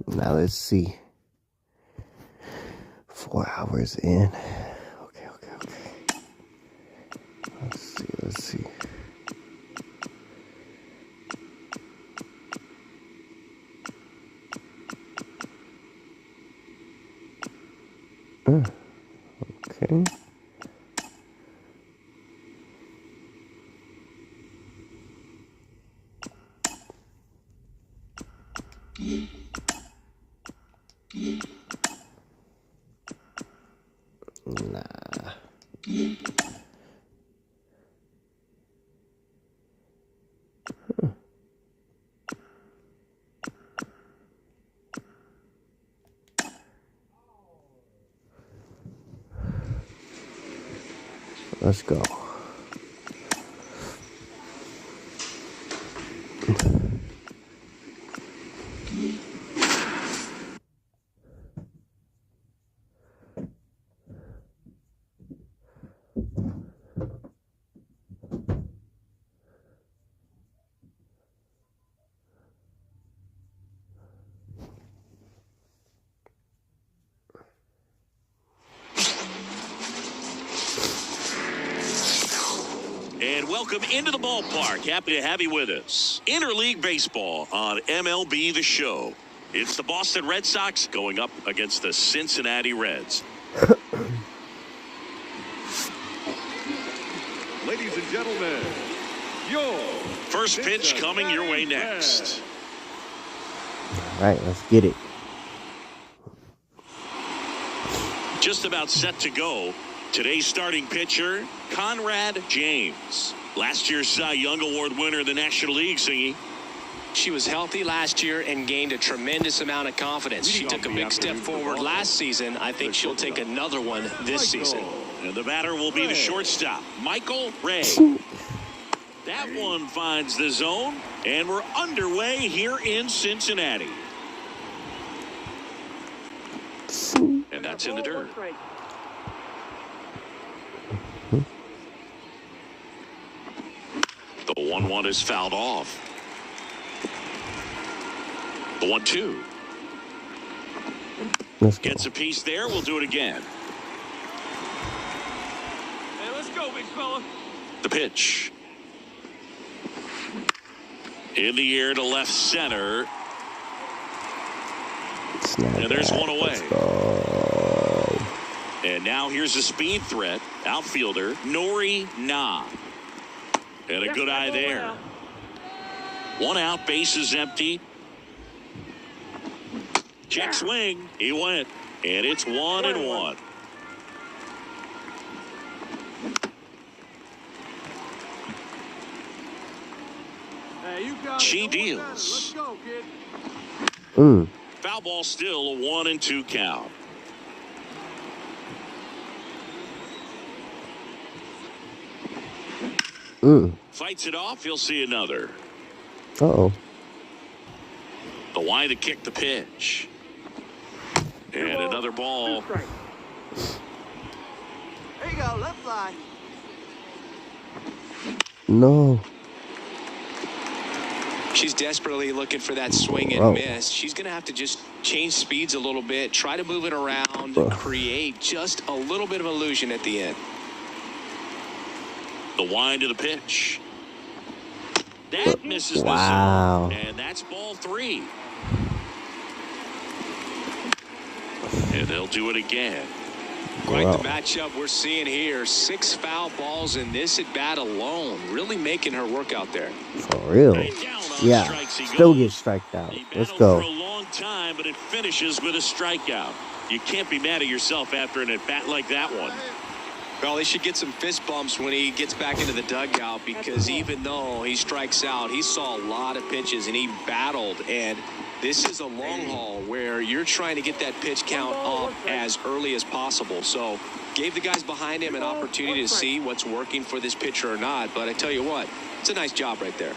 Speaker 1: Now let's see. 4 hours in. Okay. Let's see. Okay. Nah. Let's go.
Speaker 2: And welcome into the ballpark. Happy to have you with us. Interleague Baseball on MLB The Show. It's the Boston Red Sox going up against the Cincinnati Reds.
Speaker 5: Ladies and gentlemen, your
Speaker 2: first pitch coming your way next.
Speaker 1: All right, let's get it.
Speaker 2: Just about set to go. Today's starting pitcher, Conrad James. Last year's Cy Young Award winner in the National League, Singy.
Speaker 8: She was healthy last year and gained a tremendous amount of confidence. She took a big step forward last season. I think she'll take another one this season.
Speaker 2: And the batter will be the shortstop, Michael Ray. That one finds the zone, and we're underway here in Cincinnati. And that's in the dirt. The 1-1 is fouled off. The 1-2. Gets a piece there. We'll do it again.
Speaker 4: Hey, let's go, big fella.
Speaker 2: The pitch. In the air to left center. And there's one away. And now here's a speed threat. Outfielder, Nori Na. And a good eye there. One out, bases empty. Check swing. He went. And it's 1-1. She deals.
Speaker 4: Go, kid.
Speaker 2: Foul ball still a 1-2 count. Fights it off. He'll see another.
Speaker 1: Uh-oh.
Speaker 2: The wind to kick the pitch. And another ball.
Speaker 7: There you go, left side.
Speaker 1: No.
Speaker 8: She's desperately looking for that swing and miss. She's going to have to just change speeds a little bit, try to move it around, and create just a little bit of illusion at the end.
Speaker 2: The wind to the pitch. That misses the
Speaker 1: Wow.
Speaker 2: zone. And that's ball 3. And they'll do it again.
Speaker 8: Quite the matchup we're seeing here. 6 foul balls in this at bat alone. Really making her work out there.
Speaker 1: For real. Yeah. Still get striked out. Let's go.
Speaker 2: For a long time, but it finishes with a strikeout. You can't be mad at yourself after an at-bat like that one.
Speaker 8: Well, he should get some fist bumps when he gets back into the dugout, because even though he strikes out, he saw a lot of pitches and he battled. And this is a long haul where you're trying to get that pitch count up as early as possible. So gave the guys behind him an opportunity to see what's working for this pitcher or not. But I tell you what, it's a nice job right there.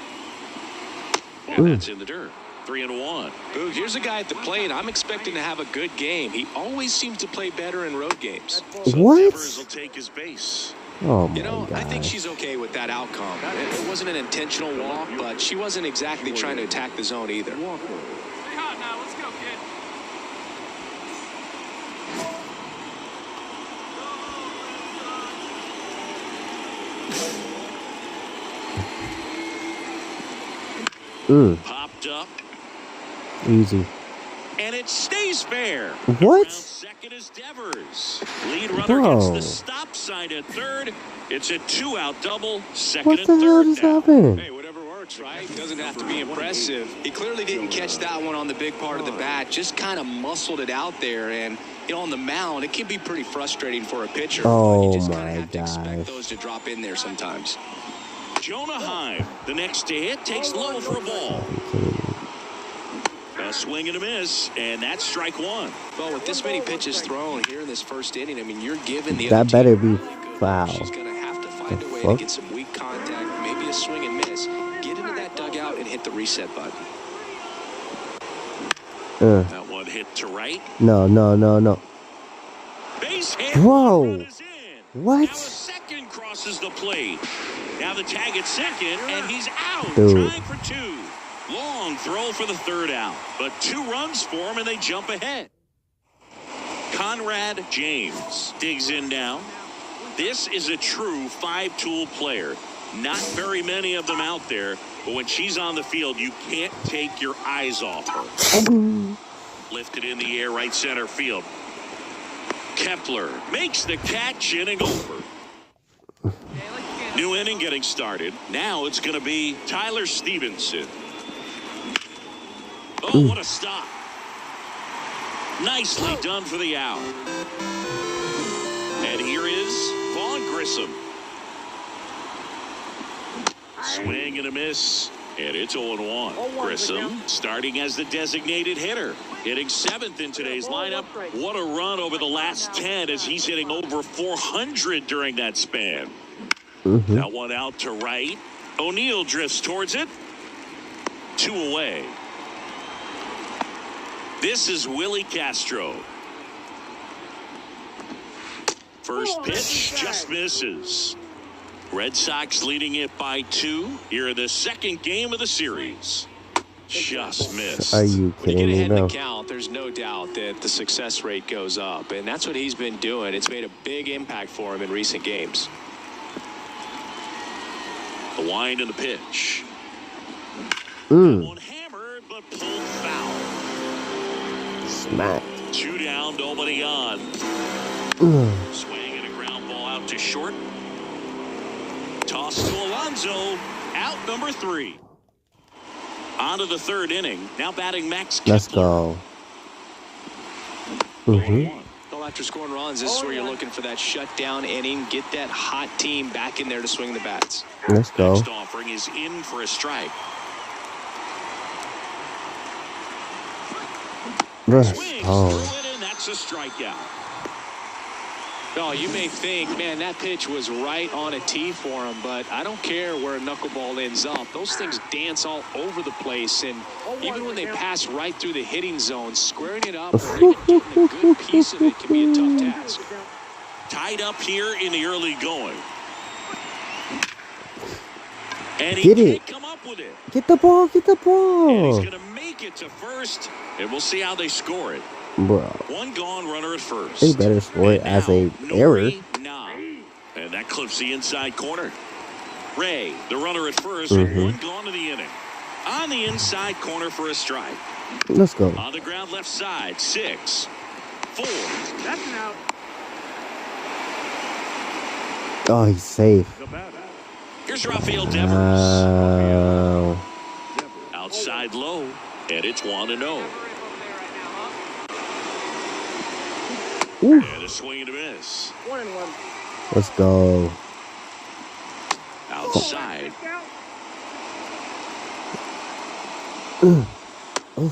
Speaker 2: And that's in the dirt. 3-1.
Speaker 8: Boog, here's a guy at the plate. I'm expecting to have a good game. He always seems to play better in road games.
Speaker 1: What?
Speaker 2: Devers will take his base.
Speaker 1: Oh, my
Speaker 8: You know, I think
Speaker 1: God.
Speaker 8: she's okay with that outcome. It wasn't an intentional walk, but she wasn't exactly trying to attack the zone either.
Speaker 4: Stay hot now. Let's go, kid.
Speaker 2: Popped up.
Speaker 1: Easy.
Speaker 2: And it stays fair.
Speaker 1: What?
Speaker 2: Around second is Devers. Lead runner gets the stop sign at third. It's a 2-out double. Second
Speaker 1: What
Speaker 2: and
Speaker 1: the hell
Speaker 2: third
Speaker 1: just
Speaker 2: down.
Speaker 1: happened?
Speaker 8: Hey, whatever works, right? Doesn't have to be impressive. He clearly didn't catch that one on the big part of the bat. Just kind of muscled it out there. And, you know, on the mound, it can be pretty frustrating for a pitcher.
Speaker 1: Oh,
Speaker 8: But you just kind
Speaker 1: my
Speaker 8: of have to expect
Speaker 1: gosh.
Speaker 8: those to drop in there sometimes.
Speaker 2: Jonah Heim, the next to hit, takes low for a ball. A swing and a miss, and that's strike 1.
Speaker 8: Well, with this many pitches thrown here in this first inning, I mean, you're given the
Speaker 1: That
Speaker 8: other
Speaker 1: better
Speaker 8: team
Speaker 1: be
Speaker 8: really good.
Speaker 1: foul.
Speaker 8: She's going to have to find a way to
Speaker 1: fuck?
Speaker 8: get some weak contact, maybe a swing and miss, get into that dugout and hit the reset button.
Speaker 2: That one hit to right.
Speaker 1: No.
Speaker 2: Base hit.
Speaker 1: Bro.
Speaker 2: Run is in.
Speaker 1: What?
Speaker 2: Now a second crosses the plate. Now the tag at second, and he's out.
Speaker 1: Dude.
Speaker 2: Trying for 2. Long throw for the third out, but 2 runs for him, and they jump ahead. Conrad James digs in now. This is a true 5-tool player. Not very many of them out there, but when she's on the field, you can't take your eyes off her. Lifted in the air, right center field. Kepler makes the catch, inning over. New inning getting started. Now it's going to be Tyler Stevenson. Oh, what a stop. Nicely done for the out. And here is Vaughn Grissom. Swing and a miss. And it's 0-1. Grissom starting as the designated hitter. Hitting 7th in today's lineup. What a run over the last 10 as he's hitting over 400 during that span. That one out to right. O'Neill drifts towards it. 2 away. This is Willie Castro. First pitch just misses. Red Sox leading it by 2 here in the second game of the series. Just missed.
Speaker 1: Are you
Speaker 8: When you
Speaker 1: kidding
Speaker 8: get
Speaker 1: me
Speaker 8: ahead in
Speaker 1: now?
Speaker 8: the count, there's no doubt that the success rate goes up, and that's what he's been doing. It's made a big impact for him in recent games.
Speaker 2: The wind and the pitch.
Speaker 1: Mm.
Speaker 2: One hammered, but pulled foul.
Speaker 1: Smack.
Speaker 2: 2 down, nobody on. Swing and a ground ball out to short. Toss to Alonso. Out number 3. On to the third inning. Now batting Max Kepler.
Speaker 1: Let's go.
Speaker 8: Well, after scoring runs, this is where you're looking for that shutdown inning. Get that hot team back in there to swing the bats.
Speaker 1: Let's go.
Speaker 2: Next offering is in for a strike. Swings through it, and that's a strikeout.
Speaker 8: Oh, you may think, man, that pitch was right on a tee for him, but I don't care where a knuckleball ends up. Those things dance all over the place, and even when they pass right through the hitting zone, squaring it up or even getting a good piece of it can be a tough task.
Speaker 2: Tied up here in the early going. And he can't come up with it.
Speaker 1: Get the ball. Get the
Speaker 2: And
Speaker 1: ball.
Speaker 2: he's going to make it to first, and we'll see how they score it.
Speaker 1: Bro.
Speaker 2: One gone, runner at first.
Speaker 1: They better score it as a error.
Speaker 2: And that clips the inside corner. Ray, the runner at first, with one gone to the inning. On the inside corner for a strike.
Speaker 1: Let's go.
Speaker 2: On the ground left side, 6-4.
Speaker 4: That's an out.
Speaker 1: Oh, he's safe.
Speaker 2: Here's Rafael Devers.
Speaker 1: Wow.
Speaker 2: Outside low, and it's 1-0.
Speaker 1: Ooh.
Speaker 2: And a swing and a miss.
Speaker 4: 1-1.
Speaker 1: Let's go.
Speaker 2: Outside.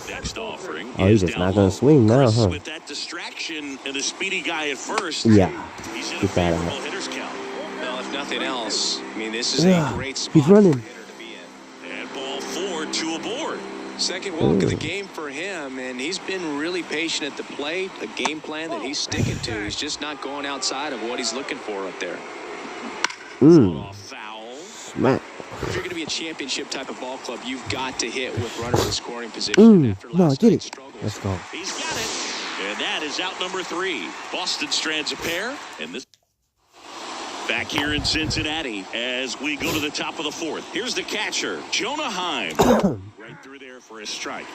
Speaker 2: Next offering.
Speaker 1: Oh, he's just not going to swing now, huh?
Speaker 2: With that distraction and the speedy guy at first.
Speaker 1: Yeah.
Speaker 2: He's in a
Speaker 1: Get that out.
Speaker 2: favorable hitter's count.
Speaker 8: Well, if nothing else, I mean, this is a great spot
Speaker 1: He's running.
Speaker 8: for a hitter to be in.
Speaker 2: And ball 4, 2 aboard.
Speaker 8: Second walk of the game for him, and he's been really patient at the plate, a game plan that he's sticking to. He's just not going outside of what he's looking for up there.
Speaker 2: Off foul.
Speaker 1: Smack.
Speaker 8: If you're going to be a championship type of ball club, you've got to hit with runners in scoring position. After
Speaker 1: No,
Speaker 8: last
Speaker 1: get
Speaker 8: night's
Speaker 1: it.
Speaker 8: struggles.
Speaker 1: Let's go.
Speaker 2: He's got it. And that is out number 3. Boston strands a pair. And this back here in Cincinnati as we go to the top of the 4th. Here's the catcher, Jonah Heim. Right through there for a strike.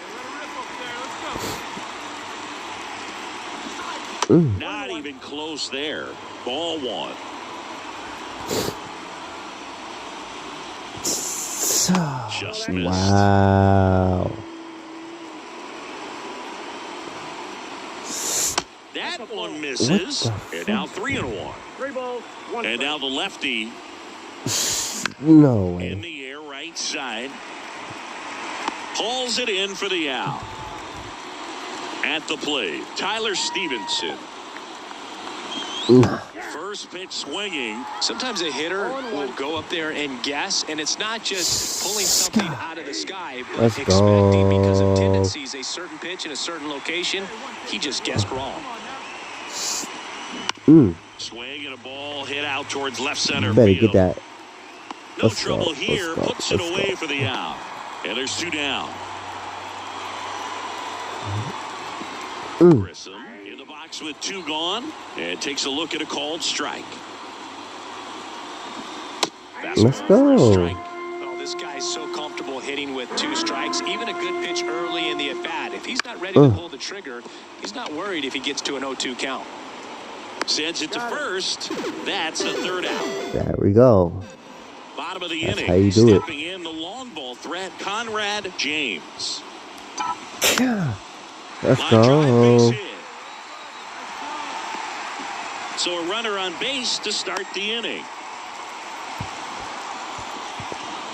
Speaker 2: Not even close there. Ball 1. Just missed.
Speaker 1: Wow.
Speaker 2: That one misses. And now 3-1.
Speaker 4: 3 balls, 1
Speaker 2: And now the lefty
Speaker 1: No way.
Speaker 2: in the air right side. Hauls it in for the out. At the plate, Tyler Stevenson. First pitch swinging.
Speaker 8: Sometimes a hitter will go up there and guess, and it's not just pulling something out of the sky, but
Speaker 1: Let's
Speaker 8: expecting because of
Speaker 1: go.
Speaker 8: tendencies, a certain pitch in a certain location. He just guessed wrong.
Speaker 2: Swing and a ball hit out towards left center
Speaker 1: Better
Speaker 2: field.
Speaker 1: get that.
Speaker 2: No
Speaker 1: Let's
Speaker 2: trouble
Speaker 1: go.
Speaker 2: here.
Speaker 1: Let's go.
Speaker 2: Puts it
Speaker 1: Let's
Speaker 2: away
Speaker 1: go.
Speaker 2: for the out. And there's 2 down. Grissom in the box with 2 gone. And takes a look at a called strike.
Speaker 1: Let's
Speaker 2: Fastball
Speaker 1: go.
Speaker 2: for a strike.
Speaker 8: Oh, this guy's so comfortable hitting with 2 strikes. Even a good pitch early in the at-bat. If he's not ready to pull the trigger, he's not worried if he gets to an 0-2 count.
Speaker 2: Sends it to first. That's the 3rd out.
Speaker 1: There we go.
Speaker 2: Bottom of the
Speaker 1: That's
Speaker 2: inning.
Speaker 1: how you do it.
Speaker 2: Stepping in the long ball threat, Conrad James.
Speaker 1: Let's
Speaker 2: Line drive, base
Speaker 1: go.
Speaker 2: hit. So a runner on base to start the inning.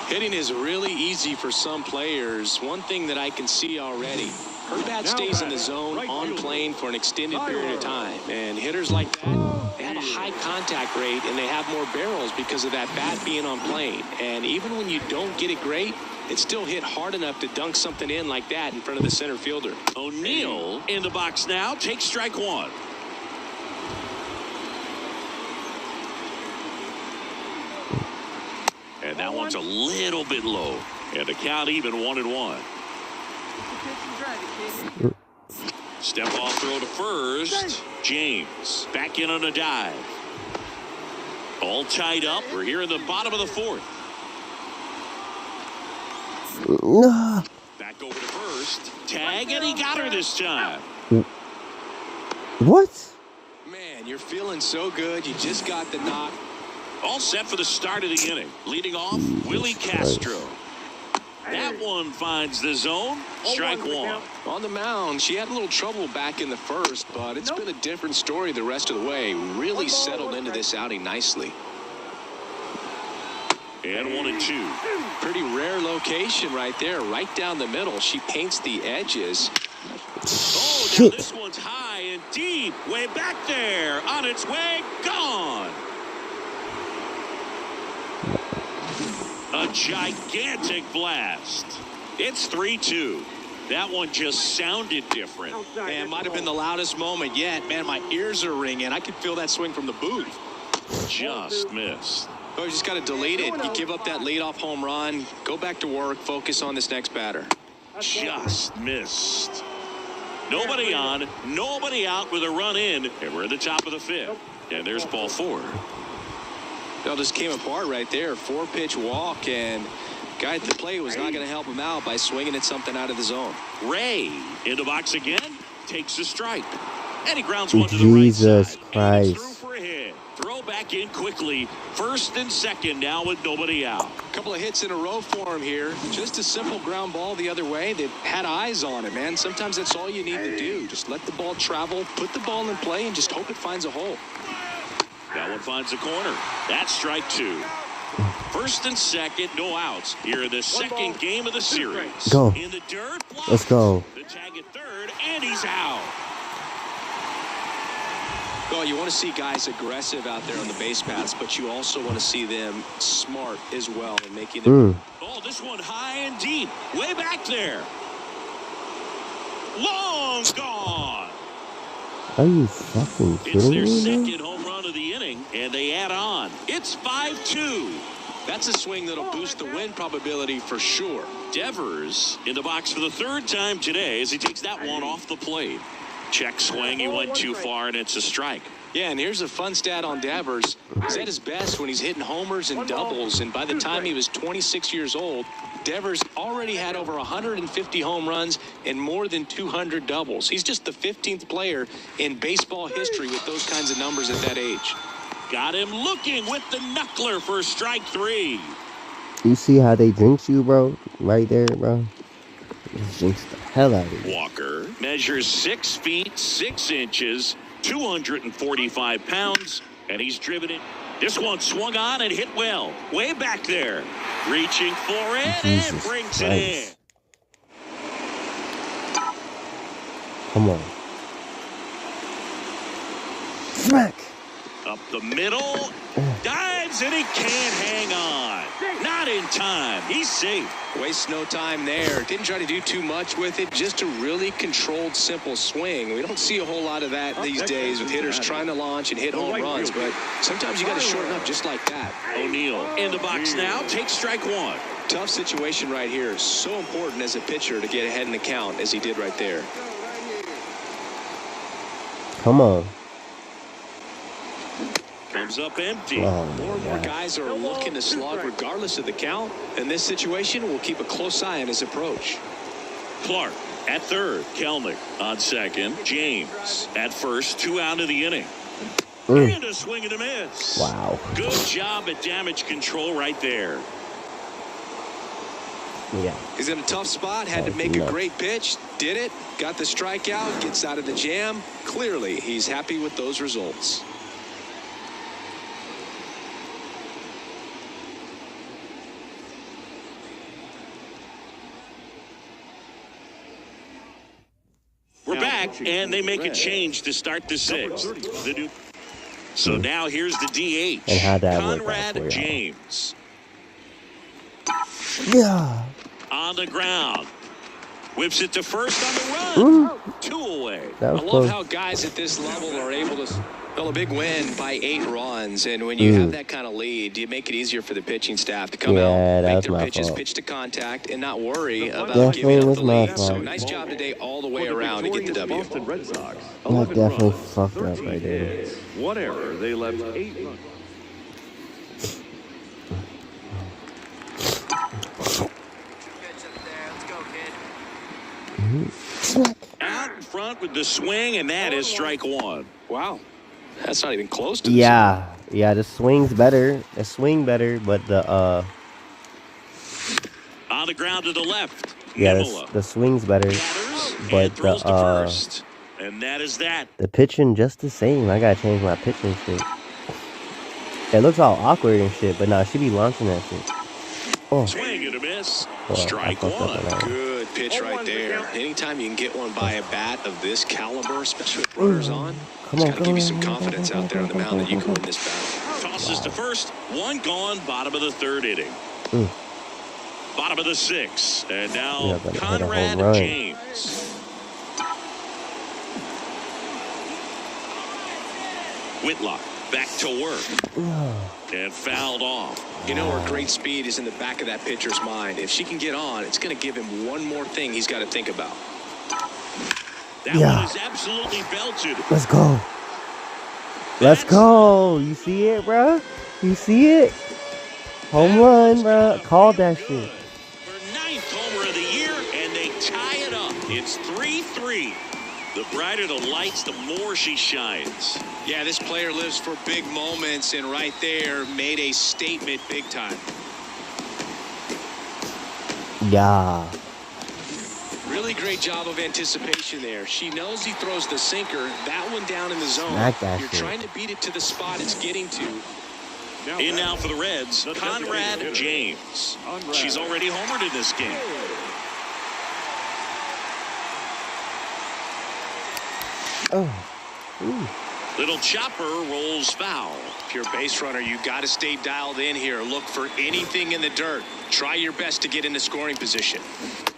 Speaker 8: Hitting is really easy for some players. One thing that I can see already, her bat stays in the zone on plane for an extended period of time. And hitters like that, they have a high contact rate and they have more barrels because of that bat being on plane. And even when you don't get it great, it still hit hard enough to dunk something in like that in front of the center fielder.
Speaker 2: O'Neill in the box now. Takes strike 1. And that one's a little bit low. And the count even 1-1. Step off throw to first. James back in on a dive. All tied up. We're here in the bottom of the 4th. Back over to first. Tag, and he got her this time.
Speaker 1: What?
Speaker 8: Man, you're feeling so good. You just got the knock.
Speaker 2: All set for the start of the inning. Leading off, Willie Castro. That one finds the zone. Strike 1.
Speaker 8: On the mound, she had a little trouble back in the first, but it's been a different story the rest of the way. Really settled into this outing nicely.
Speaker 2: And 1-2.
Speaker 8: Pretty rare location right there, right down the middle. She paints the edges.
Speaker 2: Oh,
Speaker 1: Shit.
Speaker 2: This one's high and deep, way back there, on its way, gone. A gigantic blast. It's 3-2. That one just sounded different.
Speaker 8: Man, might have been the loudest moment yet. Man, my ears are ringing. I could feel that swing from the booth.
Speaker 2: Just missed.
Speaker 8: Oh, you just got to delete it. You give up that leadoff home run. Go back to work. Focus on this next batter.
Speaker 2: Just missed. Nobody on, nobody out with a run in, and we're at the top of the fifth. And there's ball 4.
Speaker 8: It all just came apart right there. 4-pitch walk, and guy at the plate was not going to help him out by swinging at something out of the zone.
Speaker 2: Ray in the box again, takes a strike. And he grounds one to the right
Speaker 1: Jesus
Speaker 2: side.
Speaker 1: Christ.
Speaker 2: Through for a hit. Throw back in quickly. First and second now with nobody out.
Speaker 8: A couple of hits in a row for him here. Just a simple ground ball the other way. They had eyes on it, man. Sometimes that's all you need to do. Just let the ball travel, put the ball in play, and just hope it finds a hole.
Speaker 2: That one finds the corner. That's strike 2. First and second, no outs. Here in the second game of the series.
Speaker 1: Go.
Speaker 2: In the dirt.
Speaker 1: Let's go.
Speaker 2: The tag at third, and he's out.
Speaker 8: Well, you want to see guys aggressive out there on the base paths, but you also want to see them smart as well in making them.
Speaker 2: Oh, this one high and deep. Way back there. Long gone.
Speaker 1: Are you fucking
Speaker 2: It's
Speaker 1: kidding
Speaker 2: their
Speaker 1: me, man?
Speaker 2: second home run of the inning, and they add on. It's 5-2.
Speaker 8: That's a swing that'll boost the win probability for sure.
Speaker 2: Devers in the box for the third time today as he takes that one off the plate. Check swing, he went too far, and it's a strike.
Speaker 8: Yeah, and here's a fun stat on Devers. He's at his best when he's hitting homers and doubles, and by the time he was 26 years old, Devers already had over 150 home runs and more than 200 doubles. He's just the 15th player in baseball history with those kinds of numbers at that age.
Speaker 2: Got him looking with the knuckler for strike 3.
Speaker 1: You see how they jinx you, bro? Right there, bro. Just jinx the hell out of you.
Speaker 2: Walker measures 6 feet 6 inches, 245 pounds, and he's driven it. This one swung on and hit well. Way back there. Reaching for it
Speaker 1: Jesus
Speaker 2: and brings
Speaker 1: Christ.
Speaker 2: it in.
Speaker 1: Come on. Smack.
Speaker 2: Up the middle. Dives and he can't hang on. Not in time. He's safe.
Speaker 8: Wastes no time there. Didn't try to do too much with it. Just a really controlled, simple swing. We don't see a whole lot of that these days with hitters trying to launch and hit home runs, but sometimes you got to shorten up just like that.
Speaker 2: O'Neal in the box now. Takes strike 1.
Speaker 8: Tough situation right here. So important as a pitcher to get ahead in the count as he did right there.
Speaker 1: Come on.
Speaker 2: Comes up empty.
Speaker 1: Oh,
Speaker 8: More and more guys are looking to slog regardless of the count. In this situation, we'll keep a close eye on his approach.
Speaker 2: Clark at third. Kelnick on second. James at first. 2 out of the inning. And a swing and a miss.
Speaker 1: Wow.
Speaker 2: Good job at damage control right there.
Speaker 1: Yeah.
Speaker 8: He's in a tough spot. Had to make a great pitch. Did it. Got the strikeout. Gets out of the jam. Clearly, he's happy with those results.
Speaker 2: We're back, and they make a change to start the 6th. So now here's the DH.
Speaker 1: And how'd that work out
Speaker 2: Conrad
Speaker 1: for y'all?
Speaker 2: James.
Speaker 1: Yeah.
Speaker 2: On the ground. Whips it to first on the run. 2 away.
Speaker 1: That
Speaker 8: I
Speaker 1: was
Speaker 8: love
Speaker 1: close.
Speaker 8: how guys at this level are able to spell a big win by 8 runs. And when you have that kind of lead, you make it easier for the pitching staff to come out, make their pitches, pitch to contact, and not worry about giving up the lead. So nice job today all the way around to get the W.
Speaker 5: Boston Red Sox,
Speaker 1: That
Speaker 5: 11
Speaker 1: definitely
Speaker 5: runs,
Speaker 1: fucked up
Speaker 5: 13
Speaker 1: right there.
Speaker 5: hits, 1 error. They left 8 runs.
Speaker 2: Out in front with the swing, and that is strike 1.
Speaker 8: Wow. That's not even close to
Speaker 1: Yeah. Yeah, the swing's better. The swing better, but the
Speaker 2: On the ground to the left.
Speaker 1: yeah,
Speaker 2: Nivola
Speaker 1: the swing's better.
Speaker 2: batters
Speaker 1: but
Speaker 2: and throws
Speaker 1: the,
Speaker 2: to first. And that is that.
Speaker 1: The pitching just the same. I gotta change my pitching shit. It looks all awkward and shit, but nah, she be launching that shit. Oh,
Speaker 2: Swing and a miss.
Speaker 1: well, I
Speaker 2: Strike
Speaker 1: fucked up on
Speaker 2: 1.
Speaker 1: that one.
Speaker 8: Good good pitch right there. Anytime you can get one by a bat of this caliber, especially with runners on, it's got to give you some confidence out there on the mound that you can win this battle.
Speaker 2: Tosses to first. One gone. Bottom of the third inning. Bottom of the sixth. And now Conrad James. Whitlock back to work. And fouled off.
Speaker 8: You know her great speed is in the back of that pitcher's mind. If she can get on, it's going to give him one more thing he's got to think about.
Speaker 2: That one is absolutely belted.
Speaker 1: Let's go. Let's go. You see it, bro? You see it? Home run, bro. Call that shit.
Speaker 2: For 9th homer of the year, and they tie it up. It's 3-3. The brighter the lights, the more she shines.
Speaker 8: Yeah, this player lives for big moments, and right there made a statement big time.
Speaker 1: Yeah.
Speaker 8: Really great job of anticipation there. She knows he throws the sinker. That one down in the zone. You're trying to beat it to the spot it's getting to.
Speaker 2: In now for the Reds, Conrad James. She's already homered in this game. Little chopper rolls foul.
Speaker 8: If you're a base runner, you got to stay dialed in here. Look for anything in the dirt. Try your best to get into scoring position.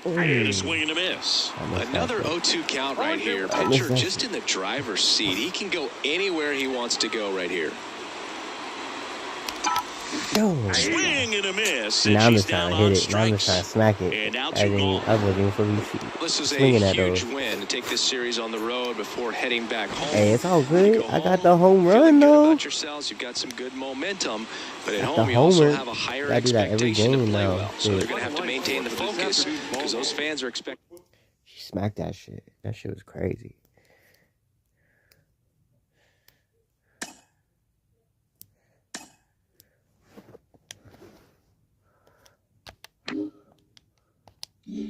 Speaker 2: And a swing and a miss.
Speaker 8: Another 0-2 count right here. Pitcher just in the driver's seat. He can go anywhere he wants to go right here.
Speaker 2: Swing and a miss.
Speaker 1: Now I'm just trying to hit it. Now I'm just trying to smack it.
Speaker 2: And out
Speaker 1: I wasn't even fully
Speaker 8: This is a huge win to take this series on the road before heading back home.
Speaker 1: Hey, it's all good. I got the home run though.
Speaker 8: About yourselves, you've got some good momentum, but at home you also have a higher expectation to play well. So they're going to have to maintain the focus because those fans are expecting.
Speaker 1: She smacked that shit. That shit was crazy.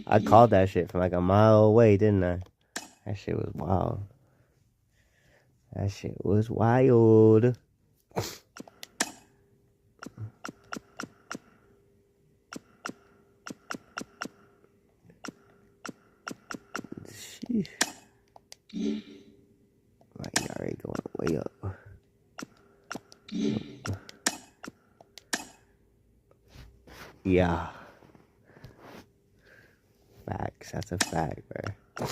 Speaker 1: I called that shit from like a mile away, didn't I? That shit was wild. That shit was wild. Sheesh. My ERA going way up. Yeah. Facts. That's a fact, bro.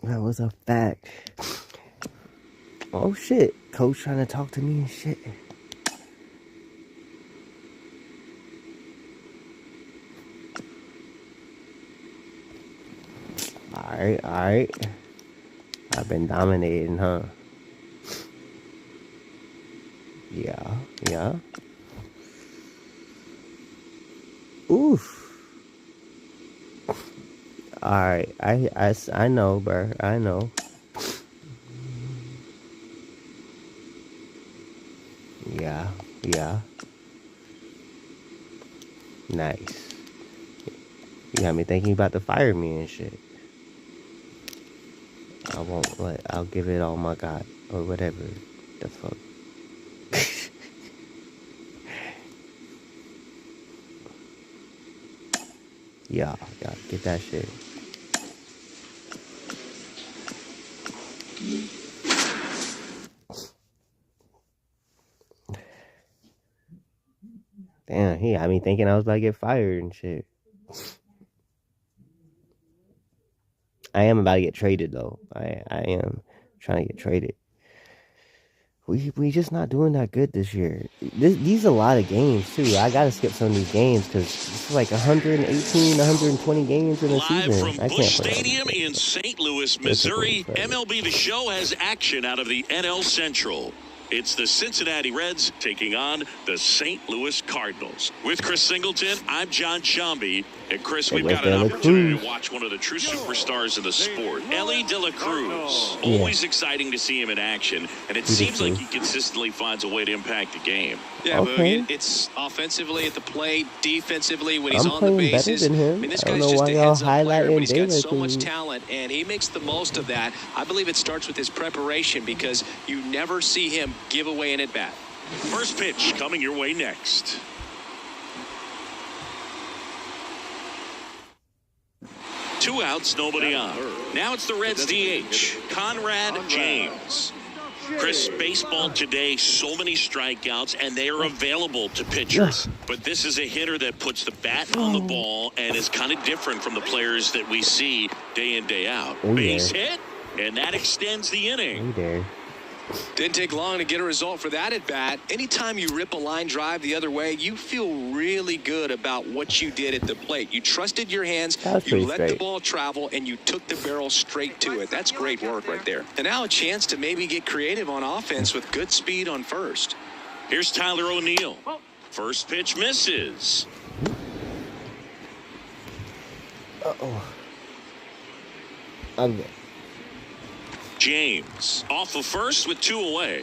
Speaker 1: That was a fact. Oh shit. Coach trying to talk to me and shit. Alright. I've been dominating, huh? Yeah. Oof. Alright, I know, bro. I know. Yeah. Nice. You got me thinking about to fire me and shit. I won't let. I'll give it all my God or whatever the fuck. Yeah, get that shit. Damn, he had me thinking I was about to get fired and shit. I am about to get traded though. I am trying to get traded. We just not doing that good this year. These are a lot of games too. I gotta skip some of these games because it's like 118, 120 games in a season.
Speaker 2: Live from Busch Stadium in St. Louis, Missouri, MLB The Show has action out of the NL Central. It's the Cincinnati Reds taking on the St. Louis Cardinals. With Chris Singleton, I'm John Chomby. And Chris, we've got an opportunity to watch one of the true superstars of the sport, Elly De La Cruz. Always exciting to see him in action, and it seems like he consistently finds a way to impact the game.
Speaker 8: Yeah, Boogie, it's offensively at the plate, defensively when he's on the bases.
Speaker 1: I mean,
Speaker 8: this guy's just a heads-up player, but he's got so much talent, and he makes the most of that. I believe it starts with his preparation because you never see him give away an at-bat.
Speaker 2: First pitch coming your way next. Two outs, nobody on. Now it's the Reds DH, Conrad James. Chris, baseball today, so many strikeouts, and they are available to pitchers. But this is a hitter that puts the bat on the ball and is kind of different from the players that we see day in, day out. Base hit, and that extends the inning.
Speaker 8: Didn't take long to get a result for that at bat. Anytime you rip a line drive the other way, you feel really good about what you did at the plate. You trusted your hands, you let the ball travel, and you took the barrel straight to it. That's great work right there. And now a chance to maybe get creative on offense with good speed on first.
Speaker 2: Here's Tyler O'Neill. First pitch misses.
Speaker 1: I'm good.
Speaker 2: James off of first with 2 away.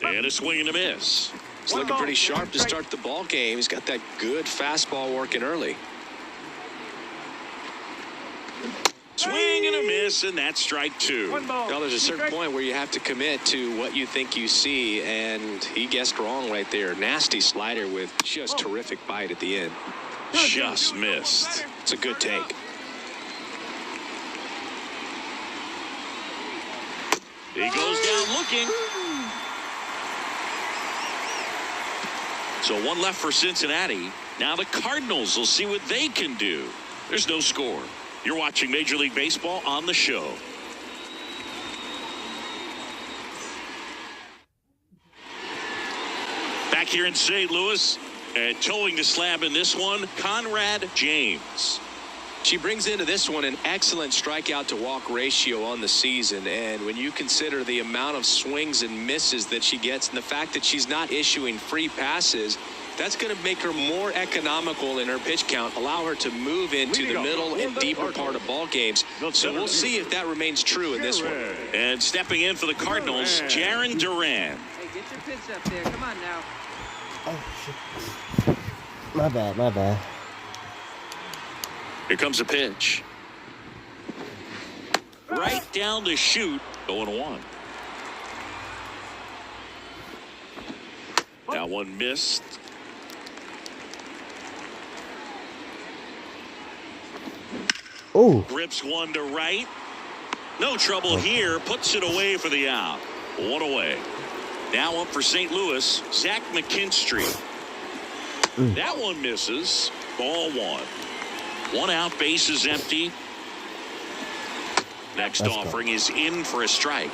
Speaker 2: And a swing and a miss.
Speaker 8: He's looking pretty sharp to start the ball game. He's got that good fastball working early.
Speaker 2: Swing and a miss, and that's strike 2.
Speaker 8: Now there's a certain point where you have to commit to what you think you see, and he guessed wrong right there. Nasty slider with just terrific bite at the end.
Speaker 2: Just missed.
Speaker 8: It's a good take.
Speaker 2: He goes down looking. So one left for Cincinnati. Now the Cardinals will see what they can do. There's no score. You're watching Major League Baseball on the show. Back here in St. Louis, and towing the slab in this one, Conrad James.
Speaker 8: She brings into this one an excellent strikeout to walk ratio on the season, and when you consider the amount of swings and misses that she gets and the fact that she's not issuing free passes, that's going to make her more economical in her pitch count, allow her to move into the middle and deeper part of ball games. So we'll see if that remains true in this one.
Speaker 2: And stepping in for the Cardinals, Jarren Duran.
Speaker 9: Hey, get your pitch up there. Come on now.
Speaker 1: Oh, shit. My bad.
Speaker 2: Here comes a pitch. Right down the chute, 0-1. That one missed.
Speaker 1: Oh.
Speaker 2: Rips one to right. No trouble here. Puts it away for the out. 1 away. Now up for St. Louis, Zach McKinstry. That one misses. Ball 1. 1 out, base is empty. Next offering is in for a strike.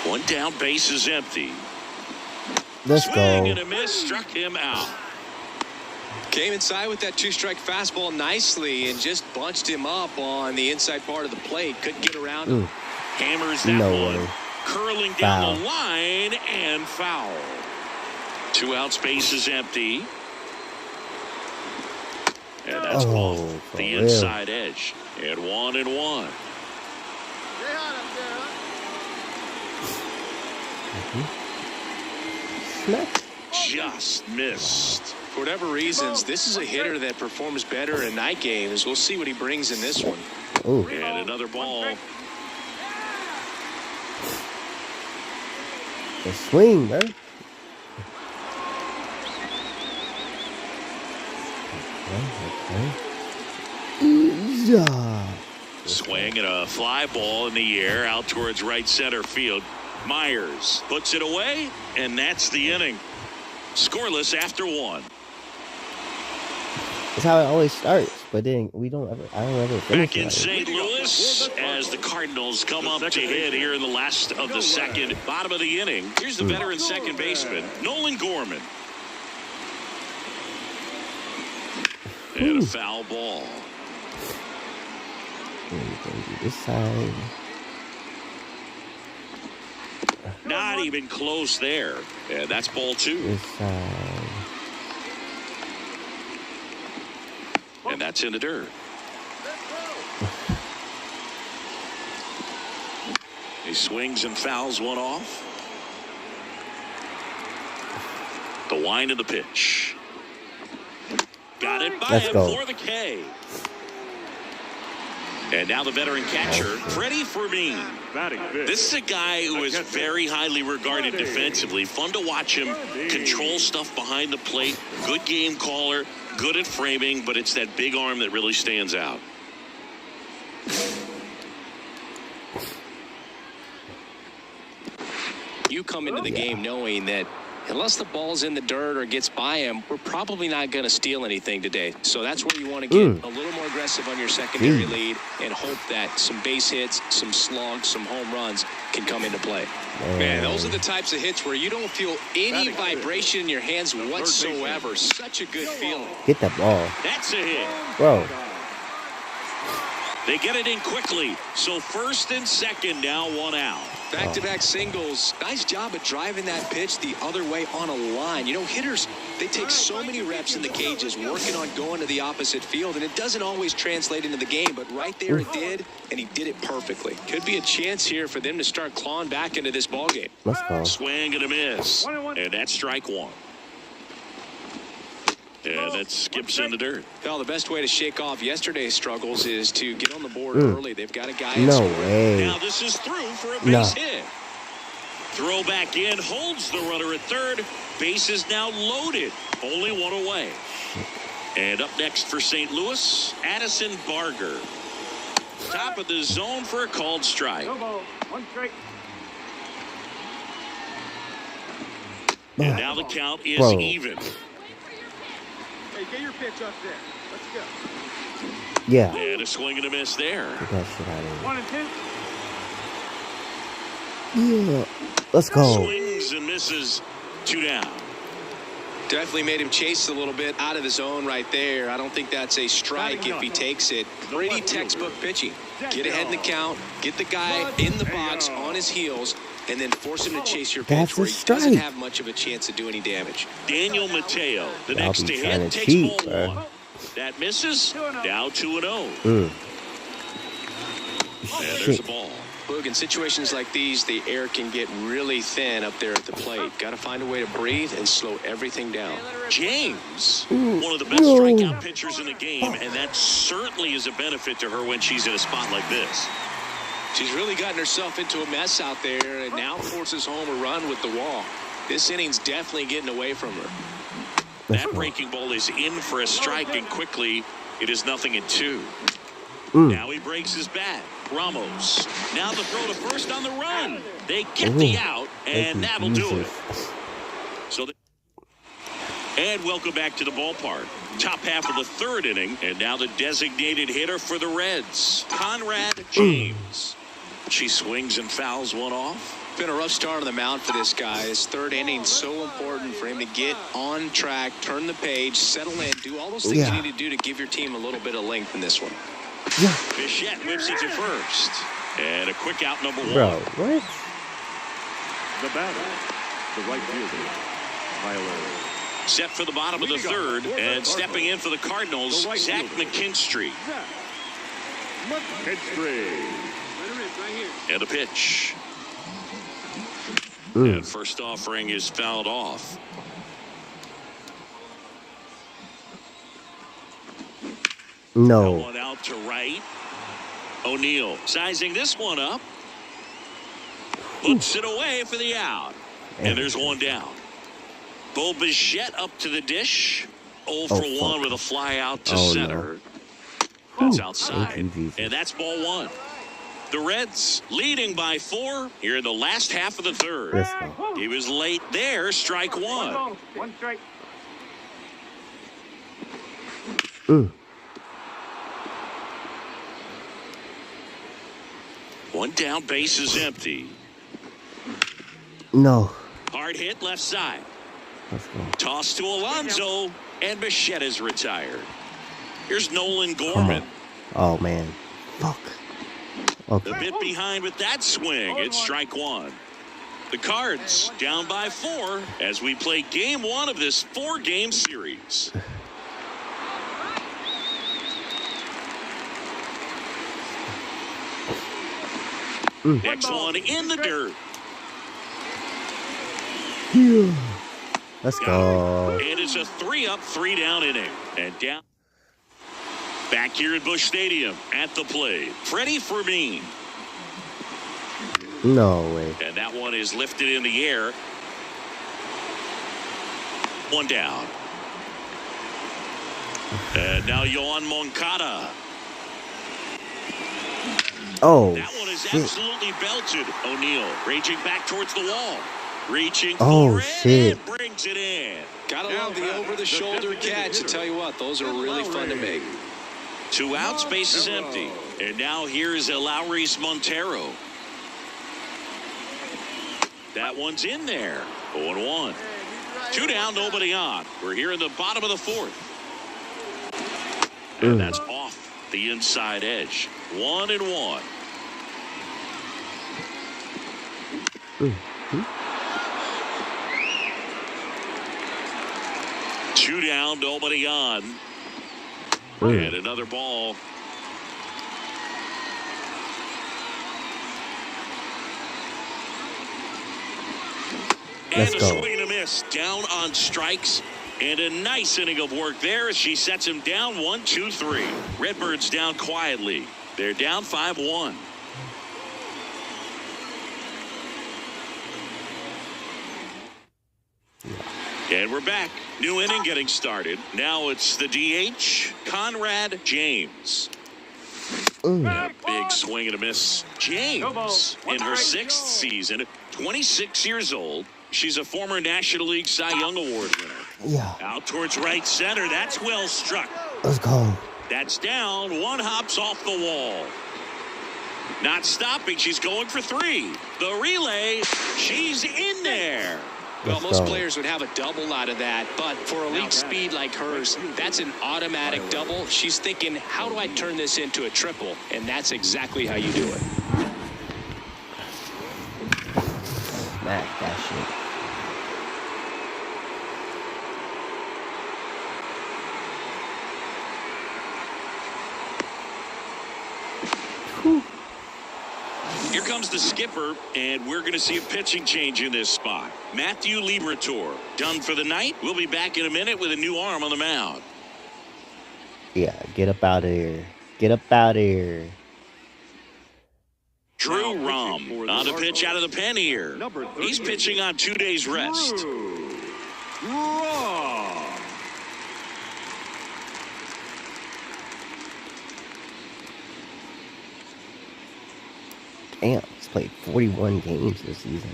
Speaker 2: One down, base is empty.
Speaker 1: Let's go.
Speaker 2: Swing and a miss, struck him out.
Speaker 8: Came inside with that 2-strike fastball nicely and just bunched him up on the inside part of the plate. Couldn't get around him.
Speaker 2: Hammers that one.
Speaker 1: Way.
Speaker 2: Curling down the line and foul. 2 outs, base is empty. And that's off the inside edge. And 1-1.
Speaker 7: Stay hot up there, huh?
Speaker 2: Just missed.
Speaker 8: For whatever reasons, this is a hitter that performs better in night games. We'll see what he brings in this one.
Speaker 2: And another ball.
Speaker 1: The swing, bro.
Speaker 2: Swing and a fly ball in the air out towards right center field. Myers puts it away, and that's the inning. Scoreless after 1.
Speaker 1: That's how it always starts, but then I don't ever finish.
Speaker 2: Back in St. Louis as the Cardinals come up to hit here in the last of the second, bottom of the inning. Here's the veteran second baseman, Nolan Gorman. And a foul ball.
Speaker 1: This side.
Speaker 2: Not even close there. And that's ball 2.
Speaker 1: This side.
Speaker 2: And that's in the dirt. He swings and fouls one off. The wind of the pitch. Got it by
Speaker 1: Let's
Speaker 2: him
Speaker 1: go.
Speaker 2: for the K. And now the veteran catcher, Freddie Fermin. This is a guy who is very highly regarded defensively. Fun to watch him control stuff behind the plate. Good game caller, good at framing, but it's that big arm that really stands out.
Speaker 8: You come into the game knowing that unless the ball's in the dirt or gets by him, we're probably not going to steal anything today. So that's where you want to get a little more aggressive on your secondary lead and hope that some base hits, some slugs, some home runs can come into play.
Speaker 3: Man, those are the types of hits where you don't feel any vibration in your hands whatsoever. Such a good feeling.
Speaker 1: Get that ball.
Speaker 2: That's a hit.
Speaker 1: Bro.
Speaker 2: They get it in quickly. So first and second, now one out.
Speaker 3: Back-to-back singles. Nice job of driving that pitch the other way on a line. You know, hitters, they take so many reps in the cages working on going to the opposite field, and it doesn't always translate into the game, but right there it did, and he did it perfectly.
Speaker 8: Could be a chance here for them to start clawing back into this ballgame.
Speaker 1: Let's go.
Speaker 2: Swing and a miss. And that's strike one. Yeah, that skips in the dirt.
Speaker 8: Well, the best way to shake off yesterday's struggles is to get on the board early. They've got a guy in
Speaker 1: No
Speaker 8: scoring.
Speaker 1: way.
Speaker 2: Now this is through for a base hit. Throw back in, holds the runner at third. Base is now loaded. Only one away. And up next for St. Louis, Addison Barger. Top of the zone for a called strike.
Speaker 4: One strike.
Speaker 2: And now the count is even.
Speaker 4: Hey, get your pitch up there. Let's go.
Speaker 1: Yeah.
Speaker 2: And a swing and a miss there.
Speaker 1: Get that shit out of here.
Speaker 4: 1 and 2.
Speaker 1: Yeah. Let's go.
Speaker 2: Swings and misses. 2 down.
Speaker 3: Definitely made him chase a little bit out of the zone right there. I don't think that's a strike if he takes it. Pretty textbook pitching. Get ahead in the count, get the guy in the box on his heels, and then force him to chase your pitch
Speaker 1: That's
Speaker 3: where
Speaker 1: a
Speaker 3: he doesn't
Speaker 1: strike.
Speaker 3: have much of a chance to do any damage.
Speaker 2: Daniel Mateo, the
Speaker 1: I'll
Speaker 2: next
Speaker 1: be
Speaker 2: to
Speaker 1: trying
Speaker 2: hit,
Speaker 1: to
Speaker 2: takes
Speaker 1: cheat,
Speaker 2: ball
Speaker 1: bro.
Speaker 2: 1. That misses. Now 2-0. And there's a ball.
Speaker 8: Look, in situations like these, the air can get really thin up there at the plate. Got to find a way to breathe and slow everything down.
Speaker 2: James, one of the best strikeout pitchers in the game, and that certainly is a benefit to her when she's in a spot like this.
Speaker 8: She's really gotten herself into a mess out there and now forces home a run with the walk. This inning's definitely getting away from her.
Speaker 2: That breaking ball is in for a strike, and quickly it is 0-2. Now he breaks his bat. Ramos. Now the throw to first on the run. They get the out, and that'll do it. And welcome back to the ballpark. Top half of the third inning, and now the designated hitter for the Reds, Conrad James. She swings and fouls one off.
Speaker 3: Been a rough start on the mound for this guy. His third inning so important for him to get on track, turn the page, settle in, do all those things you need to do to give your team a little bit of length in this one.
Speaker 1: Yeah.
Speaker 2: Bichette whips it to first. And a quick out number 1.
Speaker 1: Bro, what?
Speaker 5: The batter, the right fielder, Tyler.
Speaker 2: Set for the bottom of the third, and stepping in for the Cardinals, Zach McKinstry. And a pitch. And first offering is fouled off.
Speaker 1: No.
Speaker 2: One out to right. O'Neal sizing this one up. Puts it away for the out. And there's one down. Bo Bichette up to the dish. 0 for 1 with a fly out to center. That's outside. And that's ball 1. The Reds leading by 4 here in the last half of the third.
Speaker 1: Let's go.
Speaker 2: He was late there. Strike 1.
Speaker 4: 1 strike.
Speaker 2: One down, base is empty.
Speaker 1: No.
Speaker 2: Hard hit left side.
Speaker 1: Let's go.
Speaker 2: Toss to Alonso, and Bichette is retired. Here's Nolan Gorman.
Speaker 1: Oh, man. Fuck. Okay.
Speaker 2: A bit behind with that swing. It's strike 1. The Cards down by 4 as we play game 1 of this 4-game series. Next one in the dirt.
Speaker 1: Let's go.
Speaker 2: And it's a 3-up, 3-down inning. And down. Back here at Busch Stadium at the plate, Freddie Fermin.
Speaker 1: No way.
Speaker 2: And that one is lifted in the air. One down. And now Yoan Moncada.
Speaker 1: Oh,
Speaker 2: that one is
Speaker 1: shit.
Speaker 2: absolutely belted. O'Neill reaching back towards the wall. Reaching
Speaker 1: Oh,
Speaker 2: for
Speaker 1: shit.
Speaker 2: it and brings it in.
Speaker 8: Gotta love the over-the-shoulder catch. I tell you what, those are really fun to make.
Speaker 2: 2 outs, base is empty. And now here's Elauris Montero. That one's in there. 0-1. 2 down, nobody on. We're here in the bottom of the 4th. And that's off the inside edge. 1-1. Two down, nobody on. And another ball.
Speaker 1: Let's
Speaker 2: and a
Speaker 1: go.
Speaker 2: swing and a miss. Down on strikes. And a nice inning of work there as she sets him down 1-2-3. Redbirds down quietly. They're down 5-1. And we're back. New inning getting started. Now it's the DH, Conrad James. And a big swing and a miss. James, in her 6th season, 26 years old. She's a former National League Cy Young Award winner.
Speaker 1: Yeah.
Speaker 2: Out towards right center. That's well struck.
Speaker 1: Let's go.
Speaker 2: That's down. One hops off the wall. Not stopping. She's going for 3. The relay. She's in there.
Speaker 8: Well,
Speaker 1: Let's
Speaker 8: most
Speaker 1: go.
Speaker 8: players would have a double out of that, but for elite speed like hers, that's an automatic double. She's thinking, how do I turn this into a triple? And that's exactly how you do it.
Speaker 1: Smack that shit.
Speaker 2: Here comes the skipper, and we're going to see a pitching change in this spot. Matthew Liberatore, done for the night. We'll be back in a minute with a new arm on the mound.
Speaker 1: Yeah, get up out of here. Get up out of here.
Speaker 2: Drew Rom on the pitch out of the pen here. He's pitching on 2 days rest.
Speaker 1: Damn, he's played 41 games this season.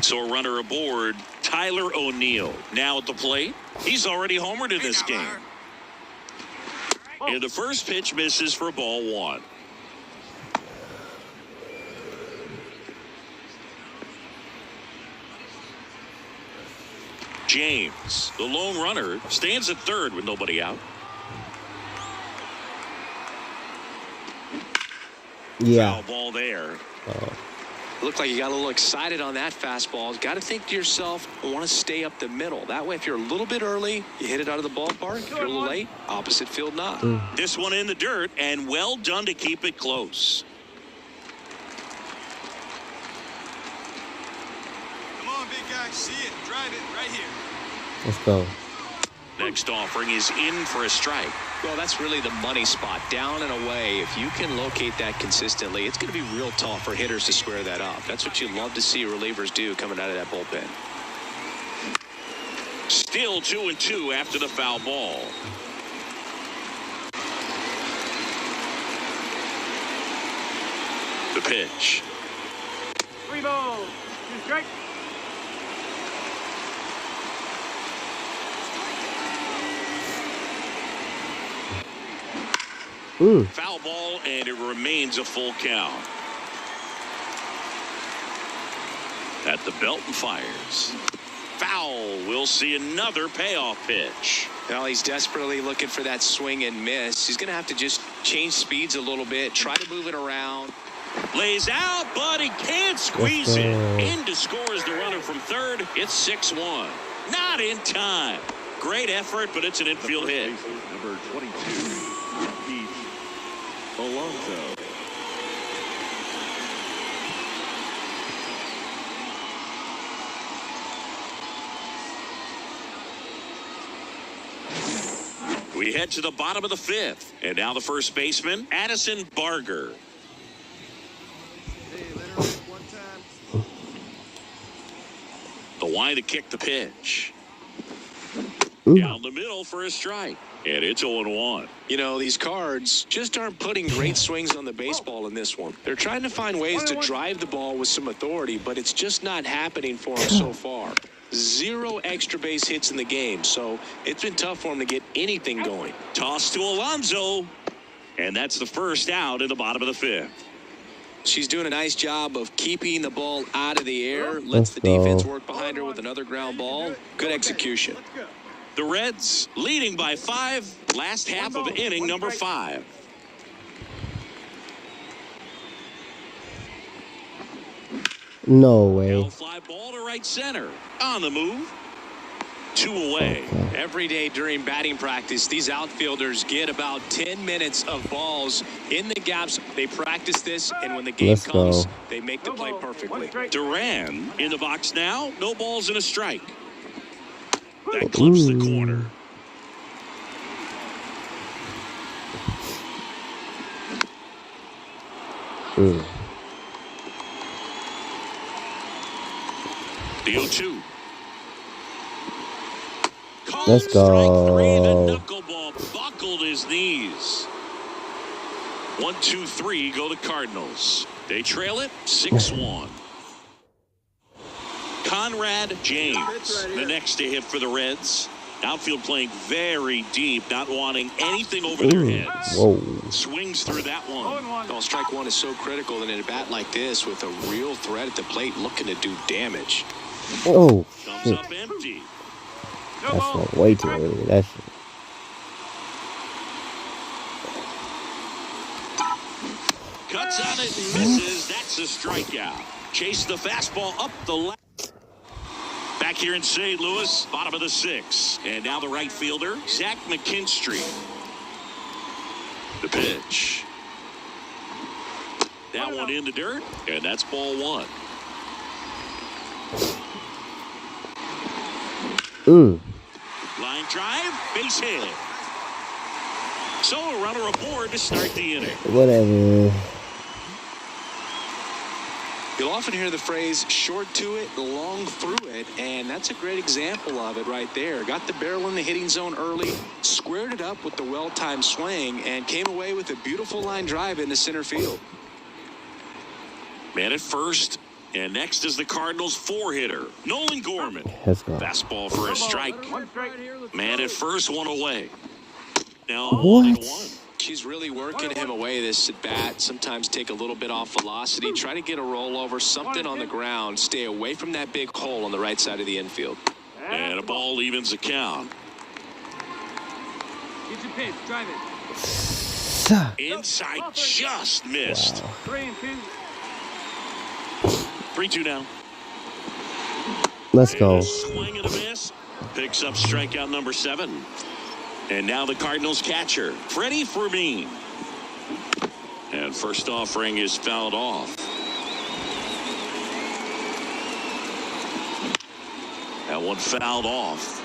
Speaker 2: So a runner aboard, Tyler O'Neill. Now at the plate. He's already homered in this game. And the first pitch misses for ball 1. James, the lone runner, stands at third with nobody out.
Speaker 1: Yeah.
Speaker 2: Foul ball there.
Speaker 8: Looked like you got a little excited on that fastball. Got to think to yourself, I want to stay up the middle. That way, if you're a little bit early, you hit it out of the ballpark. If you're a little late, opposite field not.
Speaker 2: This one in the dirt, and well done to keep it close.
Speaker 6: Come on, big guy. See it. Drive it right here.
Speaker 1: Let's go.
Speaker 2: Next offering is in for a strike.
Speaker 8: Well, that's really the money spot, down and away. If you can locate that consistently, it's going to be real tough for hitters to square that up. That's what you love to see relievers do coming out of that bullpen.
Speaker 2: Still 2-2 after the foul ball. The pitch.
Speaker 4: 3 balls, 2 strikes.
Speaker 2: Foul ball, and it remains a full count. At the belt and fires. Foul. We'll see another payoff pitch.
Speaker 8: Well, he's desperately looking for that swing and miss. He's going to have to just change speeds a little bit, try to move it around.
Speaker 2: Lays out, but he can't squeeze it. In to score is the runner from third. It's 6-1. Not in time. Great effort, but it's an infield hit.
Speaker 5: Number 22, Pete Alonso.
Speaker 2: We head to the bottom of the 5th. And now the first baseman, Addison Barger.
Speaker 6: Hey, let her rip one time.
Speaker 2: The line to kick the pitch.
Speaker 1: Ooh.
Speaker 2: Down the middle for a strike. And it's 0-1.
Speaker 8: You know, these Cards just aren't putting great swings on the baseball in this one. They're trying to find ways to drive the ball with some authority, but it's just not happening for them so far. 0 extra base hits in the game, so it's been tough for them to get anything going.
Speaker 2: Toss to Alonso. And that's the first out in the bottom of the 5th.
Speaker 8: She's doing a nice job of keeping the ball out of the air. Lets the defense work behind her with another ground ball. Good execution.
Speaker 2: The Reds leading by 5. Last half of inning number 5.
Speaker 1: No way.
Speaker 2: Fly ball to right center. On the move. 2 away.
Speaker 1: Okay.
Speaker 8: Every day during batting practice, these outfielders get about 10 minutes of balls in the gaps. They practice this, and when the game comes, they make the play perfectly.
Speaker 2: Duran in the box now. No balls and a strike. That clips the corner. The 0-2.
Speaker 1: Let's go.
Speaker 2: 3, the knuckleball buckled his knees. 1, 2, 3 go the Cardinals. They trail it 6-1. Conrad James, the next to hit for the Reds. Outfield playing very deep, not wanting anything over their heads.
Speaker 1: Whoa.
Speaker 2: Swings through that one.
Speaker 8: Well, strike one is so critical in a bat like this with a real threat at the plate looking to do damage.
Speaker 1: Oh,
Speaker 2: Comes
Speaker 1: shit.
Speaker 2: up empty.
Speaker 1: That's like way too early. That's
Speaker 2: Cuts on it and misses. That's a strikeout. Chase the fastball up the left. Back here in St. Louis, bottom of the 6th. And now the right fielder, Zach McKinstry. The pitch. That one in the dirt, and that's ball 1. Line drive, base hit. So a runner aboard to start the inning.
Speaker 1: whatever.
Speaker 8: You'll often hear the phrase short to it, long through it, and that's a great example of it right there. Got the barrel in the hitting zone early, squared it up with the well-timed swing, and came away with a beautiful line drive into center field.
Speaker 2: Man at first, and next is the Cardinals' 4-hitter, Nolan Gorman.
Speaker 1: Let's go.
Speaker 2: Fastball for a strike. Man at first, 1 away. Now
Speaker 1: What?
Speaker 2: 1-1.
Speaker 8: She's really working him away this at bat. Sometimes take a little bit off velocity, try to get a rollover, something on the ground. Stay away from that big hole on the right side of the infield.
Speaker 2: And a ball evens the count.
Speaker 4: Get your pitch, drive it.
Speaker 2: Inside, just missed.
Speaker 4: 3 and 2.
Speaker 2: 3-2 now.
Speaker 1: Let's
Speaker 2: And
Speaker 1: go.
Speaker 2: a swing and a miss. Picks up strikeout number 7. And now the Cardinals catcher, Freddie Fermin. And first offering is fouled off. That one fouled off.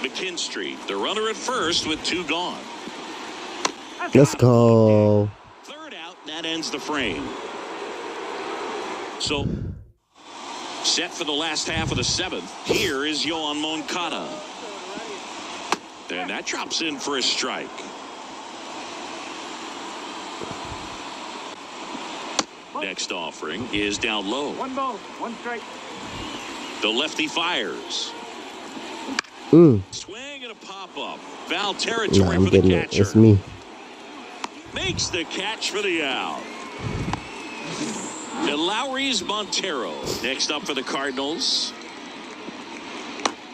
Speaker 2: McKinstry, the runner at first with 2 gone.
Speaker 1: Let's go.
Speaker 2: Third out, that ends the frame. So, set for the last half of the 7th. Here is Yohan Moncada. And that drops in for a strike. Next offering is down low.
Speaker 4: 1 ball, 1 strike.
Speaker 2: The lefty fires. Swing and a pop-up. Foul territory
Speaker 1: Nah, I'm
Speaker 2: for the
Speaker 1: getting it.
Speaker 2: catcher.
Speaker 1: It's me.
Speaker 2: Makes the catch for the out. And Lowry's Montero next up for the Cardinals.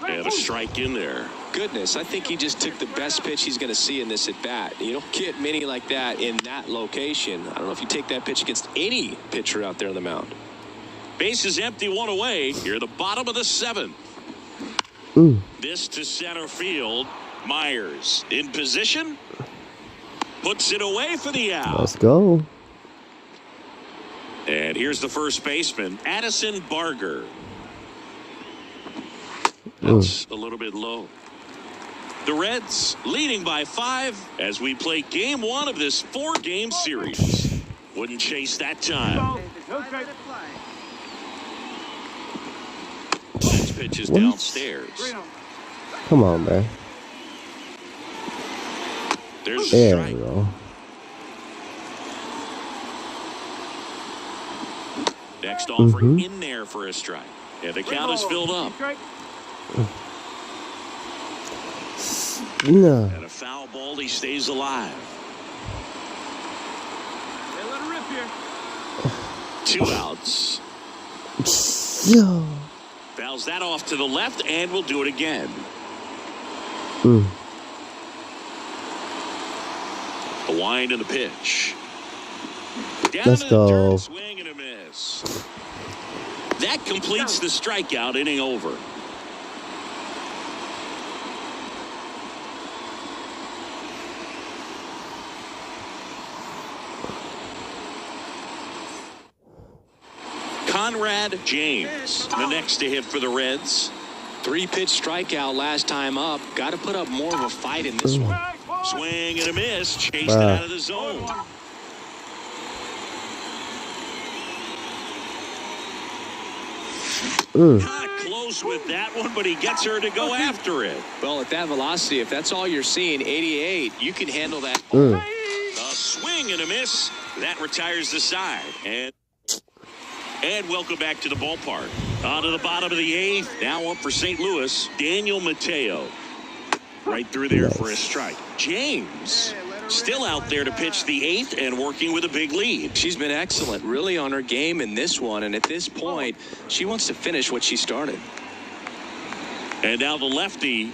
Speaker 2: And a strike in there.
Speaker 8: Goodness, I think he just took the best pitch he's going to see in this at bat. You don't get many like that in that location. I don't know if you take that pitch against any pitcher out there on the mound.
Speaker 2: Base is empty, 1 away. Here, the bottom of the 7th. This to center field. Myers in position. Puts it away for the out.
Speaker 1: Let's go.
Speaker 2: And here's the first baseman, Addison Barger. That's a little bit low. The Reds leading by 5 as we play game 1 of this 4-game series. Wouldn't chase that time.
Speaker 4: Okay.
Speaker 2: Next pitch is downstairs.
Speaker 1: Come on, man.
Speaker 2: There's a
Speaker 1: There
Speaker 2: strike.
Speaker 1: we go.
Speaker 2: Next offering in there for a strike. And the count is filled up.
Speaker 1: No.
Speaker 2: And a foul ball, he stays alive.
Speaker 4: Hey, let her rip here.
Speaker 2: 2 outs.
Speaker 1: Yo.
Speaker 2: Fouls that off to the left, and we'll do it again. A wind and the pitch. Down
Speaker 1: Let's
Speaker 2: to the
Speaker 1: go.
Speaker 2: dirt, swing and a miss. That completes the strikeout, inning over. Conrad James, the next to hit for the Reds.
Speaker 8: 3-pitch strikeout last time up. Got to put up more of a fight in this one.
Speaker 2: Swing and a miss, chased it out of the zone. Not close with that one, but he gets her to go after it.
Speaker 8: Well, at that velocity, if that's all you're seeing, 88, you can handle that.
Speaker 2: A swing and a miss. That retires the side. And welcome back to the ballpark. On to the bottom of the 8th. Now up for St. Louis, Daniel Mateo. Right through there for a strike. James still out there to pitch the 8th and working with a big lead.
Speaker 8: She's been excellent, really on her game in this one. And at this point, she wants to finish what she started.
Speaker 2: And now the lefty.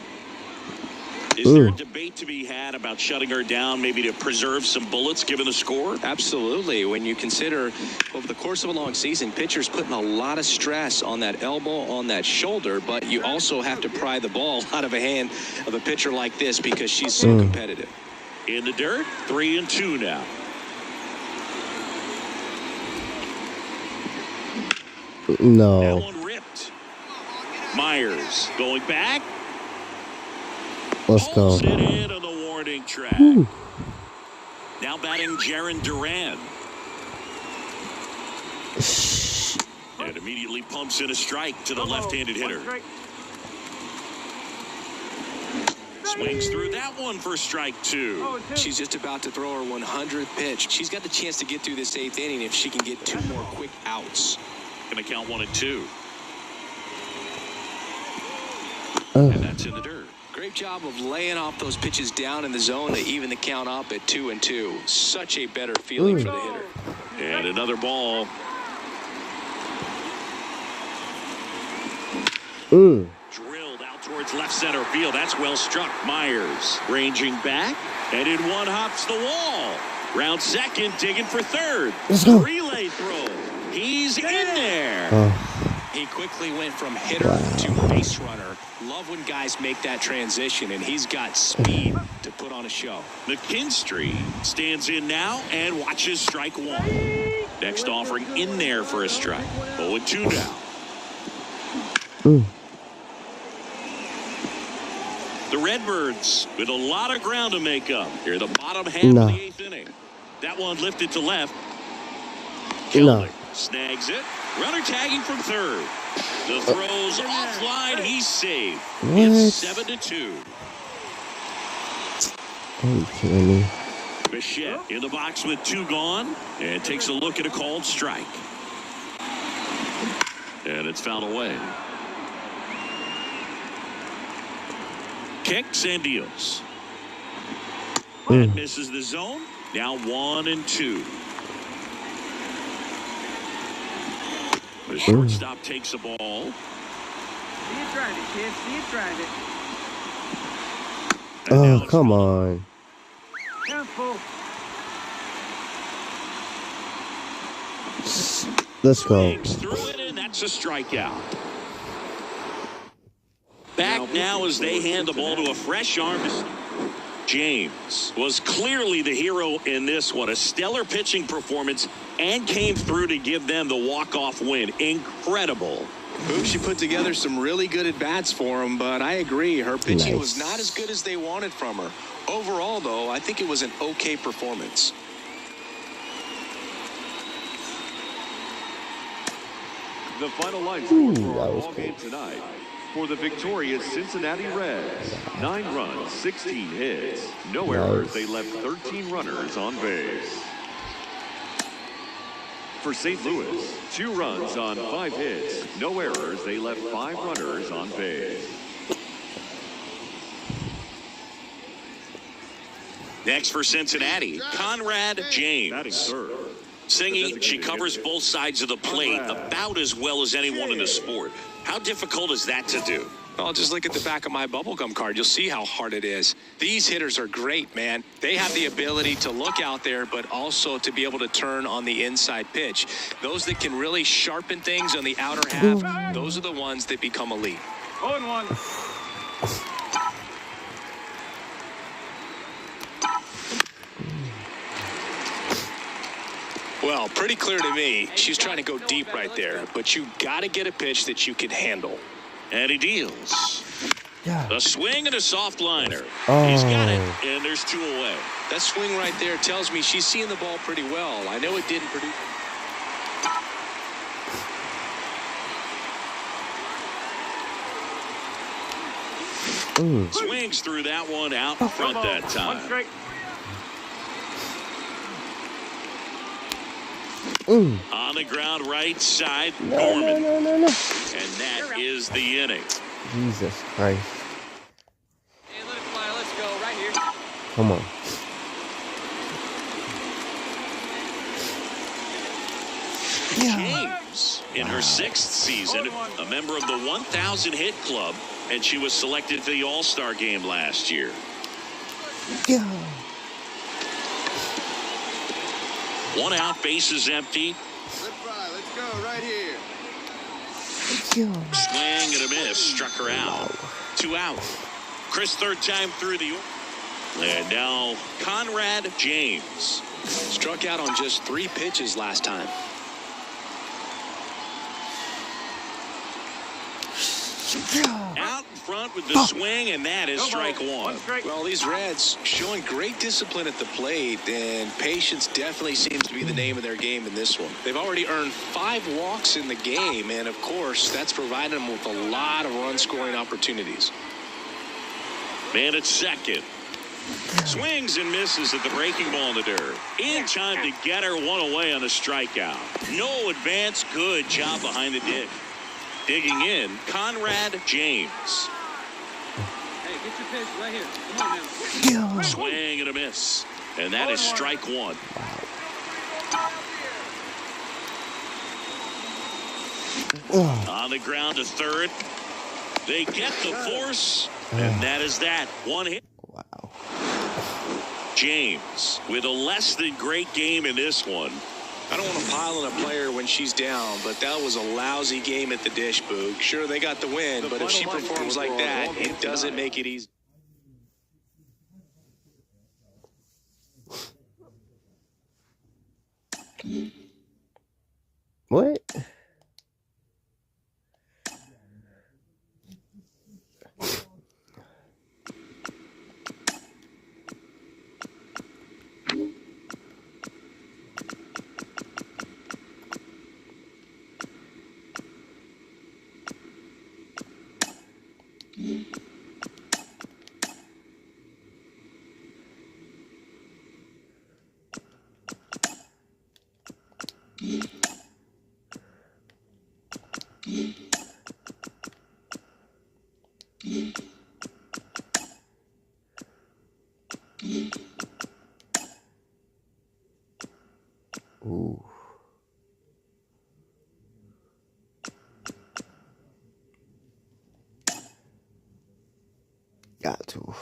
Speaker 2: Is there a debate to be had about shutting her down, maybe to preserve some bullets given the score?
Speaker 8: Absolutely. When you consider over the course of a long season, pitchers putting a lot of stress on that elbow, on that shoulder, but you also have to pry the ball out of a hand of a pitcher like this because she's so competitive.
Speaker 2: In the dirt, 3-2 now.
Speaker 1: No.
Speaker 2: That one ripped. Myers going back.
Speaker 1: Let's go.
Speaker 2: Pulls it in on the warning track. Now batting Jaron Duran. And immediately pumps in a strike to the left-handed hitter. Swings through that one for strike 2.
Speaker 8: She's just about to throw her 100th pitch. She's got the chance to get through this 8th inning if she can get 2 more quick outs.
Speaker 2: Going to count 1 and 2. And that's in the dirt.
Speaker 8: Great job of laying off those pitches down in the zone to even the count up at 2-2. Such a better feeling for the hitter.
Speaker 2: And another ball. Drilled out towards left center field. That's well struck. Myers ranging back. And in one hops the wall. Round second, digging for third. Relay throw. He's in there.
Speaker 8: He quickly went from hitter to base runner. Love when guys make that transition, and he's got speed to put on a show.
Speaker 2: McKinstry stands in now and watches strike 1. Next offering in there for a strike. 0-2 now. The Redbirds with a lot of ground to make up. Here, the bottom half of the 8th inning. That one lifted to left. Kelnick snags it. Runner tagging from third. The throw's offline. He's saved. It's 7-2.
Speaker 1: Are you kidding me?
Speaker 2: Bichette in the box with 2 gone and takes a look at a called strike. And it's fouled away. Kicks and deals. That misses the zone. Now 1-2. The shortstop takes the ball.
Speaker 9: See it drive it, kid. See it drive it.
Speaker 1: Oh, come on.
Speaker 9: Careful.
Speaker 1: Let's go.
Speaker 2: Swings through it, and that's a strikeout. Back now as they hand the ball to a fresh arm. James was clearly the hero in this one. A stellar pitching performance and came through to give them the walk-off win. Incredible.
Speaker 8: She put together some really good at-bats for him, but I agree. Her pitching was not as good as they wanted from her. Overall, though, I think it was an okay performance.
Speaker 5: The final line score for our ball game tonight. For the victorious Cincinnati Reds, 9 runs, 16 hits, no errors. They left 13 runners on base. For St. Louis, 2 runs on 5 hits, no errors. They left 5 runners on base.
Speaker 2: Next for Cincinnati, Conrad James.
Speaker 5: Batting third.
Speaker 2: Singing, she covers both sides of the plate about as well as anyone in the sport. How difficult is that to do?
Speaker 8: Well, just look at the back of my bubblegum card. You'll see how hard it is. These hitters are great, man. They have the ability to look out there, but also to be able to turn on the inside pitch. Those that can really sharpen things on the outer half, those are the ones that become elite.
Speaker 4: 0-1.
Speaker 8: Well, pretty clear to me, she's trying to go deep right there, but you got to get a pitch that you can handle.
Speaker 2: And he deals.
Speaker 1: Yeah.
Speaker 2: A swing and a soft liner.
Speaker 1: Oh.
Speaker 2: He's got it, and there's 2 away.
Speaker 8: That swing right there tells me she's seeing the ball pretty well. I know it didn't produce.
Speaker 2: Swings through that one out in front that time.
Speaker 4: 1 strike.
Speaker 2: On the ground right side, Gorman.
Speaker 1: No.
Speaker 2: And that is the inning.
Speaker 1: Jesus Christ.
Speaker 9: Hey, let it fly. Let's go. Right here.
Speaker 1: Come on.
Speaker 2: James, in her 6th season, a member of the 1,000 hit club, and she was selected for the All-Star game last year.
Speaker 1: Yeah.
Speaker 2: 1 out, bases empty.
Speaker 6: Let's fly. Let's go right here.
Speaker 2: Swing and a miss, struck her out. 2 out. Chris, 3rd time through the. And now Conrad James.
Speaker 8: Struck out on just 3 pitches last time.
Speaker 2: Out in front with the swing, and that is strike 1.
Speaker 4: 1 strike.
Speaker 8: Well, these Reds showing great discipline at the plate, and patience definitely seems to be the name of their game in this one. They've already earned 5 walks in the game, and of course, that's provided them with a lot of run-scoring opportunities.
Speaker 2: Man at second. Swings and misses at the breaking ball in the dirt. In time to get her 1 away on a strikeout. No advance. Good job behind the dish. Digging in, Conrad James.
Speaker 9: Hey, get your pitch right here. Come on now.
Speaker 2: Swing and a miss. And that is strike 1. On the ground to 3rd. They get the force, and that is that. 1 hit.
Speaker 1: Wow.
Speaker 2: James with a less than great game in this one.
Speaker 8: I don't want to pile on a player when she's down, but that was a lousy game at the dish, Boog. Sure, they got the win, but if she performs like that, it doesn't make it easy.
Speaker 1: What? Ooh. Got to.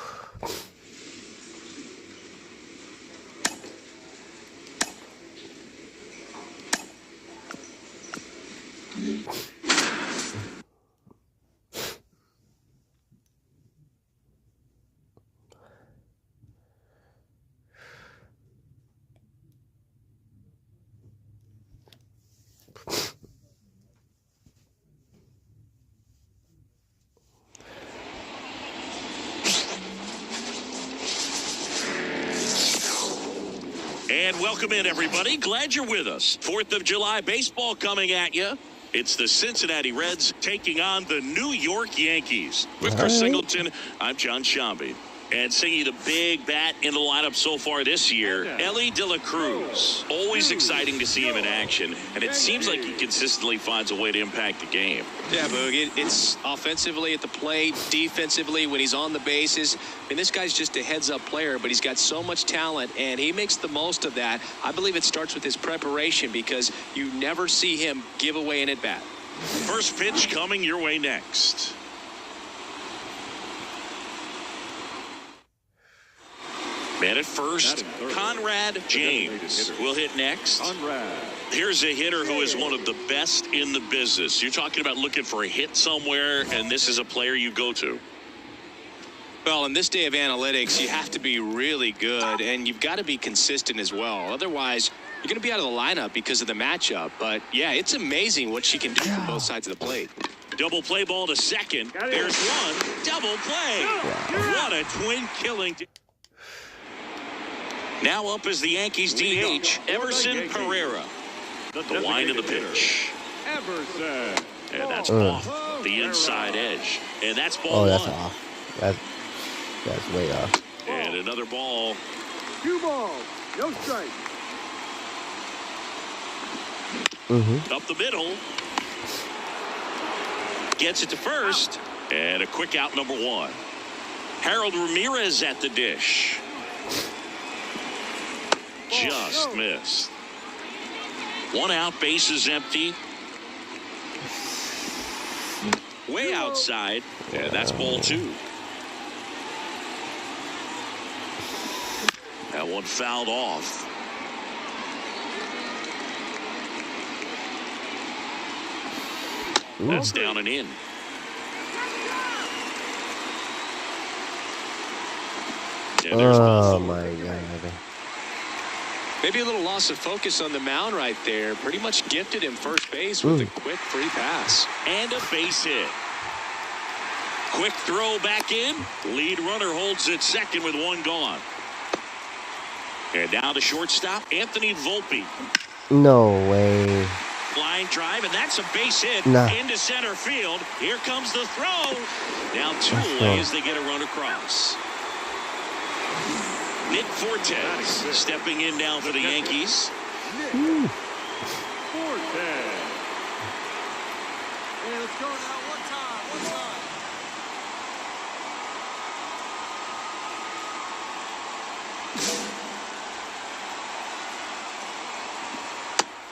Speaker 2: And welcome in, everybody. Glad you're with us. 4th of July baseball coming at you. It's the Cincinnati Reds taking on the New York Yankees. With Chris Singleton, I'm John Shambi. And singing the big bat in the lineup so far this year, Ellie De La Cruz. Always exciting to see him in action, and it seems like he consistently finds a way to impact the game.
Speaker 8: Yeah, Boog, it's offensively at the plate, defensively when he's on the bases. I mean, this guy's just a heads-up player, but he's got so much talent, and he makes the most of that. I believe it starts with his preparation because you never see him give away an at-bat.
Speaker 2: First pitch coming your way next. Man at first, Conrad James will hit next. Here's a hitter who is one of the best in the business. You're talking about looking for a hit somewhere, and this is a player you go to.
Speaker 8: Well, in this day of analytics, you have to be really good, and you've got to be consistent as well. Otherwise, you're going to be out of the lineup because of the matchup. But, yeah, it's amazing what she can do from both sides of the plate.
Speaker 2: Double play ball to second. There's one. Double play. What a twin killing. Now up is the Yankees DH, Everson Pereira. The line of the pitch.
Speaker 5: Everson.
Speaker 2: And that's off the inside edge. And that's ball
Speaker 1: Oh, that's
Speaker 2: one.
Speaker 1: off. That's way off.
Speaker 2: And another ball.
Speaker 7: 2 balls. No strike.
Speaker 2: Up the middle. Gets it to first. And a quick out, number 1. Harold Ramirez at the dish. Just missed. 1 out, bases empty. Way outside. And that's ball 2. That one fouled off. That's down and in. And there's ball 4.
Speaker 1: My God.
Speaker 8: Maybe a little loss of focus on the mound right there. Pretty much gifted him first base with a quick free pass.
Speaker 2: And a base hit. Quick throw back in. Lead runner holds at second with 1 gone. And now the shortstop, Anthony Volpe.
Speaker 1: No way.
Speaker 2: Line drive, and that's a base hit into center field. Here comes the throw. Now 2 away as they get a run across. Nick Fortes stepping in now for the Yankees.
Speaker 5: Fortes.
Speaker 7: Hey, let's go now. One time.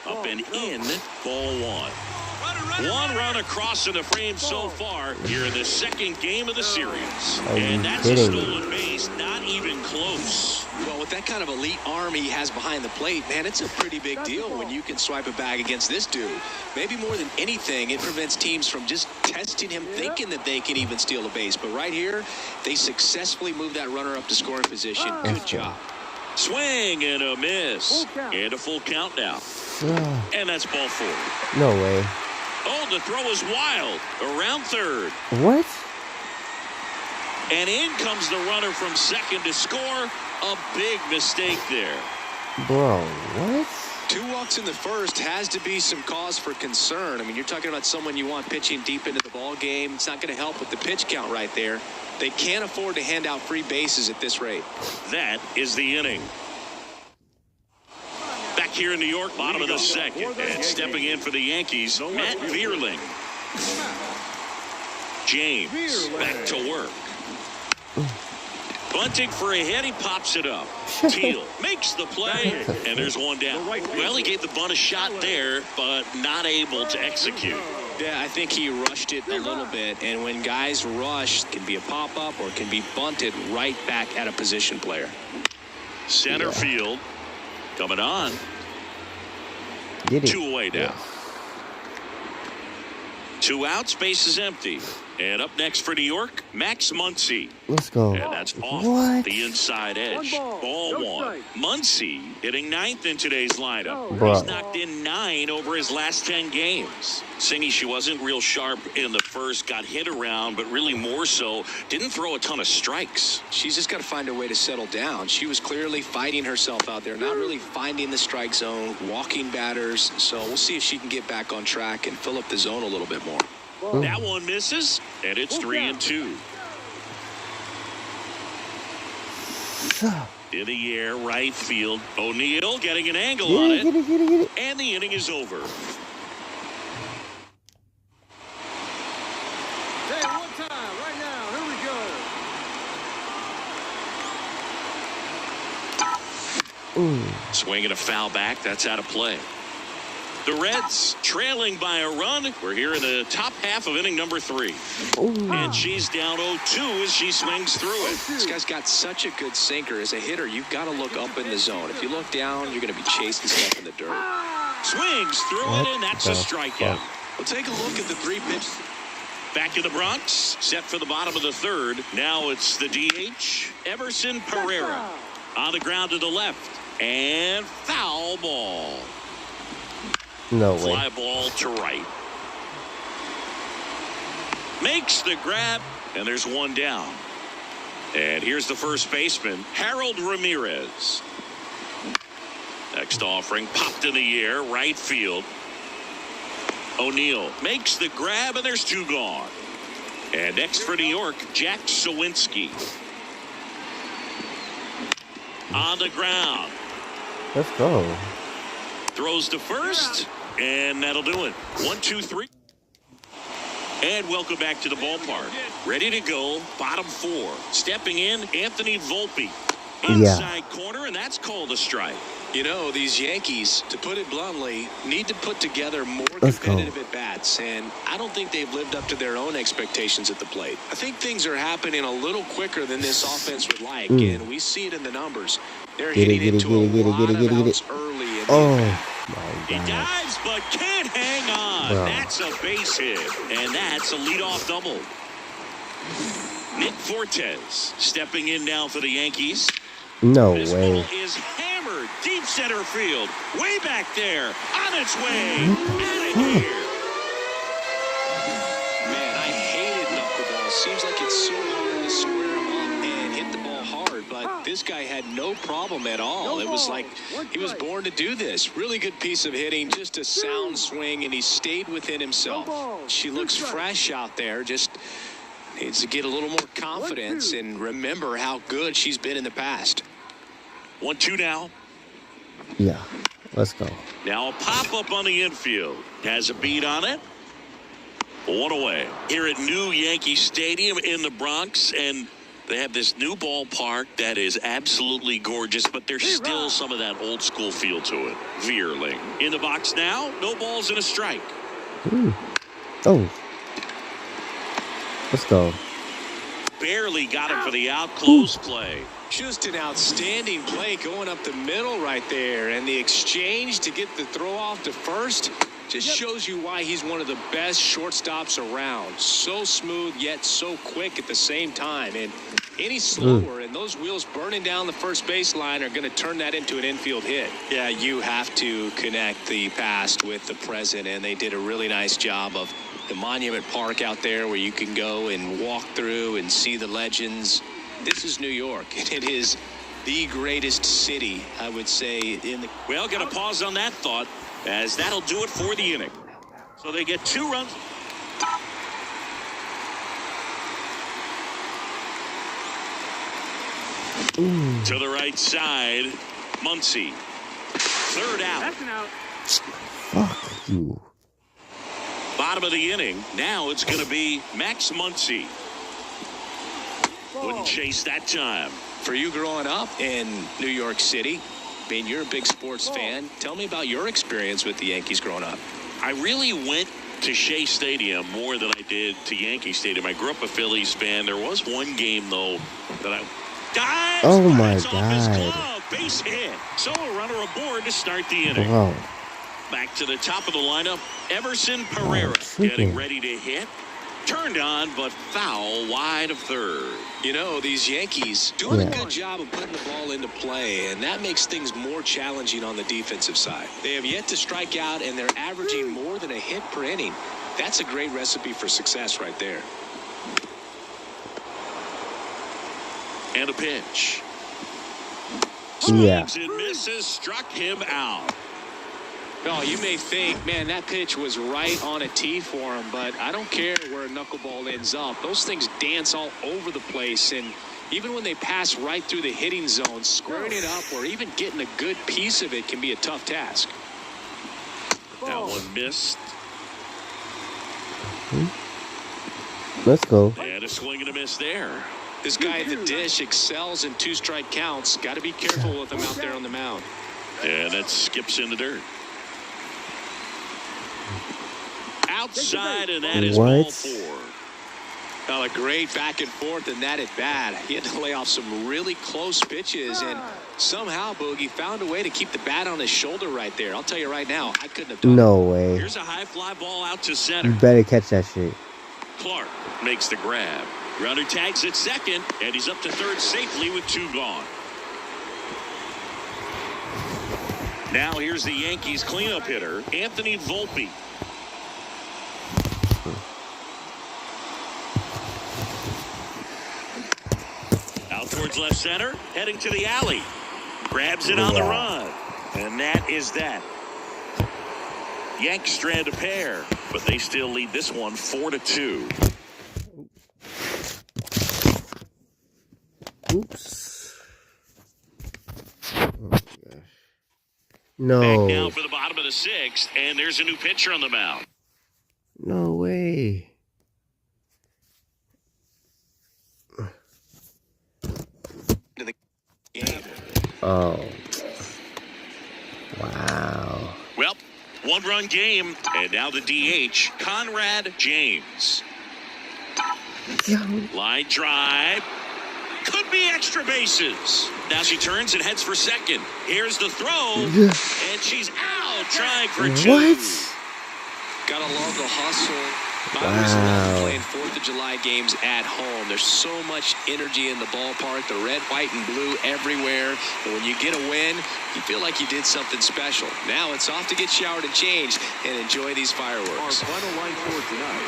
Speaker 2: Up and in, ball 1. One run across in the frame so far here in the second game of the series. And that's a stolen base, not even close.
Speaker 8: Well, with that kind of elite arm he has behind the plate, man, it's a pretty big deal when you can swipe a bag against this dude. Maybe more than anything, it prevents teams from just testing him, thinking that they can even steal a base. But right here, they successfully move that runner up to scoring position. Good job.
Speaker 2: Swing and a miss. And a full count now. And that's ball 4.
Speaker 1: No way.
Speaker 2: Oh, the throw is wild. Around third.
Speaker 1: What?
Speaker 2: And in comes the runner from second to score. A big mistake there.
Speaker 1: Bro, what?
Speaker 8: 2 walks in the first has to be some cause for concern. I mean, you're talking about someone you want pitching deep into the ball game. It's not going to help with the pitch count right there. They can't afford to hand out free bases at this rate.
Speaker 2: That is the inning. Back here in New York, bottom of the second. And stepping in for the Yankees, Matt Vierling. James back to work. Bunting for a hit, he pops it up. Teal makes the play, and there's 1 down. Well, he gave the bunt a shot there, but not able to execute.
Speaker 8: Yeah, I think he rushed it a little bit, and when guys rush, it can be a pop-up or it can be bunted right back at a position player.
Speaker 2: Center field coming on. 2 away now. 2 outs, base is empty. And up next for New York, Max Muncy.
Speaker 1: Let's go.
Speaker 2: And that's off the inside edge. Ball one. Muncy hitting 9th in today's lineup. He's knocked in 9 over his last 10 games. Singy, she wasn't real sharp in the first, got hit around, but really more so, didn't throw a ton of strikes.
Speaker 8: She's just got to find a way to settle down. She was clearly fighting herself out there, not really finding the strike zone, walking batters. So we'll see if she can get back on track and fill up the zone a little bit more.
Speaker 2: That one misses, and it's 3-2. In the air, right field. O'Neill getting an angle on it. And the inning is over.
Speaker 9: Hey, one time, right now. Here we go.
Speaker 2: Swinging a foul back. That's out of play. The Reds trailing by a run. We're here in the top half of inning number 3. And she's down 0-2 as she swings through it.
Speaker 8: This guy's got such a good sinker. As a hitter, you've got to look up in the zone. If you look down, you're going to be chasing stuff in the dirt.
Speaker 2: Swings through it, and that's a strikeout.
Speaker 8: We'll take a look at the 3 pitches.
Speaker 2: Back to the Bronx, set for the bottom of the 3rd. Now it's the DH, Everson Pereira. On the ground to the left, and foul ball.
Speaker 1: No way.
Speaker 2: Fly ball to right. Makes the grab, and there's one down. And here's the first baseman, Harold Ramirez. Next offering, popped in the air, right field. O'Neill makes the grab, and there's 2 gone. And next for New York, Jack Sawinski. On the ground.
Speaker 1: Let's go.
Speaker 2: Throws to first, and that'll do it. 1, 2, 3. And welcome back to the ballpark. Ready to go, bottom 4. Stepping in, Anthony Volpe. Inside corner, and that's called a strike.
Speaker 8: You know, these Yankees, to put it bluntly, need to put together more competitive at-bats, and I don't think they've lived up to their own expectations at the plate. I think things are happening a little quicker than this offense would like, and we see it in the numbers. They're hitting into a lot of outs early in the at-bat.
Speaker 2: He dives, but can't hang on. That's a base hit, and that's a leadoff double. Nick Fortes stepping in now for the Yankees.
Speaker 1: No
Speaker 2: this
Speaker 1: way.
Speaker 2: Ball is hammered deep center field, way back there, on its way out of here.
Speaker 8: Man, I hated knuckleball. Seems like it's so hard to square him up and hit the ball hard, but this guy had no problem at all. It was like he was born to do this. Really good piece of hitting, just a sound swing, and he stayed within himself. She looks fresh out there, just needs to get a little more confidence and remember how good she's been in the past.
Speaker 2: 1-2 now.
Speaker 1: Yeah, let's go.
Speaker 2: Now a pop-up on the infield. Has a beat on it. 1 away. Here at New Yankee Stadium in the Bronx, and they have this new ballpark that is absolutely gorgeous, but there's still some of that old school feel to it. Veerling. In the box now, no balls and a strike.
Speaker 1: Oh. Let's go.
Speaker 2: Barely got him for the out. Close play.
Speaker 8: Just an outstanding play going up the middle right there. And the exchange to get the throw off to first just shows you why he's one of the best shortstops around. So smooth, yet so quick at the same time. And any slower, and those wheels burning down the first baseline are going to turn that into an infield hit. Yeah, you have to connect the past with the present, and they did a really nice job of the Monument Park out there where you can go and walk through and see the legends. This is New York, and it is the greatest city, I would say, in the...
Speaker 2: Well, going to pause on that thought, as that'll do it for the inning. So they get 2 runs. To the right side, Muncy. 3rd out.
Speaker 9: That's an out.
Speaker 1: Fuck you.
Speaker 2: Bottom of the inning. Now it's going to be Max Muncy. Wouldn't chase that time.
Speaker 8: For you growing up in New York City, I mean, you're a big sports fan. Tell me about your experience with the Yankees growing up.
Speaker 2: I really went to Shea Stadium more than I did to Yankee Stadium. I grew up a Phillies fan. There was one game, though, that I... Dives,
Speaker 1: oh, my
Speaker 2: off his
Speaker 1: God.
Speaker 2: glove, base hit. So a runner aboard to start the inning.
Speaker 1: Bro.
Speaker 2: Back to the top of the lineup, Everson Pereira getting ready to hit. Turned on, but foul wide of third.
Speaker 8: You know, these Yankees doing a good job of putting the ball into play, and that makes things more challenging on the defensive side. They have yet to strike out, and they're averaging more than a hit per inning. That's a great recipe for success right there.
Speaker 2: And a pitch.
Speaker 1: Yeah.
Speaker 2: Swings and misses, struck him out.
Speaker 8: Oh, you may think, man, that pitch was right on a tee for him, but I don't care where a knuckleball ends up. Those things dance all over the place, and even when they pass right through the hitting zone, squaring it up or even getting a good piece of it can be a tough task.
Speaker 2: That one missed.
Speaker 1: Let's go.
Speaker 2: And a swing and a miss there.
Speaker 8: This guy at the dish excels in 2-strike counts. Got to be careful with him out there on the mound.
Speaker 2: And it skips in the dirt. Outside, and that is ball 4.
Speaker 8: Well, a great back and forth, and that at bat. He had to lay off some really close pitches, and somehow Boogie found a way to keep the bat on his shoulder right there. I'll tell you right now, I couldn't have done it.
Speaker 1: No way.
Speaker 2: Here's a high fly ball out to center.
Speaker 1: You better catch that shit.
Speaker 2: Clark makes the grab. Runner tags at second, and he's up to third safely with 2 gone. Now here's the Yankees cleanup hitter, Anthony Volpe. Out towards left center, heading to the alley. Grabs it on the run. And that is that. Yanks strand a pair, but they still lead this one 4-2.
Speaker 1: Oops. Oh my gosh. No.
Speaker 2: Back now for the bottom of the 6th, and there's a new pitcher on the mound.
Speaker 1: No way. Oh. Wow.
Speaker 2: Well, 1-run game, and now the DH, Conrad James. Line drive. Could be extra bases. Now she turns and heads for second. Here's the throw, and she's out trying for 2.
Speaker 1: What?
Speaker 8: Gotta love the hustle. I always love playing 4th of July games at home. There's so much energy in the ballpark, the red, white, and blue everywhere. And when you get a win, you feel like you did something special. Now it's off to get showered and changed and enjoy these fireworks.
Speaker 5: Our final line for tonight.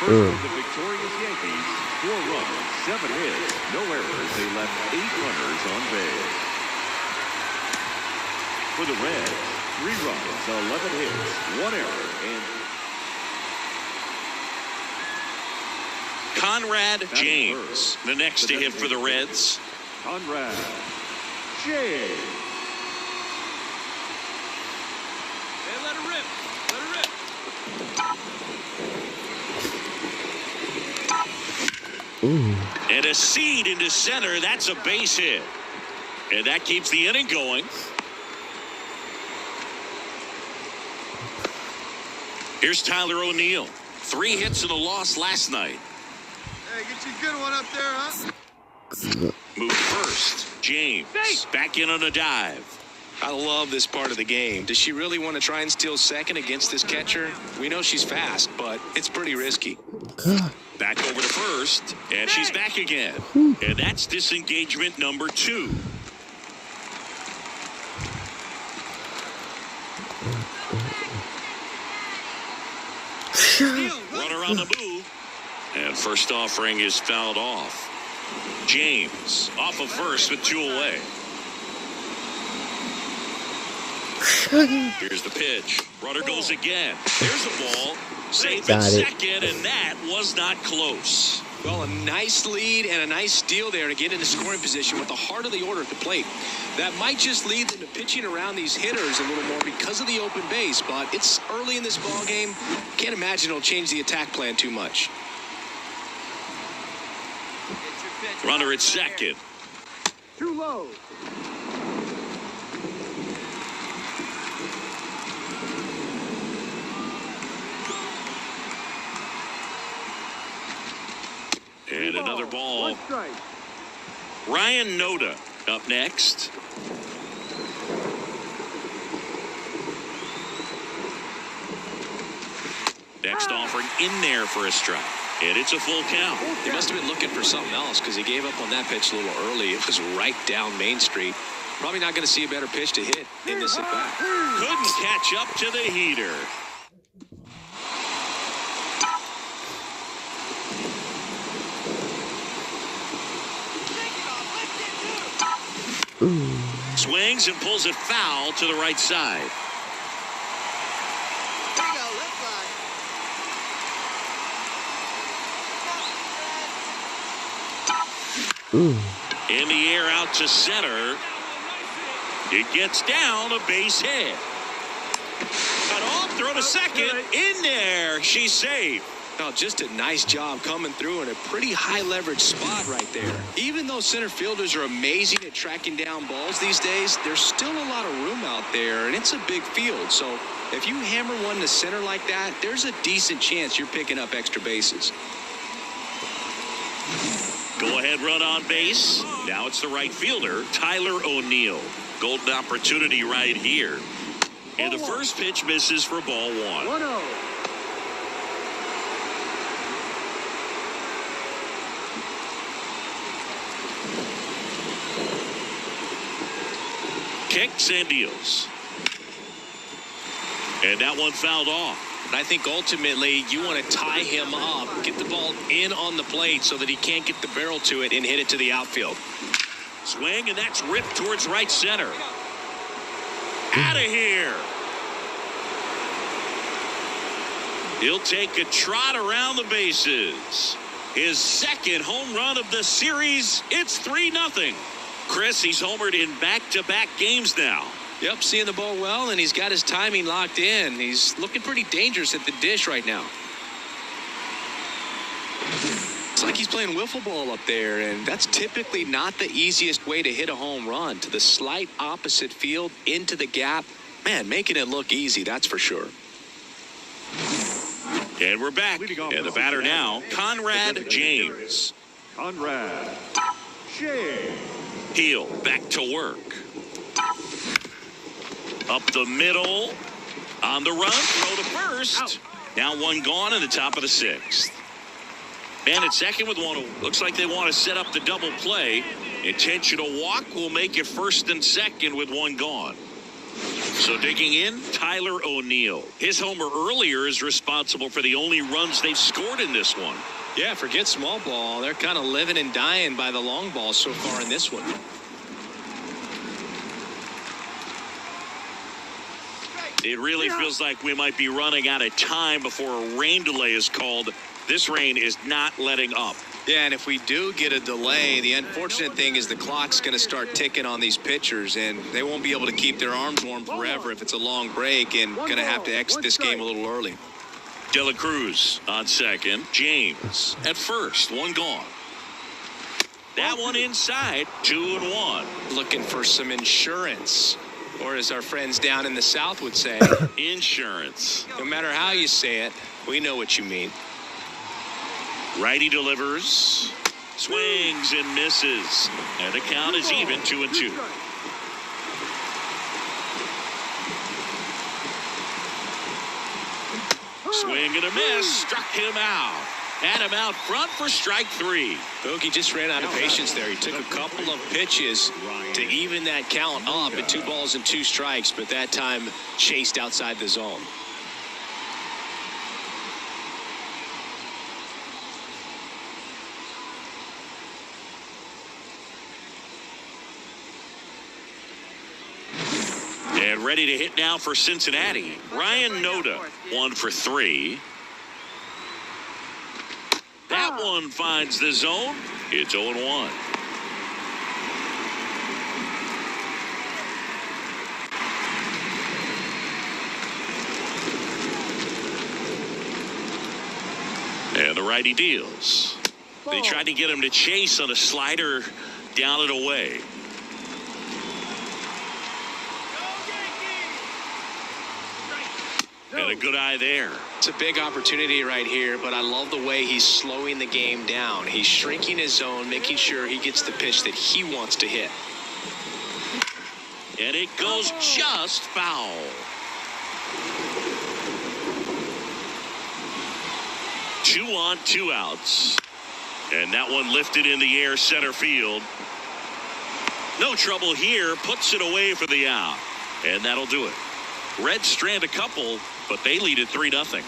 Speaker 5: First, the victorious Yankees, 4 runs, 7 hits, no errors. They left 8 runners on base. For the Reds, 3 runs, 11 hits, 1 error, and
Speaker 2: Conrad James, the next to hit for the Reds.
Speaker 5: Conrad James.
Speaker 9: Hey, let her rip. Let her rip.
Speaker 1: Ooh.
Speaker 2: And a seed into center. That's a base hit. And that keeps the inning going. Here's Tyler O'Neill. 3 hits and a loss last night.
Speaker 6: Hey, get you a good one up there, huh?
Speaker 2: Move first. James back in on a dive.
Speaker 8: I love this part of the game. Does she really want to try and steal second against this catcher? We know she's fast, but it's pretty risky.
Speaker 2: Back over to first, and she's back again. And that's disengagement number 2. Runner on the move. And first offering is fouled off. James off of first with 2 away. Here's the pitch. Runner goes again. There's the ball. Safe at second, and that was not close.
Speaker 8: Well, a nice lead and a nice steal there to get into scoring position with the heart of the order at the plate. That might just lead them to pitching around these hitters a little more because of the open base, but it's early in this ball game. Can't imagine it'll change the attack plan too much.
Speaker 2: Runner at second.
Speaker 7: Too low.
Speaker 2: And another ball.
Speaker 7: 1 strike.
Speaker 2: Ryan Noda up next. Next offering in there for a strike. And it's a full count.
Speaker 8: He must have been looking for something else because he gave up on that pitch a little early. It was right down Main Street. Probably not going to see a better pitch to hit in this at-bat.
Speaker 2: Couldn't catch up to the heater. Swings and pulls it foul to the right side.
Speaker 7: Here you go, left side.
Speaker 2: In the air out to center. It gets down a base hit. Cut off, throw to second. In there, she's safe.
Speaker 8: Oh, just a nice job coming through in a pretty high leverage spot right there. Even though center fielders are amazing at tracking down balls these days, there's still a lot of room out there, and it's a big field. So if you hammer one to center like that, there's a decent chance you're picking up extra bases.
Speaker 2: Go ahead run on base. Now it's the right fielder, Tyler O'Neill. Golden opportunity right here. And the first pitch misses for ball one.
Speaker 7: 1-0.
Speaker 2: Kicks and deals. And that one fouled off.
Speaker 8: I think ultimately you want to tie him up, get the ball in on the plate so that he can't get the barrel to it and hit it to the outfield.
Speaker 2: Swing, and that's ripped towards right center. Out of here. He'll take a trot around the bases. His second home run of the series. It's 3-0. Chris, he's homered in back-to-back games now.
Speaker 8: Yep, seeing the ball well, and he's got his timing locked in. He's looking pretty dangerous at the dish right now. It's like he's playing wiffle ball up there, and that's typically not the easiest way to hit a home run. To the slight opposite field, into the gap. Man, making it look easy, that's for sure.
Speaker 2: And we're back. And the batter now, Conrad James.
Speaker 5: Conrad James.
Speaker 2: Heel back to work. Up the middle. On the run. Throw to first. Now one gone in the top of the sixth. And at second with one. Looks like they want to set up the double play. Intentional walk will make it first and second with one gone. So digging in, Tyler O'Neill. His homer earlier is responsible for the only runs they've scored in this one.
Speaker 8: Yeah, forget small ball. They're kind of living and dying by the long ball so far in this one.
Speaker 2: It really feels like we might be running out of time before a rain delay is called. This rain is not letting up.
Speaker 8: Yeah, and if we do get a delay, the unfortunate thing is the clock's going to start ticking on these pitchers, and they won't be able to keep their arms warm forever if it's a long break, and going to have to exit this game a little early.
Speaker 2: De La Cruz on second. James at first. One gone. That one inside. 2-1.
Speaker 8: Looking for some insurance, or as our friends down in the South would say,
Speaker 2: insurance.
Speaker 8: No matter how you say it, we know what you mean.
Speaker 2: Righty delivers. Swings and misses. And the count is even 2-2. Swing and a miss. Struck him out. Had him out front for strike three.
Speaker 8: Bogey just ran out of patience there. He took a couple of pitches to even that count up at 2 balls and 2 strikes, but that time chased outside the zone.
Speaker 2: And ready to hit now for Cincinnati. Ryan Noda, 1 for 3. That one finds the zone. It's 0-1. And the righty deals. They tried to get him to chase on a slider down and away. And a good eye there.
Speaker 8: It's a big opportunity right here, but I love the way he's slowing the game down. He's shrinking his zone, making sure he gets the pitch that he wants to hit.
Speaker 2: And it goes just foul. 2 on, 2 outs. And that one lifted in the air center field. No trouble here. Puts it away for the out. And that'll do it. Reds strand a couple, but they lead at 3-0.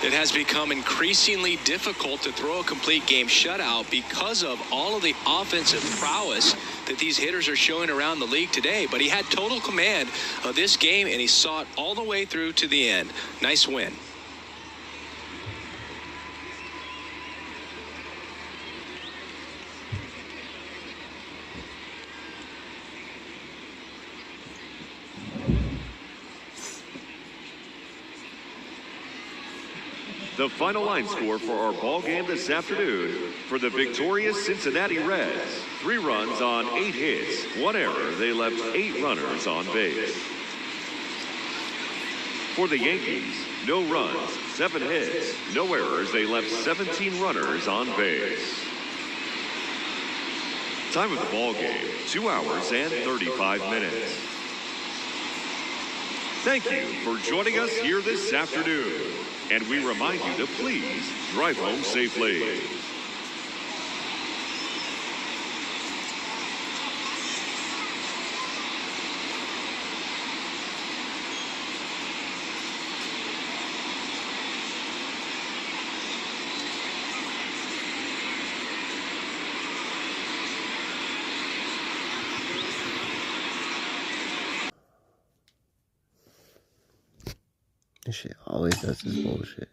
Speaker 8: It has become increasingly difficult to throw a complete game shutout because of all of the offensive prowess that these hitters are showing around the league today. But he had total command of this game, and he saw it all the way through to the end. Nice win.
Speaker 5: The final line score for our ball game this afternoon for the victorious Cincinnati Reds. 3 runs on 8 hits, 1 error. They left 8 runners on base. For the Yankees, no runs, 7 hits, no errors. They left 17 runners on base. Time of the ball game, 2 hours and 35 minutes. Thank you for joining us here this afternoon. And we remind you to please drive home safely.
Speaker 1: This shit always does this bullshit.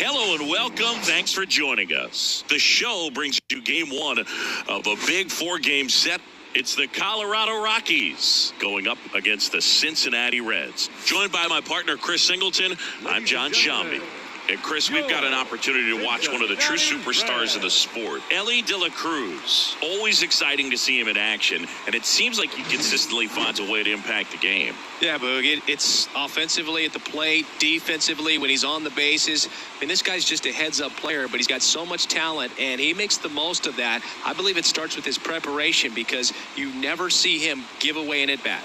Speaker 2: Hello and welcome. Thanks for joining us. The show brings you game 1 of a big 4-game set. It's the Colorado Rockies going up against the Cincinnati Reds. Joined by my partner, Chris Singleton, I'm John Shambi. And Chris, we've got an opportunity to watch one of the true superstars of the sport, Elly De La Cruz. Always exciting to see him in action, and it seems like he consistently finds a way to impact the game.
Speaker 8: Yeah, Boog, it's offensively at the plate, defensively when he's on the bases. I mean, this guy's just a heads-up player, but he's got so much talent, and he makes the most of that. I believe it starts with his preparation because you never see him give away an at-bat.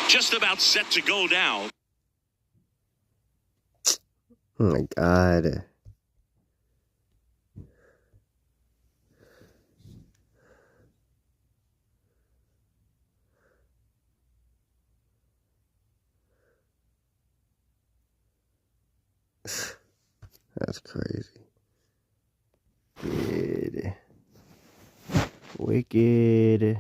Speaker 2: Just about set to go now.
Speaker 1: Oh my God. That's crazy. Wicked. Wicked.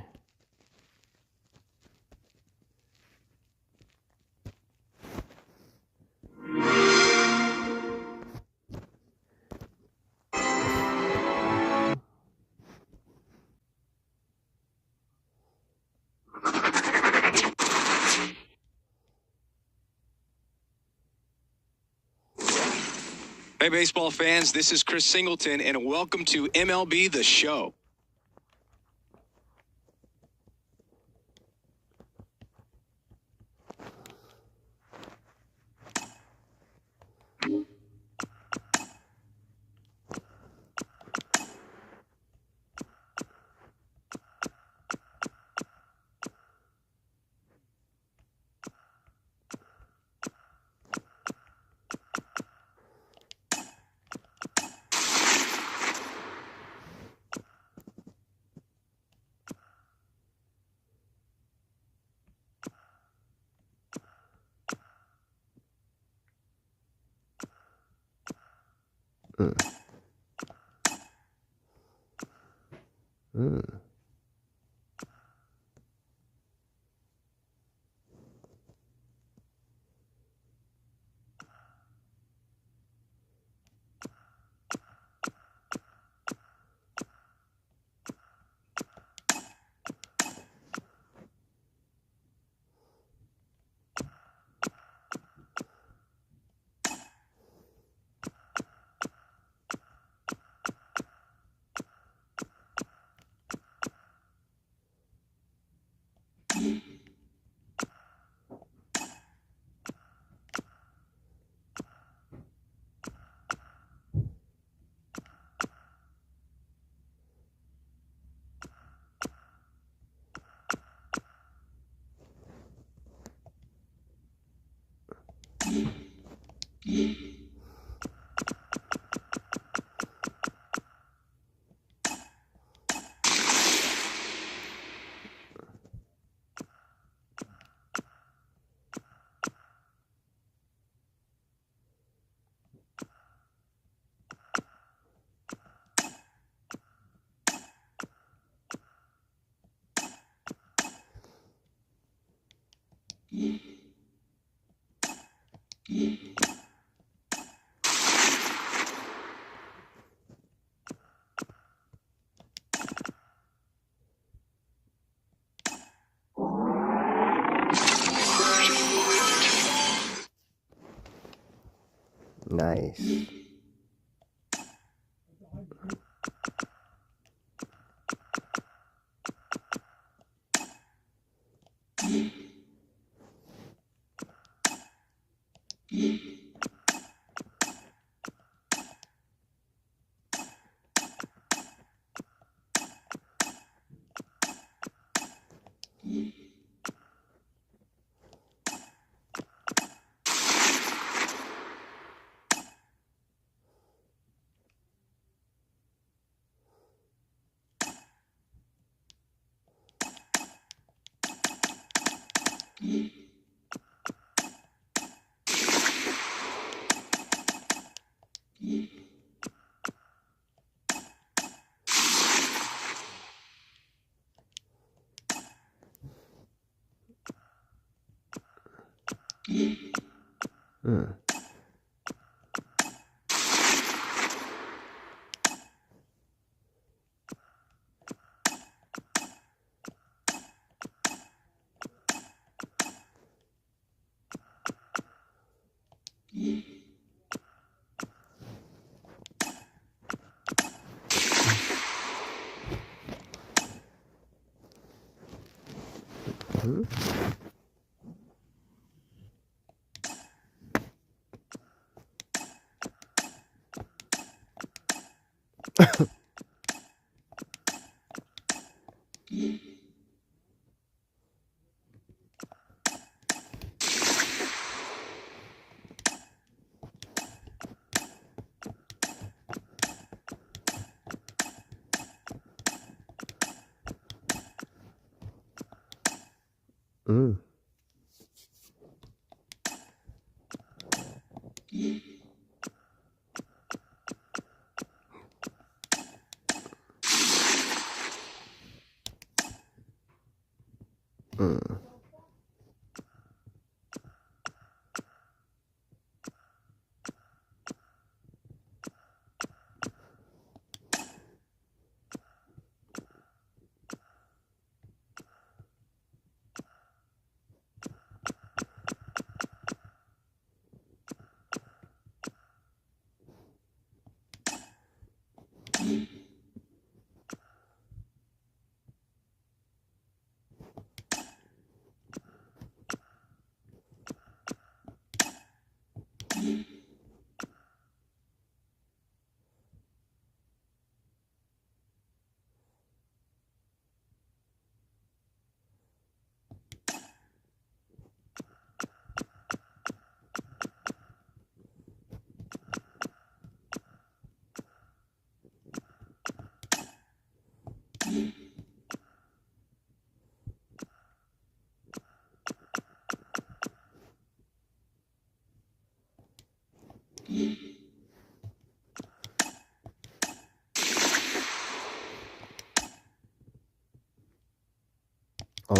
Speaker 8: Hey, baseball fans, this is Chris Singleton, and welcome to MLB The Show.
Speaker 1: Nice.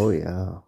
Speaker 1: Oh, yeah.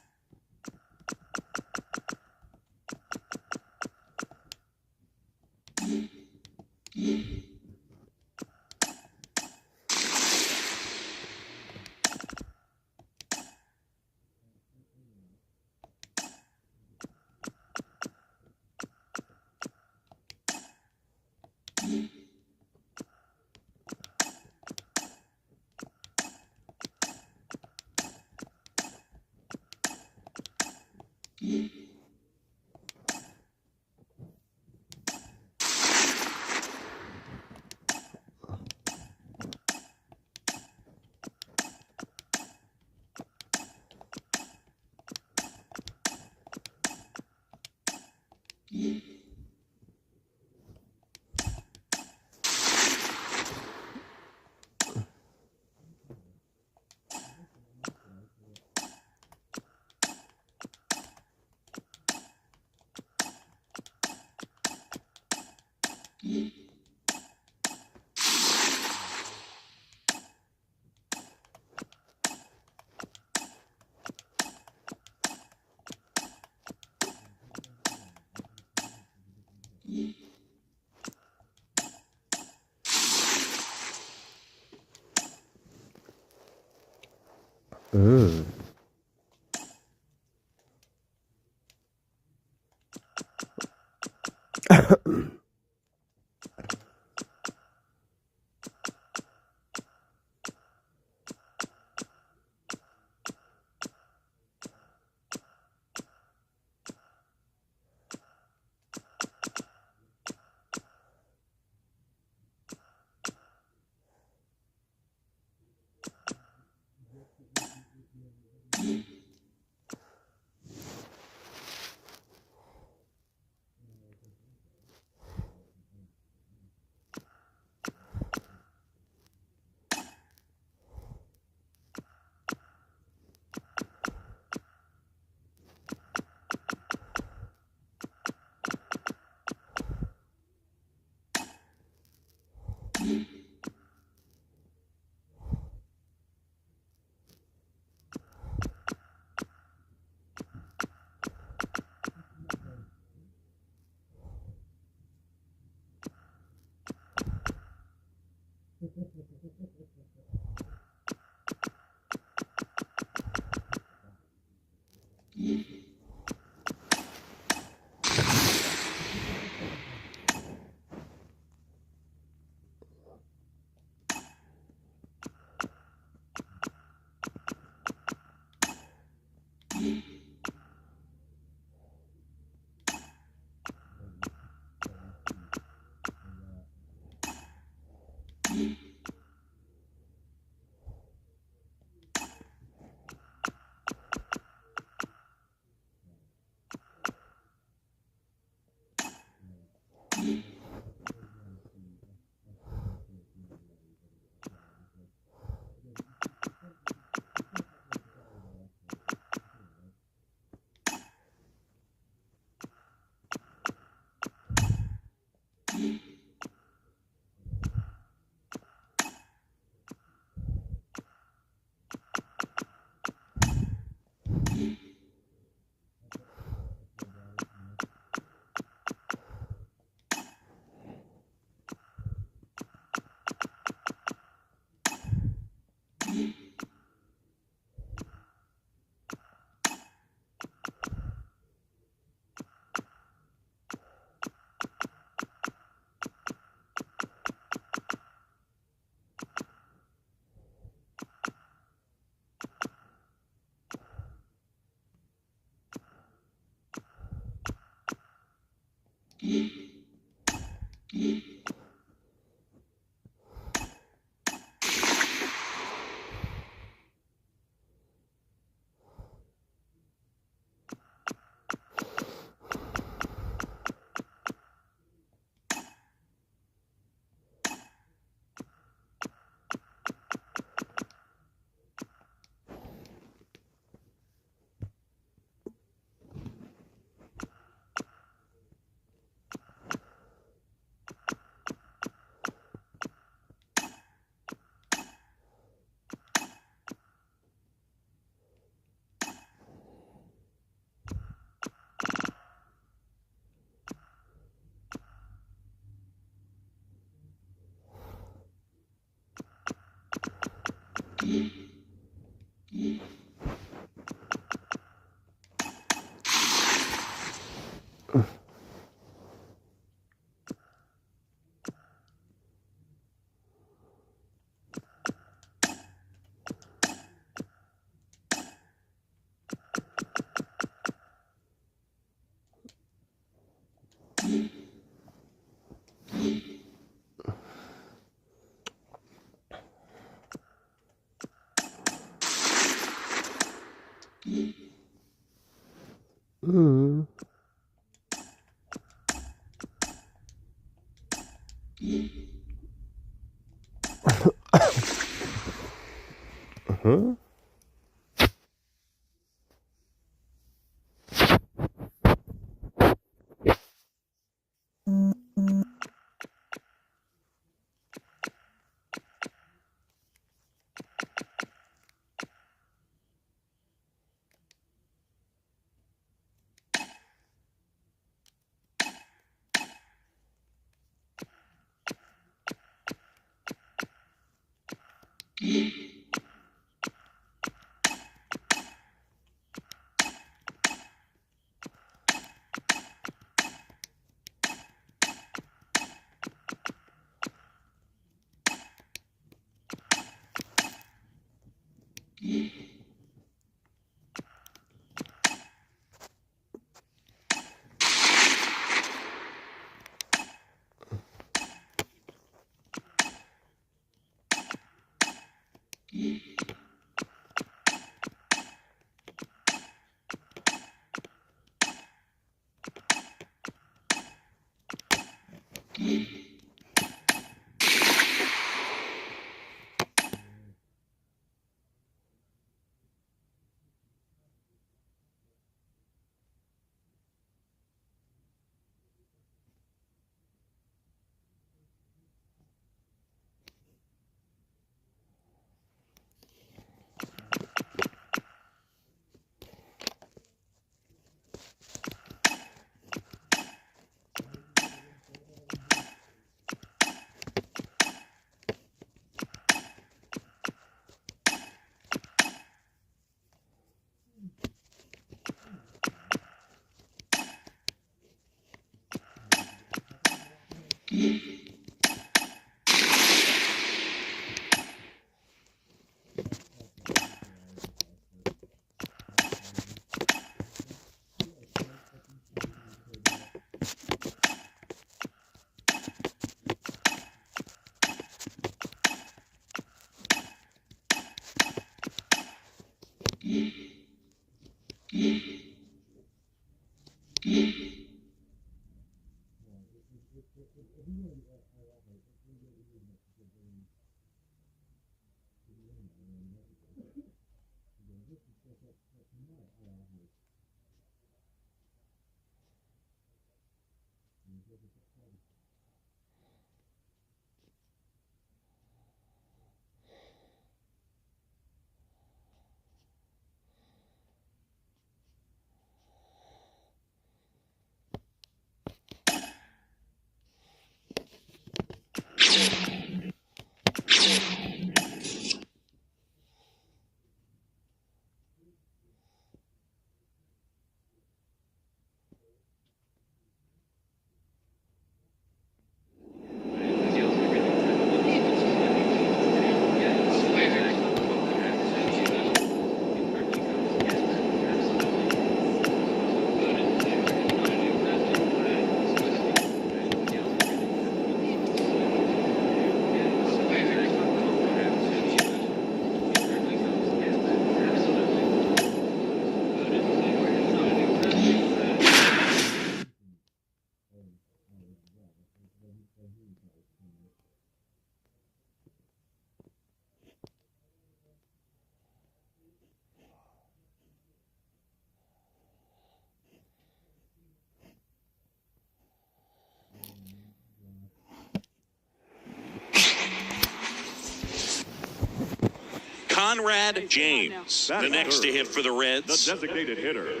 Speaker 2: Conrad James, the next to hit for the Reds.
Speaker 5: The designated hitter,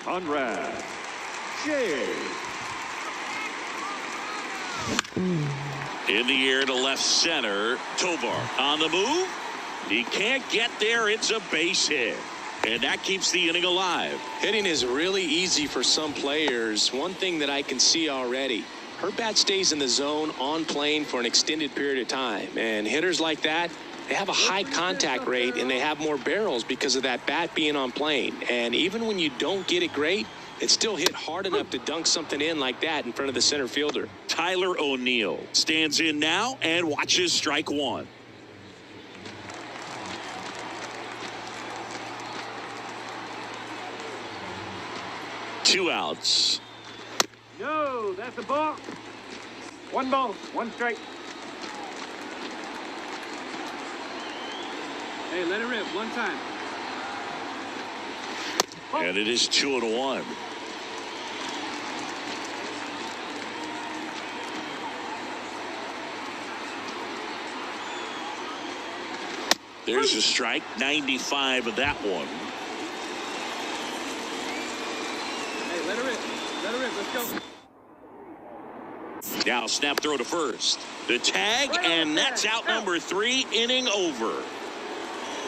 Speaker 5: Conrad James.
Speaker 2: In the air to left center, Tovar on the move. He can't get there. It's a base hit. And that keeps the inning alive.
Speaker 8: Hitting is really easy for some players. One thing that I can see already, her bat stays in the zone on plane for an extended period of time. And hitters like that, they have a high contact rate and they have more barrels because of that bat being on plane. And even when you don't get it great, it's still hit hard enough to dunk something in like that in front of the center fielder.
Speaker 2: Tyler O'Neill stands in now and watches strike one. 2 outs.
Speaker 4: No, that's a ball. 1 ball, 1 strike. Hey, let it rip 1 time.
Speaker 2: And it is 2-1. There's a strike, 95 of that one.
Speaker 4: Hey, let it rip. Let it rip. Let's go.
Speaker 2: Now snap throw to first. The tag, and that's out number 3, inning over.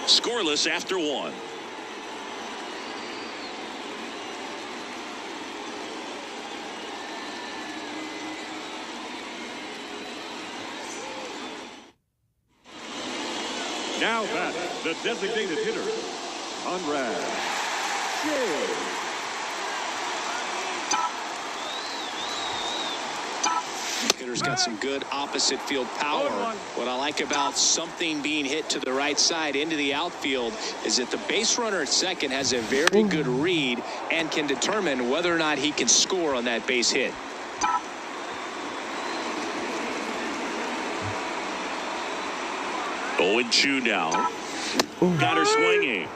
Speaker 2: Scoreless after 1.
Speaker 5: Now back, the designated hitter, Conrad James.
Speaker 8: Hitter's got some good opposite field power. What I like about something being hit to the right side into the outfield is that the base runner at second has a very good read and can determine whether or not he can score on that base hit.
Speaker 2: Oh, and 2 now. Got her swinging.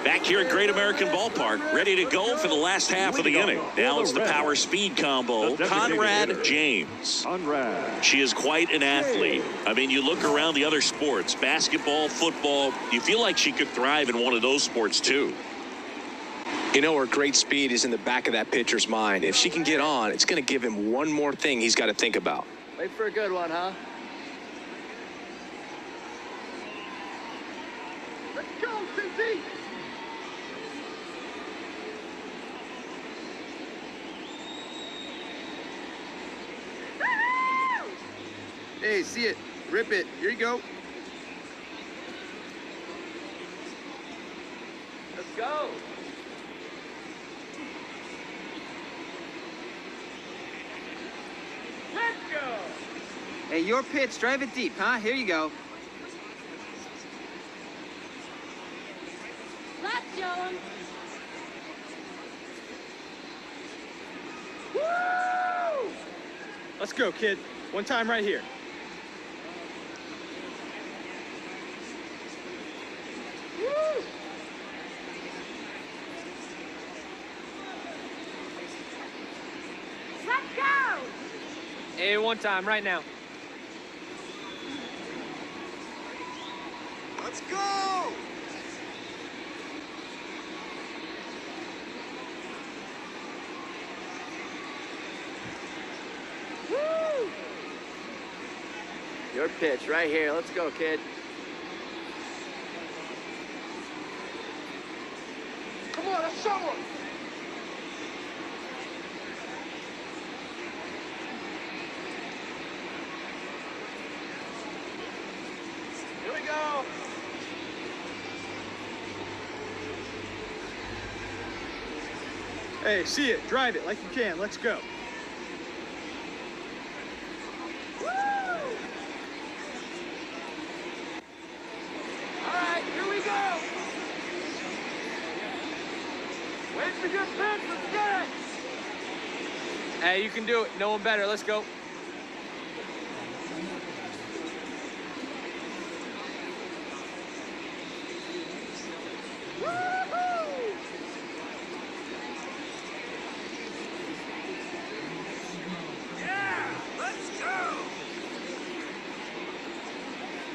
Speaker 2: Back here at Great American Ballpark, ready to go for the last half of the inning. Now it's the power speed combo. Conrad James.
Speaker 5: Conrad.
Speaker 2: She is quite an athlete. I mean, you look around the other sports, basketball, football, you feel like she could thrive in one of those sports too.
Speaker 8: You know, her great speed is in the back of that pitcher's mind. If she can get on, it's going to give him one more thing he's got to think about.
Speaker 7: Wait for a good one, huh? Let's go, Cincy! Hey, see it. Rip it. Here you go. Let's go. Let's go. Hey, your pitch. Drive it deep, huh? Here you go.
Speaker 10: Let's go.
Speaker 4: Woo! Let's go, kid. 1 time right here. Woo!
Speaker 10: Let's go.
Speaker 4: Hey, 1 time right now.
Speaker 6: Let's go!
Speaker 7: Woo! Your pitch right here. Let's go, kid. Come on, let's show him. Here we go.
Speaker 4: Hey, see it. Drive it like you can. Let's go.
Speaker 7: Woo! All right, here we go. Wait for your pitch. Let's get it.
Speaker 4: Hey, you can do it. No one better. Let's go.
Speaker 7: Woo-hoo! Yeah, let's go.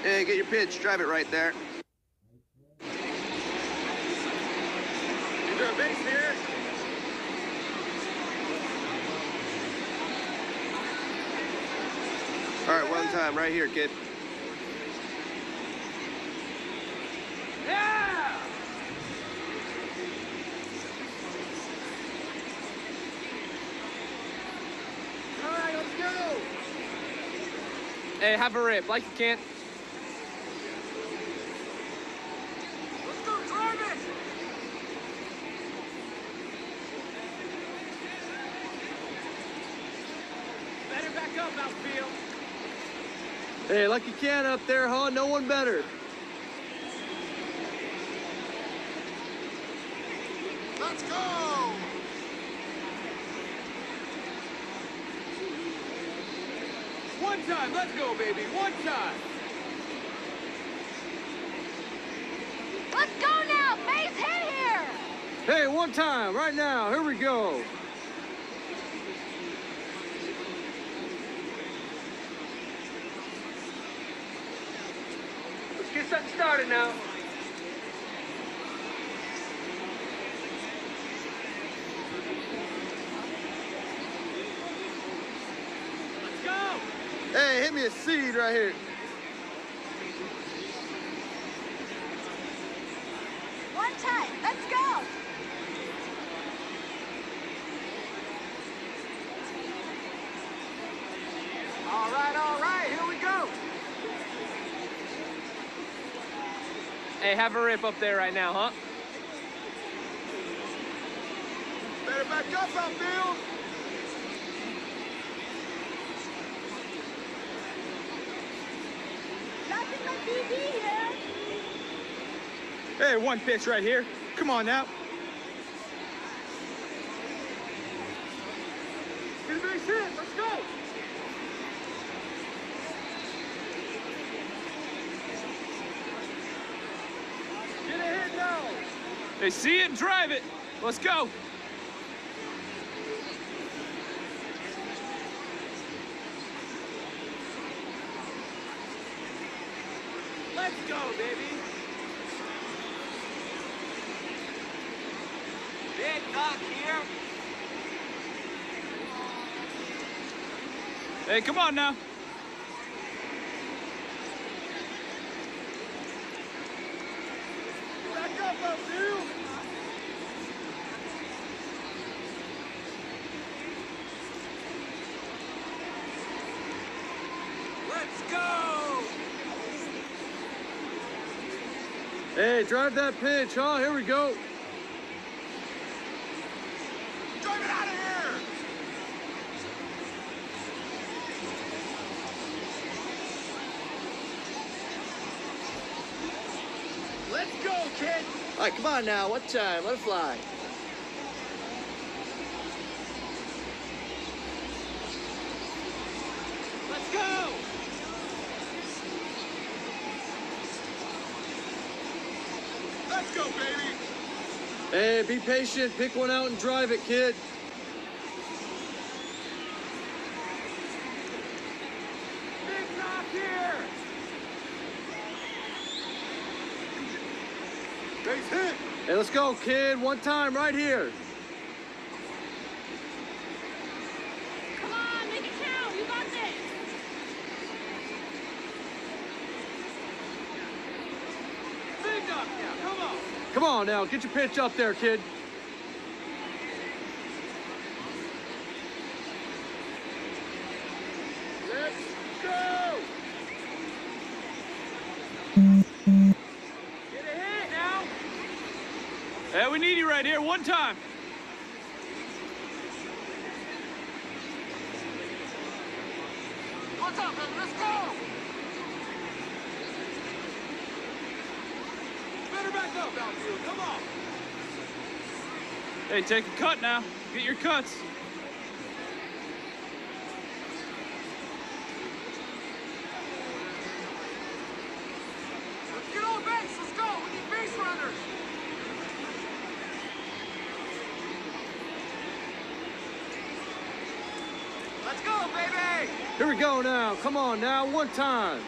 Speaker 7: Hey, get your pitch. Drive it right there.
Speaker 4: Is there a base here?
Speaker 7: All right, 1 time right here, kid.
Speaker 4: Yeah!
Speaker 7: All right, let's go.
Speaker 4: Hey, have a rip like you can.
Speaker 7: Let's go, drive it.
Speaker 4: Better back up, outfield.
Speaker 7: Hey, like you can up there, huh? No one better.
Speaker 6: Let's go!
Speaker 4: One time, let's go, baby. One time.
Speaker 10: Let's go now. Base hit here.
Speaker 4: Hey, one time, right now. Here we go. Let's get something started now. Let's go.
Speaker 7: Hey, hit me a seed right here.
Speaker 10: One time. Let's go.
Speaker 4: All right, here we go. Hey, have a rip up there right now, huh?
Speaker 7: Better back up, outfield.
Speaker 10: Nothing but BB here.
Speaker 4: Hey, one pitch right here. Come on now. Get a base hit. Let's go. Get a hit now. They see it, drive it. Let's go. Let's go, baby. Big knock here. Hey, come on now.
Speaker 7: Back up, outfield.
Speaker 4: Let's go. Hey, drive that pitch, huh? Here we go.
Speaker 6: Drive it out of here!
Speaker 7: Let's go, kid. All right, come on now. One time. Let it fly.
Speaker 4: Let's go.
Speaker 6: Let's go, baby!
Speaker 4: Hey, be patient. Pick one out and drive it, kid. Big knock here.
Speaker 7: Base hit.
Speaker 4: Hey, let's go, kid. One time right here.
Speaker 10: Come on, make it count. You got this.
Speaker 4: Big knock now. Come on. Come on now. Get your pitch up there, kid.
Speaker 7: Let's go.
Speaker 4: Get a hit now. Hey, we need you right here. One time.
Speaker 6: What's up, baby? Let's go!
Speaker 4: Better back up, outfield. Come on. Hey, take a cut now. Get your cuts.
Speaker 6: Let's get on base! Let's go! We need base runners! Let's go, baby!
Speaker 4: Here we go now. Come on now. One time.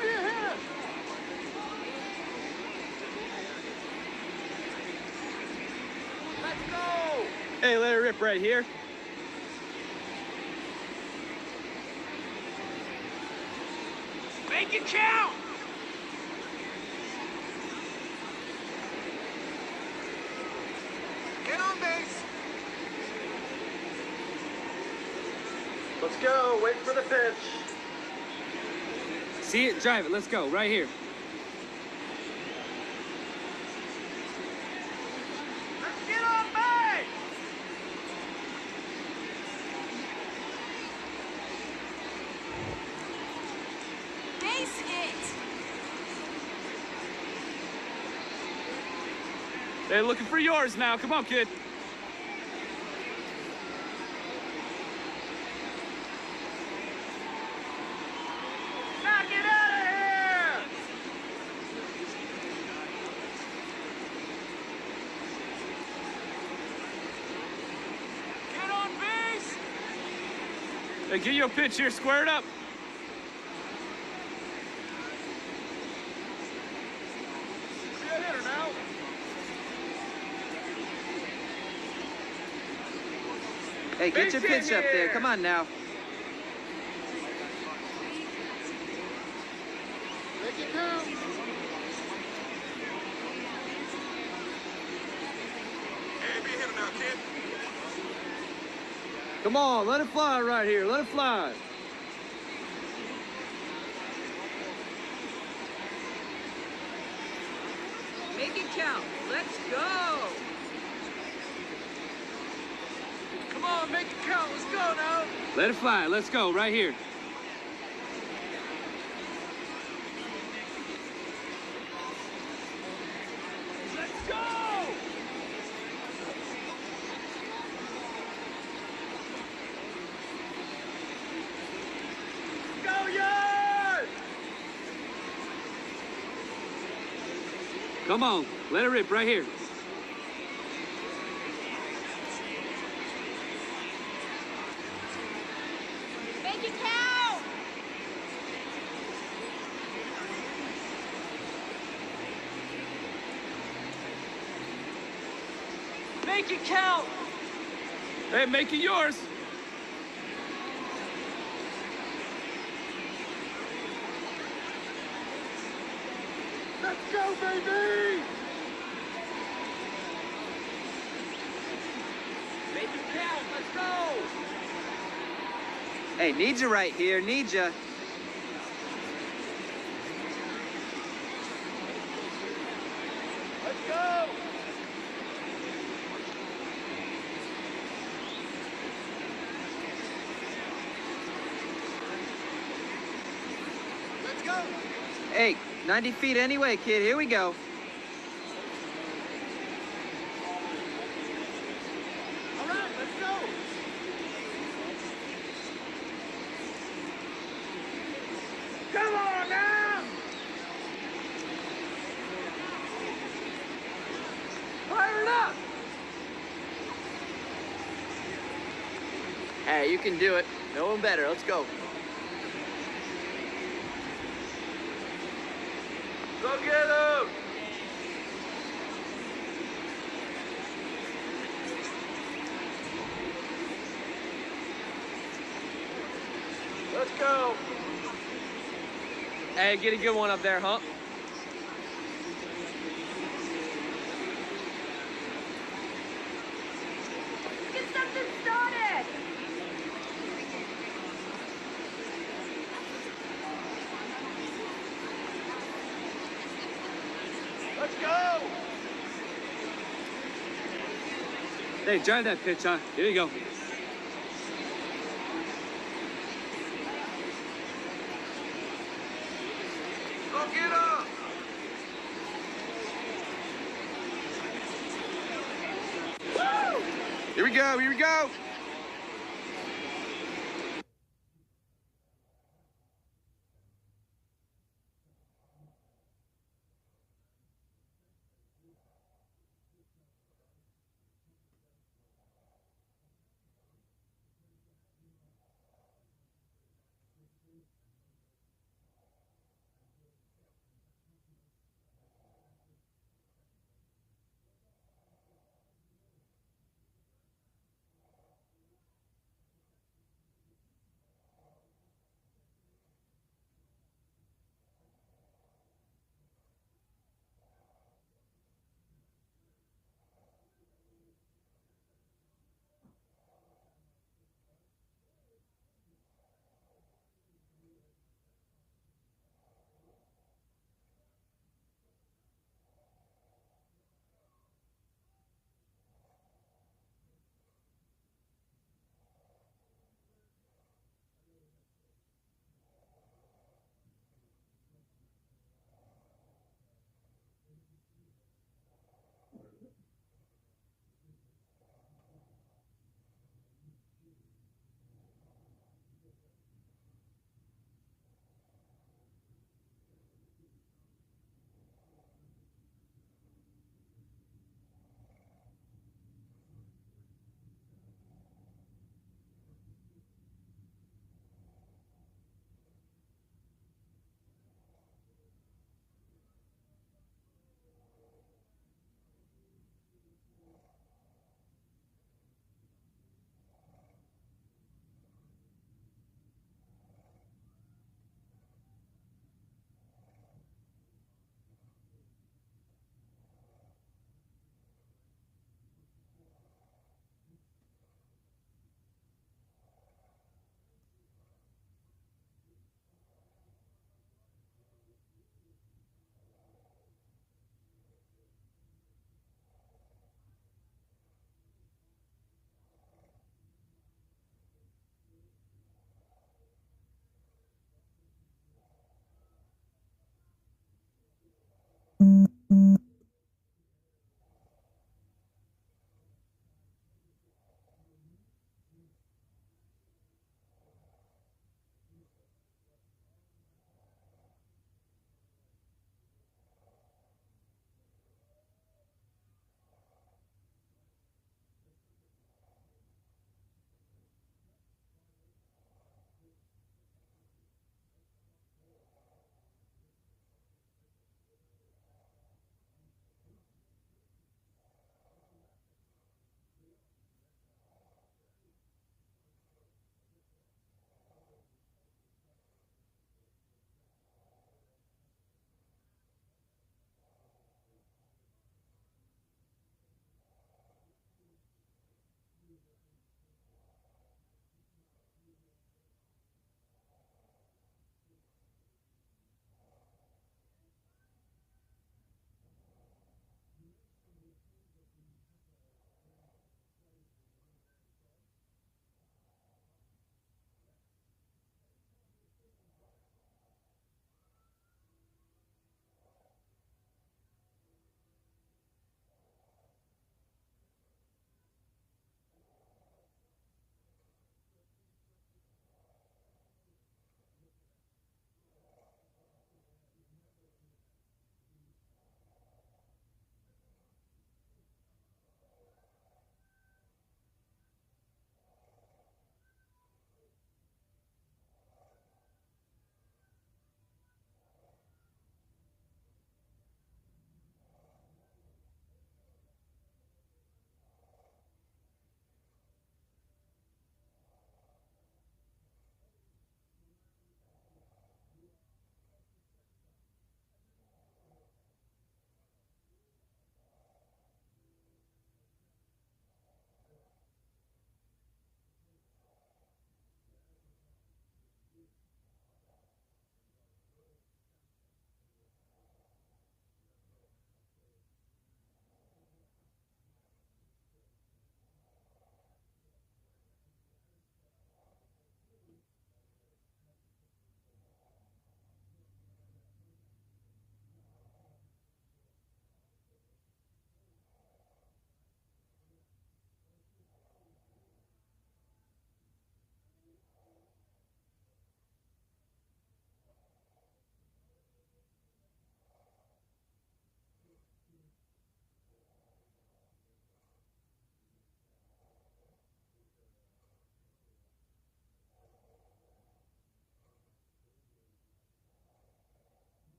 Speaker 7: Be a hit.
Speaker 6: Let's go!
Speaker 4: Hey, let it rip right here.
Speaker 6: Make it count! Get on base!
Speaker 4: Let's go. Wait for the pitch.
Speaker 9: See it, drive it. Let's go. Right here.
Speaker 6: Let's get on base!
Speaker 10: Base hit.
Speaker 4: Hey, looking for yours now. Come on, kid. Now get out of here! Get on base! Hey, get your pitch here. Square it up.
Speaker 7: Hey, get your pitch up there. Come on now. Make it count. Hey, be a hitter now, kid. Come on, let it fly right here. Let it fly. Make it count. Let's go. Come on, make it count. Let's go now.
Speaker 4: Let it fly. Let's go right here.
Speaker 7: Let's go. Go, Yard!
Speaker 4: Come on. Let it rip right here.
Speaker 10: Make it count!
Speaker 7: Make it count.
Speaker 4: Hey, make it yours.
Speaker 7: Let's go, baby. Make it count. Let's go. Hey, need you right here. Need you. Let's go. Let's go. Hey, 90 feet anyway, kid. Here we go. All right, let's go. Come on now. Fire it up. Hey, you can do it. No one better. Let's go. Go get him! Let's go!
Speaker 4: Hey, get a good one up there, huh?
Speaker 10: Get something started!
Speaker 7: Let's go!
Speaker 4: Hey, drive that pitch, huh? Here you go.
Speaker 7: Go get him! Woo! Here we go, here we go!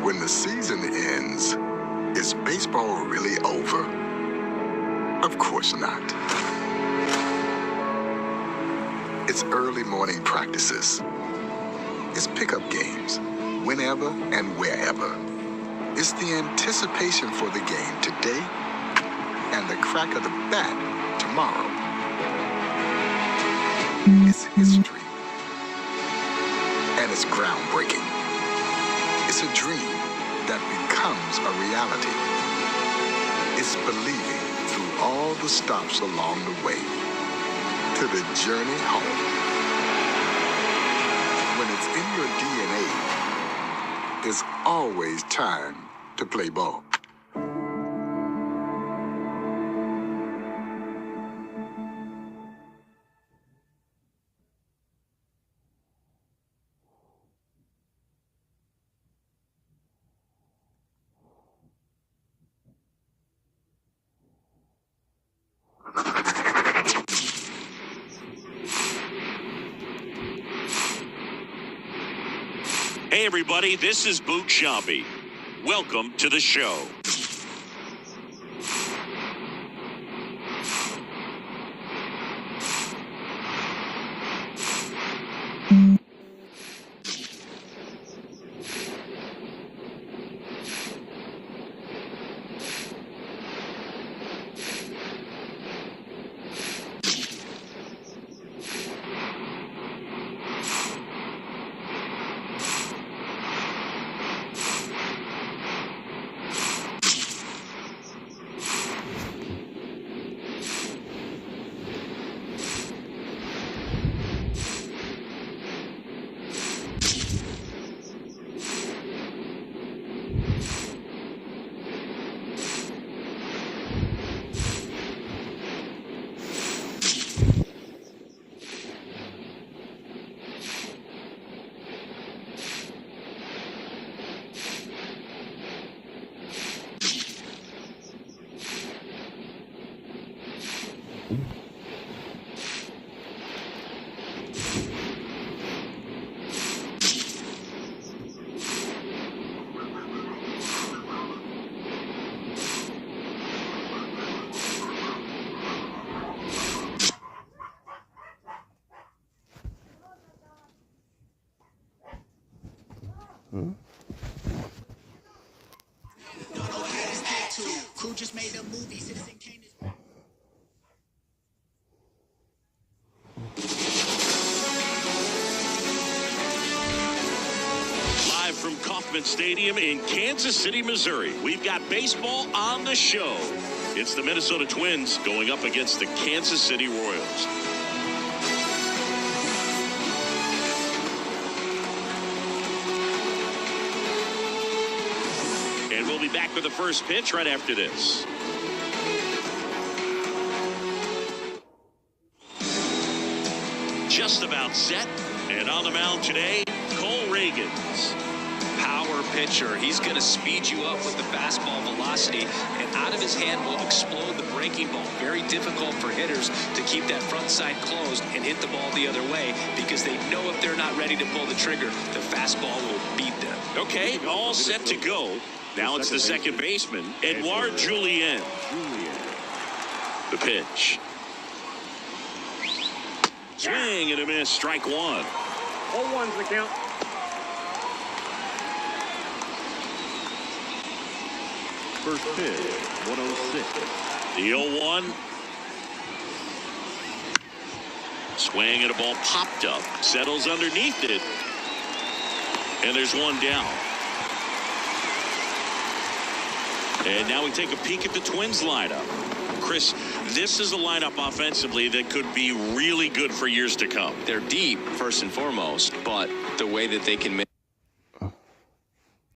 Speaker 11: When the season ends, is baseball really over? Of course not. It's early morning practices. It's pickup games, whenever and wherever. It's the anticipation for the game today and the crack of the bat tomorrow. It's history. And it's groundbreaking. It's a dream that becomes a reality. It's believing through all the stops along the way to the journey home. When it's in your DNA, there's always time to play ball.
Speaker 2: Hey everybody, this is Boot Shambi. Welcome to the show.
Speaker 12: Who just made a movie? Citizen Kane is...
Speaker 2: Live from Kauffman Stadium in Kansas City, Missouri, we've got baseball on the show. It's the Minnesota Twins going up against the Kansas City Royals. And we'll be back with the first pitch right after this. Just about set, and on the mound today, Cole Reagans.
Speaker 8: Power pitcher. He's going to speed you up with the fastball velocity, and out of his hand will explode the breaking ball. Very difficult for hitters to keep that front side closed and hit the ball the other way, because they know if they're not ready to pull the trigger, the fastball will beat them.
Speaker 2: Okay, all set to go. Now it's the second baseman, Edouard Julien. The pitch. Swing and a miss, strike one.
Speaker 4: 0-1's the count.
Speaker 5: First pitch, 106.
Speaker 2: The 0-1. Swing and a ball popped up. Settles underneath it. And there's one down. And now we take a peek at the Twins lineup. Chris, this is a lineup offensively that could be really good for years to come.
Speaker 8: They're deep, first and foremost, but the way that they can make